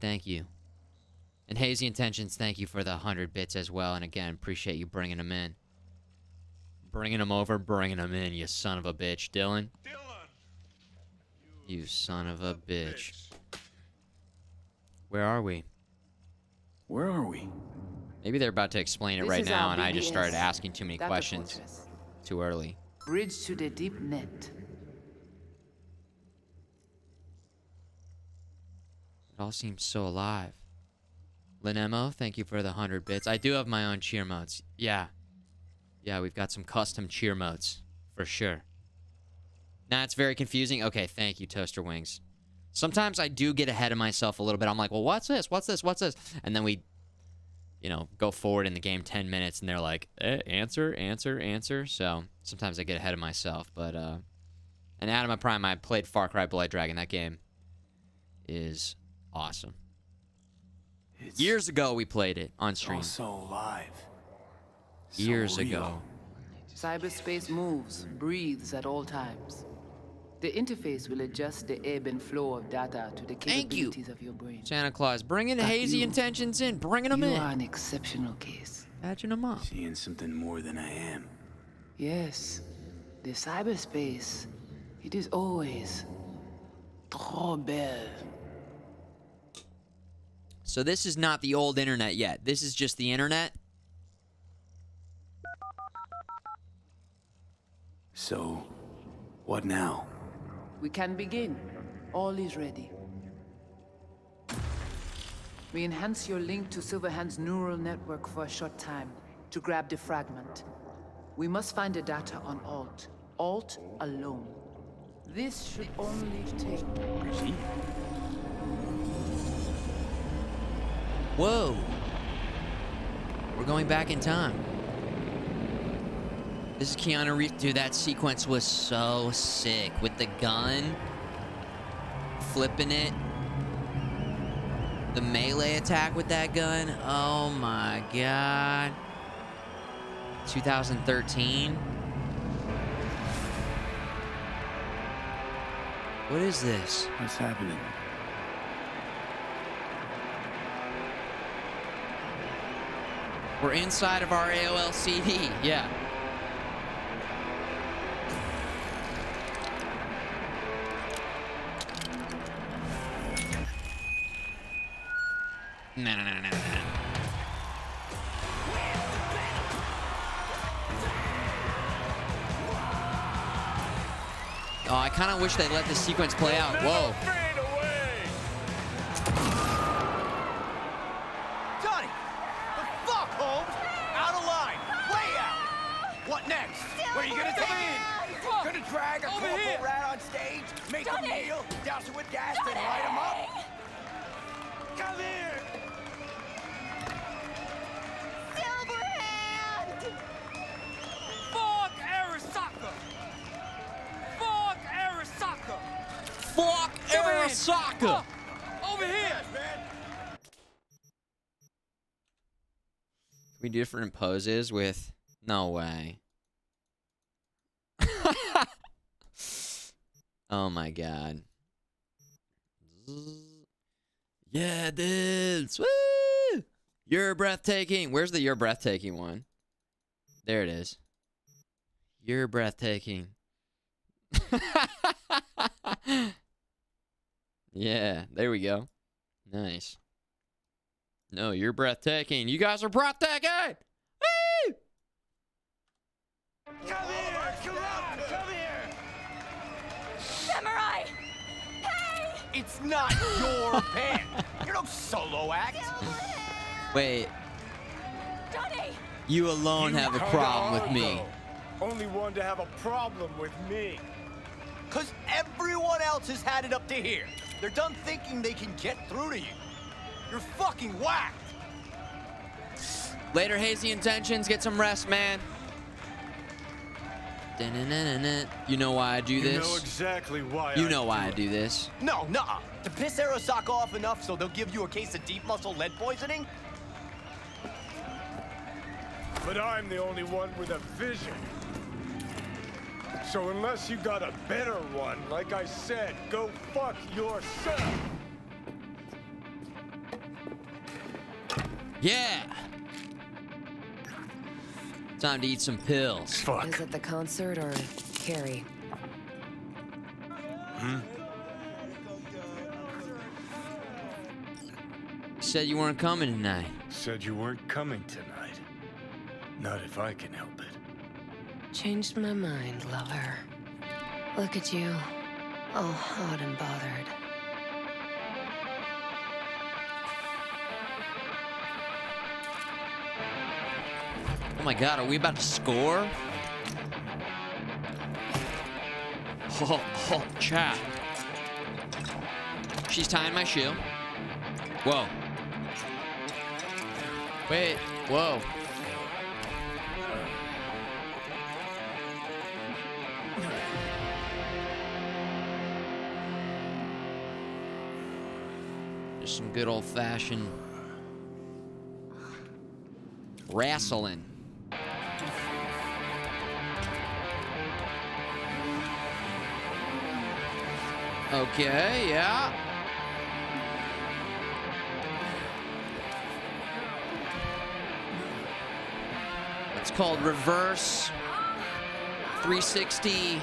Thank you. And Hazy Intentions, thank you for the 100 bits as well. And again, appreciate you bringing them in. Bringing them over, bringing them in, you son of a bitch. Dylan? You son of a bitch. Where are we? Where are we? Maybe they're about to explain it right now, and I just started asking too many questions too early. Bridge to the deep net. It all seems so alive. Linemo, thank you for the 100 bits. I do have my own cheer modes. Yeah. Yeah, we've got some custom cheer modes. For sure. Nah, it's very confusing. Okay, thank you, Toaster Wings. Sometimes I do get ahead of myself a little bit. I'm like, well, what's this? What's this? What's this? And then we, you know, go forward in the game 10 minutes, and they're like, answer, answer, answer. So sometimes I get ahead of myself. But, and Adam Prime, I played Far Cry Blood Dragon. That game is awesome. Years ago, we played it on stream. It's all so alive. Years ago. Cyberspace moves, breathes at all times. The interface will adjust the ebb and flow of data to the capabilities of your brain. Santa Claus, bringing Hazy Intentions in. Bringing them in. You are an exceptional case. Patching them up. Seeing something more than I am. Yes. The cyberspace, it is always trop belle. So this is not the old internet yet. This is just the internet. So, what now? We can begin. All is ready. We enhance your link to Silverhand's neural network for a short time to grab the fragment. We must find the data on Alt. Alt alone. This should only take... Whoa. We're going back in time. This is Keanu Reeves. Dude, that sequence was so sick. With the gun. Flipping it. The melee attack with that gun. Oh my god. 2013. What is this? What's happening? We're inside of our AOL CD. Yeah. No. Oh, I kind of wish they'd let this sequence play out. Whoa. Johnny! The fuck, Holmes? Out of line! Way out! What next? Where are you gonna take it? Gonna drag a corporal rat on stage, make him kneel, douse him with gas, then light him up? Come here! Silverhand! Fuck Arasaka! Fuck Arasaka! Fuck Arasaka! Soccer! Over here, man. We do different poses with... No way. Oh my god. Yeah, dudes. Woo! You're breathtaking. Where's the you're breathtaking one? There it is. You're breathtaking. Yeah, there we go. Nice. No, you're breathtaking. You guys are breathtaking! Woo! Come here! Come on! Come here! Samurai! Hey! It's not your band. You're no solo act. Wait, Johnny! you alone have a problem with me. Only one to have a problem with me. Cause everyone else has had it up to here. They're done thinking they can get through to you. You're fucking whacked. Later, hazy intentions. Get some rest, man. You know why I do this? You know exactly why. You know why I do this. No, nuh-uh. To piss Arasaka off enough so they'll give you a case of deep muscle lead poisoning? But I'm the only one with a vision. So unless you got a better one, like I said, go fuck yourself. Yeah. Time to eat some pills. Fuck. Is it the concert or Carrie? Said you weren't coming tonight. Said you weren't coming tonight. Not if I can help it. Changed my mind, lover. Look at you, all hot and bothered. Oh my god, are we about to score? Oh, chat. She's tying my shoe. Whoa. Wait, whoa. Just some good old-fashioned wrestling. Okay, yeah. It's called reverse 360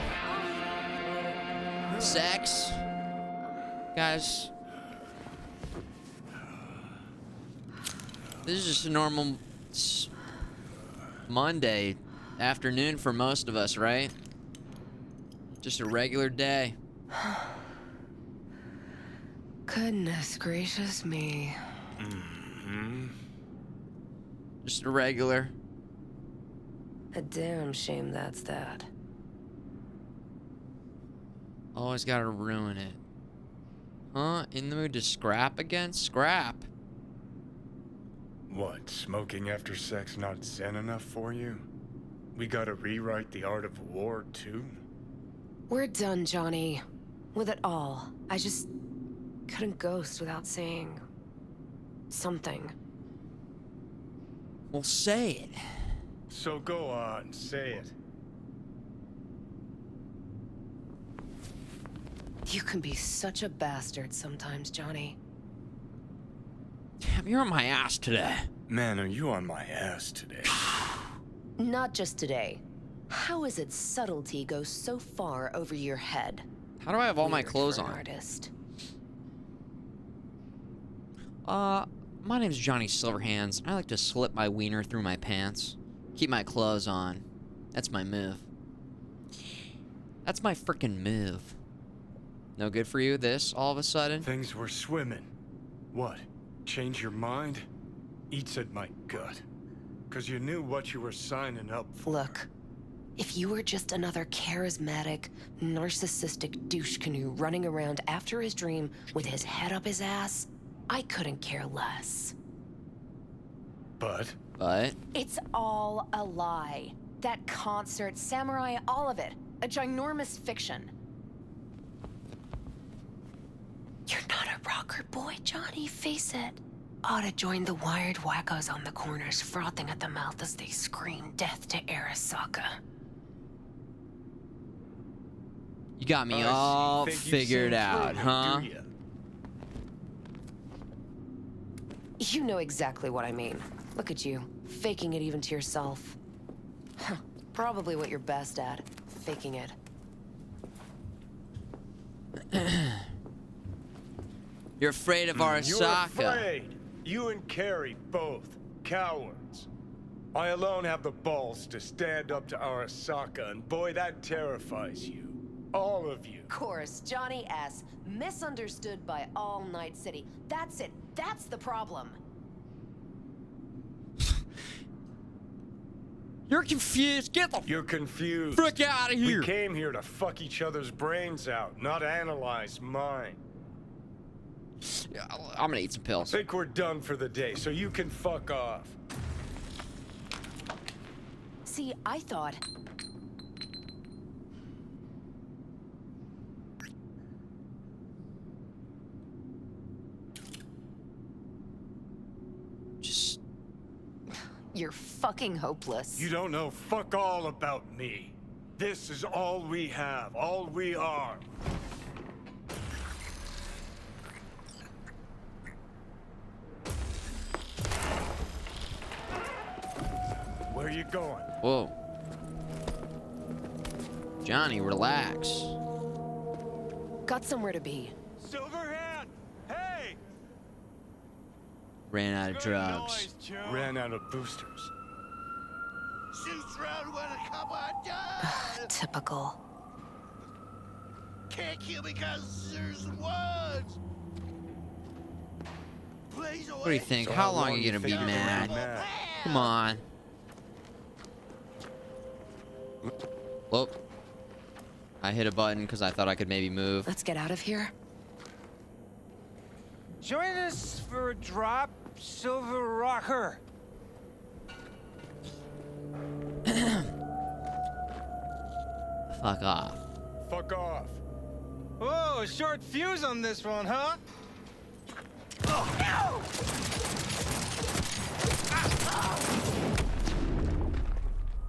sex. Guys, this is just a normal Monday afternoon for most of us, right? Just a regular day. Goodness gracious me. Just a regular. A damn shame that's that. Always gotta ruin it. Huh? In the mood to scrap again? Scrap. What, smoking after sex not zen enough for you? We gotta rewrite the art of war, too? We're done, Johnny. With it all. I just couldn't ghost without saying something. Well, say it. So go on, say it. You can be such a bastard sometimes, Johnny. Damn, you're on my ass today. Man, are you on my ass today? Not just today. How is it subtlety goes so far over your head? How do I have all my Weird clothes for an on? Artist. My name's Johnny Silverhands. I like to slip my wiener through my pants. Keep my clothes on. That's my move. That's my frickin' move. No good for you, this, all of a sudden? Things were swimming. What? Change your mind? Eats at my gut. 'Cause you knew what you were signing up for. Look, if you were just another charismatic, narcissistic douche canoe running around after his dream with his head up his ass, I couldn't care less. But? It's all a lie. That concert, Samurai, all of it. A ginormous fiction. You're not a rocker boy, Johnny, face it. Ought to join the wired wackos on the corners, frothing at the mouth as they scream death to Arasaka. You got me all figured out, huh? You know exactly what I mean. Look at you, faking it even to yourself. Huh, probably what you're best at, faking it. You're afraid of Arasaka. You're afraid. You and Carrie both. Cowards. I alone have the balls to stand up to Arasaka, and boy, that terrifies you. All of you. Of course, Johnny S. Misunderstood by all Night City. That's it. That's the problem. You're confused. You're confused. Frick out of here. We came here to fuck each other's brains out, not analyze mine. I'm gonna eat some pills. I think we're done for the day, so you can fuck off. See, I thought... Just... You're fucking hopeless. You don't know fuck all about me. This is all we have, all we are. Where are you going? Whoa. Johnny, relax. Got somewhere to be. Silverhand! Hey! Ran out of drugs. Ran out of boosters. Shoots round when a couple are done. Typical. Can't kill me because there's words. Please What do you think? How long are you gonna be mad? Come on. Whoop. I hit a button because I thought I could maybe move. Let's get out of here. Join us for a drop, Silver Rocker. Fuck off. Fuck off. Whoa, short fuse on this one, huh? Oh, no!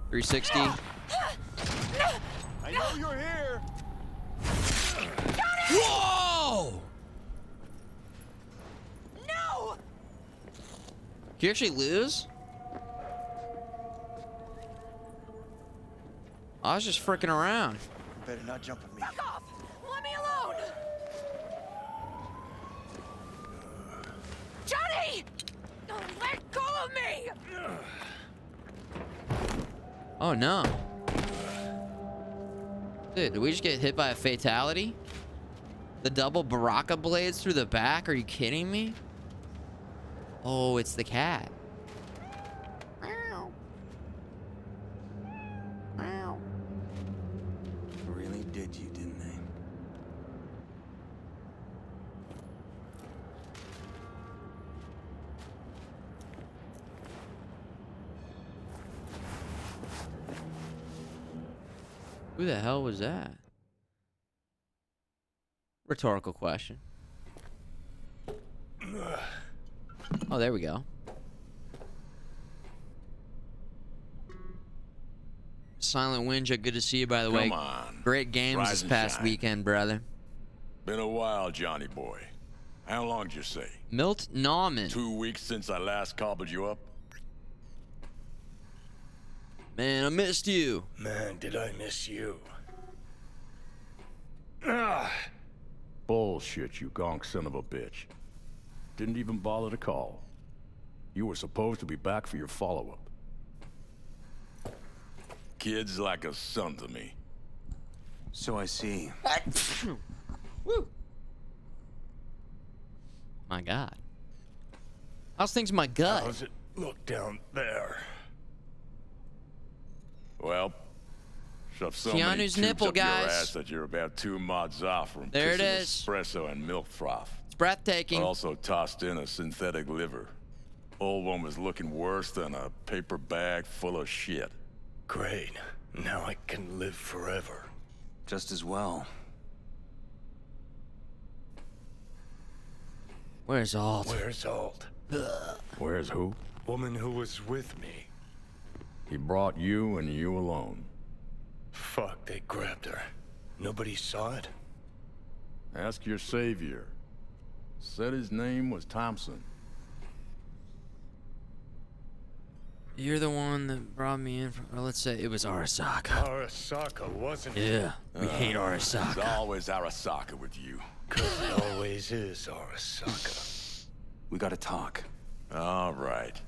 360. I know you're here. Whoa! No! Did you actually lose? I was just freaking around. Better not jump at me. Fuck off! Let me alone! Johnny! Let go of me! Oh no. Dude, did we just get hit by a fatality? The double Baraka blades through the back? Are you kidding me? Oh, it's the cat. Really did you, didn't they? Who the hell was that? Rhetorical question. Oh, there we go. Silent Winja, good to see you, by the way. Come on. Great games Rise this and past shine. weekend, brother. Been a while, Johnny boy. How long did you say? Milt Nauman. 2 weeks since I last cobbled you up? Man, I missed you. Man, did I miss you. Bullshit, you gonk son of a bitch. Didn't even bother to call. You were supposed to be back for your follow-up. Kid's like a son to me. So I see. Woo. My God. How's things in my gut? How's it look down there? Well, shove so Keanu's many tubes nipple, up your guys. ass that you're about 2 mods off from There it kissing is. espresso and milk froth. It's breathtaking. I also tossed in a synthetic liver. Old one was looking worse than a paper bag full of shit. Great. Now I can live forever. Just as well. Where's Alt? Where's Alt? Where's who? Woman who was with me. He brought you and you alone. Fuck, they grabbed her. Nobody saw it? Ask your savior. Said his name was Thompson. You're the one that brought me in from, or let's say it was Arasaka. Arasaka, wasn't it? Yeah, we hate Arasaka. It's always Arasaka with you. 'Cause it always is Arasaka. We gotta talk. All right.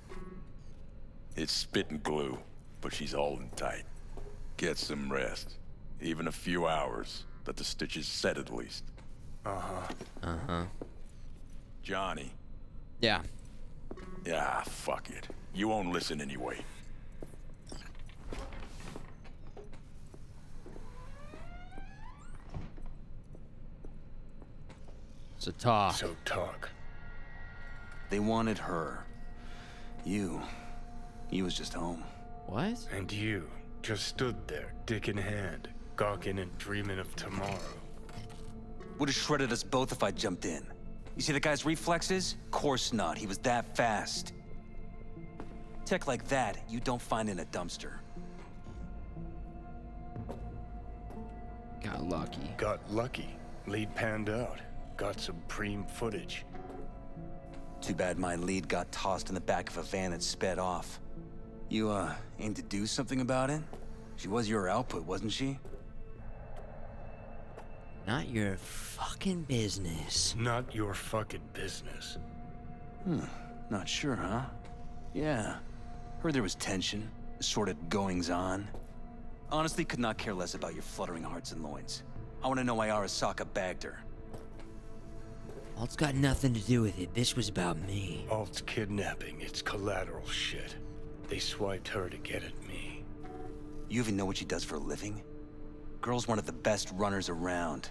It's spit and glue, but she's holding tight. Get some rest. Even a few hours. Let the stitches set at least. Uh-huh. Johnny. Yeah. Yeah, fuck it. You won't listen anyway. So talk. So talk. They wanted her. You was just home. What? And you just stood there, dick in hand, gawking and dreaming of tomorrow. Would have shredded us both if I jumped in. You see the guy's reflexes? Course not. He was that fast. Tech like that, you don't find in a dumpster. Got lucky. Got lucky. Lead panned out. Got some preem footage. Too bad my lead got tossed in the back of a van and sped off. You, aim to do something about it? She was your output, wasn't she? Not your fucking business. Not your fucking business. Not sure, huh? Yeah. Heard there was tension, assorted goings-on. Honestly, could not care less about your fluttering hearts and loins. I want to know why Arasaka bagged her. Alt's got nothing to do with it. This was about me. Alt's kidnapping. It's collateral shit. They swiped her to get at me. You even know what she does for a living? Girl's one of the best runners around.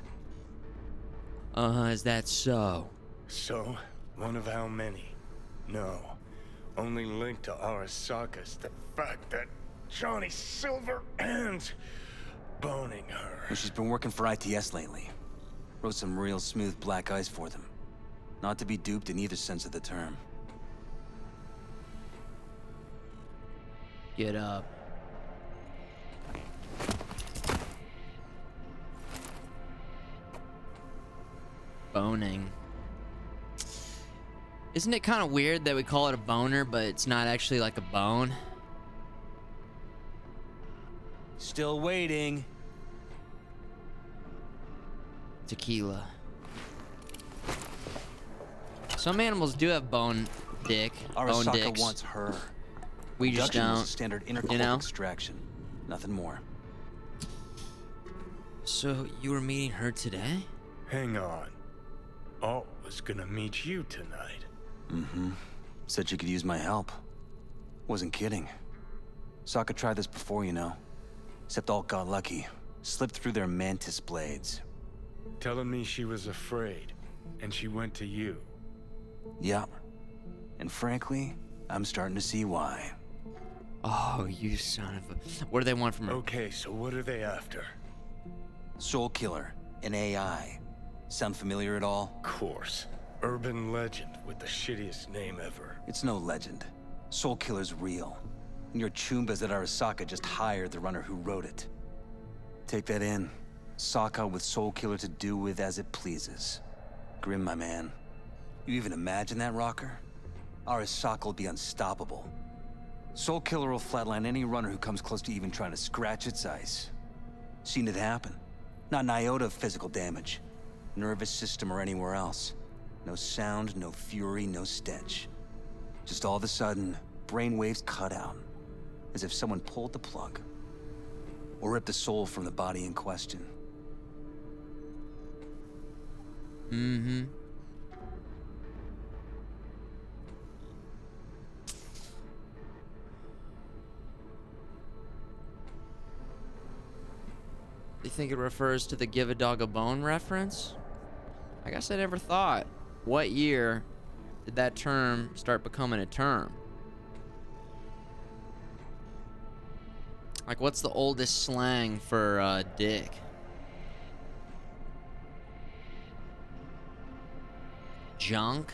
Is that so? So? One of how many? No. Only link to Arasaka's the fact that Johnny Silverhand's boning her. Well, she's been working for ITS lately. Wrote some real smooth black ice for them. Not to be duped in either sense of the term. Get up. Boning. Isn't it kind of weird that we call it a boner, but it's not actually like a bone? Still waiting. Tequila. Some animals do have bone dick. Bone Arasaka dicks. wants her. We just Abduction was don't. a standard intercolon You know? extraction. Nothing more. So you were meeting her today? Hang on. Alt was gonna meet you tonight. Said she could use my help. Wasn't kidding. Sokka tried this before, you know. Except Alt got lucky. Slipped through their mantis blades. Telling me she was afraid, and she went to you. Yeah. And frankly, I'm starting to see why. Oh, you son of a... What do they want from her? Okay, so what are they after? Soul Killer, an AI. Sound familiar at all? Course. Urban legend with the shittiest name ever. It's no legend. Soul Killer's real. And your Chumbas at Arasaka just hired the runner who wrote it. Take that in. Sokka with Soul Killer to do with as it pleases. Grim, my man. You even imagine that, Rocker? Arasaka will be unstoppable. Soul Killer will flatline any runner who comes close to even trying to scratch its ice. Seen it happen. Not an iota of physical damage. Nervous system or anywhere else. No sound, no fury, no stench. Just all of a sudden, brainwaves cut out. As if someone pulled the plug. Or ripped the soul from the body in question. You think it refers to the give a dog a bone reference? I guess I never thought. What year did that term start becoming a term? Like, what's the oldest slang for dick? Junk?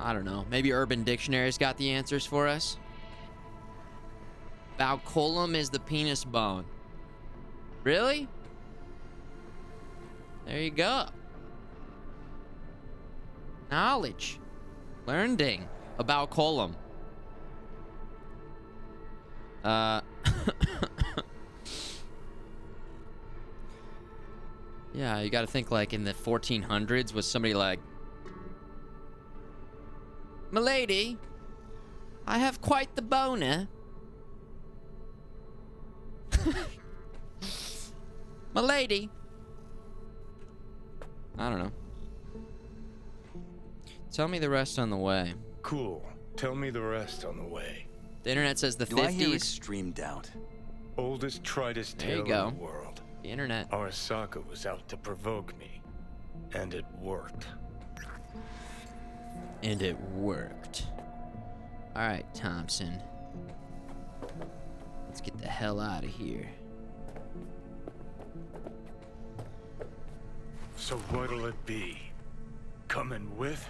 I don't know. Maybe Urban Dictionary's got the answers for us. Baucolum is the penis bone. Really? There you go. Knowledge. Learning about colum. Yeah, you gotta think like in the 1400s was somebody like, "Milady, I have quite the boner." Milady. I don't know. Tell me the rest on the way. Cool. Tell me the rest on the way. The internet says the 50s. Do I hear extreme doubt? Oldest, tritest There you tale go. in the world. The internet. Arasaka was out to provoke me. And it worked. And it worked. Alright, Thompson. Let's get the hell out of here. So what'll it be? Coming with?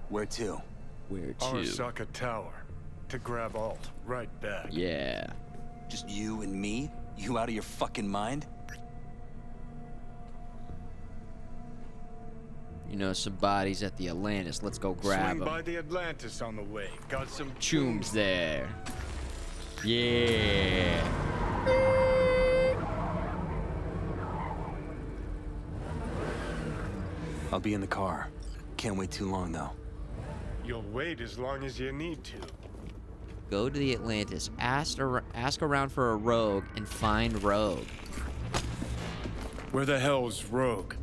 Where to? Where to? Arasaka Tower. To grab Alt. Right back. Yeah. Just you and me? You out of your fucking mind? You know, some bodies at the Atlantis. Let's go grab Swing them. by the Atlantis on the way. Got some Chooms there. Yeah. I'll be in the car. Can't wait too long, though. You'll wait as long as you need to. Go to the Atlantis. Ask around for a rogue and find Rogue. Where the hell's Rogue?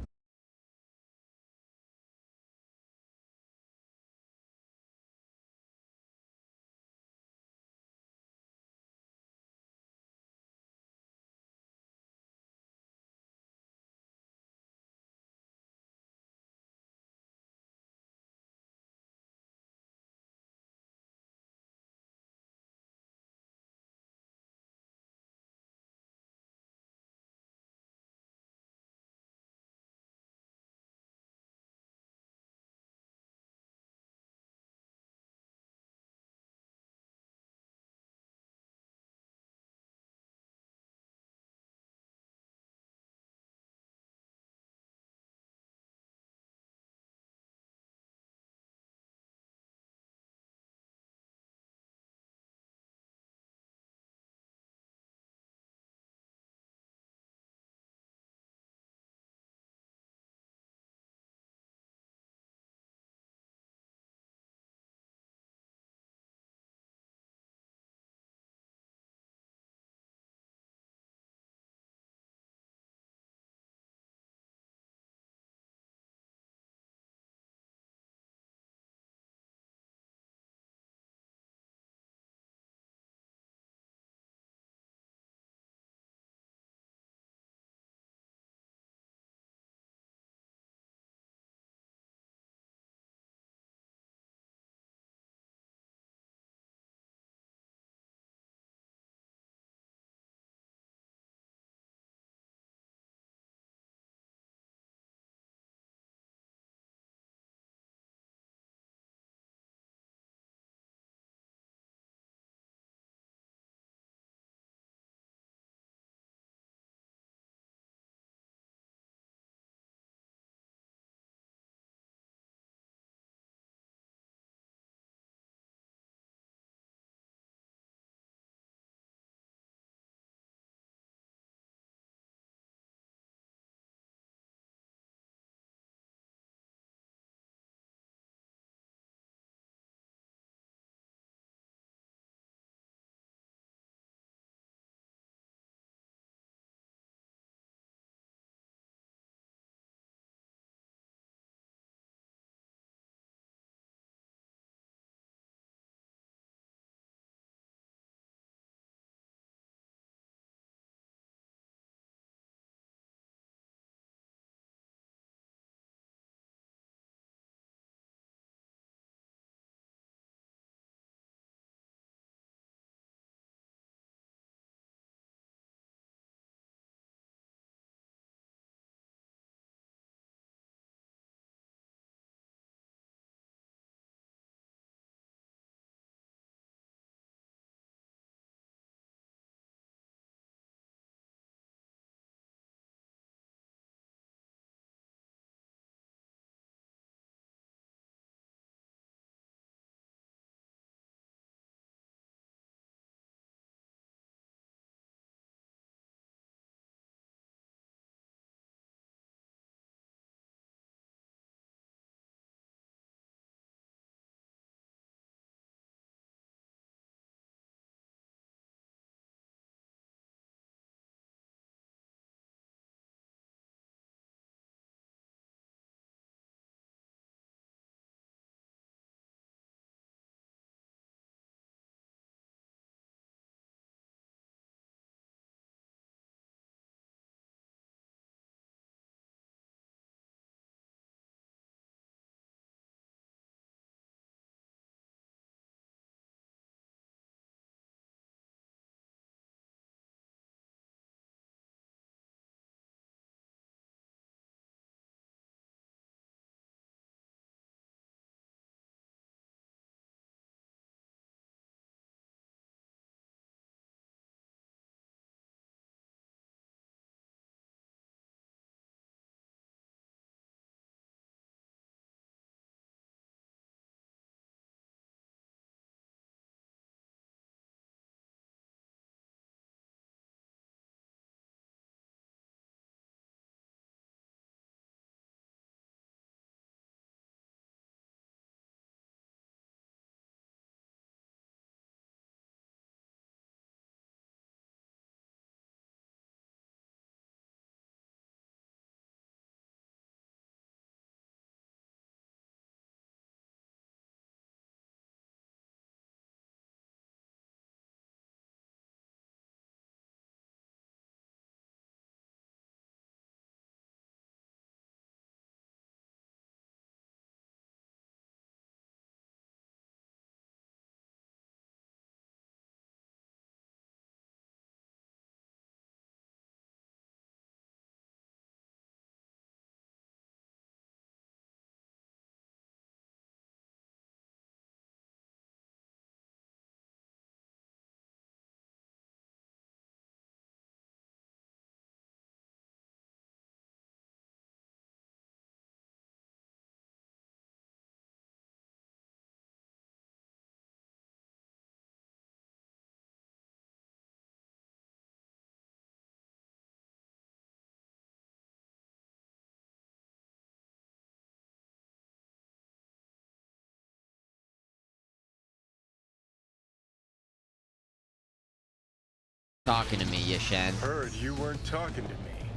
talking to me, Yashen. Heard you weren't talking to me.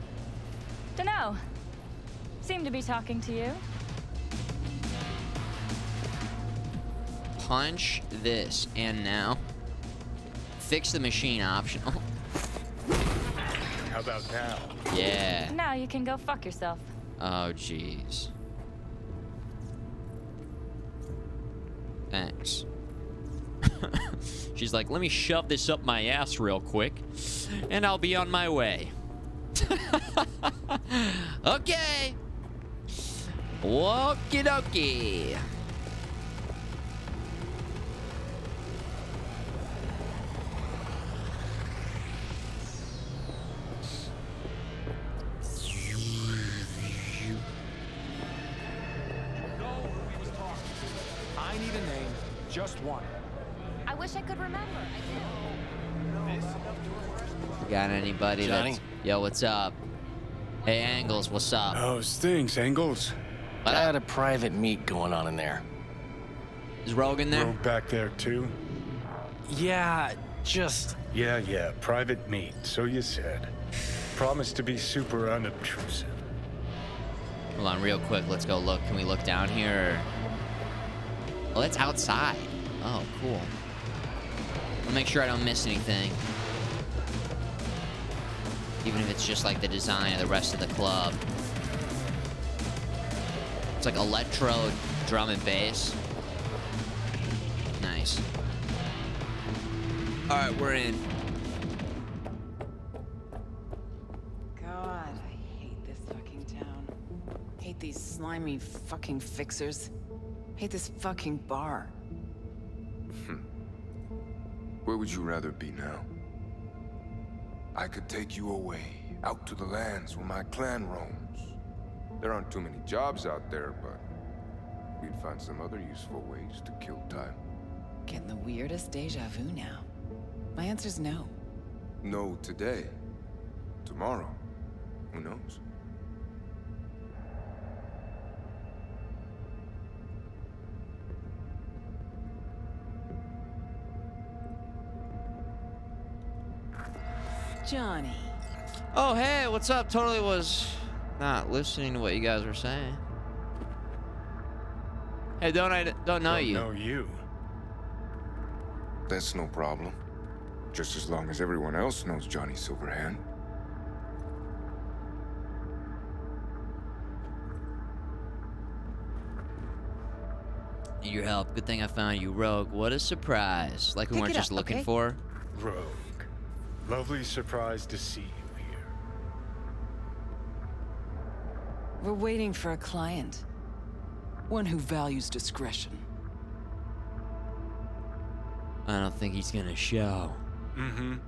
Dunno. Seem to be talking to you. Punch this, and now fix the machine optional. How about now? Yeah. Now you can go fuck yourself. Oh, jeez. Thanks. She's like, let me shove this up my ass real quick, and I'll be on my way. Okay. Okie dokie. I need a name. Just one. I wish I could remember. You got anybody Johnny? that's... Yo, what's up? Hey, Angles, what's up? How's things, Angles? I had a private meet going on in there. Is Rogue in there? Rogue back there, too? Yeah, just... Yeah, private meet, so you said. Promise to be super unobtrusive. Hold on, real quick. Let's go look. Can we look down here? Oh, it's outside. Oh, cool. I'll make sure I don't miss anything. Even if it's just like the design of the rest of the club. It's like electro, drum and bass. Nice. All right, we're in. God, I hate this fucking town. Hate these slimy fucking fixers. Hate this fucking bar. Where would you rather be now? I could take you away, out to the lands where my clan roams. There aren't too many jobs out there, but we'd find some other useful ways to kill time. Getting the weirdest deja vu now. My answer's no. No today. Tomorrow. Who knows? Johnny. Oh, hey, what's up? Totally was not listening to what you guys were saying. Hey, don't know you. Don't know you. That's no problem. Just as long as everyone else knows Johnny Silverhand. Need your help. Good thing I found you, Rogue. What a surprise. Like we weren't just looking for. Rogue. Lovely surprise to see you here. We're waiting for a client. One who values discretion. I don't think he's gonna show. Mm-hmm.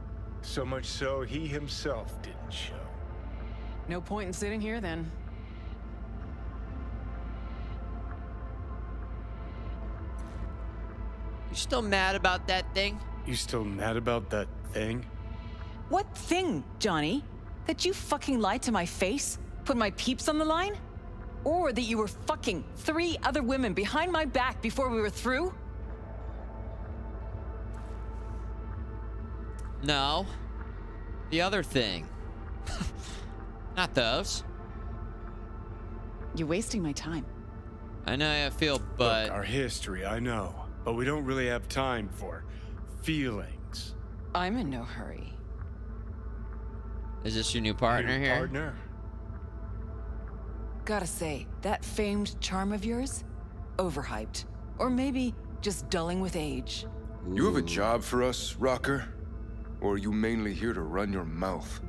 So much so, he himself didn't show. No point in sitting here, then. You still mad about that thing? You still mad about that thing? What thing, Johnny? That you fucking lied to my face? Put my peeps on the line? Or that you were fucking 3 other women behind my back before we were through? No. The other thing. Not those. You're wasting my time. I know how I feel, but... Look, our history, I know. But we don't really have time for feelings. I'm in no hurry. Is this your new partner here? Partner? Gotta say, that famed charm of yours? Overhyped. Or maybe just dulling with age. You have a job for us, Rocker? Or are you mainly here to run your mouth?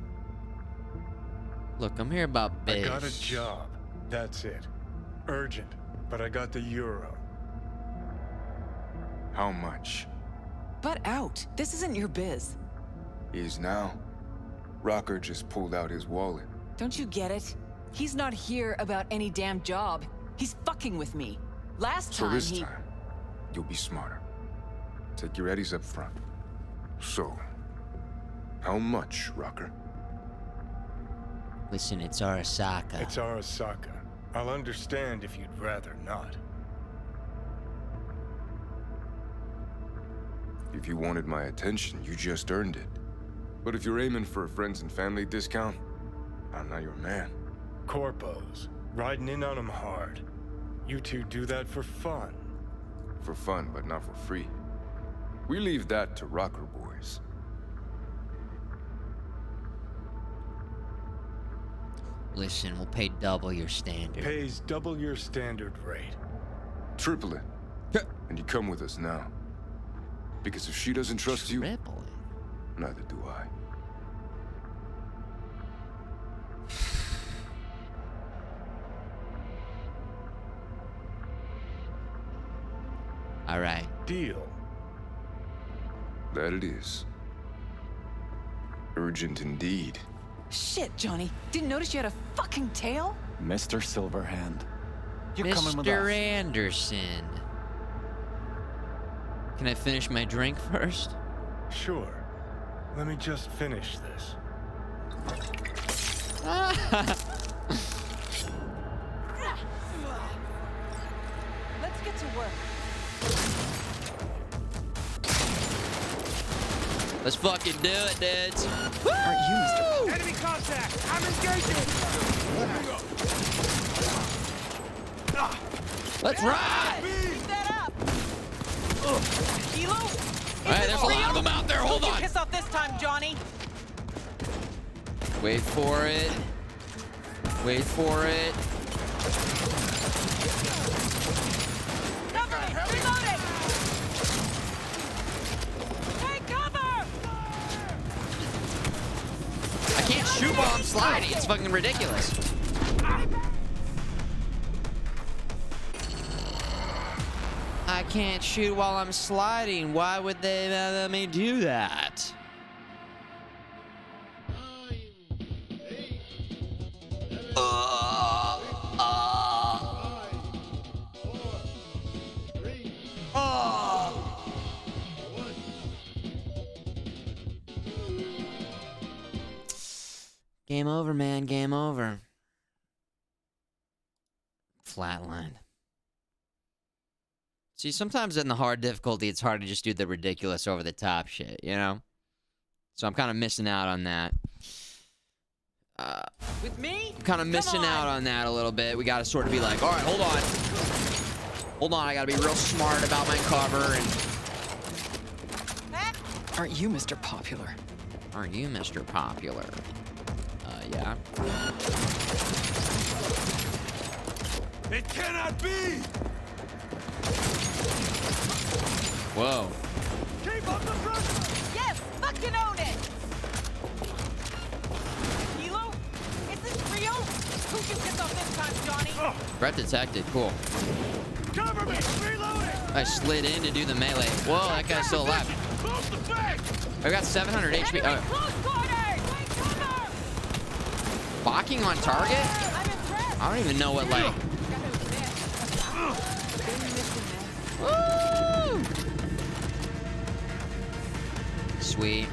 Look, I'm here about biz. I got a job. That's it. Urgent. But I got the euro. How much? Butt out. This isn't your biz. Is now. Rocker just pulled out his wallet. Don't you get it? He's not here about any damn job. He's fucking with me. Last So time this he... time, you'll be smarter. Take your eddies up front. So, how much, Rocker? Listen, it's Arasaka. It's Arasaka. I'll understand if you'd rather not. If you wanted my attention, you just earned it. But if you're aiming for a friends and family discount, I'm not your man. Corpos, riding in on them hard. You two do that for fun. For fun, but not for free. We leave that to rocker boys. Listen, we'll pay double your standard. Pays double your standard rate. Triple it. And you come with us now. Because if she doesn't trust you, neither do I. All right. Deal. That it is. Urgent indeed. Shit, Johnny. Didn't notice you had a fucking tail? Mr. Silverhand. You're coming with us. Mr. Anderson. Can I finish my drink first? Sure. Let me just finish this. Let's get to work. Let's fucking do it, dudes. Aren't you, Mr. Enemy contact! I'm engaging! Let's ride! Keep that up! Kilo? Alright, there's a lot of them out there. Hold Don't on. you piss off this time, Johnny. Wait for it. Wait for it. Cover me! Reloading! Take cover! I can't shoot while I'm sliding. It's fucking ridiculous. I can't shoot while I'm sliding. Why would they let me do that? Game over, man. Game over. Flatline. See, sometimes in the hard difficulty, it's hard to just do the ridiculous over-the-top shit, you know? So I'm kind of missing out on that. With me? I'm kind of missing out on that a little bit. We got to sort of be like, all right, hold on. Hold on, I got to be real smart about my cover. And Aren't you Mr. Popular? Aren't you Mr. Popular? Yeah. It cannot be! Whoa. Keep up the pressure! Yes! Fucking own it! Kilo? Is this real? Who you piss off this time, Johnny? Threat detected. Cool. Cover me! Reloading! I slid in to do the melee. Whoa, that guy's still alive. Close the back! I got 700 HP. Close quarters! Blocking on target? I don't even know what, like... Woo! Sweet.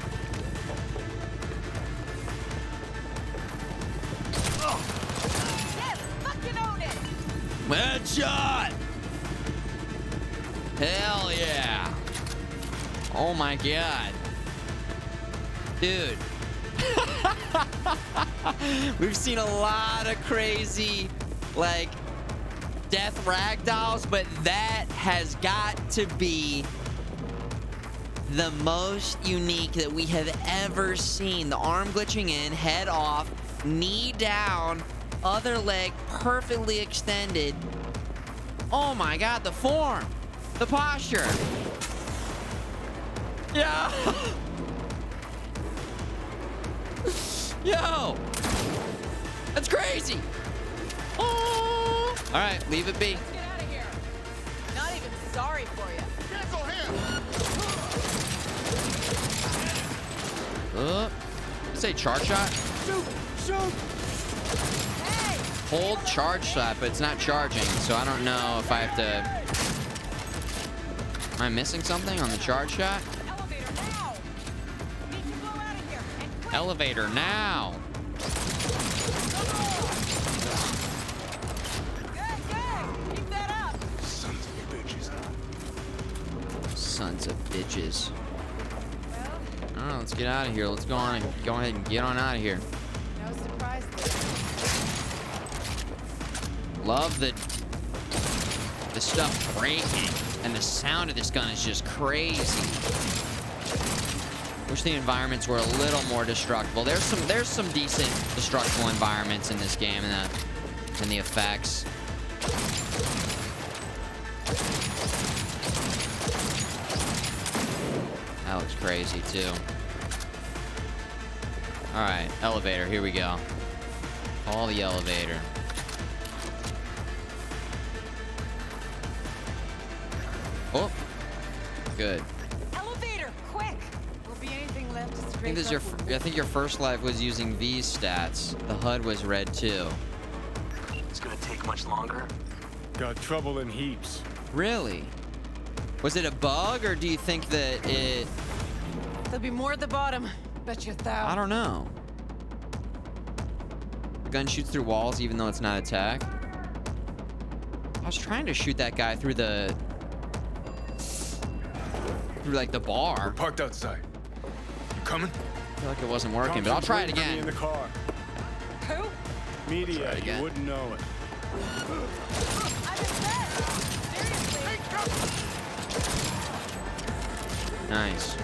Yes! Fucking own it! Headshot! Hell yeah! Oh my god. Dude. We've seen a lot of crazy, like, death ragdolls, but that has got to be the most unique that we have ever seen. The arm glitching in, head off, knee down, other leg perfectly extended. Oh my god, the form, the posture. Yeah. Yo, that's crazy. Oh. All right, leave it be. Let's get out of here. Not even sorry for you. Cancel him! Say charge shot. Shoot! Shoot! Hey! Hold charge shot, but it's not charging, so I don't know if I have to. Am I missing something on the charge shot? Elevator now! Need to blow out of here and quick! Elevator now. Good, good! Keep that up! Sons of bitches. Sons of bitches. Well, don't know. Let's get out of here. Let's go ahead and get on out of here. No surprise there. Love the stuff breaking, and the sound of this gun is just crazy. Wish the environments were a little more destructible. There's some decent destructible environments in this game, and the effects. That looks crazy too. All right, elevator. Here we go. Call the elevator. Oh, good. Elevator, quick! Will be anything left to I scrape think your first life was using these stats. The HUD was red too. It's gonna take much longer. Got trouble in heaps. Really? Was it a bug, or do you think that it... There'll be more at the bottom. Bet you thou. I don't know. The gun shoots through walls even though it's not attack. I was trying to shoot that guy through like the bar. We're parked outside. You coming? I feel like it wasn't working, but I'll try it again. In the car. Who? Media, you wouldn't know it. Nice.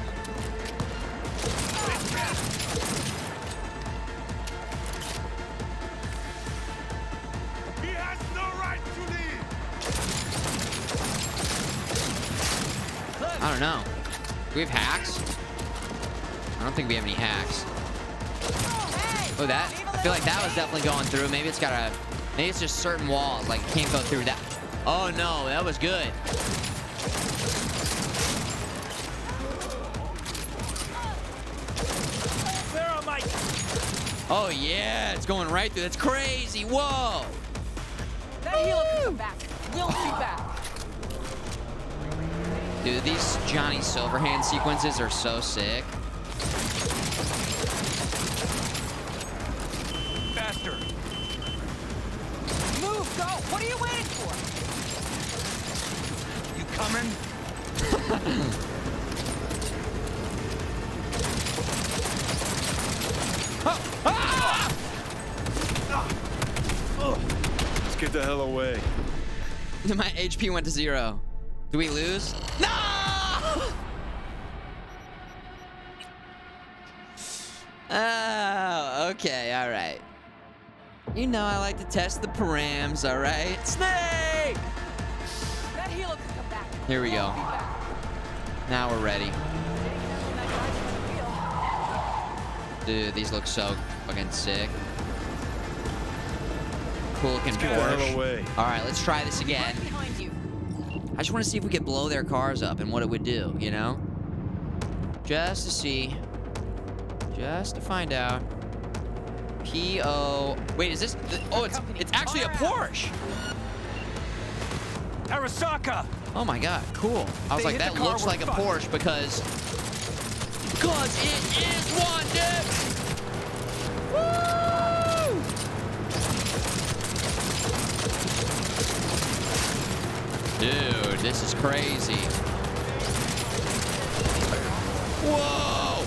He has no right to leave. I don't know. Do we have hacks? I don't think we have any hacks. Oh, that? I feel like that was definitely going through. Maybe it's just certain walls. Like, it can't go through that. Oh, no. That was good. Where are my... Oh, yeah. It's going right through. That's crazy. Whoa. That healer can come back. We'll be back. Dude, these Johnny Silverhand sequences are so sick. Faster. Move, go. What are you waiting for? You coming? Let's get the hell away. My HP went to 0. Do we lose? No! Oh, okay, all right. You know I like to test the params, all right? Snake! That healer can come back. Here we go. Now we're ready. Dude, these look so fucking sick. Cool looking Porsche. All right, let's try this again. I just want to see if we could blow their cars up and what it would do, you know? Just to see. Just to find out. P.O. Wait, is this... Oh, it's actually a Porsche! Arasaka! Oh my god, cool. I was like, that looks like a Porsche because it is one, dude! Woo! Dude, this is crazy. Whoa!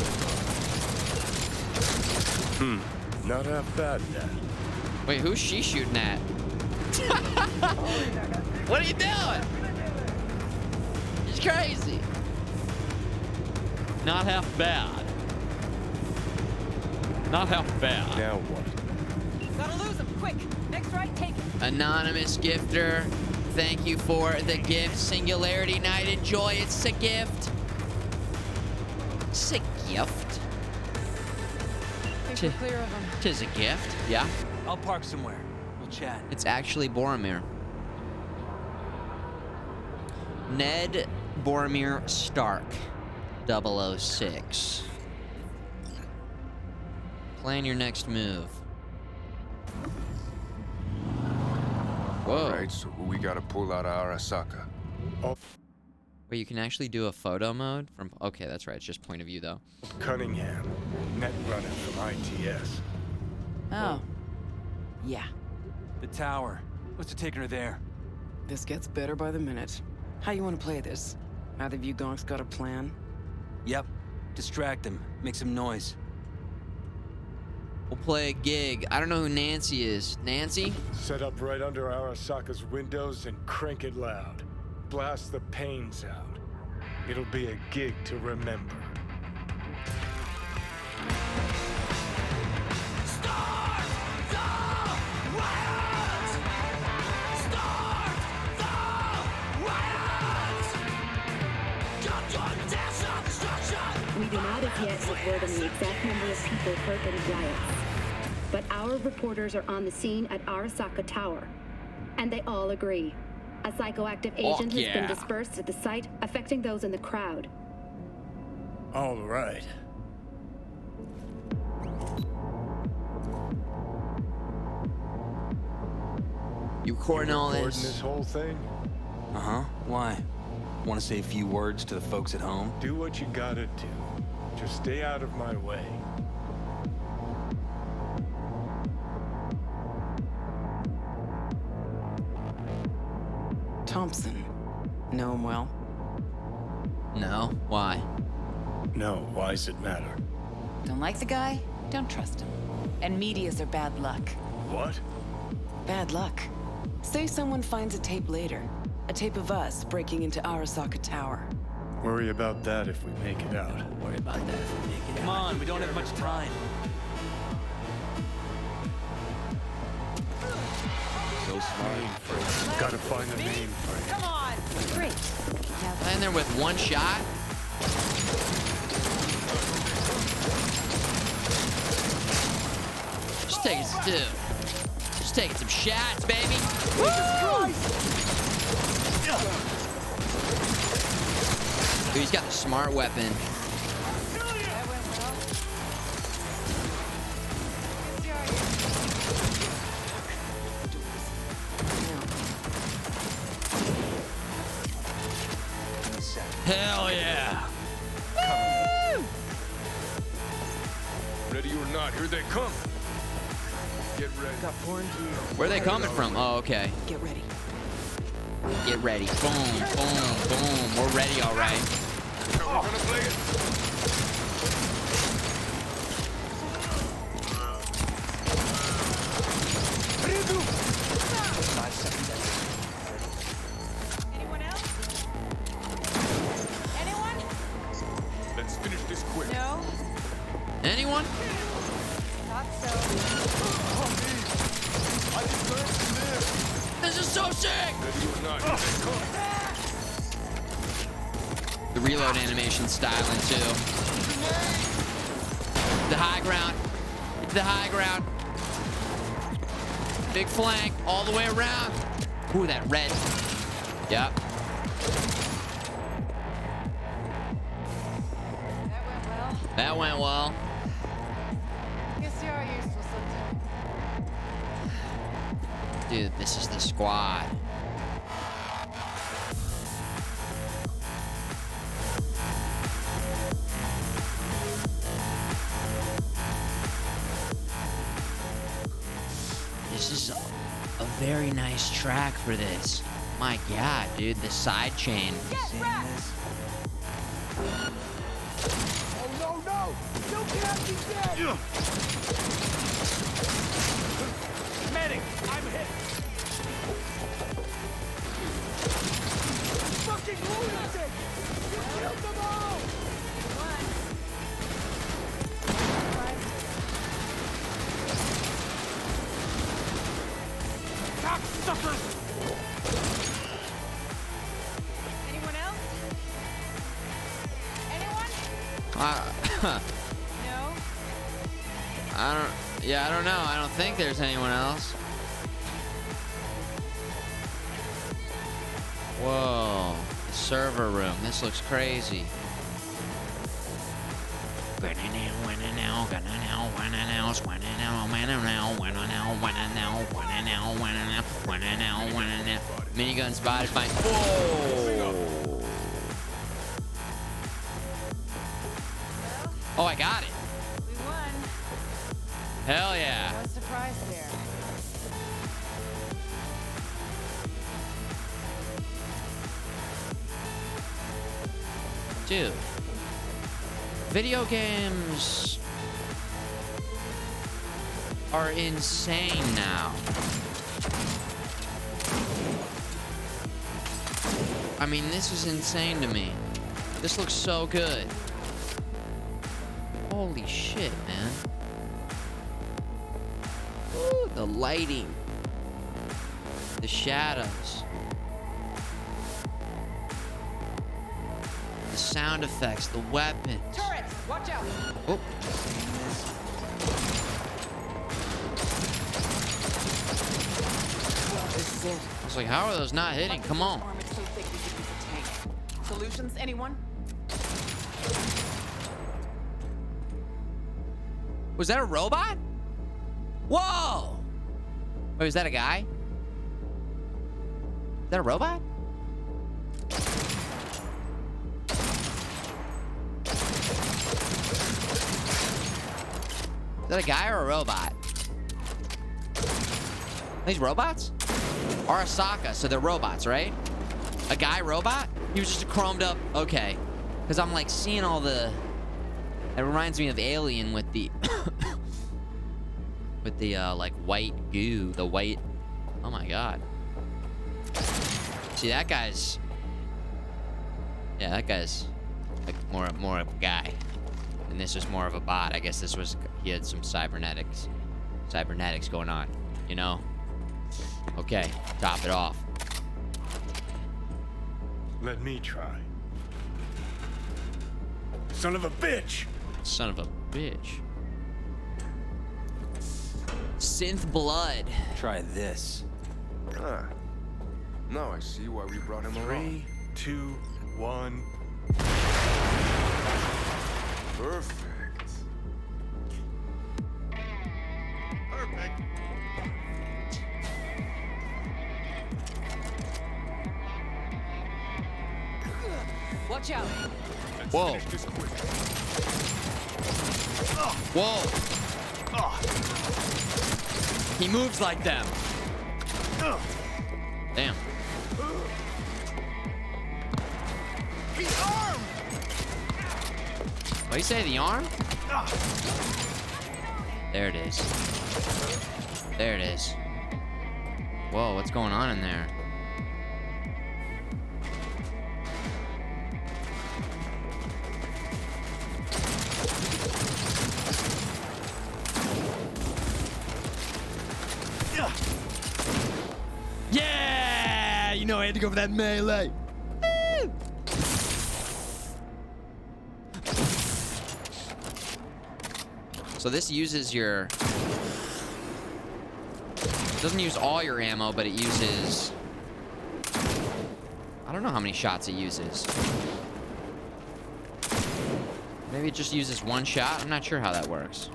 Not half bad, Dad. Wait, who's she shooting at? What are you doing? It's crazy. Not half bad. Not half bad. Now what? Gotta lose him, quick. Next right, take it. Anonymous gifter, thank you for the gift. Singularity Night, enjoy. It's a gift. It's a gift. Think we're clear of him. Tis a gift, yeah. I'll park somewhere. We'll chat. It's actually Boromir. Ned Boromir Stark, 006. Plan your next move. Whoa. All right, so who we gotta pull out of Arasaka? Oh. Wait, you can actually do a photo mode from... Okay, that's right. It's just point of view, though. Cunningham, net running from ITS. Oh. Yeah. The tower. What's it taking her there? This gets better by the minute. How you want to play this? Either of you gonks got a plan? Yep. Distract him. Make some noise. We'll play a gig. I don't know who Nancy is. Nancy? Set up right under Arasaka's windows and crank it loud. Blast the pains out. It'll be a gig to remember. We do not as yet have word on the exact number of people hurt in the riots. But our reporters are on the scene at Arasaka Tower. And they all agree. A psychoactive agent has been dispersed at the site, affecting those in the crowd. All right. You recording all recording this whole thing? Uh-huh. Why? Want to say a few words to the folks at home? Do what you gotta do. Just stay out of my way. Thompson. Know him well? No. Why? No. Why's it matter? Don't like the guy? Don't trust him. And medias are bad luck. What? Bad luck. Say someone finds a tape later. A tape of us breaking into Arasaka Tower. Worry about that if we make it out. Worry about that if we make it out. Come on, we don't have much time. So smart. Gotta find the name for it. Come on! Great. In there with one shot? Just taking just taking some shots, baby. Dude, he's got the smart weapon. Hell yeah. Ready or not, here they come. Get ready. Where are they coming from? Oh, okay. Get ready. Get ready. Boom, boom, boom. We're ready, all right. We're gonna play it. Anyone else? Anyone? Let's finish this quick. No? Anyone? Thought so. This is so sick! Ready or not, here they come. The reload animation styling too. The high ground. It's the high ground. Big flank all the way around. Ooh, that red. Yep. That went well. Guess you are useful sometimes. Dude, this is the squad. This is a very nice track for this. My God, dude, the side chain. Oh, no, no! You can't be dead! Medic, I'm hit. Fucking lunatic! You killed them all! Cocksuckers! Anyone else? Anyone? No? I don't know. I don't think there's anyone else. Whoa. The server room. This looks crazy. Minigun spotted by. Whoa! Oh, I got it. We won. Hell yeah. No surprise there. Dude. Video games are insane now. I mean, this is insane to me. This looks so good. Holy shit, man. Ooh, the lighting. The shadows. The sound effects, the weapons. Turrets, watch out. Oh. This is it. I was like, how are those not hitting? Come on. So thick we could use a tank. Solutions, anyone? Was that a robot? Whoa! Wait, was that a guy? Is that a robot? Is that a guy or a robot? These robots? Arasaka, so they're robots, right? A guy robot? He was just a chromed up. Okay. Because I'm like seeing all the. It reminds me of Alien with the. with the like white goo. The white. Oh my god. See, that guy's. Yeah, that guy's like more of a guy. And this was more of a bot. I guess this was. He had some cybernetics going on, you know? Okay, top it off. Let me try. Son of a bitch! Son of a bitch. Synth blood. Try this. Ah. Now I see why we brought him around. 3, 2, 1. Perfect. Perfect. Watch out. Whoa. Whoa. He moves like them. Damn. He's armed. What do you say, the arm? There it is. There it is. Whoa, what's going on in there? Yeah! You know I had to go for that melee. So this uses your... doesn't use all your ammo, but it uses... I don't know how many shots it uses. Maybe it just uses one shot? I'm not sure how that works.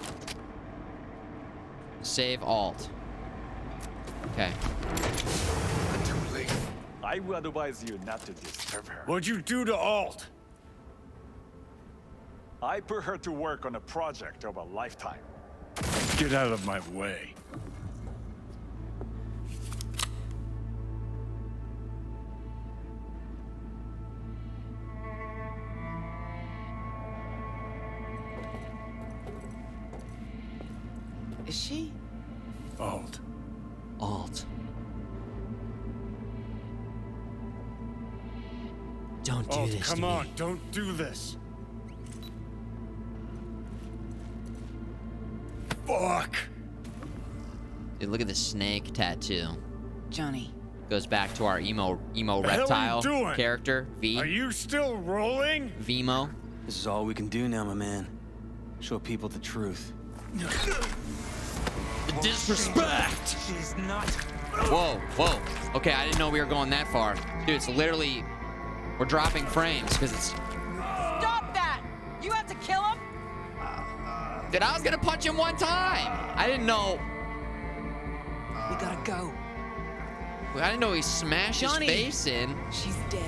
Save Alt. Okay. Too late. I would advise you not to disturb her. What'd you do to Alt? I put her to work on a project of a lifetime. Get out of my way. Is she? Alt. Alt. Don't do Alt, this come to on, me. don't do this. Fuck. Dude, look at the snake tattoo. Johnny. Goes back to our emo The hell are you reptile doing? character, V. Are you still rolling? Vimo. This is all we can do now, my man. Show people the truth. Disrespect! She's not. Whoa, whoa. Okay, I didn't know we were going that far. Dude, it's literally... We're dropping frames because it's... Stop that! You have to kill him? Dude, I was gonna punch him one time! I didn't know... We gotta go. I didn't know he smashed Johnny. his face in. She's dead.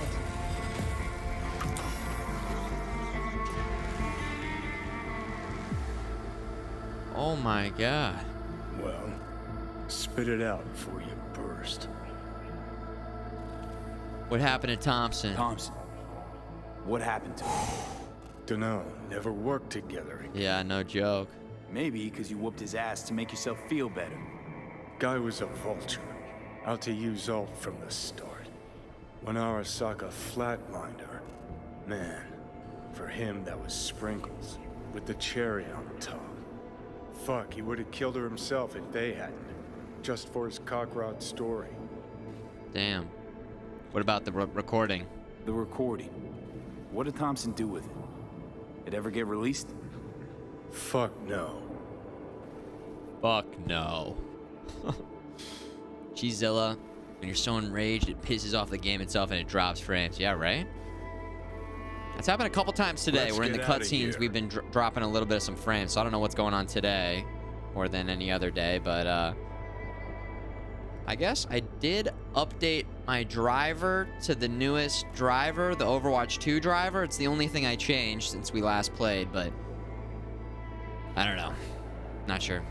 Oh my god. Well, spit it out before you burst. What happened to Thompson? Thompson. What happened to him? Dunno, never worked together again. Yeah, no joke. Maybe because you whooped his ass to make yourself feel better. Guy was a vulture, out to use Alt from the start. When Arasaka flatlined her, man, for him that was sprinkles, with the cherry on top. Fuck, he would have killed her himself if they hadn't, just for his cockrod story. Damn. What about the recording? The recording. What did Thompson do with it? It ever get released? Fuck no. Fuck no. G-Zilla, when you're so enraged, it pisses off the game itself and it drops frames. Yeah, right? That's happened a couple times today. We're in the cutscenes. We've been dropping a little bit of some frames, so I don't know what's going on today more than any other day, but I guess I did update my driver to the newest driver, the Overwatch 2 driver. It's the only thing I changed since we last played, but I don't know. Not sure.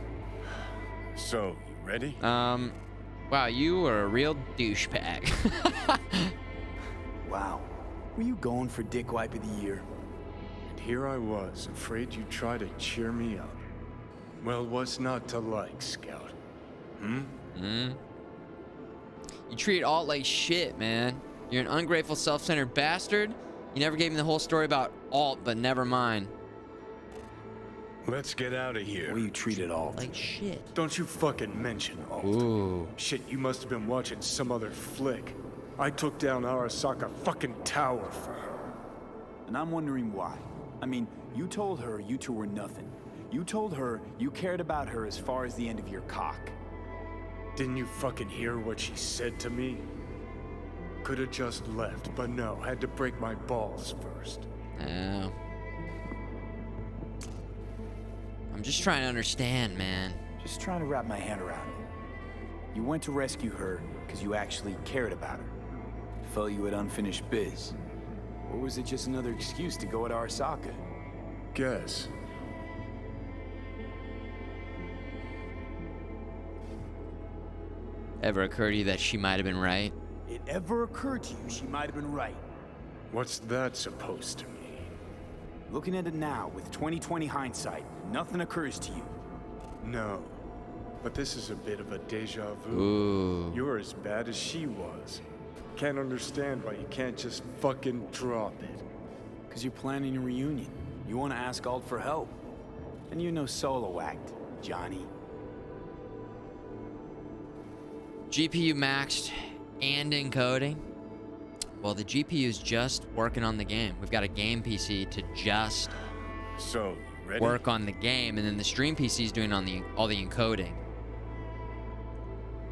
So, you ready? Wow, you are a real douchebag. Wow. Were you going for Dick Wipe of the Year? And here I was, afraid you'd try to cheer me up. Well, what's not to like, Scout? You treat Alt like shit, man. You're an ungrateful, self-centered bastard. You never gave me the whole story about Alt, but never mind. Let's get out of here. Well, you treated Alt like shit. Don't you fucking mention Alt. Ooh. Shit, you must have been watching some other flick. I took down Arasaka fucking tower for her. And I'm wondering why. I mean, you told her you two were nothing. You told her you cared about her as far as the end of your cock. Didn't you fucking hear what she said to me? Could have just left, but no, had to break my balls first. Oh. I'm just trying to understand, man. Just trying to wrap my head around it. You went to rescue her because you actually cared about her. Felt you had unfinished biz. Or was it just another excuse to go at Arasaka? Guess. Ever occurred to you that she might have been right? It ever occurred to you she might have been right? What's that supposed to mean? Looking at it now, with 20/20 hindsight, nothing occurs to you. No. But this is a bit of a deja vu. Ooh. You're as bad as she was. Can't understand why you can't just fucking drop it. Because you're planning a reunion. You want to ask Alt for help. And you're no solo act, Johnny. GPU maxed and encoding. Well, the GPU's just working on the game. We've got a game PC to just ready? Work on the game, and then the stream PC's doing all the encoding.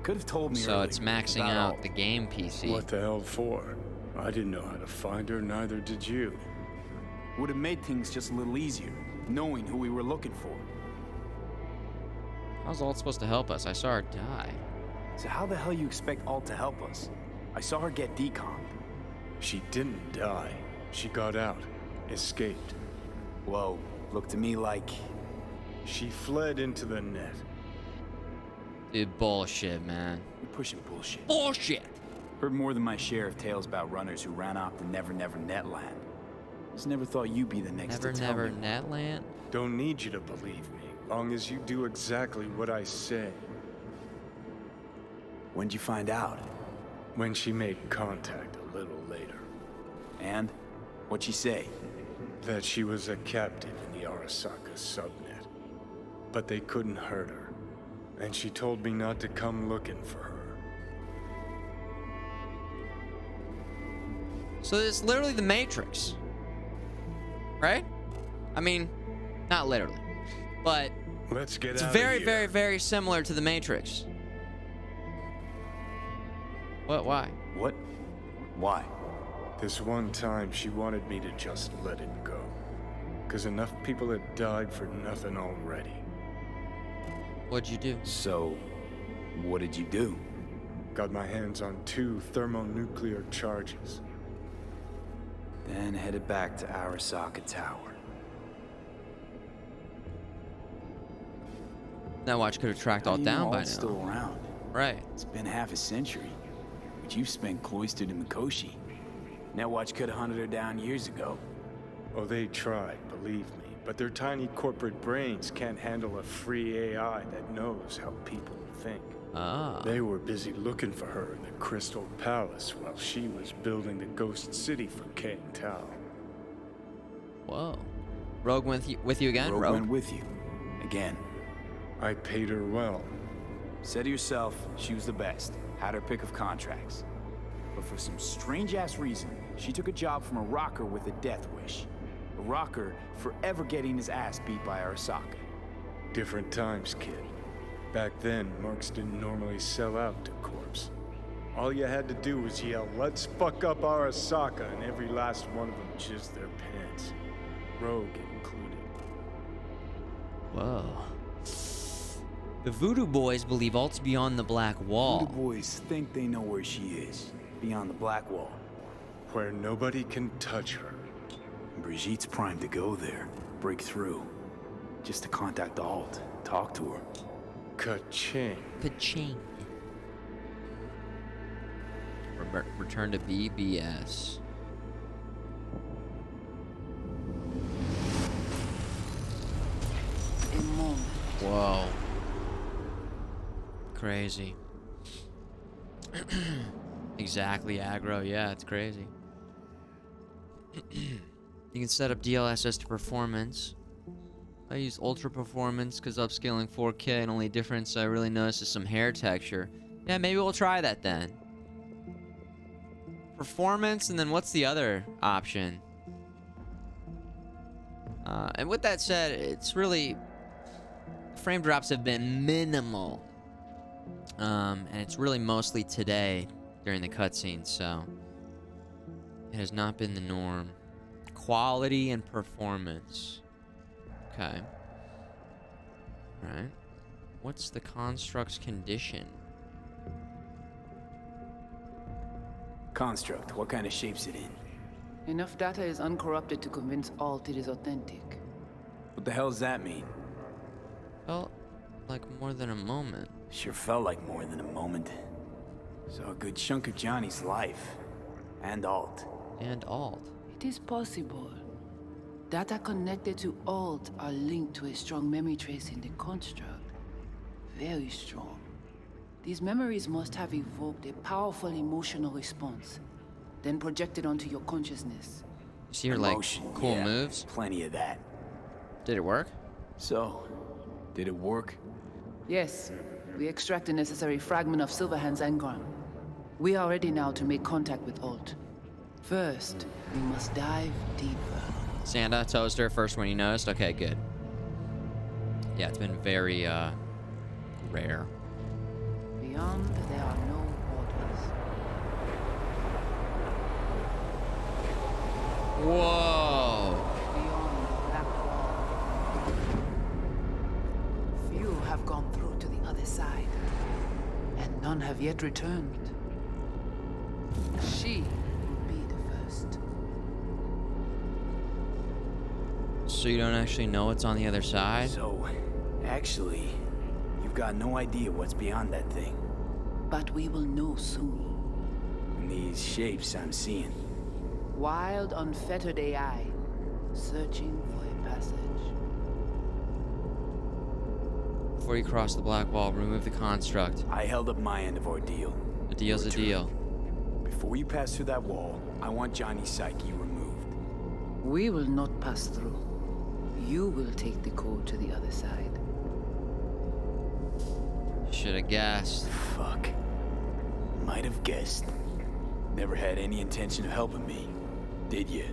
Could have told me so earlier it's maxing out Alt. The game PC. What the hell for? I didn't know how to find her, neither did you. Would have made things just a little easier, knowing who we were looking for. How's Alt supposed to help us? I saw her die. So how the hell you expect Alt to help us? I saw her get decommed. She didn't die. She got out. Escaped. Whoa, looked to me like... She fled into the net. Dude, bullshit, man. You're pushing bullshit. Bullshit! Heard more than my share of tales about runners who ran off to Never Never Netland. Just never thought you'd be the next to tell Never me. Netland? Don't need you to believe me, long as you do exactly what I say. When'd you find out? When she made contact a little later. And? What'd she say? That she was a captive in the Arasaka subnet. But they couldn't hurt her. And she told me not to come looking for her. So it's literally the Matrix. Right? I mean, not literally. But let's get it's out very, of here. very, very similar to the Matrix. What? Why? What? Why? This one time she wanted me to just let it go. 'Cause enough people had died for nothing already. What'd you do? So, what did you do? Got my hands on 2 thermonuclear charges. Then headed back to Arasaka Tower. That watch could have tracked all down by now. Still around. Right. It's been half a century, but you've spent cloistered in Mikoshi. That watch could have hunted her down years ago. Oh, they tried, believe me, but their tiny corporate brains can't handle a free AI that knows how people think. Ah. They were busy looking for her in the Crystal Palace while she was building the Ghost City for Kang Tao. Whoa. Rogue with you again? Rogue went with you. Again. I paid her well. Said to yourself, she was the best. Had her pick of contracts. But for some strange-ass reason, she took a job from a rocker with a death wish. A rocker forever getting his ass beat by Arasaka. Different times, kid. Back then, mercs didn't normally sell out to corpse. All you had to do was yell, "Let's fuck up Arasaka," and every last one of them jizzed their pants. Rogue included. Whoa. The Voodoo Boys believe Alt's beyond the Black Wall. Voodoo Boys think they know where she is. Beyond the Black Wall. Where nobody can touch her. Brigitte's primed to go there. Break through. Just to contact Alt. Talk to her. Ka-ching. Ka-ching. Return to BBS. A moment. Whoa. Crazy. Exactly, aggro. Yeah, it's crazy. You can set up DLSS to performance. I use ultra performance because upscaling 4K and only difference I really notice is some hair texture. Yeah, maybe we'll try that then. Performance, and then what's the other option? And with that said, it's really... frame drops have been minimal. And it's really mostly today during the cutscenes, so... it has not been the norm. Quality and performance. Okay. Alright. What's the construct's condition? Construct, what kind of shape's it in? Enough data is uncorrupted to convince Alt it is authentic. What the hell does that mean? Felt like more than a moment. Sure felt like more than a moment. Saw a good chunk of Johnny's life. And Alt. And Alt. It is possible. Data connected to Alt are linked to a strong memory trace in the construct. Very strong. These memories must have evoked a powerful emotional response, then projected onto your consciousness. You see her, like, cool yeah, moves? Plenty of that. Did it work? So, did it work? Yes. We extract the necessary fragment of Silverhand's engram. We are ready now to make contact with Alt. First, we must dive deeper. Santa, Toaster, first one you noticed? Okay, good. Yeah, it's been very, rare. Beyond, there are no borders. Whoa! Beyond the Black Wall. Few have gone through to the other side, and none have yet returned. She will be the first. So you don't actually know what's on the other side? So, actually, you've got no idea what's beyond that thing. But we will know soon. And these shapes I'm seeing. Wild, unfettered AI, searching for a passage. Before you cross the Black Wall, remove the construct. I held up my end of our deal. A deal's a deal. Before you pass through that wall, I want Johnny's psyche removed. We will not pass through. You will take the code to the other side. Should have guessed. Fuck. Might have guessed. Never had any intention of helping me, did you?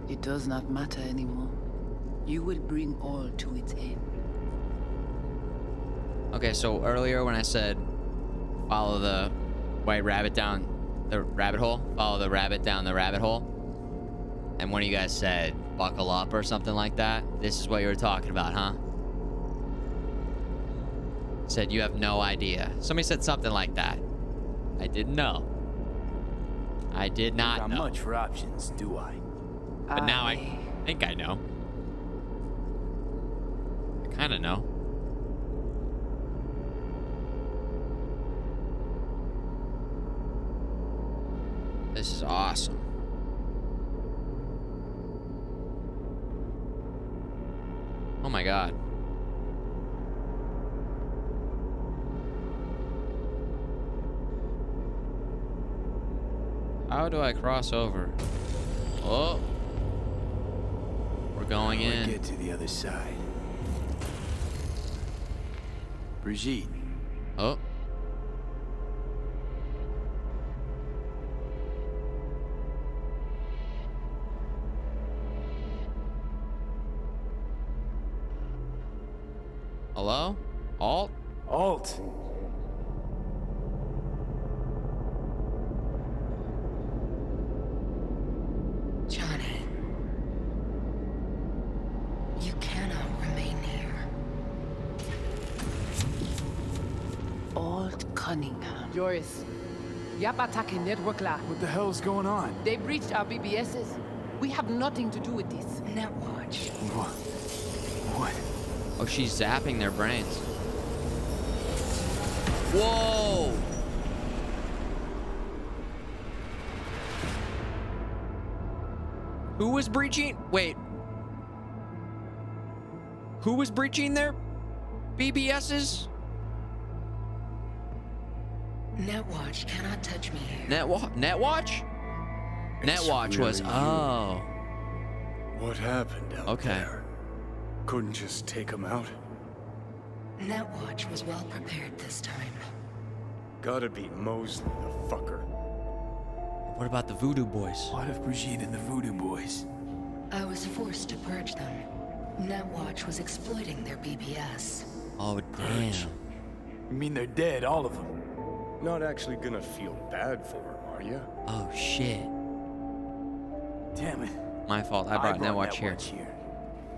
It does not matter anymore. You will bring all to its end. Okay, so earlier when I said follow the white rabbit down the rabbit hole, follow the rabbit down the rabbit hole, and one of you guys said buckle up or something like that, this is what you were talking about, huh? Said you have no idea. Somebody said something like that. I didn't know. I did not know. Not much for options, do I? But now I think I know. I kind of know. This is awesome. Oh my god. How do I cross over? Oh. We're going in. Get to the other side. Brigitte. Oh. Hello? Alt? Alt. Johnny. You cannot remain here. Alt Cunningham. Joris. Yap attacking network la. What the hell's going on? They breached our BBSs. We have nothing to do with this. Netwatch. What? Oh, she's zapping their brains. Whoa! Who was breaching? Wait. Who was breaching their BBSs? Netwatch cannot touch me here. Netwatch? Netwatch was. Really Oh. What happened out Okay. there? Couldn't just take him out? Netwatch was well prepared this time. Gotta be Mosley, the fucker. What about the Voodoo Boys? What if Brigitte and the Voodoo Boys? I was forced to purge them. Netwatch was exploiting their BBS. Oh, damn. You mean they're dead, all of them? Not actually gonna feel bad for him, are you? Oh, shit. Damn it. My fault. I brought Netwatch here.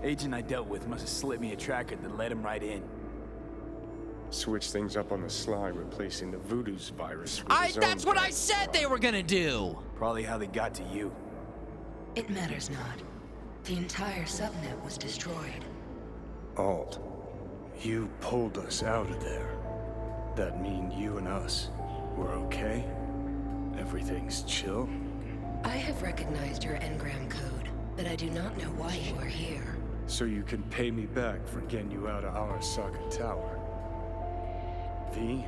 Agent I dealt with must have slipped me a tracker that let him right in. Switch things up on the sly, replacing the Voodoo's virus with his own That's what I virus. said they were gonna do. Probably how they got to you. It matters not. The entire subnet was destroyed. Alt, you pulled us out of there. That mean you and us, we're okay? Everything's chill? I have recognized your engram code, but I do not know why you are here. So you can pay me back for getting you out of Arasaka Tower. V,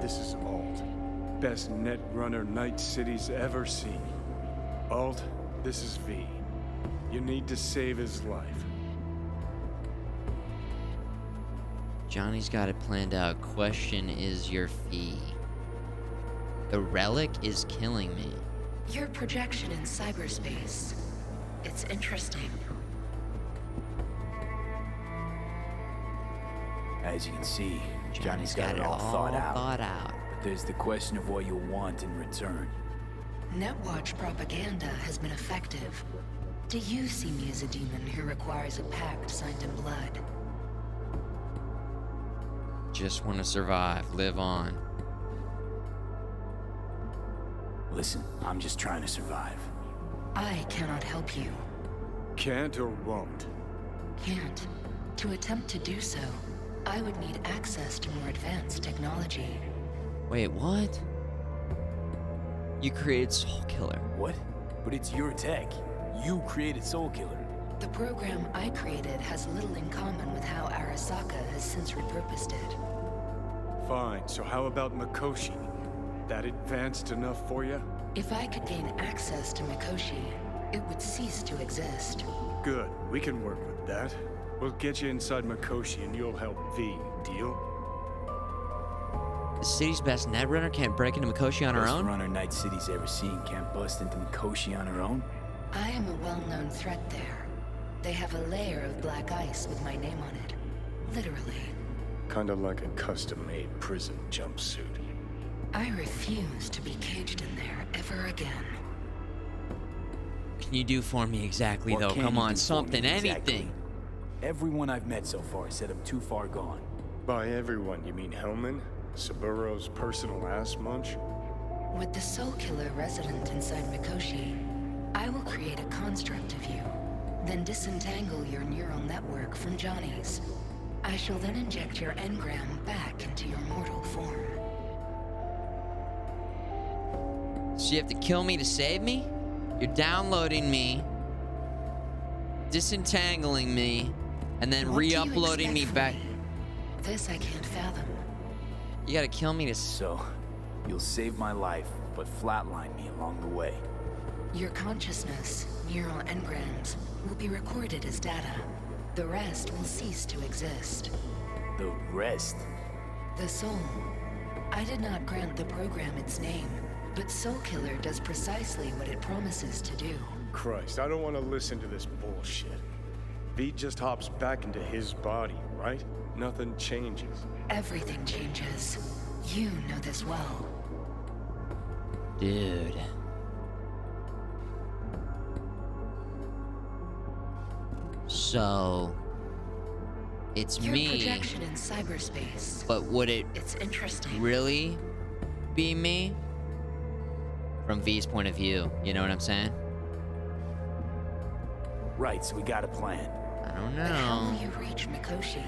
this is Alt. Best net runner Night City's ever seen. Alt, this is V. You need to save his life. Johnny's got it planned out. Question is your fee. The relic is killing me. Your projection in cyberspace. It's interesting. As you can see, Johnny's got it all thought out. But there's the question of what you'll want in return. Netwatch propaganda has been effective. Do you see me as a demon who requires a pact signed in blood? Just want to survive, live on. Listen, I'm just trying to survive. I cannot help you. Can't or won't? Can't. To attempt to do so, I would need access to more advanced technology. Wait, what? You created Soul Killer. What? But it's your tech. You created Soul Killer. The program I created has little in common with how Arasaka has since repurposed it. Fine, so how about Mikoshi? That advanced enough for you? If I could gain access to Mikoshi, it would cease to exist. Good, we can work with that. We'll get you inside Mikoshi and you'll help V. Deal? The city's best netrunner can't break into Mikoshi on her own? Best runner Night City's ever seen can't bust into Mikoshi on her own? I am a well-known threat there. They have a layer of black ice with my name on it. Literally. Kinda like a custom-made prison jumpsuit. I refuse to be caged in there ever again. Can you do for me exactly, though? Come on, something, anything. Everyone I've met so far said I'm too far gone. By everyone, you mean Hellman? Saburo's personal ass munch? With the Soul Killer resident inside Mikoshi, I will create a construct of you, then disentangle your neural network from Johnny's. I shall then inject your engram back into your mortal form. So you have to kill me to save me? You're downloading me, disentangling me, and then What do you re-uploading me expect back. from me? This I can't fathom. You gotta kill me to. So, you'll save my life, but flatline me along the way. Your consciousness, neural engrams, will be recorded as data. The rest will cease to exist. The rest? The soul. I did not grant the program its name, but Soul Killer does precisely what it promises to do. Christ, I don't want to listen to this bullshit. V just hops back into his body, right? Nothing changes. Everything changes. You know this well. Dude. So it's Your me. projection in cyberspace. But would it It's interesting. really be me? From V's point of view, you know what I'm saying? Right, so we got a plan. I don't But how will know. you reach Mikoshi?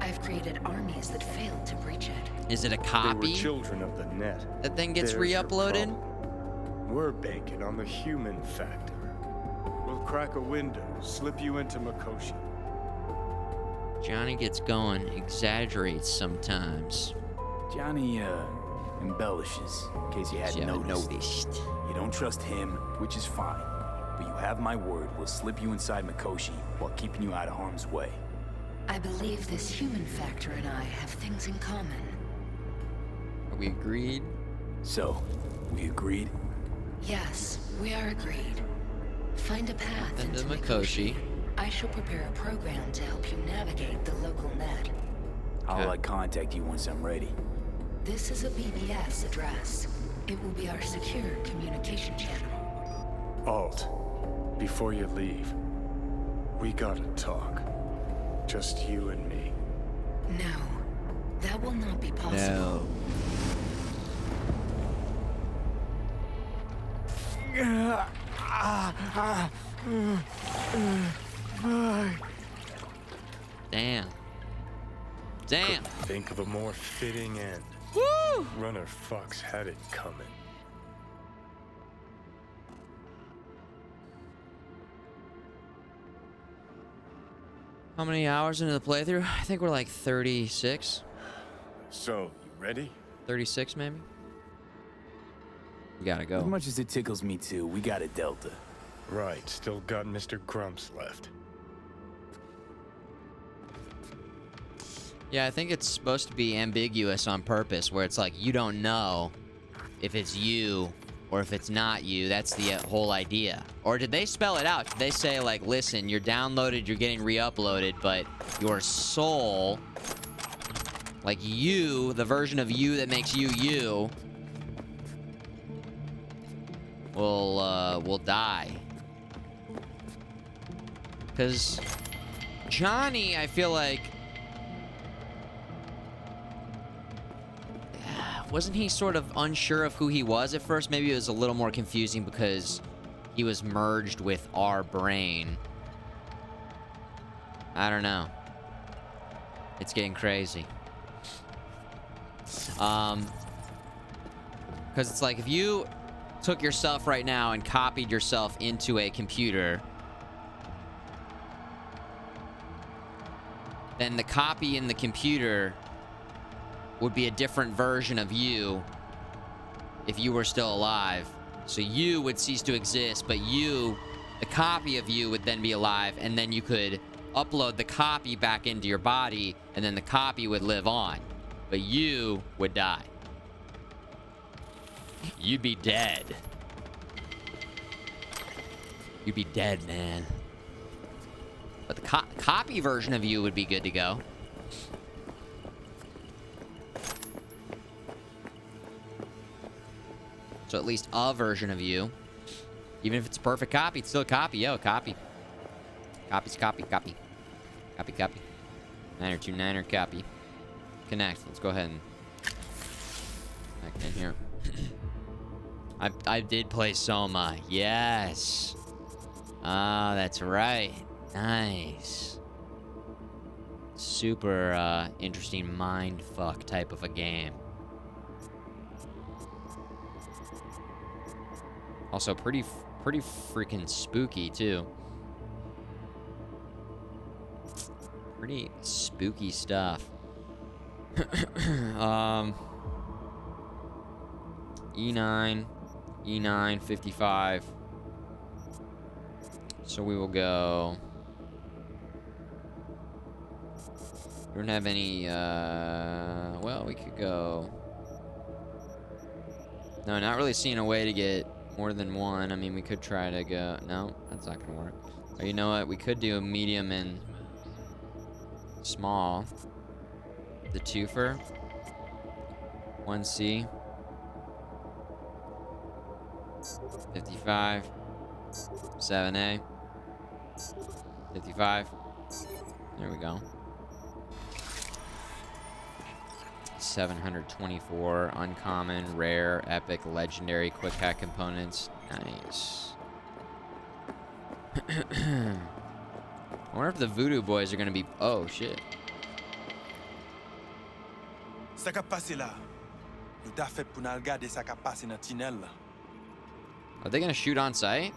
I've created armies that failed to breach it. Is it a They copy were children of the net. that then gets There's your re-uploaded? problem. We're banking on the human factor. We'll crack a window, slip you into Mikoshi. Johnny gets going, exaggerates sometimes. Johnny, embellishes, in case you hadn't noticed. noticed. You don't trust him, which is fine. But you have my word, we'll slip you inside Mikoshi while keeping you out of harm's way. I believe this human factor and I have things in common. Are we agreed? So, we agreed? Yes, we are agreed. Find a path Into into Mikoshi. I shall prepare a program to help you navigate the local net. I'll contact you once I'm ready. This is a BBS address. It will be our secure communication channel. Alt, before you leave, we gotta talk. Just you and me. No, that will not be possible. Damn. Damn. Couldn't think of a more fitting end. Woo! Runner Fox had it coming. How many hours into the playthrough? I think we're like 36. So, you ready? 36 maybe? We gotta go. As much as it tickles me too, we got a Delta. Right, still got Mr. Grumps left. Yeah, I think it's supposed to be ambiguous on purpose, where it's like you don't know if it's you or if it's not you. That's the whole idea. Or did they spell it out? Did they say, like, listen, you're downloaded, you're getting re-uploaded, but your soul, like you, the version of you that makes you you, will die. Because Johnny, I feel like, wasn't he sort of unsure of who he was at first? Maybe it was a little more confusing because he was merged with our brain. I don't know. It's getting crazy. Because it's like if you took yourself right now and copied yourself into a computer, then the copy in the computer would be a different version of you if you were still alive. So you would cease to exist, but you, the copy of you, would then be alive, and then you could upload the copy back into your body, and then the copy would live on. But you would die. You'd be dead. You'd be dead, man. But the copy version of you would be good to go. So at least a version of you. Even if it's a perfect copy, it's still a copy. Yo, copy. Copy's copy, copy. Copy, copy. 9er copy. Connect. Let's go ahead and connect in here. I did play Soma. Yes. Ah, that's right. Nice. Super interesting mind fuck type of a game. Also pretty freaking spooky too. Pretty spooky stuff. E9, 55. So we will go. We don't have any, well, we could go. No, not really seeing a way to get more than one. I mean, we could try to go. No, that's not gonna work. Or you know what? We could do a medium and small. The twofer. 1C. 55. 7A. 55. There we go. 724 uncommon, rare, epic, legendary, quick hack components. Nice. I wonder if the voodoo boys are gonna be. Oh shit. Ça qu'a passé là. Nous t'a fait pour nous regarder ça qu'a passé dans tunnel là. Are they gonna shoot on sight?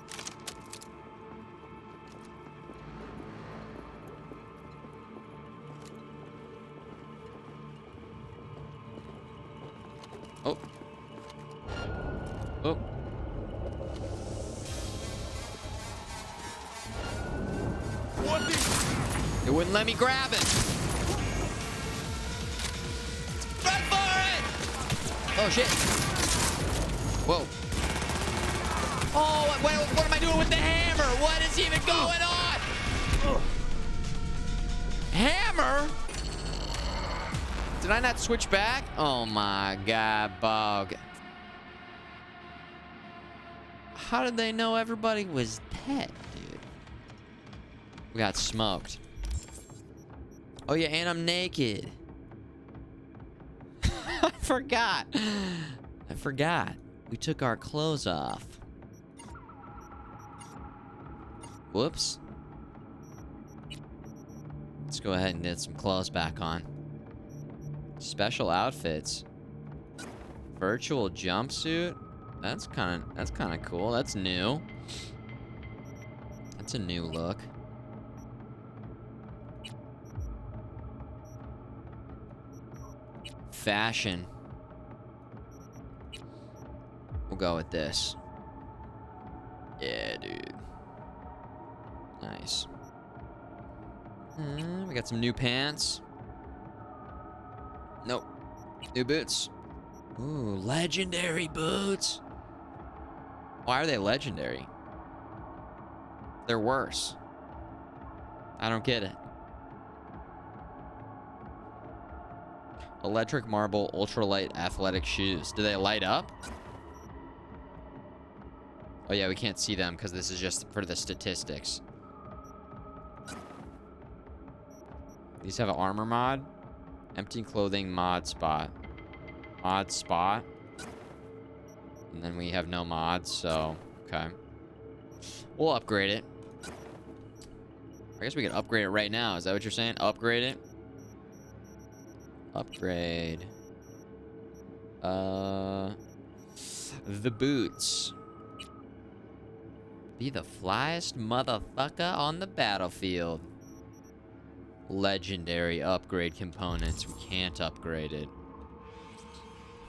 Oh. Oh. It wouldn't let me grab it. Run for it! Oh shit. Whoa. Oh, what am I doing with the hammer? What is even going on? Hammer? Did I not switch back? Oh my god, Bog. How did they know everybody was dead, dude? We got smoked. Oh yeah, and I'm naked. I forgot. We took our clothes off. Whoops. Let's go ahead and get some clothes back on. Special outfits. Virtual jumpsuit. That's kind of cool. That's new. That's a new look. Fashion. We'll go with this. Yeah, dude. Nice. We got some new pants. Nope. New boots. Ooh, legendary boots. Why are they legendary? They're worse. I don't get it. Electric marble ultralight athletic shoes. Do they light up? Oh yeah, we can't see them because this is just for the statistics. These have an armor mod. Empty clothing mod spot. Mod spot. And then we have no mods, so okay. We'll upgrade it. I guess we can upgrade it right now. Is that what you're saying? Upgrade it? Upgrade. The boots. Be the flyest motherfucker on the battlefield. Legendary upgrade components. We can't upgrade it.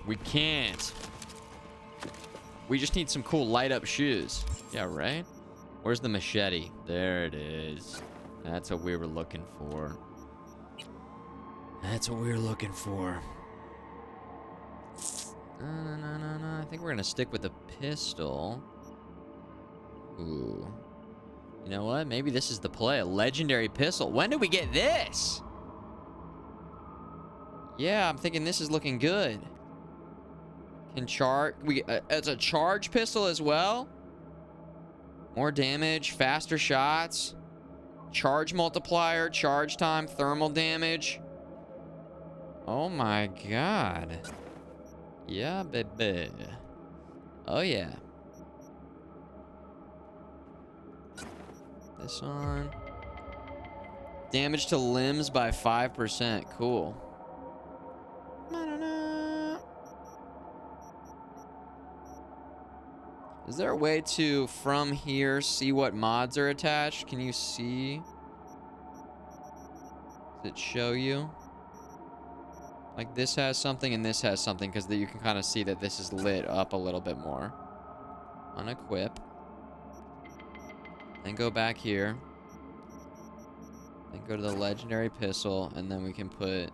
We can't. We just need some cool light up shoes. Yeah, right? Where's the machete? There it is. That's what we were looking for. That's what we were looking for. No. I think we're gonna stick with the pistol. Ooh. You know what? Maybe this is the play. A legendary pistol. When did we get this? Yeah, I'm thinking this is looking good. Can charge. It's a charge pistol as well. More damage, faster shots, charge multiplier, charge time, thermal damage. Oh my god. Yeah, baby. Oh yeah. This on. Damage to limbs by 5%. Cool. Is there a way to, from here, see what mods are attached? Can you see? Does it show you? Like this has something and this has something because you can kind of see that this is lit up a little bit more. Unequip. Then go back here. Then go to the legendary pistol and then we can put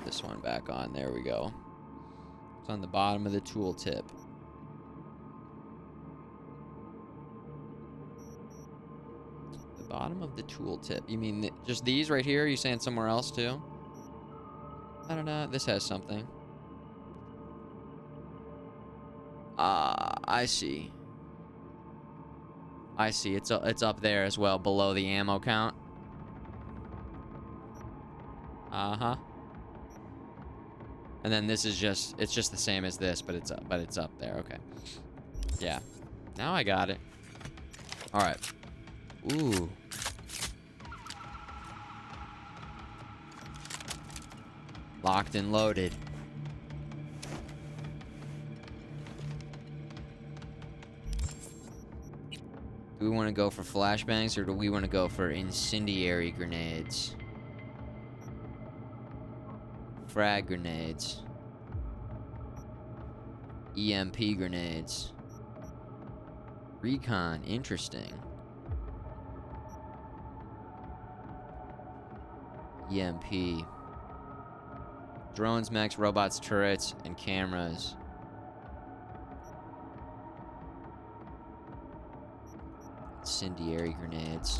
this one back on. There we go. It's on the bottom of the tooltip. The bottom of the tooltip. You mean just these right here? Are you saying somewhere else too? I don't know. This has something. I see. I see. It's up there as well, below the ammo count. Uh-huh. And then this is just, it's just the same as this, but it's up there. Okay. Yeah. Now I got it. All right. Ooh. Locked and loaded. Do we want to go for flashbangs or do we want to go for incendiary grenades? Frag grenades. EMP grenades. Recon, interesting. EMP. Drones, mechs, robots, turrets, and cameras. Incendiary grenades.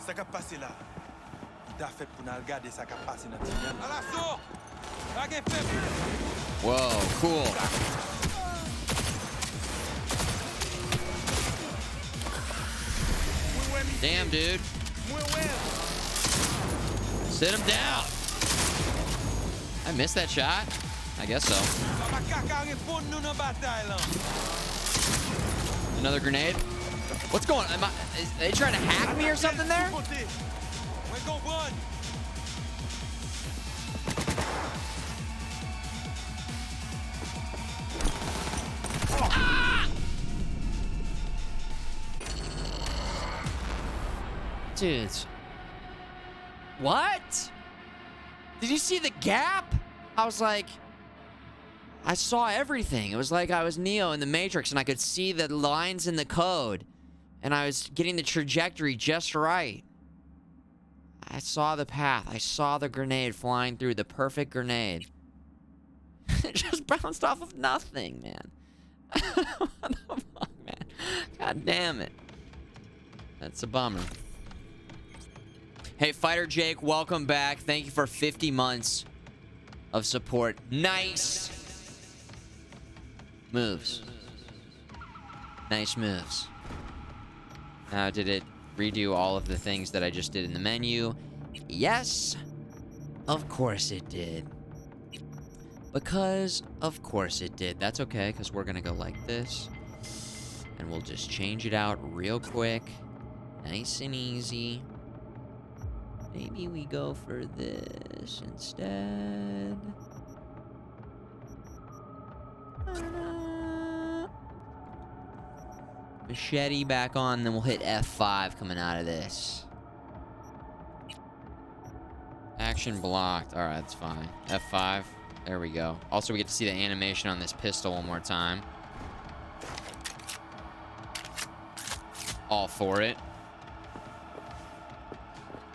Ça qu'a passé là. Il t'a fait pour nous regarder ça qu'a passé dans Tignal. À l'assaut! Whoa, cool. Damn, dude. Sit him down. I missed that shot. I guess so. Another grenade. What's going on? Are they trying to hack me or something there? Dudes. What? Did you see the gap? I was like, I saw everything. It was like I was Neo in the Matrix and I could see the lines in the code. And I was getting the trajectory just right. I saw the path. I saw the grenade flying through, the perfect grenade. It just bounced off of nothing, man. What the fuck, man? God damn it. That's a bummer. Hey, Fighter Jake, welcome back. Thank you for 50 months of support. Nice moves. Nice moves. Now, did it redo all of the things that I just did in the menu? Yes, of course it did. Because, of course it did. That's okay, because we're going to go like this. And we'll just change it out real quick. Nice and easy. Maybe we go for this instead. Machete back on, then we'll hit F5 coming out of this. Action blocked. Alright, that's fine. F5. There we go. Also, we get to see the animation on this pistol one more time. All for it.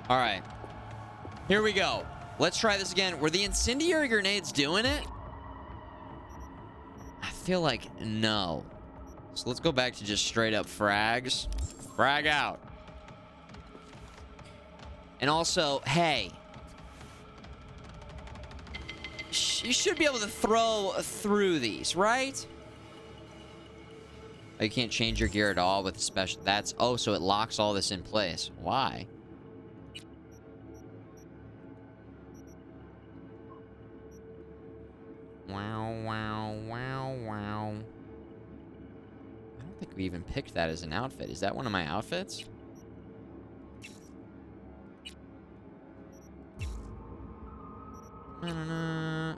All right. Here we go. Let's try this again. Were the incendiary grenades doing it? I feel like no. So let's go back to just straight up frags. Frag out. And also, hey. You should be able to throw through these, right? Oh, you can't change your gear at all with the special. That's, oh, so it locks all this in place. Why? Wow, wow, wow, wow. I don't think we even picked that as an outfit. Is that one of my outfits? It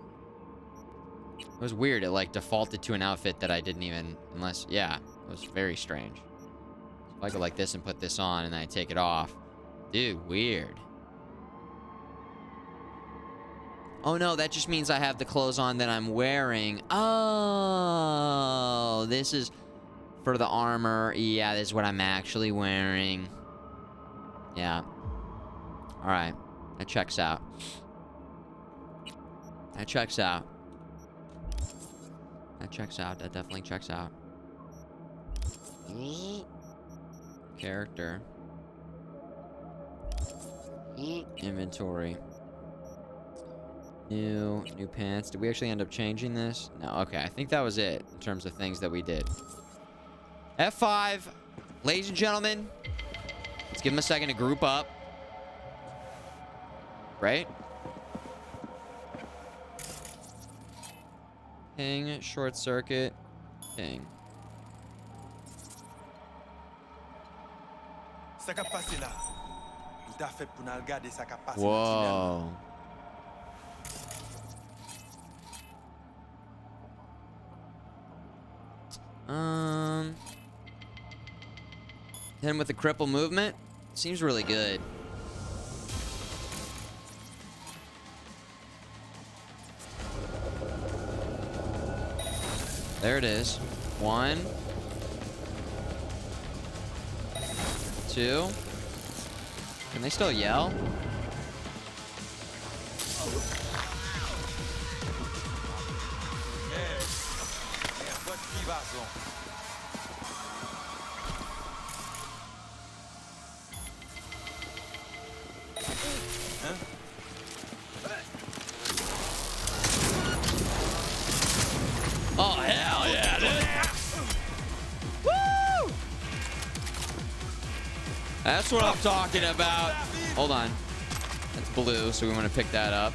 was weird. It like defaulted to an outfit that I didn't even, unless, yeah, it was very strange. So if I go like this and put this on and then I take it off, Dude, weird. Oh no, that just means I have the clothes on that I'm wearing. Oh, this is for the armor. Yeah, this is what I'm actually wearing. Yeah. All right. That checks out. That checks out. That checks out. That definitely checks out. Character. Inventory. New pants. Did we actually end up changing this? No, okay. I think that was it in terms of things that we did. F5. Ladies and gentlemen, let's give them a second to group up. Right? Ping, short circuit, ping. Whoa. Hit him with the cripple movement. Seems really good. There it is. 1, 2. Can they still yell? Oh, hell yeah, dude. Woo! That's what I'm talking about. Hold on. That's blue, so we want to pick that up.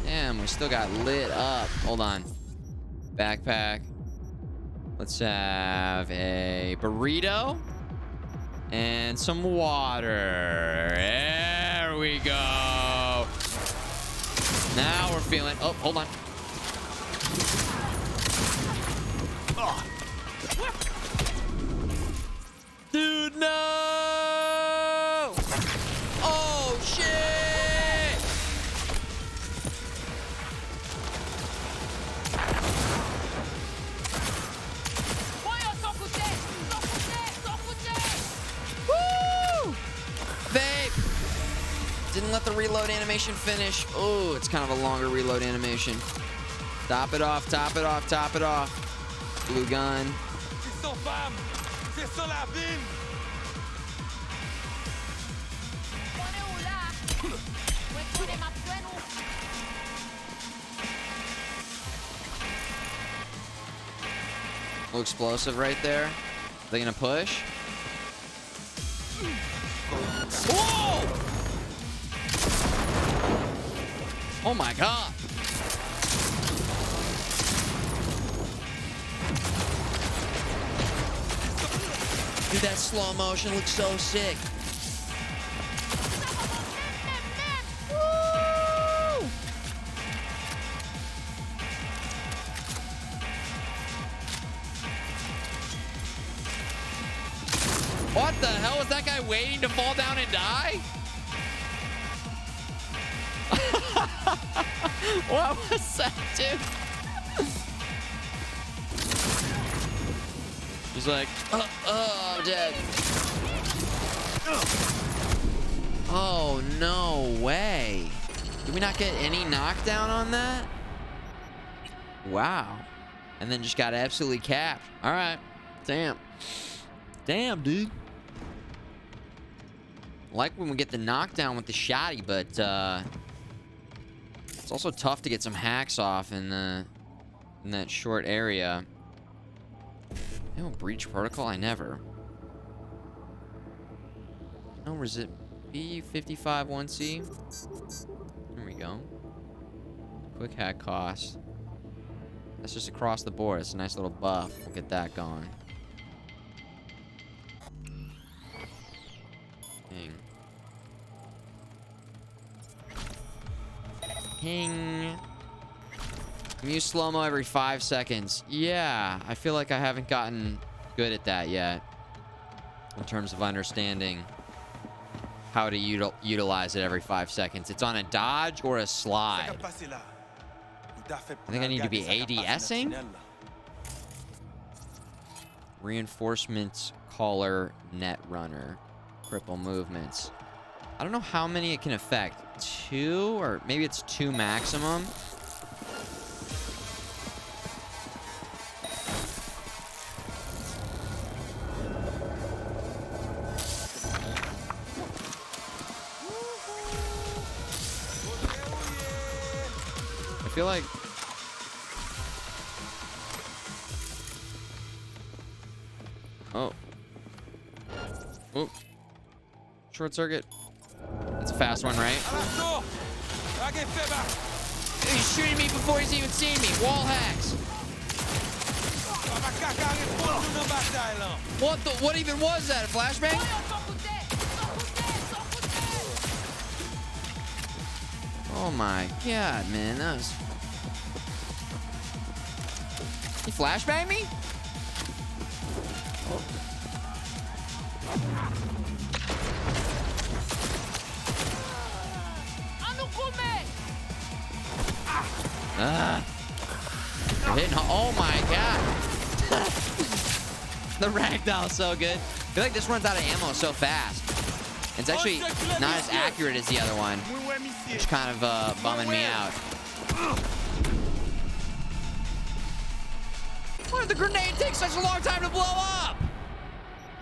Damn, we still got lit up. Hold on. Backpack. Let's have a burrito and some water. There we go. Now we're feeling... Oh, hold on. Oh. Dude, no! Oh, shit! Woo! Vape! Didn't let the reload animation finish. Oh, it's kind of a longer reload animation. Top it off, top it off, top it off. Blue gun. A little explosive right there. Are they gonna push? Whoa! Oh my god. Dude, that slow motion looks so sick. Woo! What the hell? Was that guy waiting to fall down and die? What was that, dude? He's like, oh, I'm dead. Oh, no way. Did we not get any knockdown on that? Wow. And then just got absolutely capped. All right. Damn. Damn, dude. Like when we get the knockdown with the shotty, but it's also tough to get some hacks off in that short area. No breach protocol? I never. No resist B55 1C. There we go. Quick hack cost. That's just across the board. It's a nice little buff. We'll get that going. Ping. Ping. Use slow-mo every 5 seconds. Yeah, I feel like I haven't gotten good at that yet. In terms of understanding how to utilize it every 5 seconds. It's on a dodge or a slide. I think I need to be ADSing. Reinforcements, caller, net runner, cripple movements. I don't know how many it can affect. 2, or maybe it's 2 maximum. I feel like oh. Short circuit. That's a fast one, right? He's shooting me before he's even seen me. Wall hacks. What even was that? A flashbang? Oh my god, man. That was... He flashbanged me? Hitting, oh my god. The ragdoll's so good. I feel like this runs out of ammo so fast. It's actually not as accurate as the other one, which kind of bumming me out. Why did the grenade take such a long time to blow up?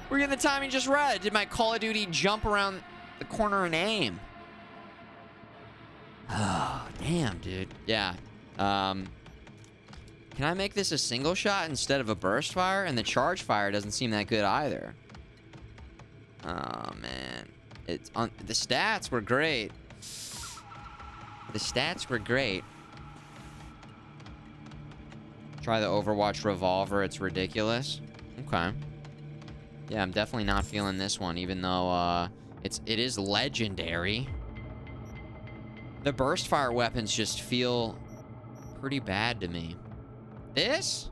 We're getting the timing just right. Did my Call of Duty jump around the corner and aim? Oh, damn, dude. Yeah. Can I make this a single shot instead of a burst fire? And the charge fire doesn't seem that good either. Oh, man. It's on. The stats were great. The stats were great. Try the Overwatch revolver. It's ridiculous. Okay. Yeah, I'm definitely not feeling this one, even though it is legendary. The burst fire weapons just feel pretty bad to me. This?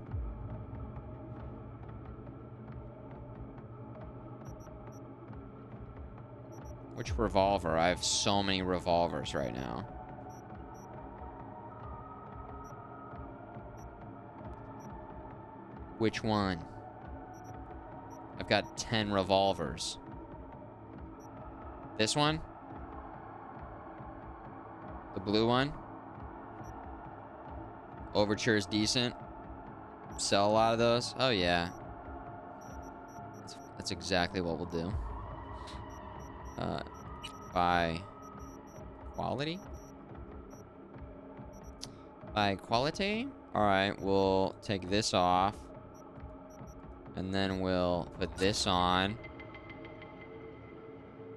Which revolver? I have so many revolvers right now. Which one? I've got 10 revolvers. This one? The blue one? Overture is decent. Sell a lot of those. Oh, yeah. That's exactly what we'll do. By quality? By quality? Alright, we'll take this off. And then we'll put this on.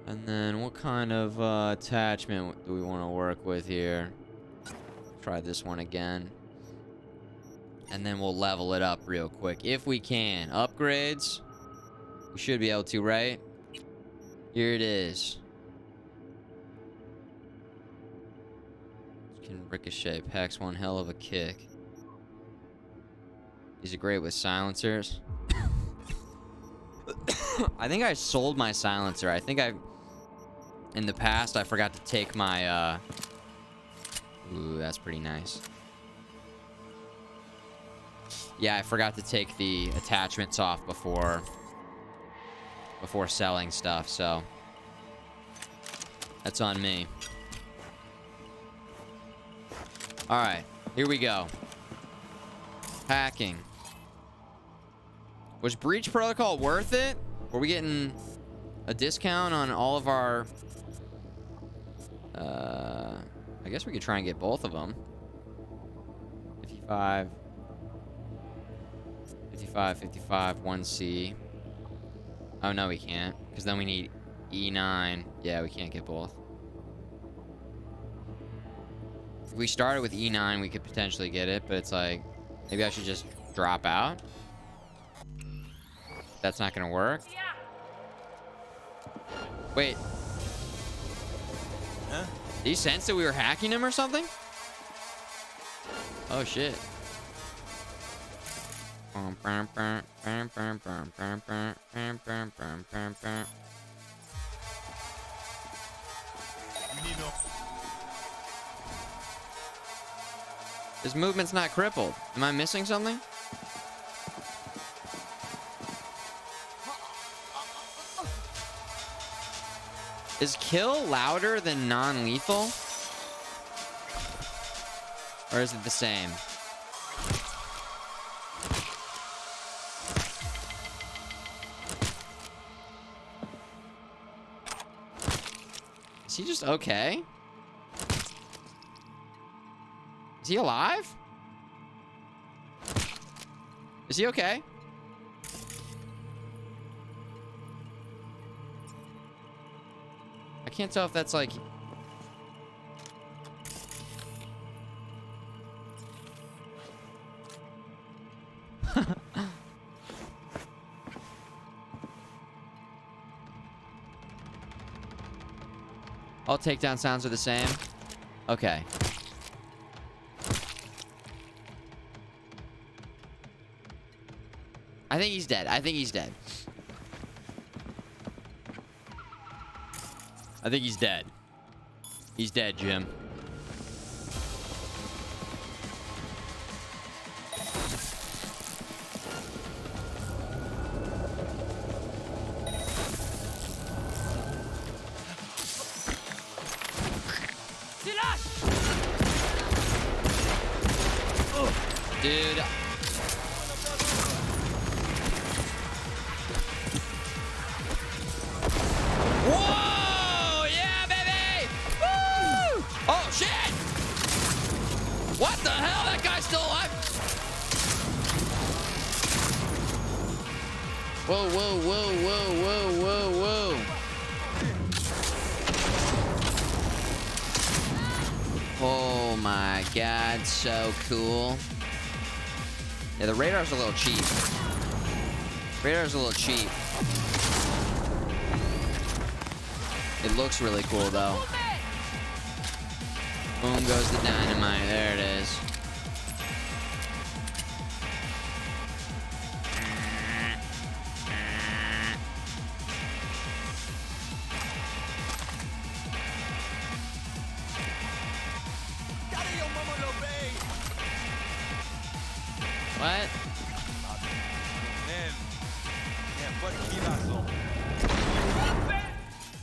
And then what kind of attachment do we want to work with here? Try this one again. And then we'll level it up real quick. If we can. Upgrades. We should be able to, right? Here it is. Can ricochet. Packs one hell of a kick. These are great with silencers. I think I sold my silencer. I think in the past, I forgot to take my, Ooh, that's pretty nice. Yeah, I forgot to take the attachments off before selling stuff, so that's on me. All right, here we go. Hacking. Was Breach Protocol worth it? Were we getting a discount on all of our... I guess we could try and get both of them. 55. 55, 55, 1C. Oh, no, we can't. Because then we need E9. Yeah, we can't get both. If we started with E9, we could potentially get it, but it's like, maybe I should just drop out? That's not gonna work? Wait. Huh? Did he sense that we were hacking him or something? Oh, shit. His movement's not crippled. Am I missing something? Is kill louder than non-lethal? Or is it the same? Is he just okay? Is he alive? Is he okay? I can't tell if that's like... All takedown sounds are the same. Okay. I think he's dead. I think he's dead. I think he's dead. He's dead, Jim. Dude. Whoa! Yeah, baby! Woo! Oh, shit! What the hell? That guy's still alive? Whoa, whoa, whoa, whoa, whoa, whoa, whoa. Oh my god, so cool. Yeah, the radar's a little cheap. Radar's a little cheap. It looks really cool, though. Boom goes the dynamite. There it is. What?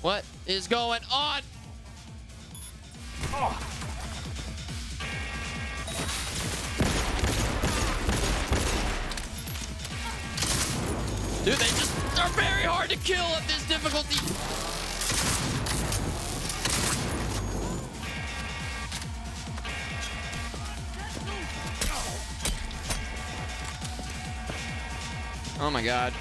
What is going on? Oh. Dude, they just are very hard to kill at this difficulty. Oh my god.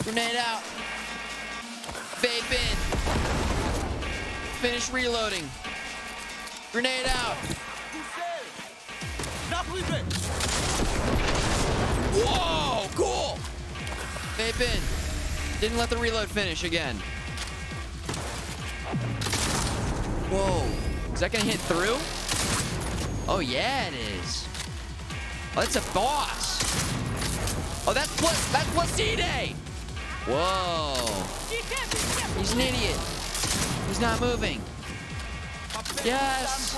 Grenade out. Vape in. Finish reloading. Grenade out. Whoa, cool. Vape in. Didn't let the reload finish again. Whoa. Is that gonna hit through? Oh yeah, it is. Oh, that's a boss. Oh, that's Placide. Whoa. He's an idiot. He's not moving. Yes.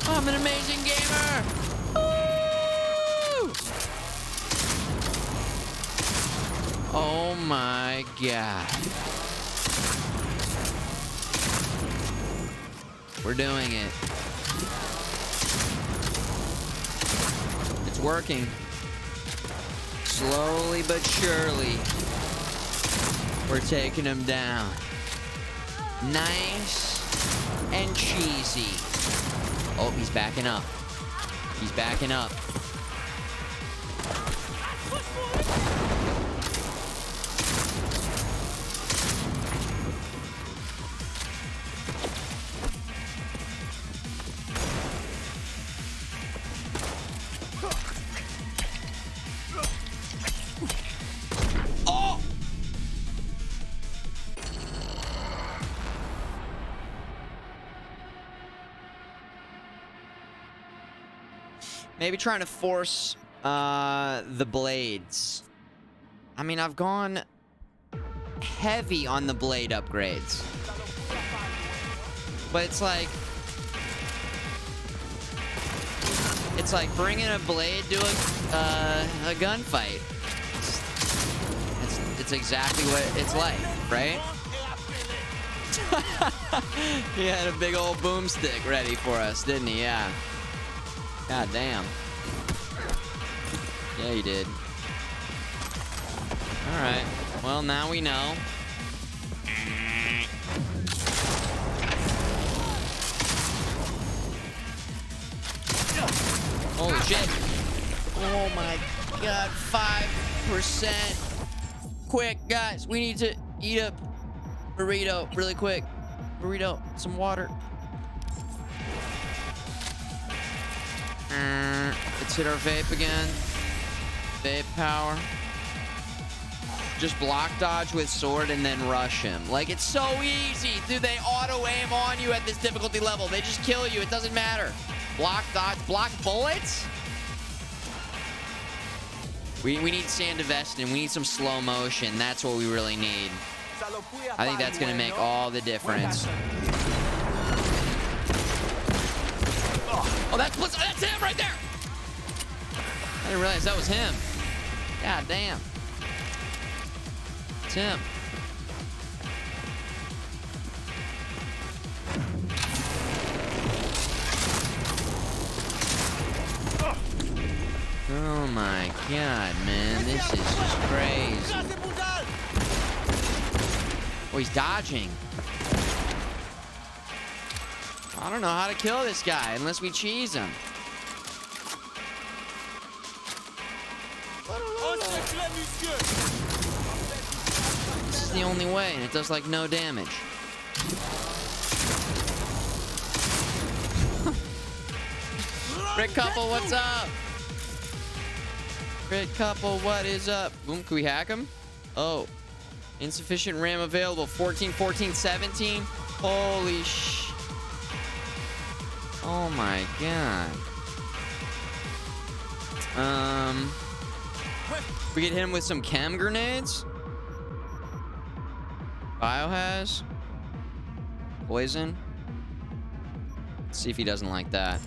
I'm an amazing gamer. Woo! Oh my god. We're doing it. It's working. Slowly but surely, we're taking him down. Nice and cheesy. Oh, he's backing up. He's backing up. Maybe trying to force the blades. I mean, I've gone heavy on the blade upgrades. But it's like bringing a blade to a gunfight. It's exactly what it's like, right? He had a big old boomstick ready for us, didn't he? Yeah. God damn. Yeah, he did. All right. Well, now we know. Holy shit. Oh my god. 5%. Quick, guys. We need to eat a burrito really quick. Burrito. Some water. Let's hit our vape again. Vape power. Just block dodge with sword and then rush him. Like, it's so easy. Dude, they auto aim on you at this difficulty level. They just kill you. It doesn't matter. Block dodge. Block bullets? We need Sand of Vestin. We need some slow motion. That's what we really need. I think that's going to make all the difference. Oh, that's him right there. I didn't realize that was him. God damn. It's him. Oh my god, man. This is just crazy. Oh, he's dodging. I don't know how to kill this guy unless we cheese him. This is the only way, and it does like no damage. Rick Couple, what's up? Rick Couple, what is up? Boom, can we hack him? Oh. Insufficient RAM available. 14, 14, 17. Holy sh... Oh my god. We could hit him with some chem grenades. Biohazard. Poison. Let's see if he doesn't like that.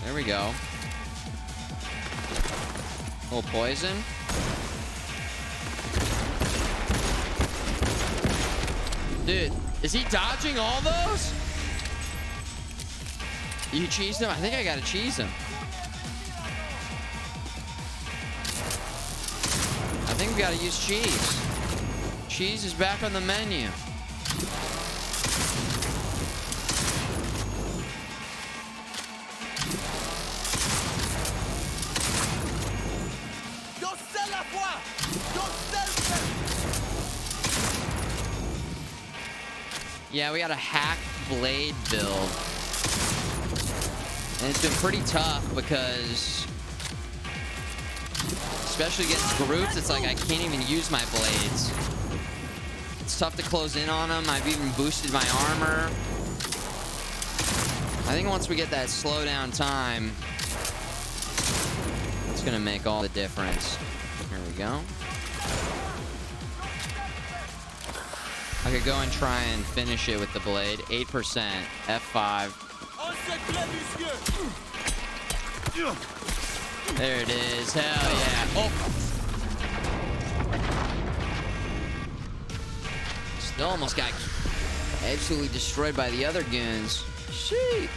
There we go. Oh, poison. Dude, is he dodging all those? You cheesed him? I think I gotta cheese him. I think we gotta use cheese. Cheese is back on the menu. Yeah, we got a hack blade build. And it's been pretty tough because, especially against groups, it's like I can't even use my blades. It's tough to close in on them. I've even boosted my armor. I think once we get that slowdown time, it's gonna make all the difference. Here we go. I could go and try and finish it with the blade. 8%, F5. There it is. Hell yeah. Oh! Still almost got absolutely destroyed by the other goons. Sheet.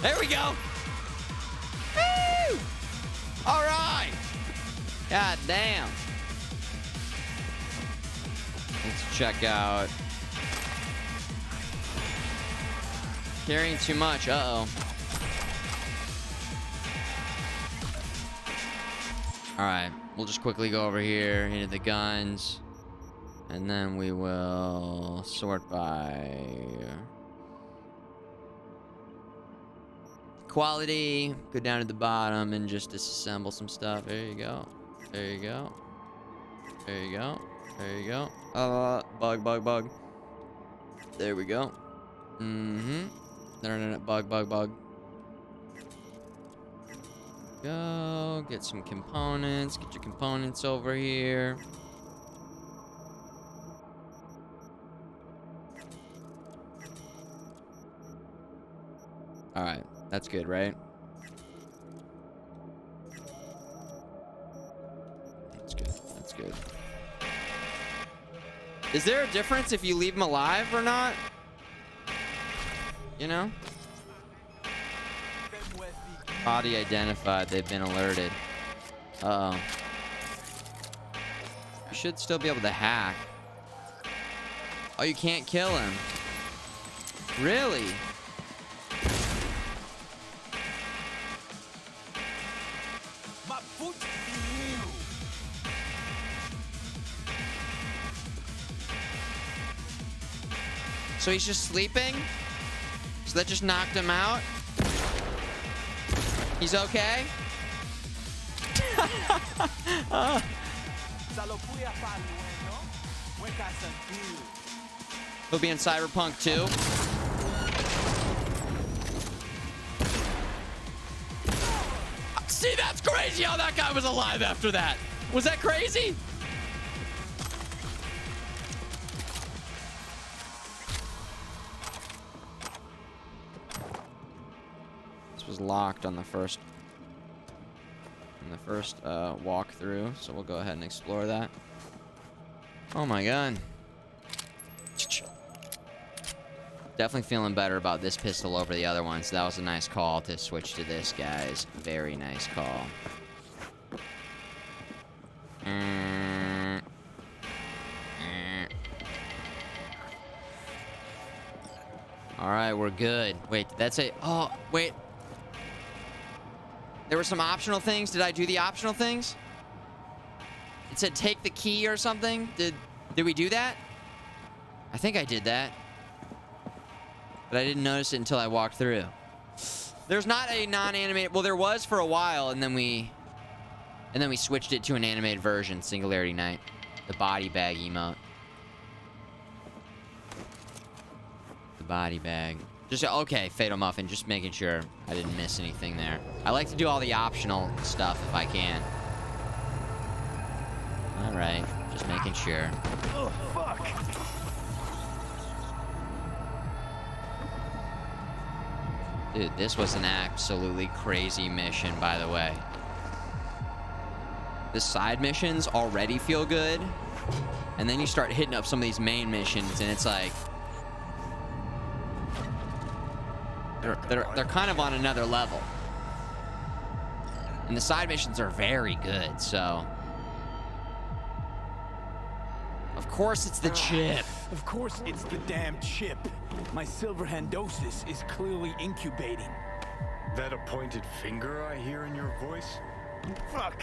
There we go. Woo! All right. God damn. Let's check out. Carrying too much. Uh-oh. All right, we'll just quickly go over here into the guns, and then we will sort by quality, go down to the bottom and just disassemble some stuff. There you go. There you go. There you go. There you go. Bug. There we go. No, bug. Go. Get some components. Get your components over here. All right. That's good, right? That's good. That's good. Is there a difference if you leave them alive or not? You know? Body identified. They've been alerted. Uh-oh. You should still be able to hack. Oh, you can't kill him. Really? So he's just sleeping? So that just knocked him out? He's okay? He'll be in Cyberpunk 2. See, that's crazy how that guy was alive after that. Was that crazy? Was locked on the first walkthrough, so we'll go ahead and explore that. Oh my god. Definitely feeling better about this pistol over the other one, so that was a nice call to switch to this, guys. Very nice call. Alright, we're good. Wait, did that say... Oh, wait. There were some optional things. Did I do the optional things? It said take the key or something. Did we do that? I think I did that. But I didn't notice it until I walked through. There's not a non-animated... Well, there was for a while, and then we switched it to an animated version, Singularity Night. The body bag emote. The body bag. Just, okay, Fatal Muffin, just making sure I didn't miss anything there. I like to do all the optional stuff if I can. Alright, just making sure. Oh, fuck! Dude, this was an absolutely crazy mission, by the way. The side missions already feel good. And then you start hitting up some of these main missions, and it's like... They're kind of on another level. And the side missions are very good, so... Of course it's the chip. Of course it's the damn chip. My Silverhandosis is clearly incubating. That appointed finger I hear in your voice? Fuck!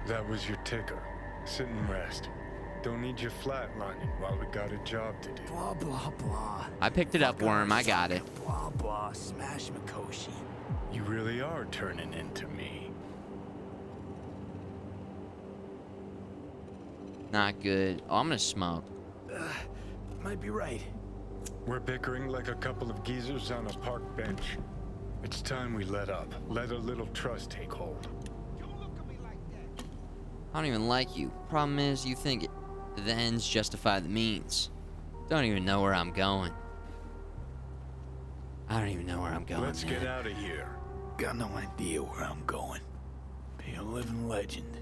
That was your ticker. Sit and rest. Don't need you flatlining while we got a job to do. Blah, blah, blah. I picked it up, Worm. I got it. Blah, blah, smash Mikoshi. You really are turning into me. Not good. Oh, I'm gonna smoke. Might be right. We're bickering like a couple of geezers on a park bench. It's time we let up. Let a little trust take hold. I don't even like you. Problem is, you think the ends justify the means. Don't even know where I'm going. I don't even know where I'm going. Let's get out of here. Got no idea where I'm going. Be a living legend.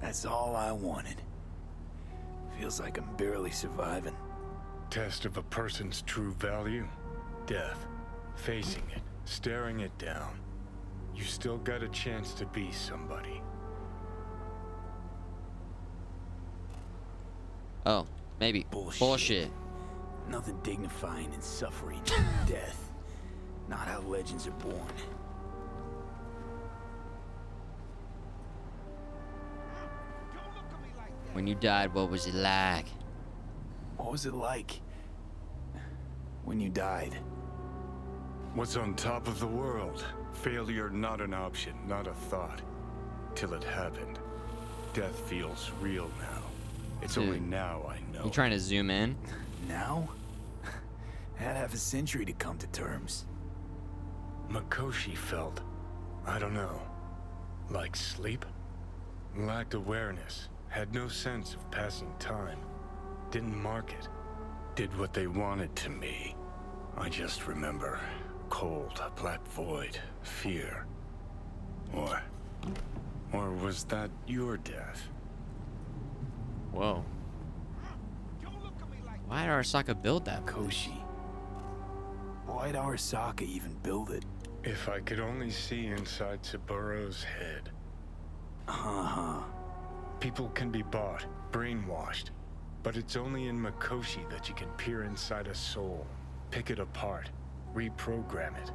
That's all I wanted. Feels like I'm barely surviving. Test of a person's true value? Death. Facing it. Staring it down. You still got a chance to be somebody. Oh, maybe. Bullshit. Nothing dignifying in suffering death. Not how legends are born. When you died, what was it like? What was it like when you died? What's on top of the world? Failure not an option, not a thought. Till it happened. Death feels real now. It's Dude, only now I know. You trying to zoom in? Now? Had half a century to come to terms. Mikoshi felt, I don't know, like sleep? Lacked awareness, had no sense of passing time. Didn't mark it. Did what they wanted to me. I just remember cold, a black void, fear. Or was that your death? Whoa. Why did Arasaka build that? Koshi. Why'd Arasaka even build it? If I could only see inside Saburo's head. People can be bought, brainwashed. But it's only in Mikoshi that you can peer inside a soul, pick it apart, reprogram it.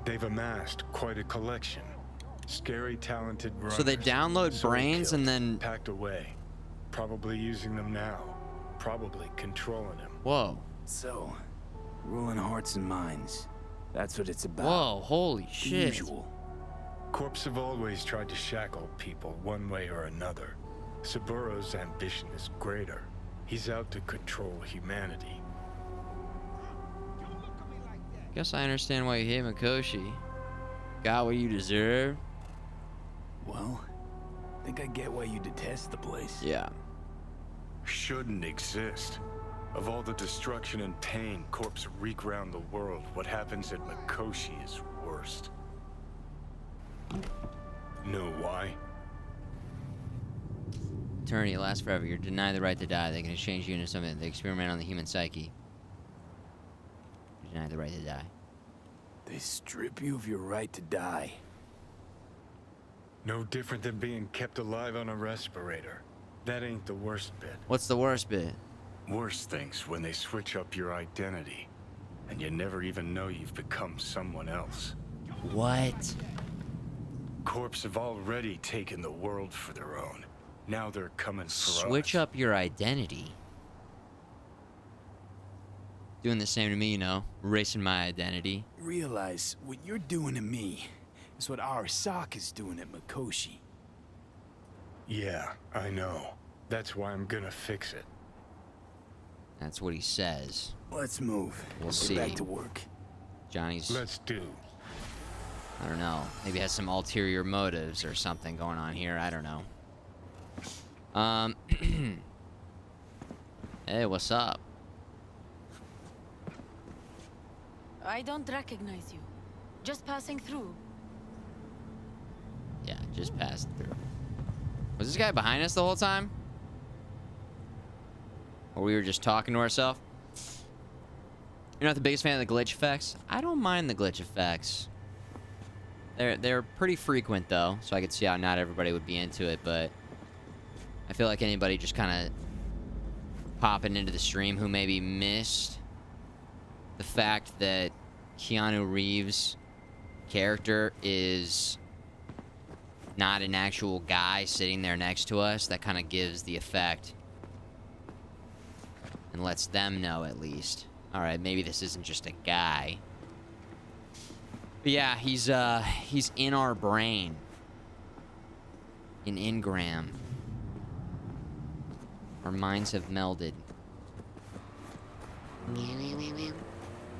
They've amassed quite a collection. Scary, talented runners. So they download brains killed, and then... packed away. Probably using them now. Probably controlling them. Whoa. So, ruling hearts and minds. That's what it's about. Whoa, holy shit. Usual. Corps have always tried to shackle people one way or another. Saburo's ambition is greater. He's out to control humanity. Guess I understand why you hate Mikoshi. Got what you deserve? Well, I think I get why you detest the place. Yeah. Shouldn't exist. Of all the destruction and pain corpse wreak round the world, what happens at Mikoshi is worst. Know why? Eternity lasts forever. You're denied the right to die. They can exchange you into something. They experiment on the human psyche. You're denied the right to die. They strip you of your right to die. No different than being kept alive on a respirator. That ain't the worst bit. What's the worst bit? Worst things when they switch up your identity, and you never even know you've become someone else. What? Corps have already taken the world for their own. Now they're coming for us. Switch up your identity. Doing the same to me, you know. Erasing my identity. Realize what you're doing to me is what Arasaka's doing at Mikoshi. Yeah, I know. That's why I'm gonna fix it. That's what he says. Let's move. We'll Get see. back to work. Johnny's... Let's do. I don't know. Maybe has some ulterior motives or something going on here. I don't know. Hey, what's up? I don't recognize you. Just passing through. Yeah, just passed through. Was this guy behind us the whole time? Or we were just talking to ourselves? You're not the biggest fan of the glitch effects? I don't mind the glitch effects. They're pretty frequent though, so I could see how not everybody would be into it, but I feel like anybody just kind of popping into the stream who maybe missed the fact that Keanu Reeves' character is not an actual guy sitting there next to us, that kind of gives the effect and lets them know at least. Alright, maybe this isn't just a guy. But yeah, he's in our brain. In Ingram. Our minds have melded.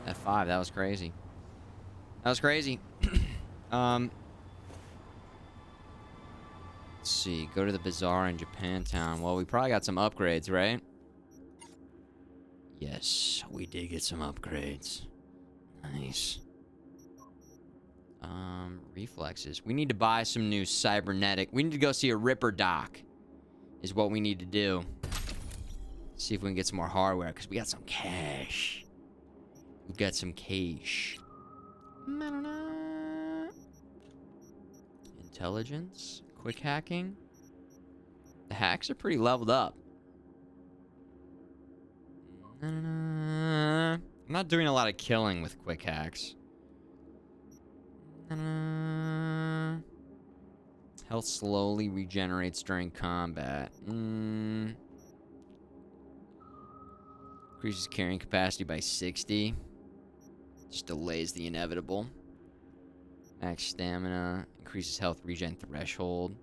F5, that was crazy. That was crazy. Let's see, go to the bazaar in Japantown. Well, we probably got some upgrades, right? Yes, we did get some upgrades. Nice. Reflexes. We need to buy some new cybernetic. We need to go see a Ripper doc. Is what we need to do. See if we can get some more hardware, because we got some cash. We got some cash. Intelligence. Quick hacking. The hacks are pretty leveled up. I'm not doing a lot of killing with quick hacks. Health slowly regenerates during combat. Increases carrying capacity by 60. Just delays the inevitable. Max stamina. Increases health regen threshold.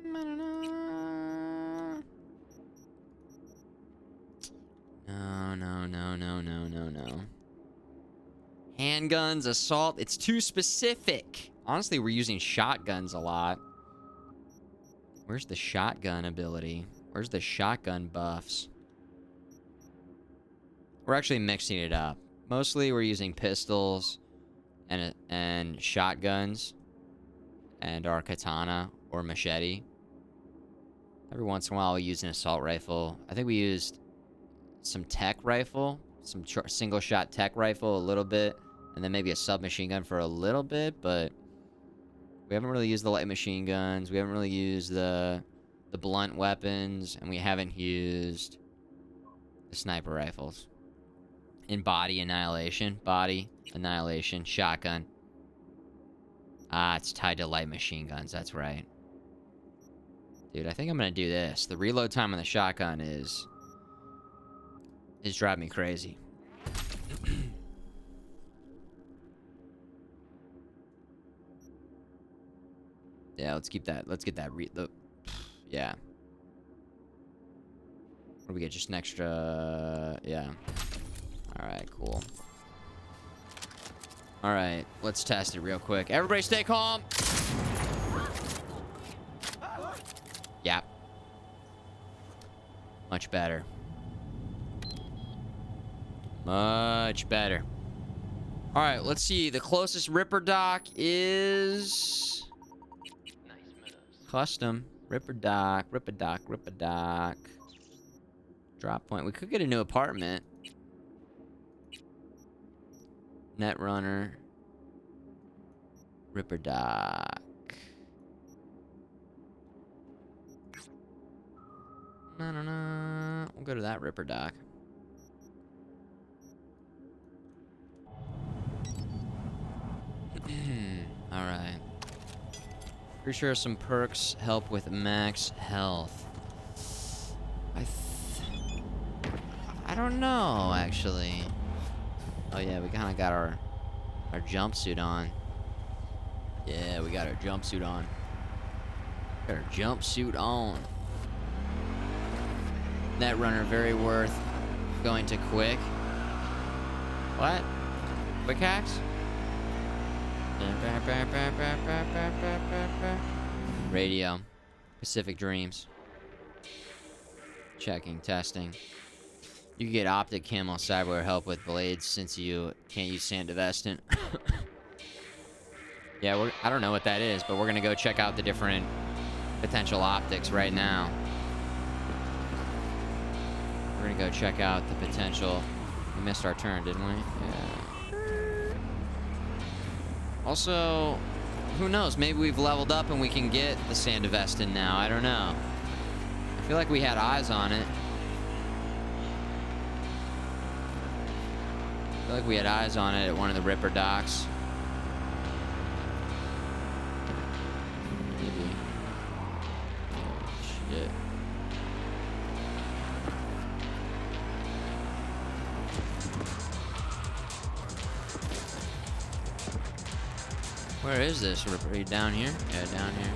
No. Handguns, assault. It's too specific. Honestly, we're using shotguns a lot. Where's the shotgun ability? Where's the shotgun buffs? We're actually mixing it up. Mostly we're using pistols and shotguns and our katana or machete. Every once in a while we use an assault rifle. I think we used some tech rifle, some single shot tech rifle a little bit, and then maybe a submachine gun for a little bit, but we haven't really used the light machine guns. We haven't really used the blunt weapons, and we haven't used the sniper rifles. In body annihilation, shotgun. Ah, it's tied to light machine guns. That's right. Dude, I think I'm gonna do this. The reload time on the shotgun is driving me crazy. Yeah, let's keep that. Let's get that. Yeah. What do we get? Just an extra. Yeah. All right, cool. All right, let's test it real quick. Everybody stay calm. Yeah. Much better. Much better. All right, let's see. The closest Ripper dock is custom. Ripper dock. Drop point. We could get a new apartment. Netrunner. Ripper dock. No. We'll go to that Ripper dock. Alright. Pretty sure some perks help with max health. I don't know, actually. Oh yeah, we kind of got our jumpsuit on. Yeah, we got our jumpsuit on. Got our jumpsuit on. Netrunner, very worth going to quick. What? Quick hacks? Radio. Pacific Dreams. Checking, testing. You can get optic camo cyberware help with blades since you can't use Sandivestant. Yeah, I don't know what that is, but we're gonna go check out the different potential optics right now. We're gonna go check out the potential. We missed our turn, didn't we? Yeah. Also, who knows? Maybe we've leveled up and we can get the Sandivestant now. I don't know. I feel like we had eyes on it. I feel like we had eyes on it at one of the Ripper docks. Maybe. Oh, shit. Where is this Ripper? Are you down here? Yeah, down here.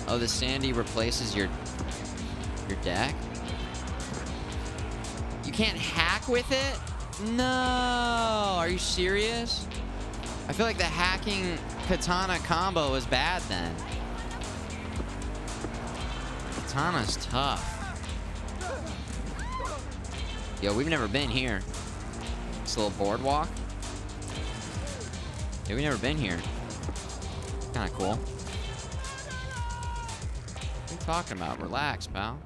Oh, the Sandy replaces your deck? You can't hack with it? No! Are you serious? I feel like the hacking katana combo was bad then. Katana's tough. Yo, we've never been here. This little boardwalk. Yeah, we've never been here. Kinda cool. What are you talking about? Relax, pal.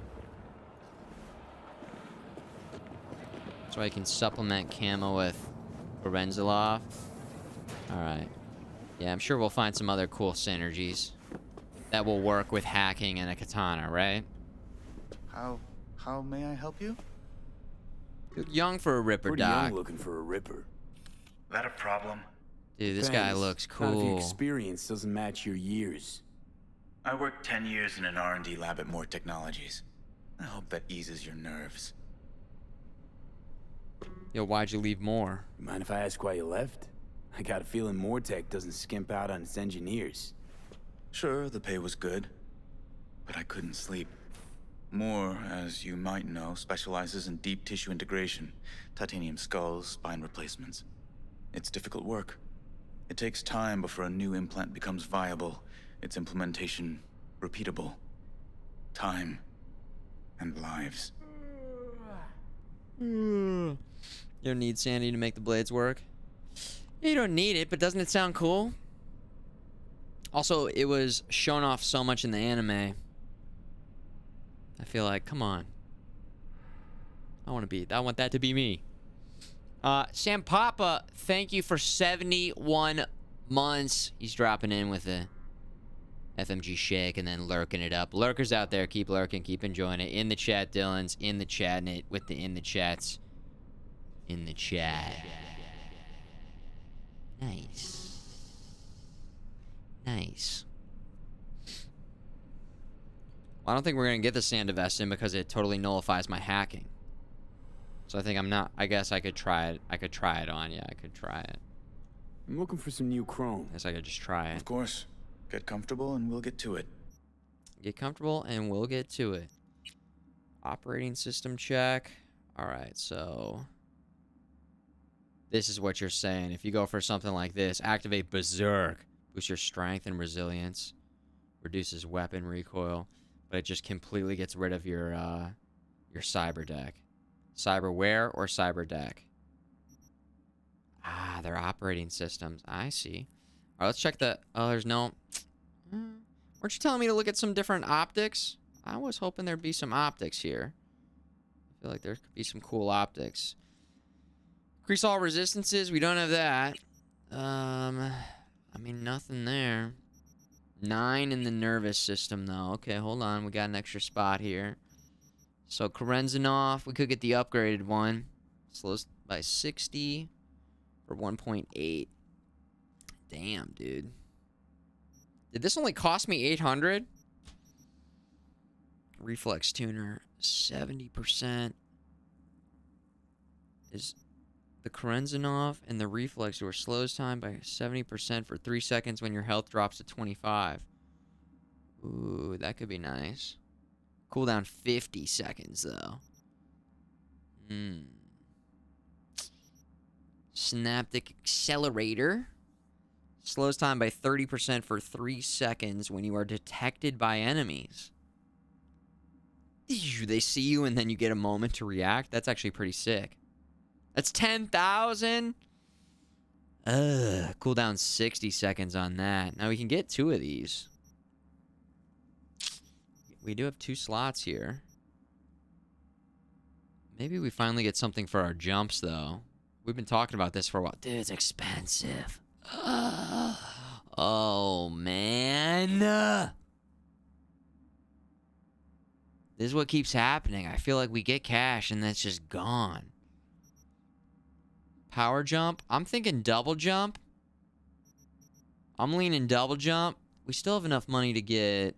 So I can supplement camo with Orenzilov. Alright. Yeah, I'm sure we'll find some other cool synergies that will work with hacking and a katana, right? How may I help you? You're young for a Ripper, Pretty Doc. young looking for a Ripper. That a problem? Dude, this guy looks Not if your cool. experience doesn't match your years. I worked 10 years in an R&D lab at More Technologies. I hope that eases your nerves. Yo, why'd you leave More? Mind if I ask why you left? I got a feeling Mortech doesn't skimp out on its engineers. Sure, the pay was good, but I couldn't sleep. Moore, as you might know, specializes in deep tissue integration, titanium skulls, spine replacements. It's difficult work. It takes time before a new implant becomes viable, its implementation repeatable. Time and lives. You don't need Sandy to make the blades work. You don't need it, but doesn't it sound cool? Also, it was shown off so much in the anime. I feel like, come on. I want that to be me. Sam Papa, thank you for 71 months. He's dropping in with a FMG shake and then lurking it up. Lurkers out there, keep lurking, keep enjoying it. In the chat, Dylan's in the chat, and it with the in the chats. In the chat. Nice. Nice. Well, I don't think we're gonna get the Sand of Estin because it totally nullifies my hacking. So I think I'm not. I guess I could try it. I could try it on. Yeah, I could try it. I'm looking for some new chrome. Guess I could just try it. Of course. Get comfortable and we'll get to it. Get comfortable and we'll get to it. Operating system check. All right, so this is what you're saying. If you go for something like this, activate Berserk. Boosts your strength and resilience. Reduces weapon recoil. But it just completely gets rid of your cyber deck. Cyberware or cyber deck? Ah, they're operating systems. I see. All right, let's check the... Oh, there's no... Weren't you telling me to look at some different optics? I was hoping there'd be some optics here. I feel like there could be some cool optics. Increase all resistances. We don't have that. I mean, nothing there. 9 in the nervous system, though. Okay, hold on. We got an extra spot here. So, Karenzanov, we could get the upgraded one. Slows by 60 for 1.8. Damn, dude. Did this only cost me 800? Reflex tuner, 70%. Is the Karenzanov and the reflex tuner slows time by 70% for 3 seconds when your health drops to 25. Ooh, that could be nice. Cooldown 50 seconds, though. Synaptic accelerator. Slows time by 30% for 3 seconds when you are detected by enemies. They see you and then you get a moment to react. That's actually pretty sick. That's 10,000. Cooldown 60 seconds on that. Now we can get 2 of these. We do have 2 slots here. Maybe we finally get something for our jumps, though. We've been talking about this for a while. Dude, it's expensive. Oh, man. This is what keeps happening. I feel like we get cash and that's just gone. Power jump. I'm thinking double jump. I'm leaning double jump. We still have enough money to get...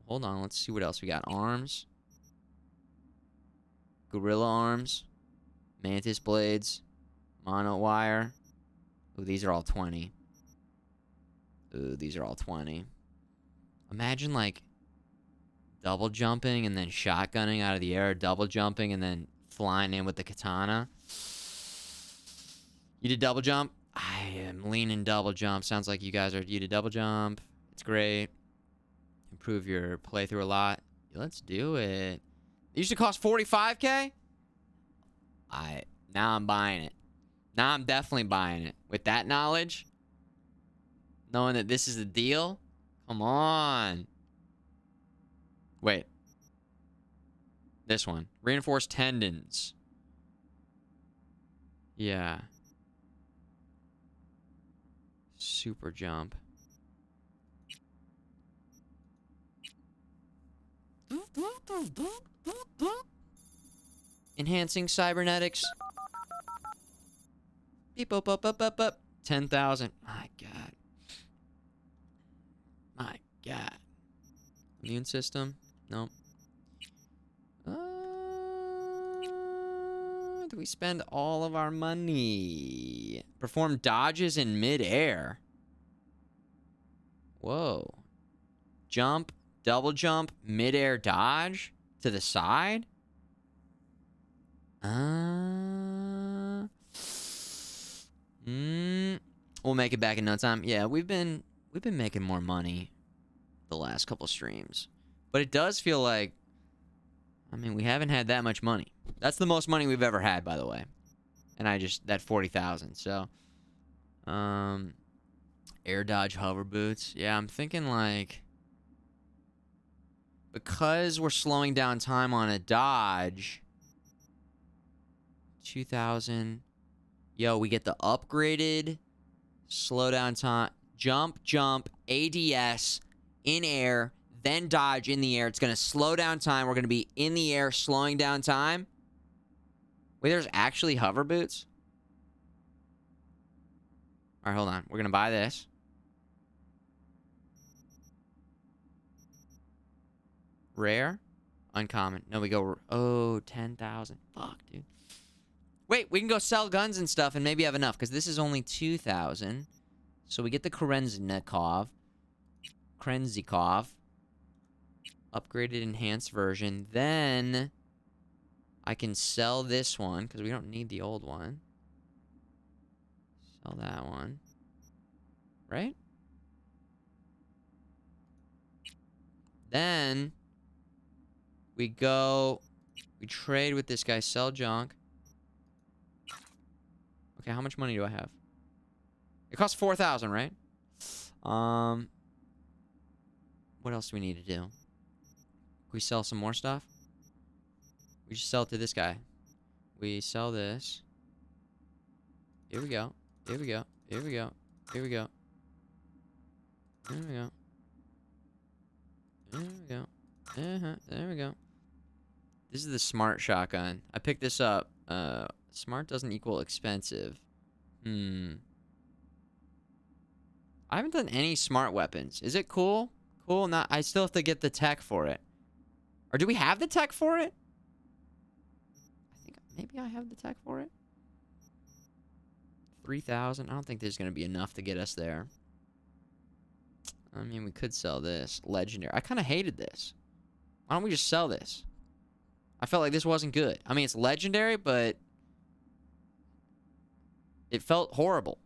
Hold on, let's see what else we got. Arms. Gorilla arms. Mantis blades. Mono wire. Ooh, these are all 20. Ooh, these are all 20. Imagine, like, double jumping and then shotgunning out of the air. Double jumping and then flying in with the katana. You did double jump? I am leaning double jump. Sounds like you guys are... You did double jump. It's great. Improve your playthrough a lot. Let's do it. It used to cost 45K? Now I'm buying it. Now I'm definitely buying it. With that knowledge, knowing that this is the deal, come on. Wait. This one. Reinforced tendons. Yeah. Super jump. Enhancing cybernetics. Beep, up, up, up, up, up. 10,000. My God. My God. Immune system? Nope. Do we spend all of our money? Perform dodges in midair. Whoa. Jump, double jump, midair dodge to the side? We'll make it back in no time. Yeah, we've been making more money the last couple streams. But it does feel like, I mean, we haven't had that much money. That's the most money we've ever had, by the way. And that 40,000. So, air dodge hover boots. Yeah, I'm thinking like, because we're slowing down time on a dodge, 2,000. Yo, we get the upgraded slow down time, jump, ADS in air, then dodge in the air. It's going to slow down time. We're going to be in the air, slowing down time. Wait, there's actually hover boots? All right, hold on. We're going to buy this. Rare? Uncommon. No, we go... Oh, 10,000. Fuck, dude. Wait, we can go sell guns and stuff and maybe have enough, because this is only 2,000. So we get the Krenzikov. Upgraded, enhanced version. Then I can sell this one, because we don't need the old one. Sell that one. Right? Then we go... We trade with this guy. Sell junk. Okay, how much money do I have? It costs 4,000, right? What else do we need to do? Can we sell some more stuff? We just sell it to this guy. We sell this. Here we go. Here we go. Here we go. Here we go. There we go. There we go. There we go. This is the smart shotgun. I picked this up. Smart doesn't equal expensive. I haven't done any smart weapons. Is it cool? Cool. Not. I still have to get the tech for it. Or do we have the tech for it? I think maybe I have the tech for it. 3,000. I don't think there's going to be enough to get us there. I mean, we could sell this. Legendary. I kind of hated this. Why don't we just sell this? I felt like this wasn't good. I mean, it's legendary, but it felt horrible.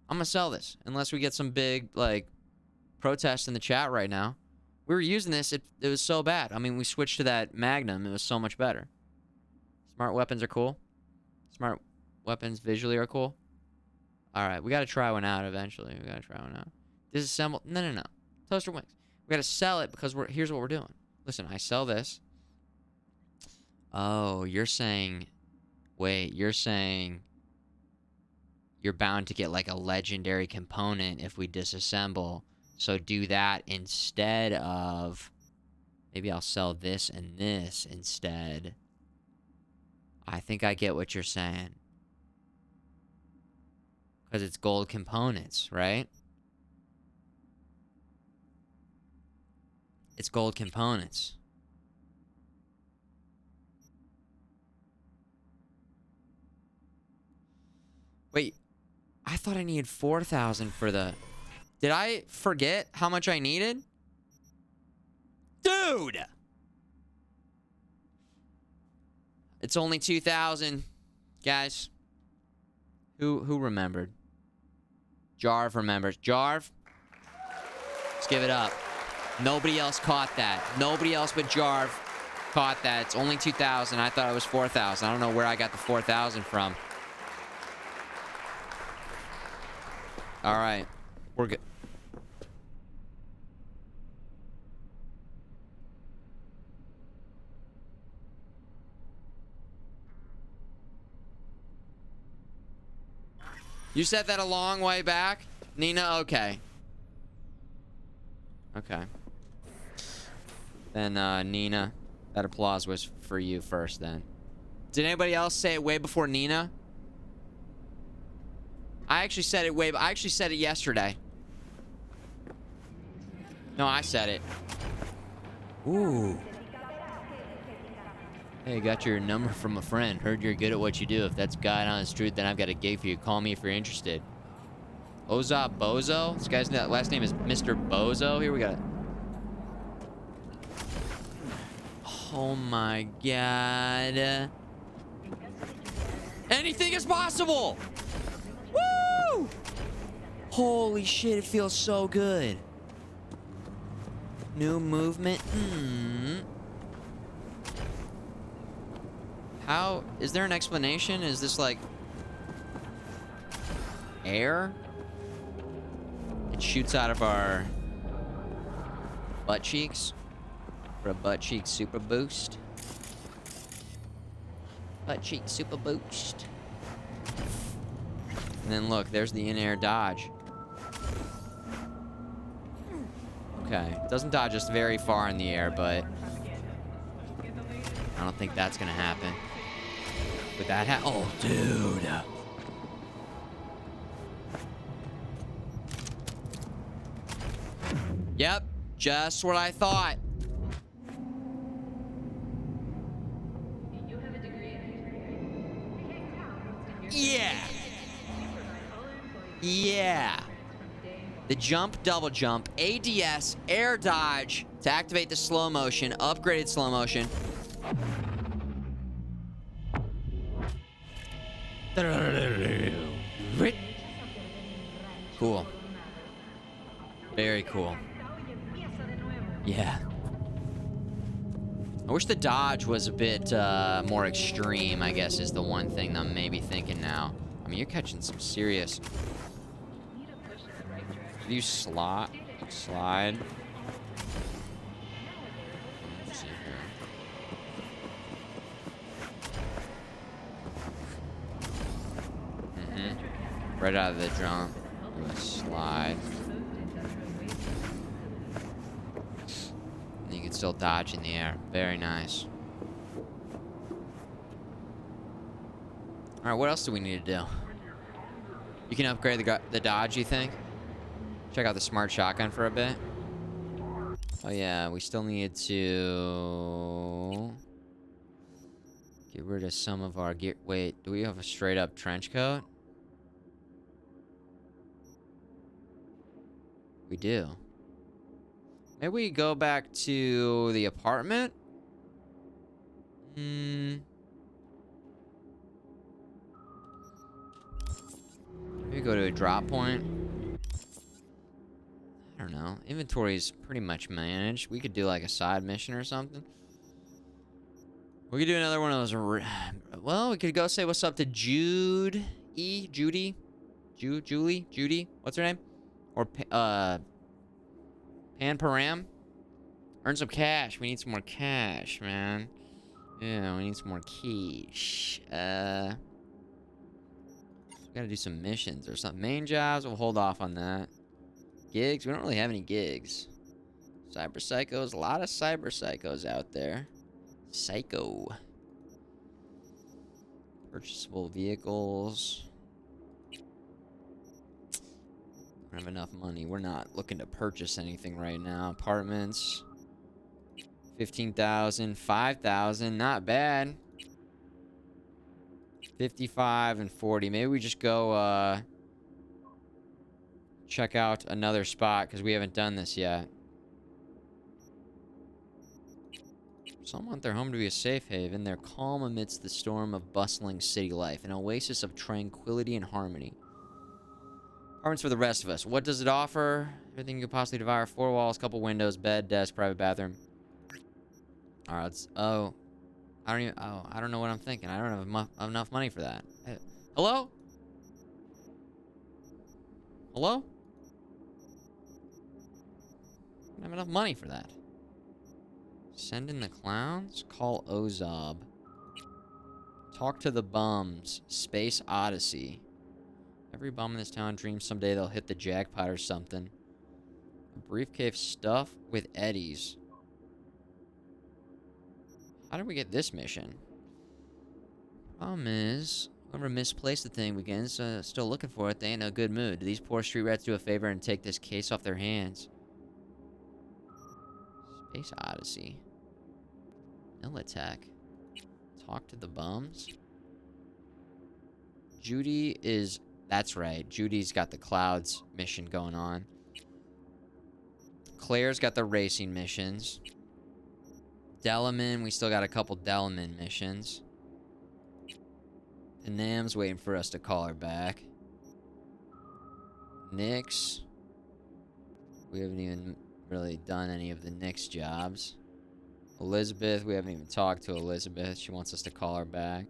I'm going to sell this. Unless we get some big, like, protest in the chat right now. We were using this. It was so bad. I mean, we switched to that Magnum. It was so much better. Smart weapons are cool. Smart weapons visually are cool. All right. We got to try one out eventually. We got to try one out. Disassemble. No. Toaster wings. We got to sell it because here's what we're doing. Listen, I sell this. Oh, you're saying... Wait, you're saying... You're bound to get, like, a legendary component if we disassemble. So do that instead of... Maybe I'll sell this and this instead. I think I get what you're saying. Because it's gold components, right? It's gold components. Wait, I thought I needed 4,000 for the... Did I forget how much I needed? Dude! It's only 2,000, guys. Who remembered? Jarv remembers. Jarv? Let's give it up. Nobody else caught that. Nobody else but Jarv caught that. It's only 2,000. I thought it was 4,000. I don't know where I got the 4,000 from. All right. We're good. You said that a long way back? Nina, okay. Okay. Then, Nina, that applause was for you first then. Did anybody else say it way before Nina? I actually said it I actually said it yesterday. No, I said it. Ooh. Hey, got your number from a friend. Heard you're good at what you do. If that's God honest truth, then I've got a gig for you. Call me if you're interested. Oza Bozo? This guy's last name is Mr. Bozo. Here we got it. Oh my God. Anything is possible! Woo! Holy shit, it feels so good. New movement. How is there an explanation? Is this like air? It shoots out of our butt cheeks for a butt cheek super boost. Butt cheek super boost. And then look, there's the in-air dodge. Okay, doesn't dodge us very far in the air, but I don't think that's gonna happen. With that oh, dude. Yep, just what I thought. Yeah. Yeah. The jump, double jump, ADS, air dodge to activate the slow motion, upgraded slow motion. Cool. Very cool. Yeah. I wish the dodge was a bit more extreme, I guess, is the one thing I'm maybe thinking now. I mean, you're catching some serious... If you slide... Let's see here. Right out of the jump. Slide. And you can still dodge in the air. Very nice. Alright, what else do we need to do? You can upgrade the dodge, you think? Check out the smart shotgun for a bit. Oh yeah, we still need to... get rid of some of our gear. Wait, do we have a straight up trench coat? We do. Maybe we go back to the apartment? Maybe go to a drop point. I don't know. Inventory is pretty much managed. We could do like a side mission or something. We could do another one of those. Well, we could go say what's up to Judy. What's her name? Or Pan Param. Earn some cash. We need some more cash, man. Yeah, we need some more cash. Gotta do some missions or something. Main jobs, we'll hold off on that. Gigs, we don't really have any gigs. Cyber psychos, a lot of cyber psychos out there. Psycho. Purchasable vehicles. Don't have enough money. We're not looking to purchase anything right now. Apartments. 15,000, 5,000, not bad. 55 and 40. Maybe we just go check out another spot because we haven't done this yet. Some want their home to be a safe haven. They're calm amidst the storm of bustling city life, an oasis of tranquility and harmony. Apartments for the rest of us. What does it offer? Everything you could possibly devour. 4 walls, couple windows, bed, desk, private bathroom. All right, let's... Oh. I don't know what I'm thinking. I don't have enough money for that. Hello? Hello? I don't have enough money for that. Send in the clowns? Call Ozob. Talk to the bums. Space Odyssey. Every bum in this town dreams someday they'll hit the jackpot or something. A briefcase stuff with eddies. How did we get this mission? Problem is, Whoever misplaced the thing begins still looking for it. They ain't in a good mood. Do these poor street rats do a favor and take this case off their hands? Space Odyssey. Militech. Talk to the bums. Judy is... That's right. Judy's got the Clouds mission going on. Claire's got the racing missions. Delamain, we still got a couple Delamain missions. Panam's waiting for us to call her back. Nyx. We haven't even really done any of the Nyx jobs. Elizabeth, we haven't even talked to Elizabeth. She wants us to call her back.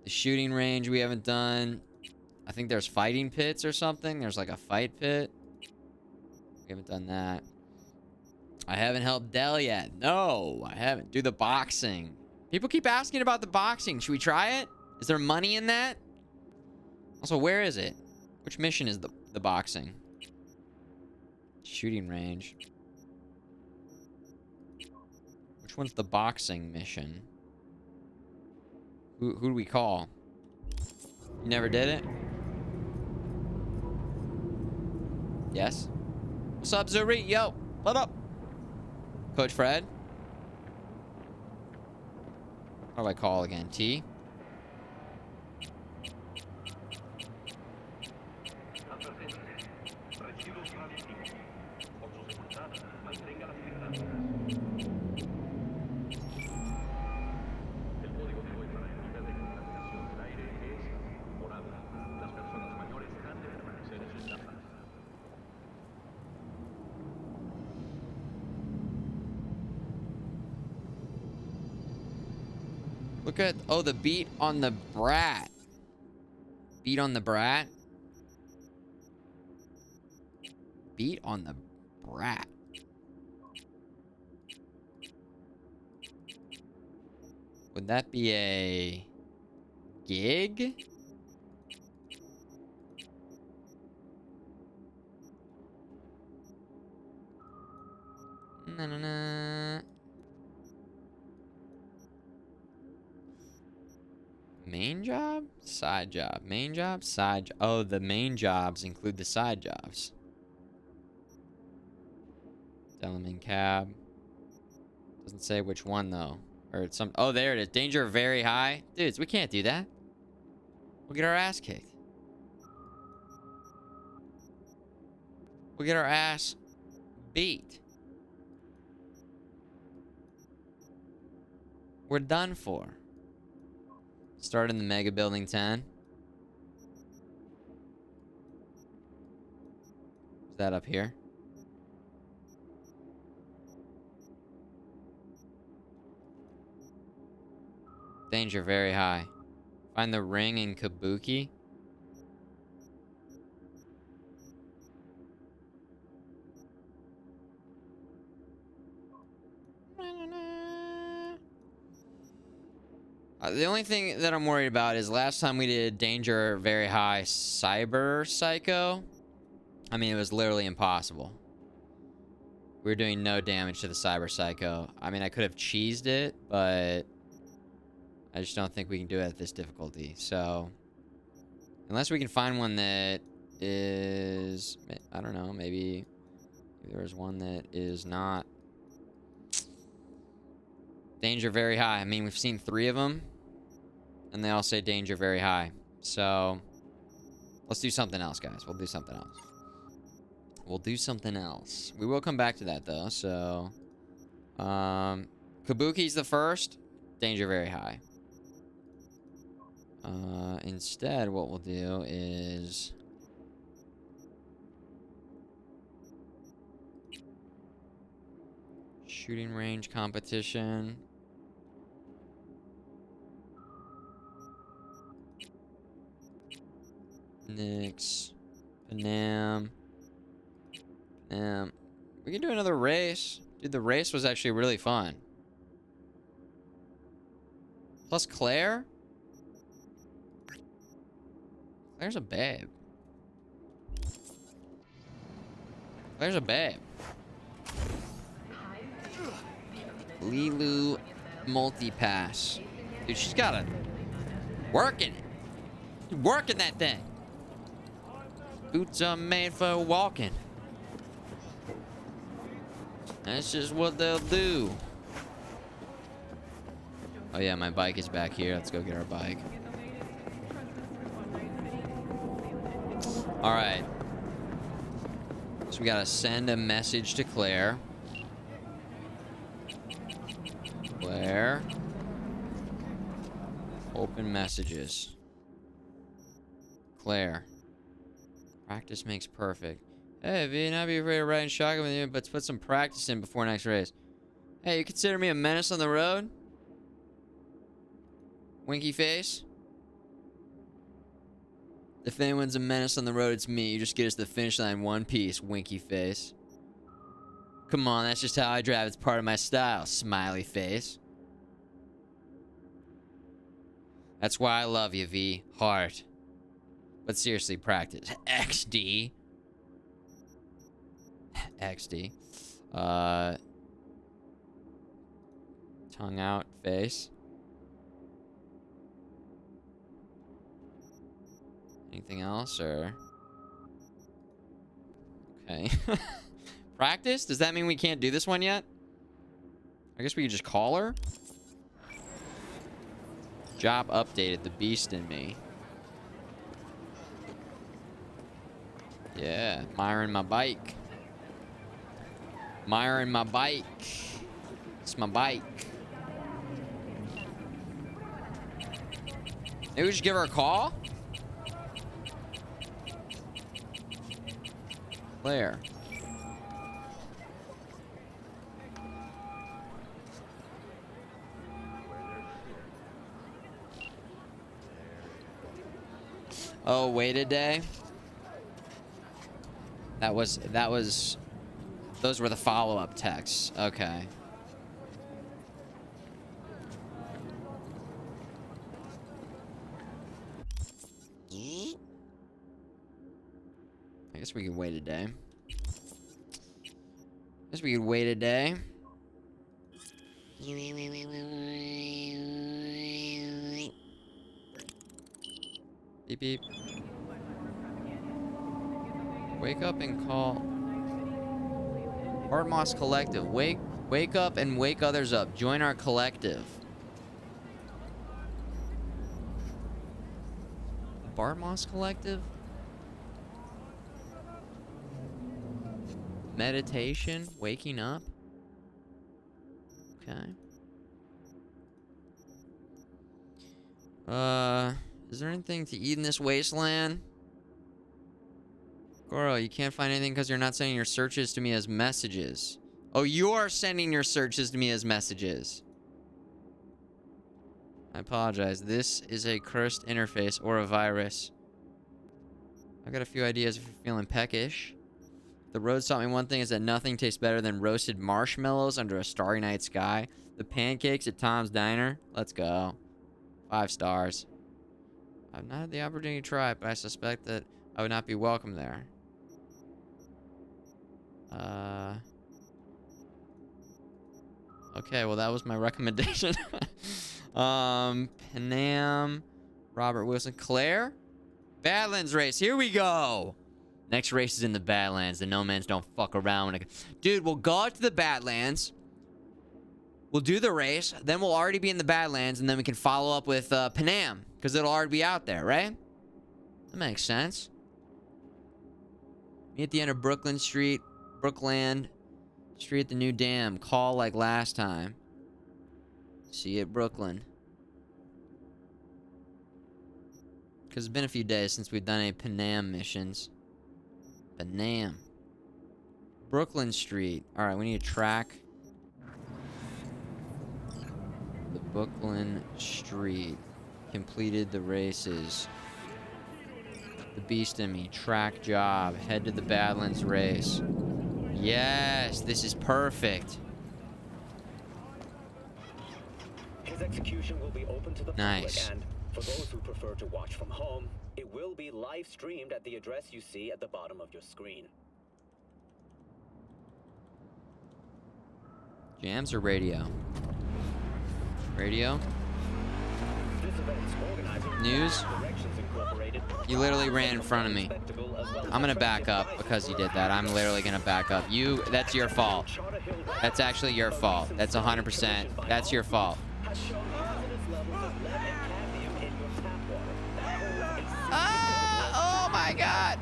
The shooting range we haven't done. I think there's fighting pits or something. There's like a fight pit. We haven't done that. I haven't helped Dell yet. No, I haven't. Do the boxing. People keep asking about the boxing. Should we try it? Is there money in that? Also, where is it? Which mission is the boxing? Shooting range. Which one's the boxing mission? Who do we call? You never did it? Yes? What's up, Zuri? Yo, what up? Coach Fred? How do I call again? T? Look at, oh, the beat on the brat. Beat on the brat. Beat on the brat. Would that be a gig? Na-na-na. Main job? Side job. Main job? Side job. Oh, the main jobs include the side jobs. Delamain cab. Doesn't say which one, though. Or it's some... Oh, there it is. Danger very high. Dudes, we can't do that. We'll get our ass kicked. We'll get our ass beat. We're done for. Start in the Mega Building 10. Is that up here? Danger very high. Find the ring in Kabuki. The only thing that I'm worried about is last time we did Danger Very High Cyber Psycho. I mean, it was literally impossible. We were doing no damage to the Cyber Psycho. I mean, I could have cheesed it, but I just don't think we can do it at this difficulty. So, unless we can find one that is... I don't know, maybe there's one that is not... Danger Very High. I mean, we've seen 3 of them. And they all say danger very high. So, let's do something else, guys. We'll do something else. We'll do something else. We will come back to that, though. So, Kabuki's the first. Danger very high. Instead, what we'll do is... Shooting range competition. Nyx. Panam. We can do another race. Dude, the race was actually really fun. Plus Claire. Claire's a babe. Claire's a babe. Lilu multi-pass. Dude, she's got a working it. Working that thing. Boots are made for walking. That's just what they'll do. Oh yeah, my bike is back here. Let's go get our bike. All right. So we gotta send a message to Claire. Claire. Open messages. Claire. Practice makes perfect. Hey, V, not be afraid of riding shotgun with you, but put some practice in before next race. Hey, you consider me a menace on the road? Winky face? If anyone's a menace on the road, it's me. You just get us to the finish line in one piece, winky face. Come on, that's just how I drive. It's part of my style, smiley face. That's why I love you, V. Heart. But seriously, practice. XD. XD. Tongue out, face. Anything else, or? Okay. Practice? Does that mean we can't do this one yet? I guess we could just call her? Job updated, the beast in me. Yeah, Myron my bike. Myron my bike. It's my bike. Maybe we just give her a call? Claire. Oh, wait a day. That was those were the follow-up texts. Okay. I guess we could wait a day. Guess we could wait a day. Beep beep. Wake up and call Bartmoss Collective. Wake up and wake others up. Join our collective. Bartmoss Collective? Meditation? Waking up? Okay. Is there anything to eat in this wasteland? Goro, you can't find anything because you're not sending your searches to me as messages. Oh, you're sending your searches to me as messages. I apologize. This is a cursed interface or a virus. I've got a few ideas if you're feeling peckish. The road taught me one thing is that nothing tastes better than roasted marshmallows under a starry night sky. The pancakes at Tom's Diner. Let's go. 5 stars. I've not had the opportunity to try it, but I suspect that I would not be welcome there. Okay, well, that was my recommendation. Panam, Robert Wilson, Claire, Badlands race. Here we go. Next race is in the Badlands. The No Mans don't fuck around. Dude, we'll go out to the Badlands. We'll do the race. Then we'll already be in the Badlands, and then we can follow up with Panam, because it'll already be out there, right? That makes sense. Meet at the end of Brooklyn Street, Brookland Street at the new dam. Call like last time. See you at Brooklyn. Because it's been a few days since we've done any Panam missions. Panam. Brooklyn Street. Alright, we need to track the Brooklyn Street. Completed the races. The beast in me. Track job. Head to the Badlands race. Yes, this is perfect. His execution will be open to the public, and for those who prefer to watch from home, it will be live streamed at the address you see at the bottom of your screen. Jams or radio? Radio? This event's organizers News? Directions Incorporated You literally ran in front of me. I'm gonna back up because you did that. I'm literally gonna back up. That's your fault. That's actually your fault. That's 100%. That's your fault. Oh my God.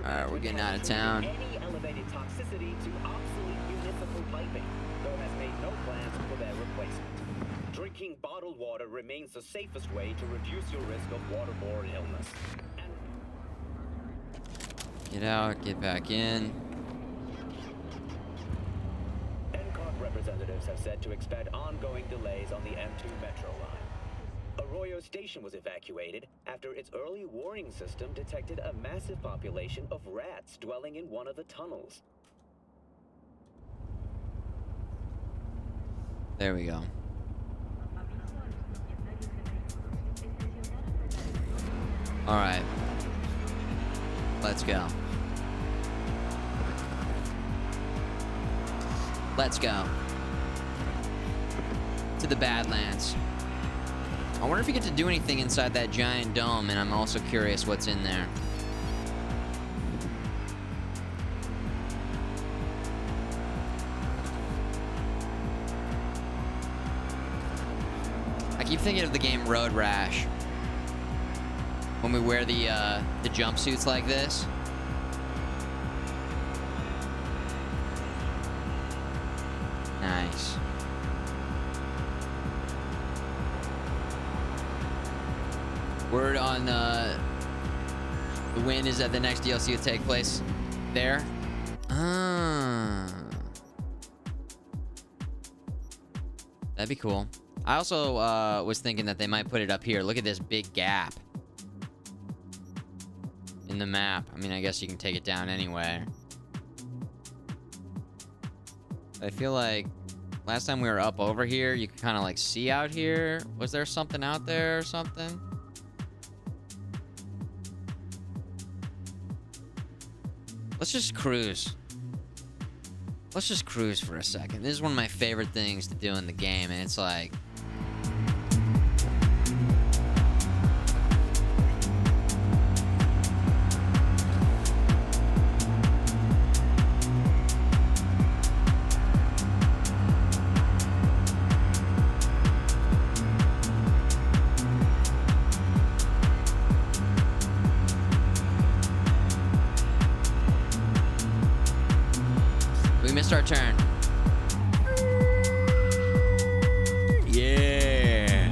Alright, we're getting out of town. Any elevated toxicity to obsolete municipal piping, though has made no plans for their replacement. Drinking bottled water remains the safest way to reduce your risk of waterborne illness. Get out, get back in. NCOG representatives have said to expect ongoing delays on the M2 Metro line. Arroyo Station was evacuated after its early warning system detected a massive population of rats dwelling in one of the tunnels. There we go. All right. Let's go. Let's go. To the Badlands. I wonder if you get to do anything inside that giant dome, and I'm also curious what's in there. I keep thinking of the game Road Rash. When we wear the jumpsuits like this. Nice. Word on the win is that the next DLC will take place there. That'd be cool. I also was thinking that they might put it up here. Look at this big gap in the map. I mean, I guess you can take it down anyway. I feel like last time we were up over here, you could kind of like see out here. Was there something out there or something? Let's just cruise. Let's just cruise for a second. This is one of my favorite things to do in the game, and it's like... our turn. Yeah.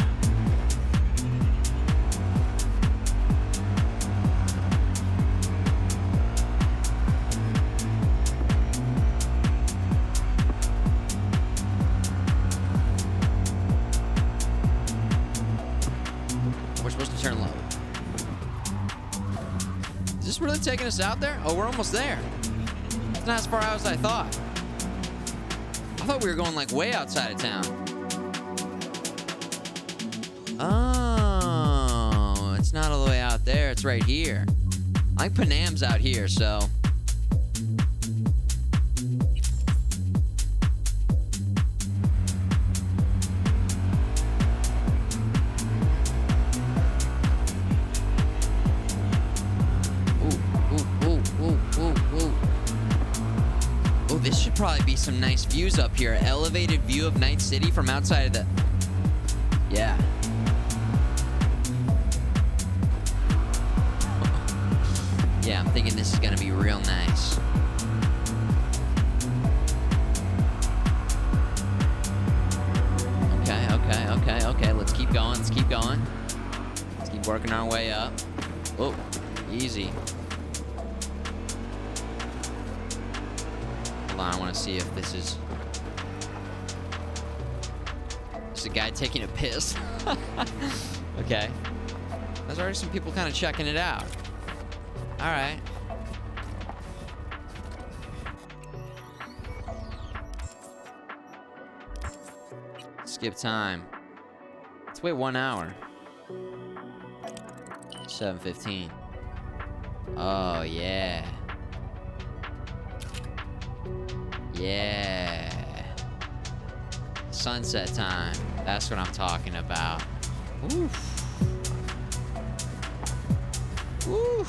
We're supposed to turn low. Is this really taking us out there? Oh, we're almost there. It's not as far out as I thought. I thought we were going like way outside of town. Oh, it's not all the way out there. It's right here. I think Panam's out here, so. This should probably be some nice views up here. Elevated view of Night City from outside of the... Yeah. Yeah, I'm thinking this is gonna be real nice. Okay. Let's keep going. Let's keep going. Let's keep working our way up. Oh, easy. Hold on, I want to see if this is... There's a guy taking a piss. Okay. There's already some people kind of checking it out. All right. Skip time. Let's wait 1 hour. 7:15. Oh, yeah. Yeah. Sunset time. That's what I'm talking about. Oof. Woo.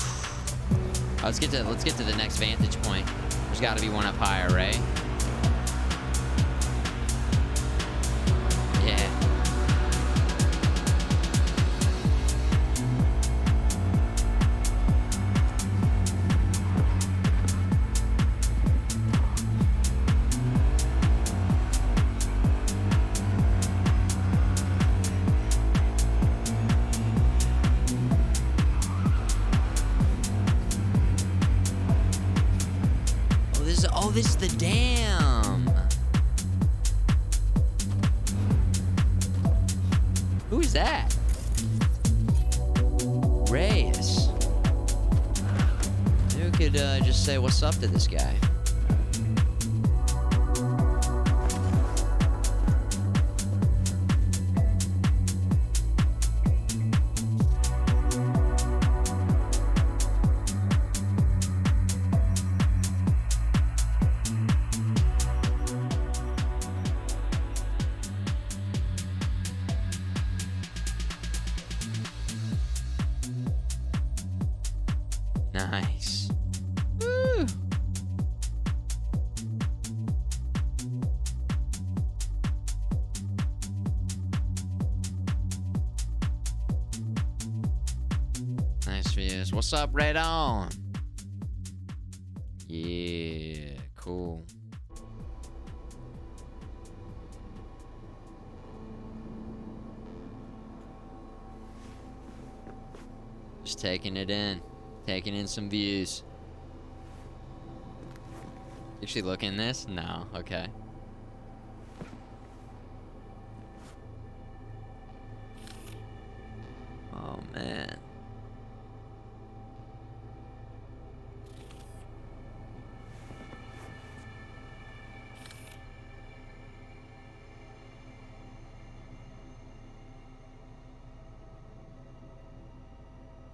Let's get to the next vantage point. There's got to be one up higher, right? Yeah. This is the dam. Who is that? Reyes. Maybe we could just say what's up to this guy. Nice. Woo. Nice views. What's up, Red On? Yeah, cool. Just taking it in. Taking in some views. Did she look in this? No. Okay. Oh, man.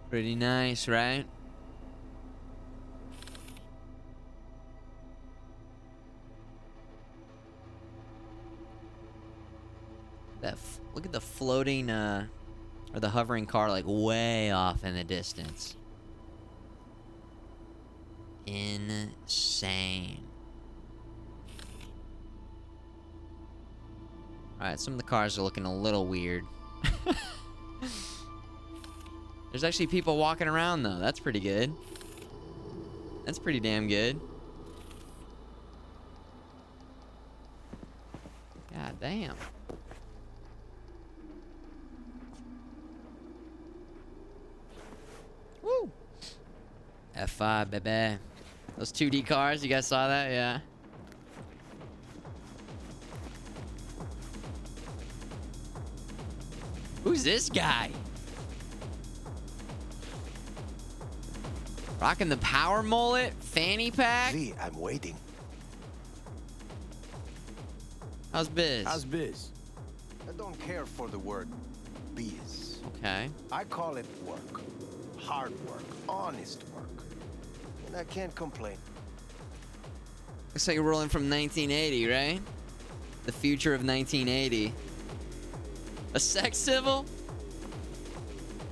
Pretty nice, right? Look at the floating, or the hovering car, like, way off in the distance. Insane. Alright, some of the cars are looking a little weird. There's actually people walking around, though. That's pretty good. That's pretty damn good. God damn. Woo! F5, baby. Those 2D cars, you guys saw that? Yeah. Who's this guy? Rocking the power mullet, fanny pack. V, I'm waiting. How's biz? How's biz? I don't care for the word biz. Okay. I call it work. Hard work. Honest work. And I can't complain. Looks like you're rolling from 1980, right? The future of 1980. A sex symbol?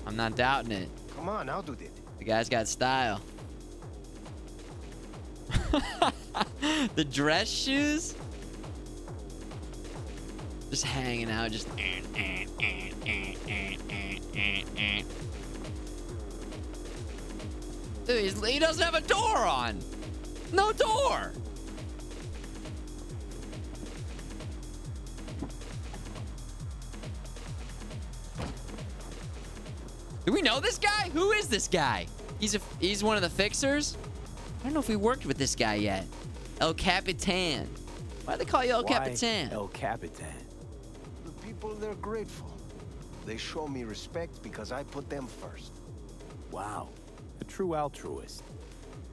I'm not doubting it. Come on, I'll do it. The guy's got style. The dress shoes? Just hanging out, just... Dude, he doesn't have a door on. No door. Do we know this guy? Who is this guy? He's one of the fixers? I don't know if we worked with this guy yet. El Capitan. Why do they call you El Capitan? El Capitan. The people, they're grateful. They show me respect because I put them first. Wow. A true altruist.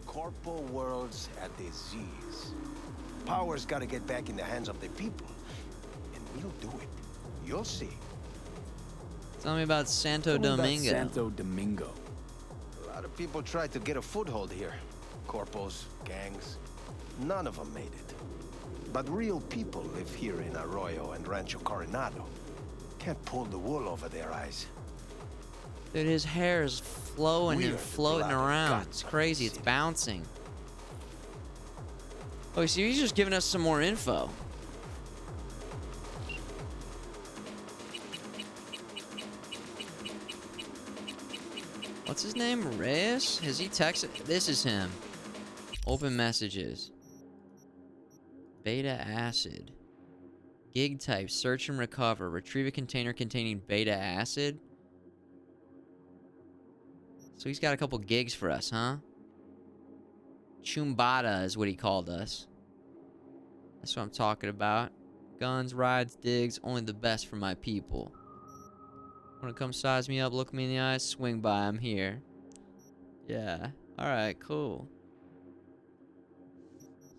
Corpo worlds at the Z's. Power's gotta get back in the hands of the people. And we'll do it. You'll see. Tell me about Santo Domingo. Santo Domingo. A lot of people tried to get a foothold here. Corpos, gangs. None of them made it. But real people live here in Arroyo and Rancho Coronado. Can't pull the wool over their eyes. Dude, his hair is flowing and floating around. It's crazy. It's bouncing. Oh, see, he's just giving us some more info. What's his name? Reyes? Has he texted? This is him. Open messages. Beta acid. Gig type. Search and recover. Retrieve a container containing beta acid. So he's got a couple gigs for us, huh? Chumbada is what he called us. That's what I'm talking about. Guns, rides, digs, only the best for my people. Wanna come size me up, look me in the eyes, swing by, I'm here. Yeah. Alright, cool.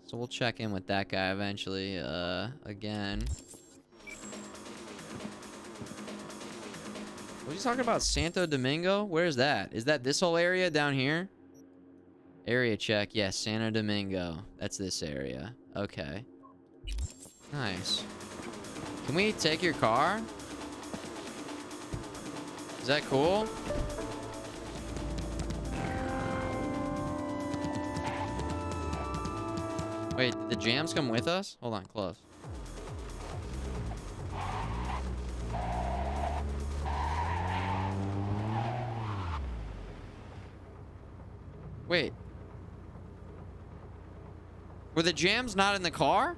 So we'll check in with that guy eventually, again. Was he talking about Santo Domingo? Where is that? Is that this whole area down here? Area check. Yes, Santo Domingo. That's this area. Okay. Nice. Can we take your car? Is that cool? Wait, did the jams come with us? Hold on, close. Wait. Were the jams not in the car?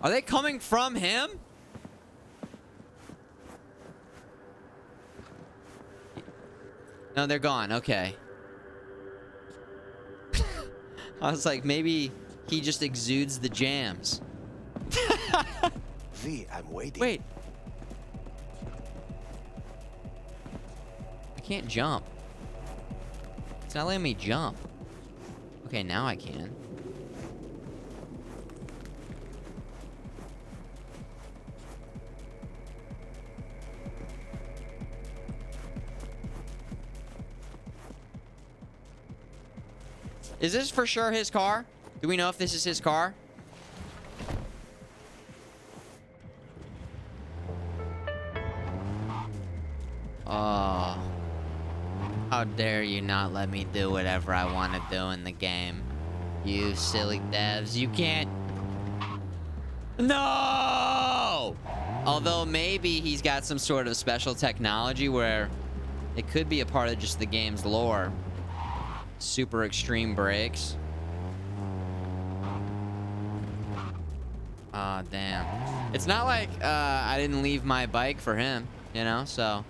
Are they coming from him? No, they're gone. Okay. I was like, maybe he just exudes the jams. V, I'm waiting. Wait. I can't jump. It's not letting me jump. Okay, now I can. Is this for sure his car? Do we know if this is his car? Oh. How dare you not let me do whatever I want to do in the game. You silly devs. You can't... No! Although maybe he's got some sort of special technology where it could be a part of just the game's lore. Super extreme brakes. Aw, damn. It's not like I didn't leave my bike for him, you know, so.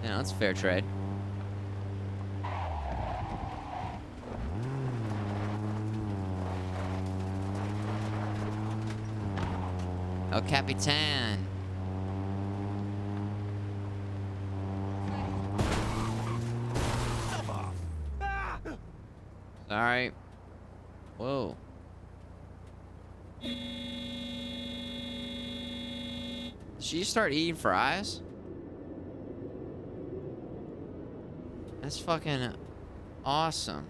You know, it's fair trade. El Capitan. Sorry. Whoa. Did she start eating fries? That's fucking awesome.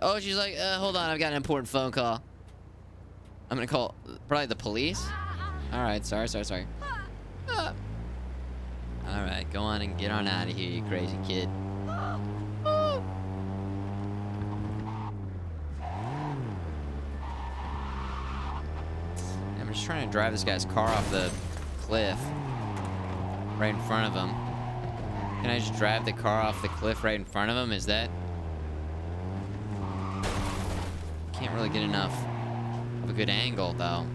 Oh, she's like, hold on, I've got an important phone call. I'm gonna call probably the police. All right, sorry. All right, go on and get on out of here, you crazy kid. I'm just trying to drive this guy's car off the cliff right in front of him. Can I just drive the car off the cliff right in front of him? Is that... Can't really get enough of a good angle, though.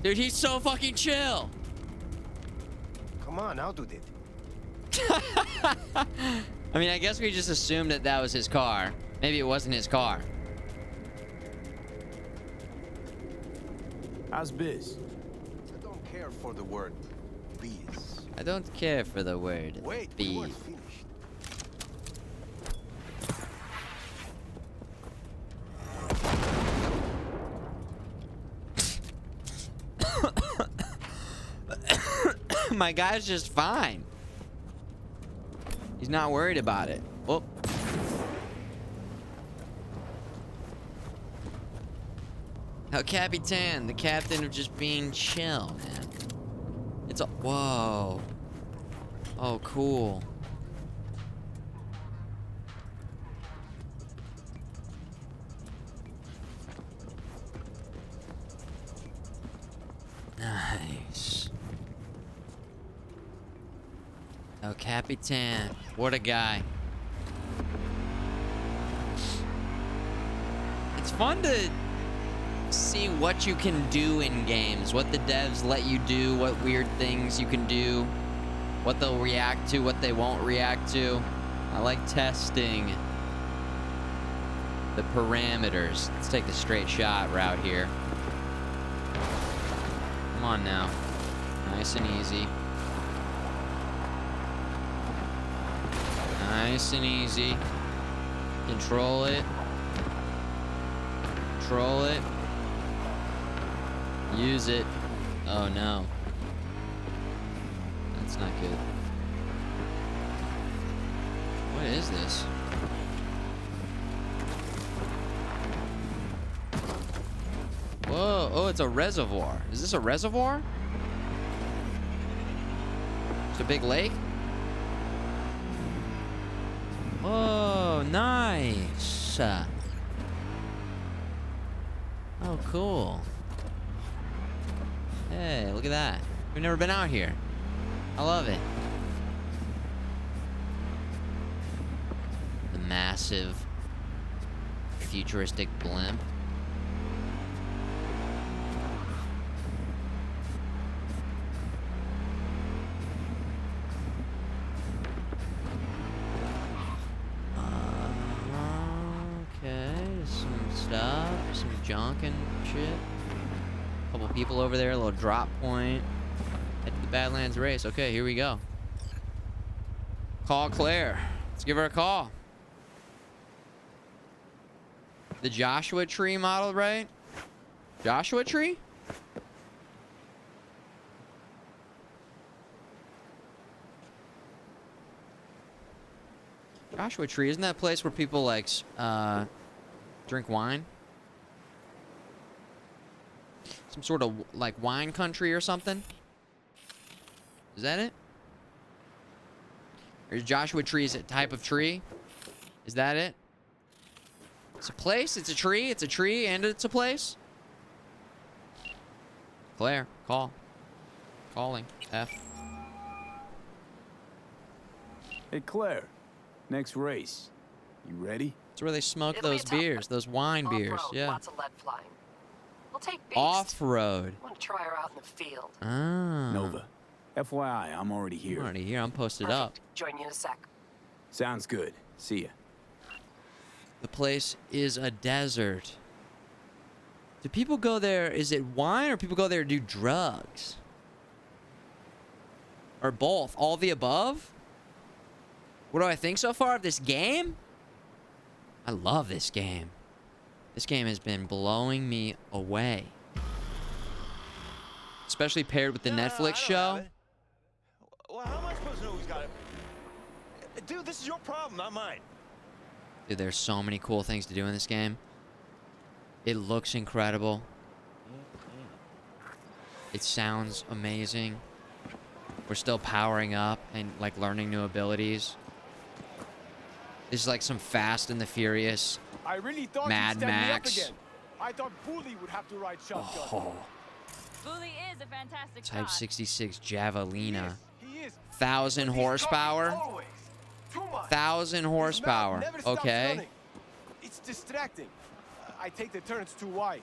Dude, he's so fucking chill. Come on, I'll do it. I mean, I guess we just assumed that that was his car. Maybe it wasn't his car. How's biz? I don't care for the word biz. I don't care for the word Wait, biz. you weren't finished. My guy's just fine. He's not worried about it. Whoop. El Capitan, the captain of just being chill, man. It's a... Whoa. Oh, cool. Nice. El Capitan. What a guy. It's fun to see what you can do in games, what the devs let you do, what weird things you can do, what they'll react to, what they won't react to. I like testing the parameters. Let's take the straight shot route here. Come on now. Nice and easy. Nice and easy. Control it. Control it. Use it. Oh no. That's not good. What is this? Whoa. Oh, it's a reservoir. Is this a reservoir? It's a big lake? Oh, nice. Oh, cool. Hey, look at that. We've never been out here. I love it. The massive, futuristic blimp. Okay, some stuff, some junk and shit. Couple people over there, a little drop point. Head to the Badlands race. Okay, here we go. Call Claire. Let's give her a call. The Joshua Tree model, right? Joshua Tree? Joshua Tree, isn't that a place where people like drink wine? Some sort of like wine country or something? Is that it? Or is Joshua Tree a type of tree? Is that it? It's a place, it's a tree, and it's a place? Claire, call. Calling. F. Hey, Claire. Next race. You ready? It's where they smoke those beers, those wine beers. Yeah. Lots of lead flying. We'll take Beast. Off-road. I want to try her out in the field. Ah. Nova. FYI, I'm already here. I'm already here. I'm posted up. Join you in a sec. Sounds good. See ya. The place is a desert. Do people go there? Is it wine or people go there to do drugs? Or both? All the above? What do I think so far of this game? I love this game. This game has been blowing me away. Especially paired with the Netflix show. Well, how am I supposed to know who's got it? Dude, this is your problem, not mine. Dude, there's so many cool things to do in this game. It looks incredible. It sounds amazing. We're still powering up and like learning new abilities. This is like some Fast and the Furious. I really thought Mad you'd stand Max. Me up again. I thought Bully would have to ride shotgun. Oh. Bully is a fantastic Type shot. 66 Javelina. He is. 1,000 horsepower. 1,000 horsepower. Never stops Okay. running. It's distracting. I take the turns too wide.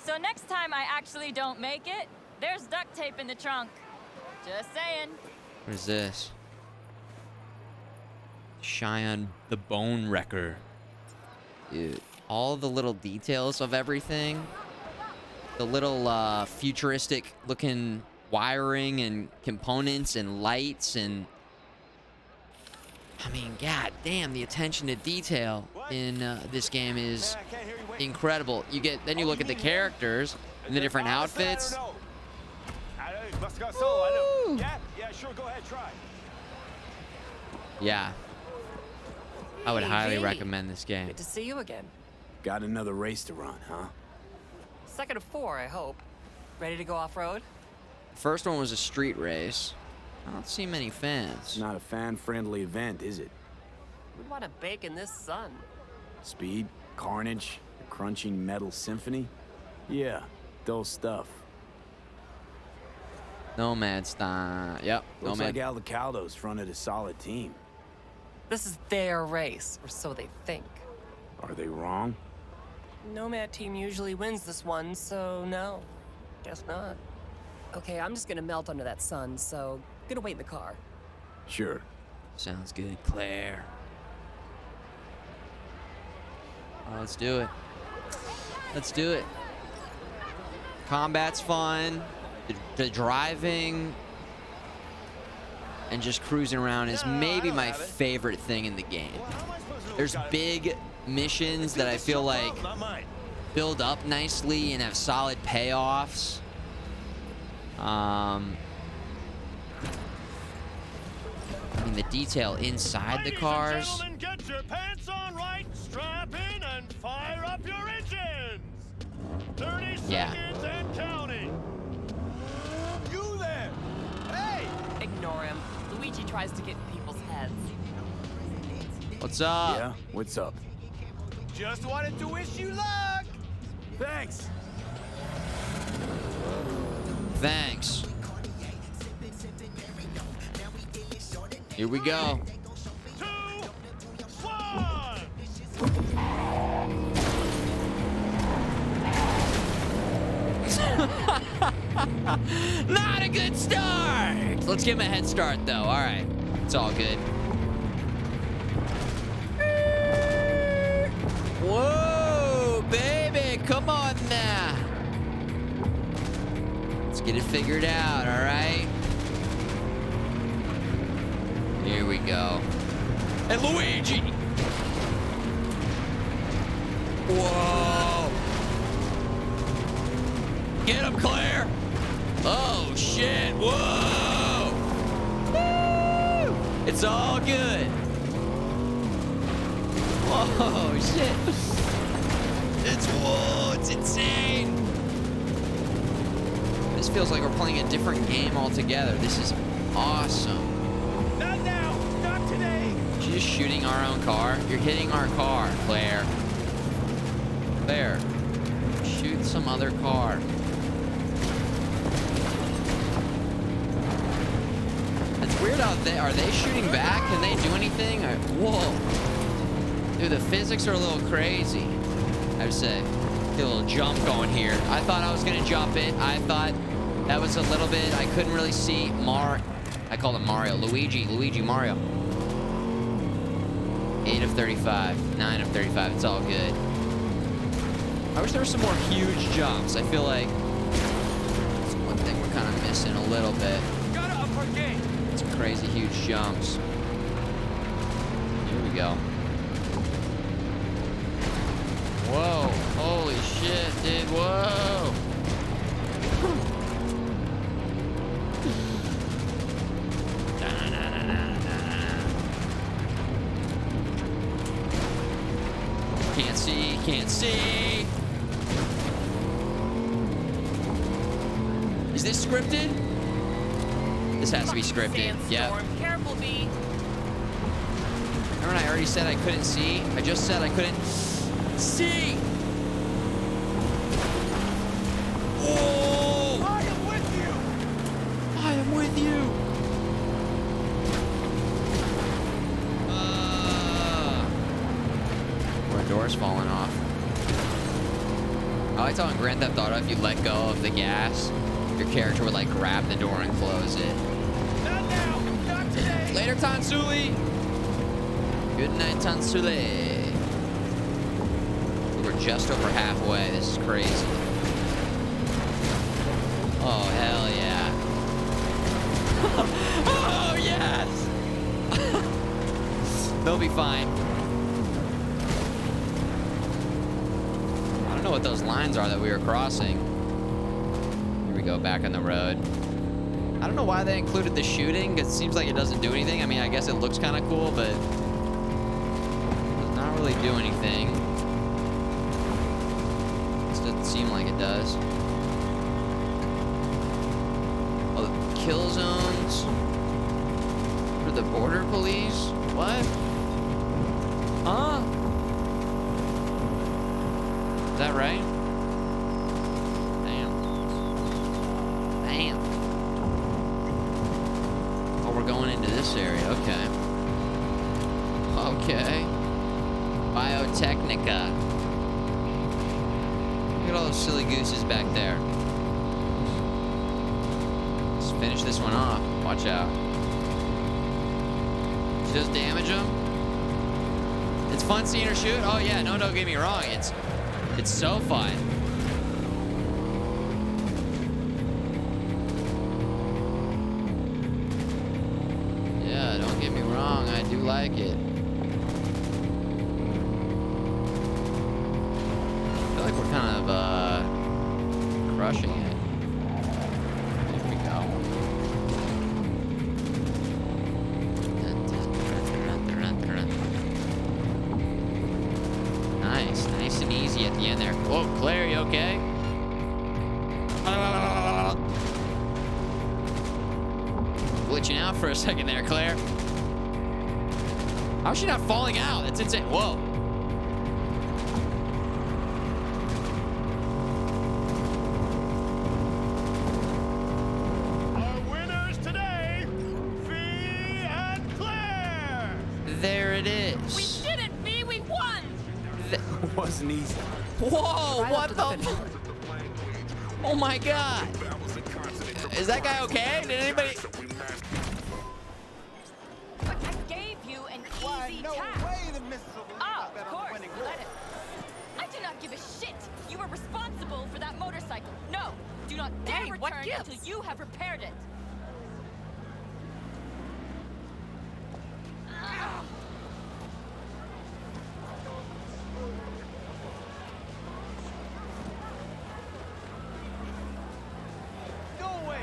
So next time I actually don't make it, there's duct tape in the trunk. Just saying. What is this? Cheyenne the Bone Wrecker. Dude, all the little details of everything. The little futuristic looking wiring and components and lights and... I mean, god damn, the attention to detail in this game is incredible. Then you look at the characters and the different outfits. Woo! Yeah, sure, go ahead, try. Yeah. I would highly recommend this game. Good to see you again. Got another race to run, huh? Second of 4, I hope. Ready to go off-road? First one was a street race. I don't see many fans. It's not a fan-friendly event, is it? We'd want to bake in this sun. Speed, carnage, a crunching metal symphony? Yeah, dull stuff. Nomad style. Yep, Looks Nomad. like Aldecaldo's fronted a solid team. This is their race, or so they think. Are they wrong? Nomad team usually wins this one, so no. Guess not. Okay, I'm just gonna melt under that sun, so gonna wait in the car. Sure. Sounds good, Claire. Oh, let's do it. Let's do it. Combat's fun. The driving and just cruising around is maybe my favorite thing in the game. There's big missions that I feel like build up nicely and have solid payoffs. I mean, the detail inside the cars. Gentlemen, get your pants on right, strap in, and fire up your engines. 30 seconds and counting. You there! Hey! Ignore him. Luigi tries to get in people's heads. What's up? Yeah, what's up? Just wanted to wish you luck! Thanks! Thanks. Here we go. 2, 1. Not a good start. Let's give him a head start, though. All right. It's all good. Whoa, baby. Come on now. Let's get it figured out, all right? Here we go. And Luigi. Whoa. Get him, Claire. Oh, shit. Whoa. Woo. It's all good. Whoa, shit. It's insane. This feels like we're playing a different game altogether. This is awesome. Not now! Not today! She's just shooting our own car. You're hitting our car, Claire. Claire. Shoot some other car. It's weird out there. Are they shooting back? Can they do anything? Whoa. Dude, the physics are a little crazy. I would say. Get a little jump going here. I thought I was going to jump it. I thought that was a little bit. I couldn't really see. I called him Mario. Luigi, Mario. 8 of 35. 9 of 35. It's all good. I wish there were some more huge jumps. I feel like that's one thing we're kind of missing a little bit. Gotta up our game. Some crazy huge jumps. Here we go. Whoa. Holy shit, dude. Whoa. Can't see. Is this scripted? This has to be scripted. Yeah. Careful, B. Remember when I already said I couldn't see? I just said I couldn't see. Oh! I am with you! I am with you. More doors falling off. I like how in Grand Theft Auto, if you let go of the gas, your character would like grab the door and close it. Not now. Not today. Later, Tansuli. Good night, Tansuli. We're just over halfway. This is crazy. Oh, hell yeah. Oh, yes. They'll be fine. I don't know what those lines are that we were crossing. Here we go, back on the road. I don't know why they included the shooting, because it seems like it doesn't do anything. I mean, I guess it looks kind of cool, but it does not really do anything. It doesn't seem like it does. Oh, the kill zones for the border police? What? Huh? Is that right? Damn. Damn. Oh, we're going into this area. Okay. Okay. Biotechnica. Look at all those silly gooses back there. Let's finish this one off. Watch out. She does damage them. It's fun seeing her shoot. Oh yeah, no, don't get me wrong. It's so fun. Yeah, don't get me wrong. I do like it. I feel like we're kind of crushing it. There we go. Nice, nice and easy at the end there. Whoa, Claire, you okay? Glitching out for a second there, Claire. How's she not falling out? That's insane. Whoa. Our winners today, Fee and Claire. There it is. We did it, V. We won. It wasn't easy. Whoa, what the? Oh my God. Is that guy okay? Did anybody? But I gave you an easy task. Oh, of course. Let it. I do not give a shit. You were responsible for that motorcycle. No, do not dare return until you have repaired it. No way.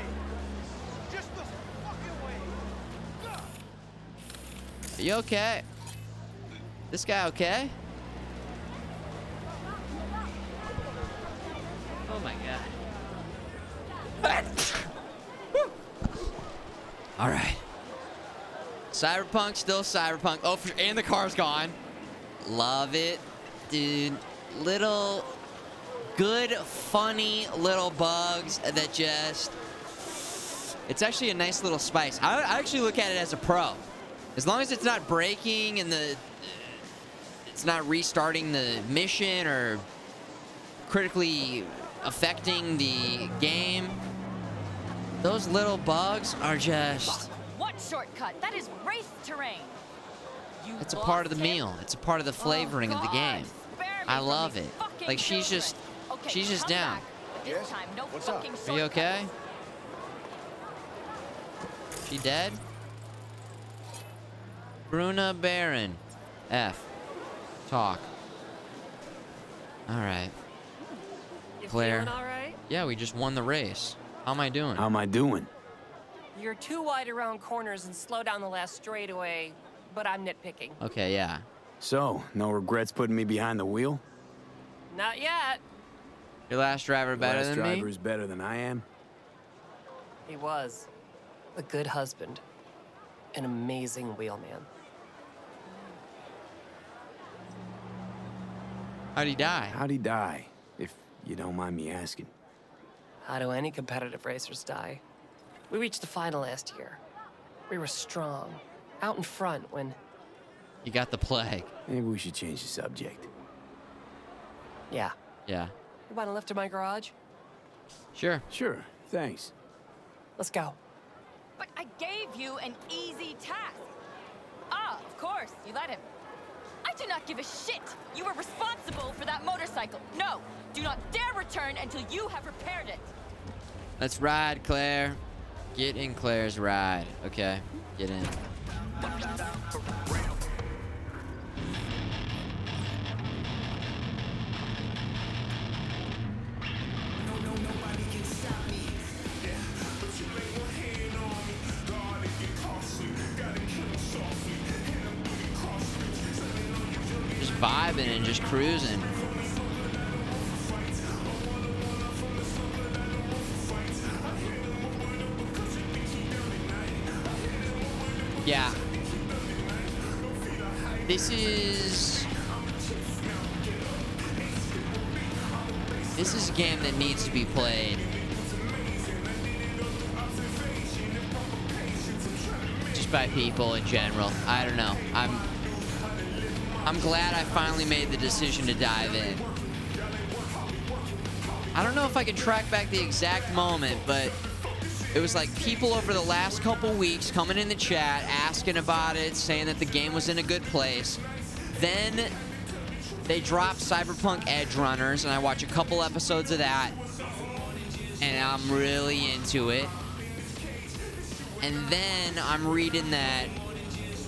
Just the fucking way. Are you okay? This guy okay? Oh my God. All right. Cyberpunk, still Cyberpunk. Oh, and the car's gone. Love it, dude. Little good, funny little bugs that just... It's actually a nice little spice. I actually look at it as a pro. As long as it's not breaking and it's not restarting the mission or critically affecting the game, those little bugs are just... What shortcut? That is race terrain. It's a part of the meal. It's a part of the flavoring of the game. I love it. Like, she's just down. This time, no fucking Are you okay? She dead? Bruna Baron. F. Talk. Alright. Claire. Feeling all right? Yeah, we just won the race. How am I doing? How am I doing? You're too wide around corners and slow down the last straightaway, but I'm nitpicking. Okay, yeah. So, no regrets putting me behind the wheel? Not yet. Your last driver better Last than driver me? is better than I am? He was. A good husband. An amazing wheelman. How'd he die? How'd he die, if you don't mind me asking? How do any competitive racers die? We reached the final last year. We were strong, out in front when... You got the plague. Maybe we should change the subject. Yeah. Yeah. You want a lift to my garage? Sure. Sure, thanks. Let's go. But I gave you an easy task. Ah, of course, you let him. I do not give a shit. You were responsible for that motorcycle. No, do not dare return until you have repaired it. Let's ride, Claire. Get in Claire's ride. Okay, get in. Just vibing and just cruising. Yeah. This is a game that needs to be played. Just by people in general. I don't know. I'm glad I finally made the decision to dive in. I don't know if I can track back the exact moment, but it was like people over the last couple weeks coming in the chat, asking about it, saying that the game was in a good place. Then they dropped Cyberpunk Edge Runners, and I watch a couple episodes of that, and I'm really into it. And then I'm reading that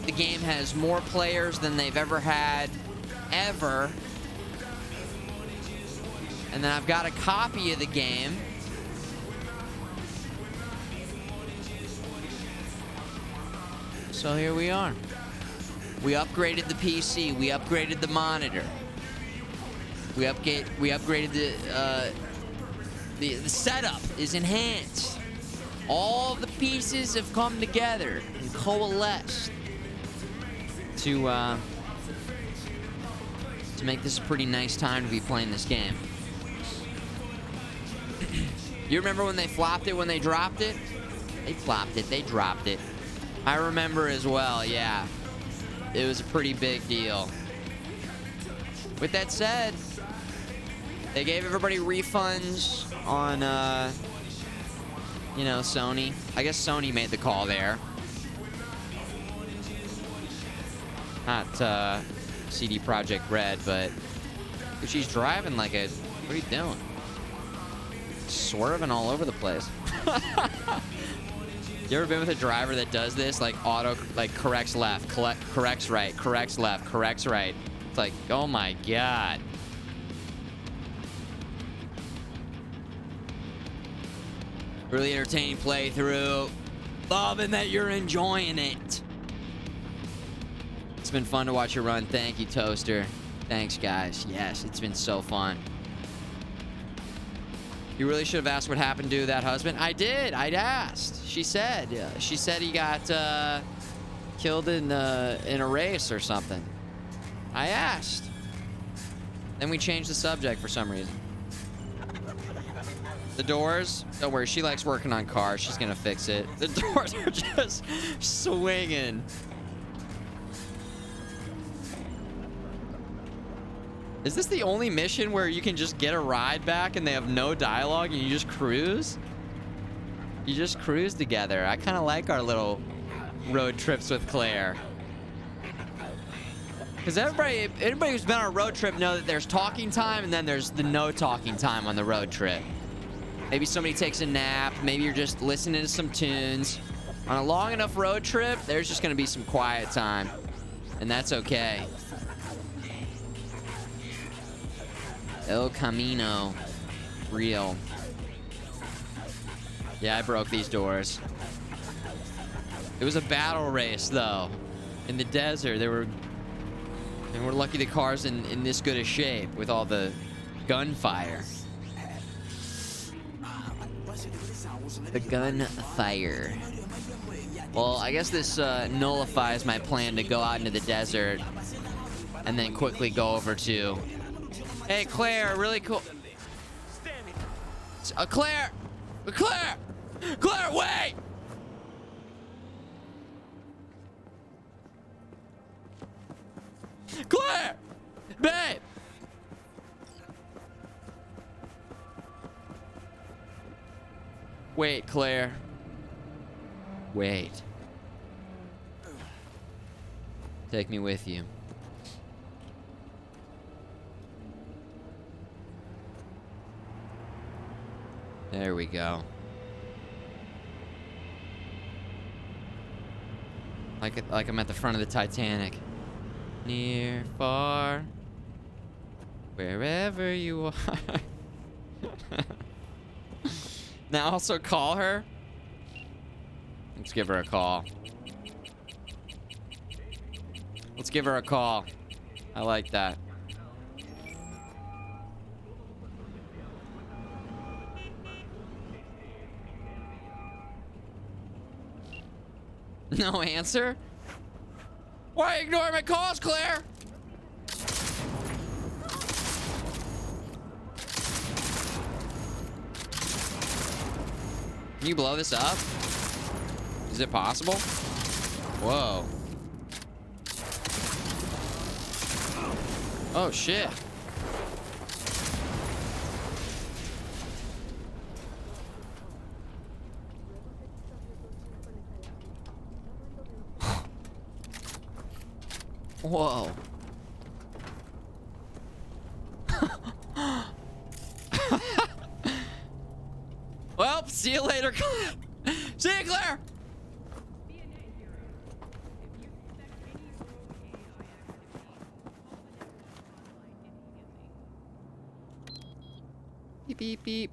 the game has more players than they've ever had, ever. And then I've got a copy of the game. So here we are. We upgraded the PC. We upgraded the monitor. We upgraded the setup is enhanced. All the pieces have come together and coalesced to make this a pretty nice time to be playing this game. You remember when they flopped it, when they dropped it? They flopped it, they dropped it. I remember as well, yeah. It was a pretty big deal. With that said, they gave everybody refunds on, you know, Sony. I guess Sony made the call there. Not CD Projekt Red, but she's driving like a... What are you doing? Swerving all over the place. You ever been with a driver that does this? Like corrects left, corrects right, corrects left, corrects right. It's like, oh my God. Really entertaining playthrough. Loving that you're enjoying it. It's been fun to watch you run. Thank you, Toaster. Thanks, guys. Yes, it's been so fun. You really should have asked what happened to that husband. I did. I'd asked. She said he got killed in a race or something. I asked. Then we changed the subject for some reason. The doors, don't worry. She likes working on cars. She's gonna fix it. The doors are just swinging. Is this the only mission where you can just get a ride back and they have no dialogue and you just cruise? You just cruise together. I kind of like our little road trips with Claire. Because everybody who's been on a road trip know that there's talking time and then there's the no talking time on the road trip. Maybe somebody takes a nap. Maybe you're just listening to some tunes. On a long enough road trip, there's just going to be some quiet time. And that's okay. El Camino. Real. Yeah, I broke these doors. It was a battle race, though. In the desert, and we're lucky the car's in this good a shape with all the gunfire. The gunfire. Well, I guess this nullifies my plan to go out into the desert and then quickly go over to... Hey, Claire, really cool. Claire! Claire! Claire, wait! Claire! Babe! Wait, Claire. Wait. Take me with you. There we go. Like I'm at the front of the Titanic. Near, far, wherever you are. Now also call her. Let's give her a call. Let's give her a call. I like that. No answer? Why are you ignoring my calls, Claire? Can you blow this up? Is it possible? Whoa. Oh, shit. Whoa. Well, see you later, Claire. See you, Claire. Beep, beep, beep.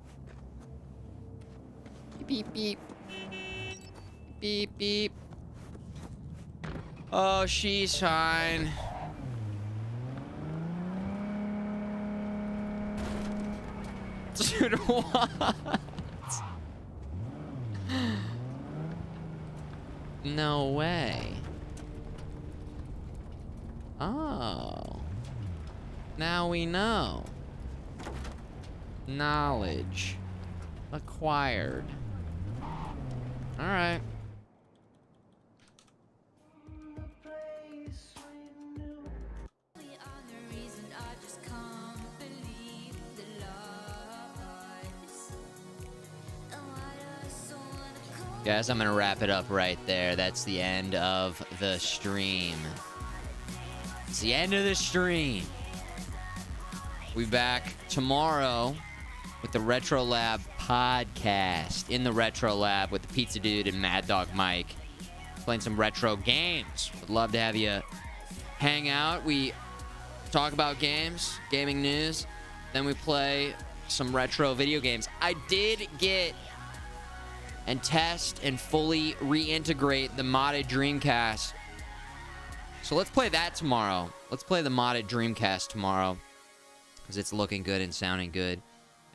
Beep, beep. Beep, beep. Oh, she's fine. Dude, what? No way. Oh. Now we know. Knowledge acquired. All right. Guys, I'm gonna wrap it up right there. That's the end of the stream. It's the end of the stream. We'll be back tomorrow with the Retro Lab podcast. In the Retro Lab with the Pizza Dude and Mad Dog Mike. Playing some retro games. Would love to have you hang out. We talk about games, gaming news. Then we play some retro video games. I did get and test and fully reintegrate the modded Dreamcast. So let's play that tomorrow. Let's play the modded Dreamcast tomorrow because it's looking good and sounding good.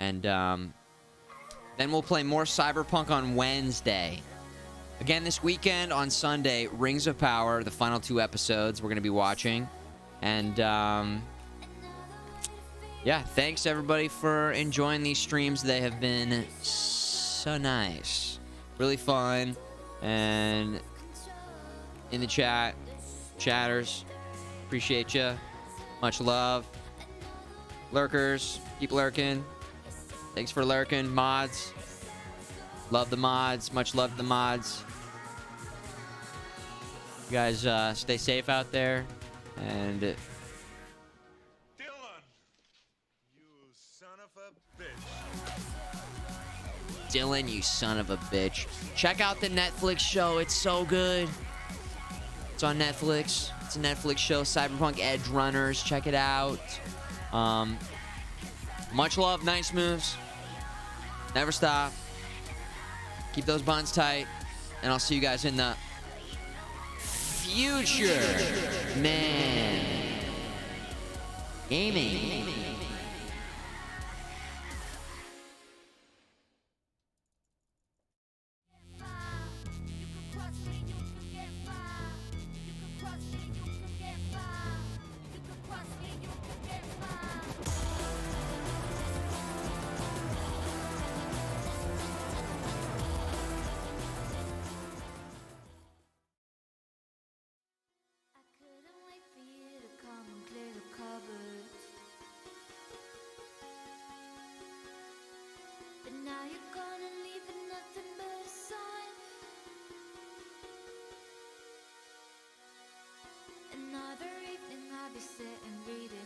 And then we'll play more Cyberpunk on Wednesday. Again, this weekend on Sunday, Rings of Power, the final 2 episodes we're going to be watching. And yeah, thanks everybody for enjoying these streams. They have been so nice. Really fun. And in the chat, chatters, appreciate you. Much love. Lurkers, keep lurking. Thanks for lurking. Mods, love the mods. Much love to the mods. You guys stay safe out there. And Dylan, you son of a bitch. Dylan, you son of a bitch. Check out the Netflix show. It's so good. It's on Netflix. It's a Netflix show. Cyberpunk Edge Runners. Check it out. Much love. Nice moves. Never stop. Keep those buns tight. And I'll see you guys in the future. Man. Gaming. But now you're gonna leave and nothing sit and read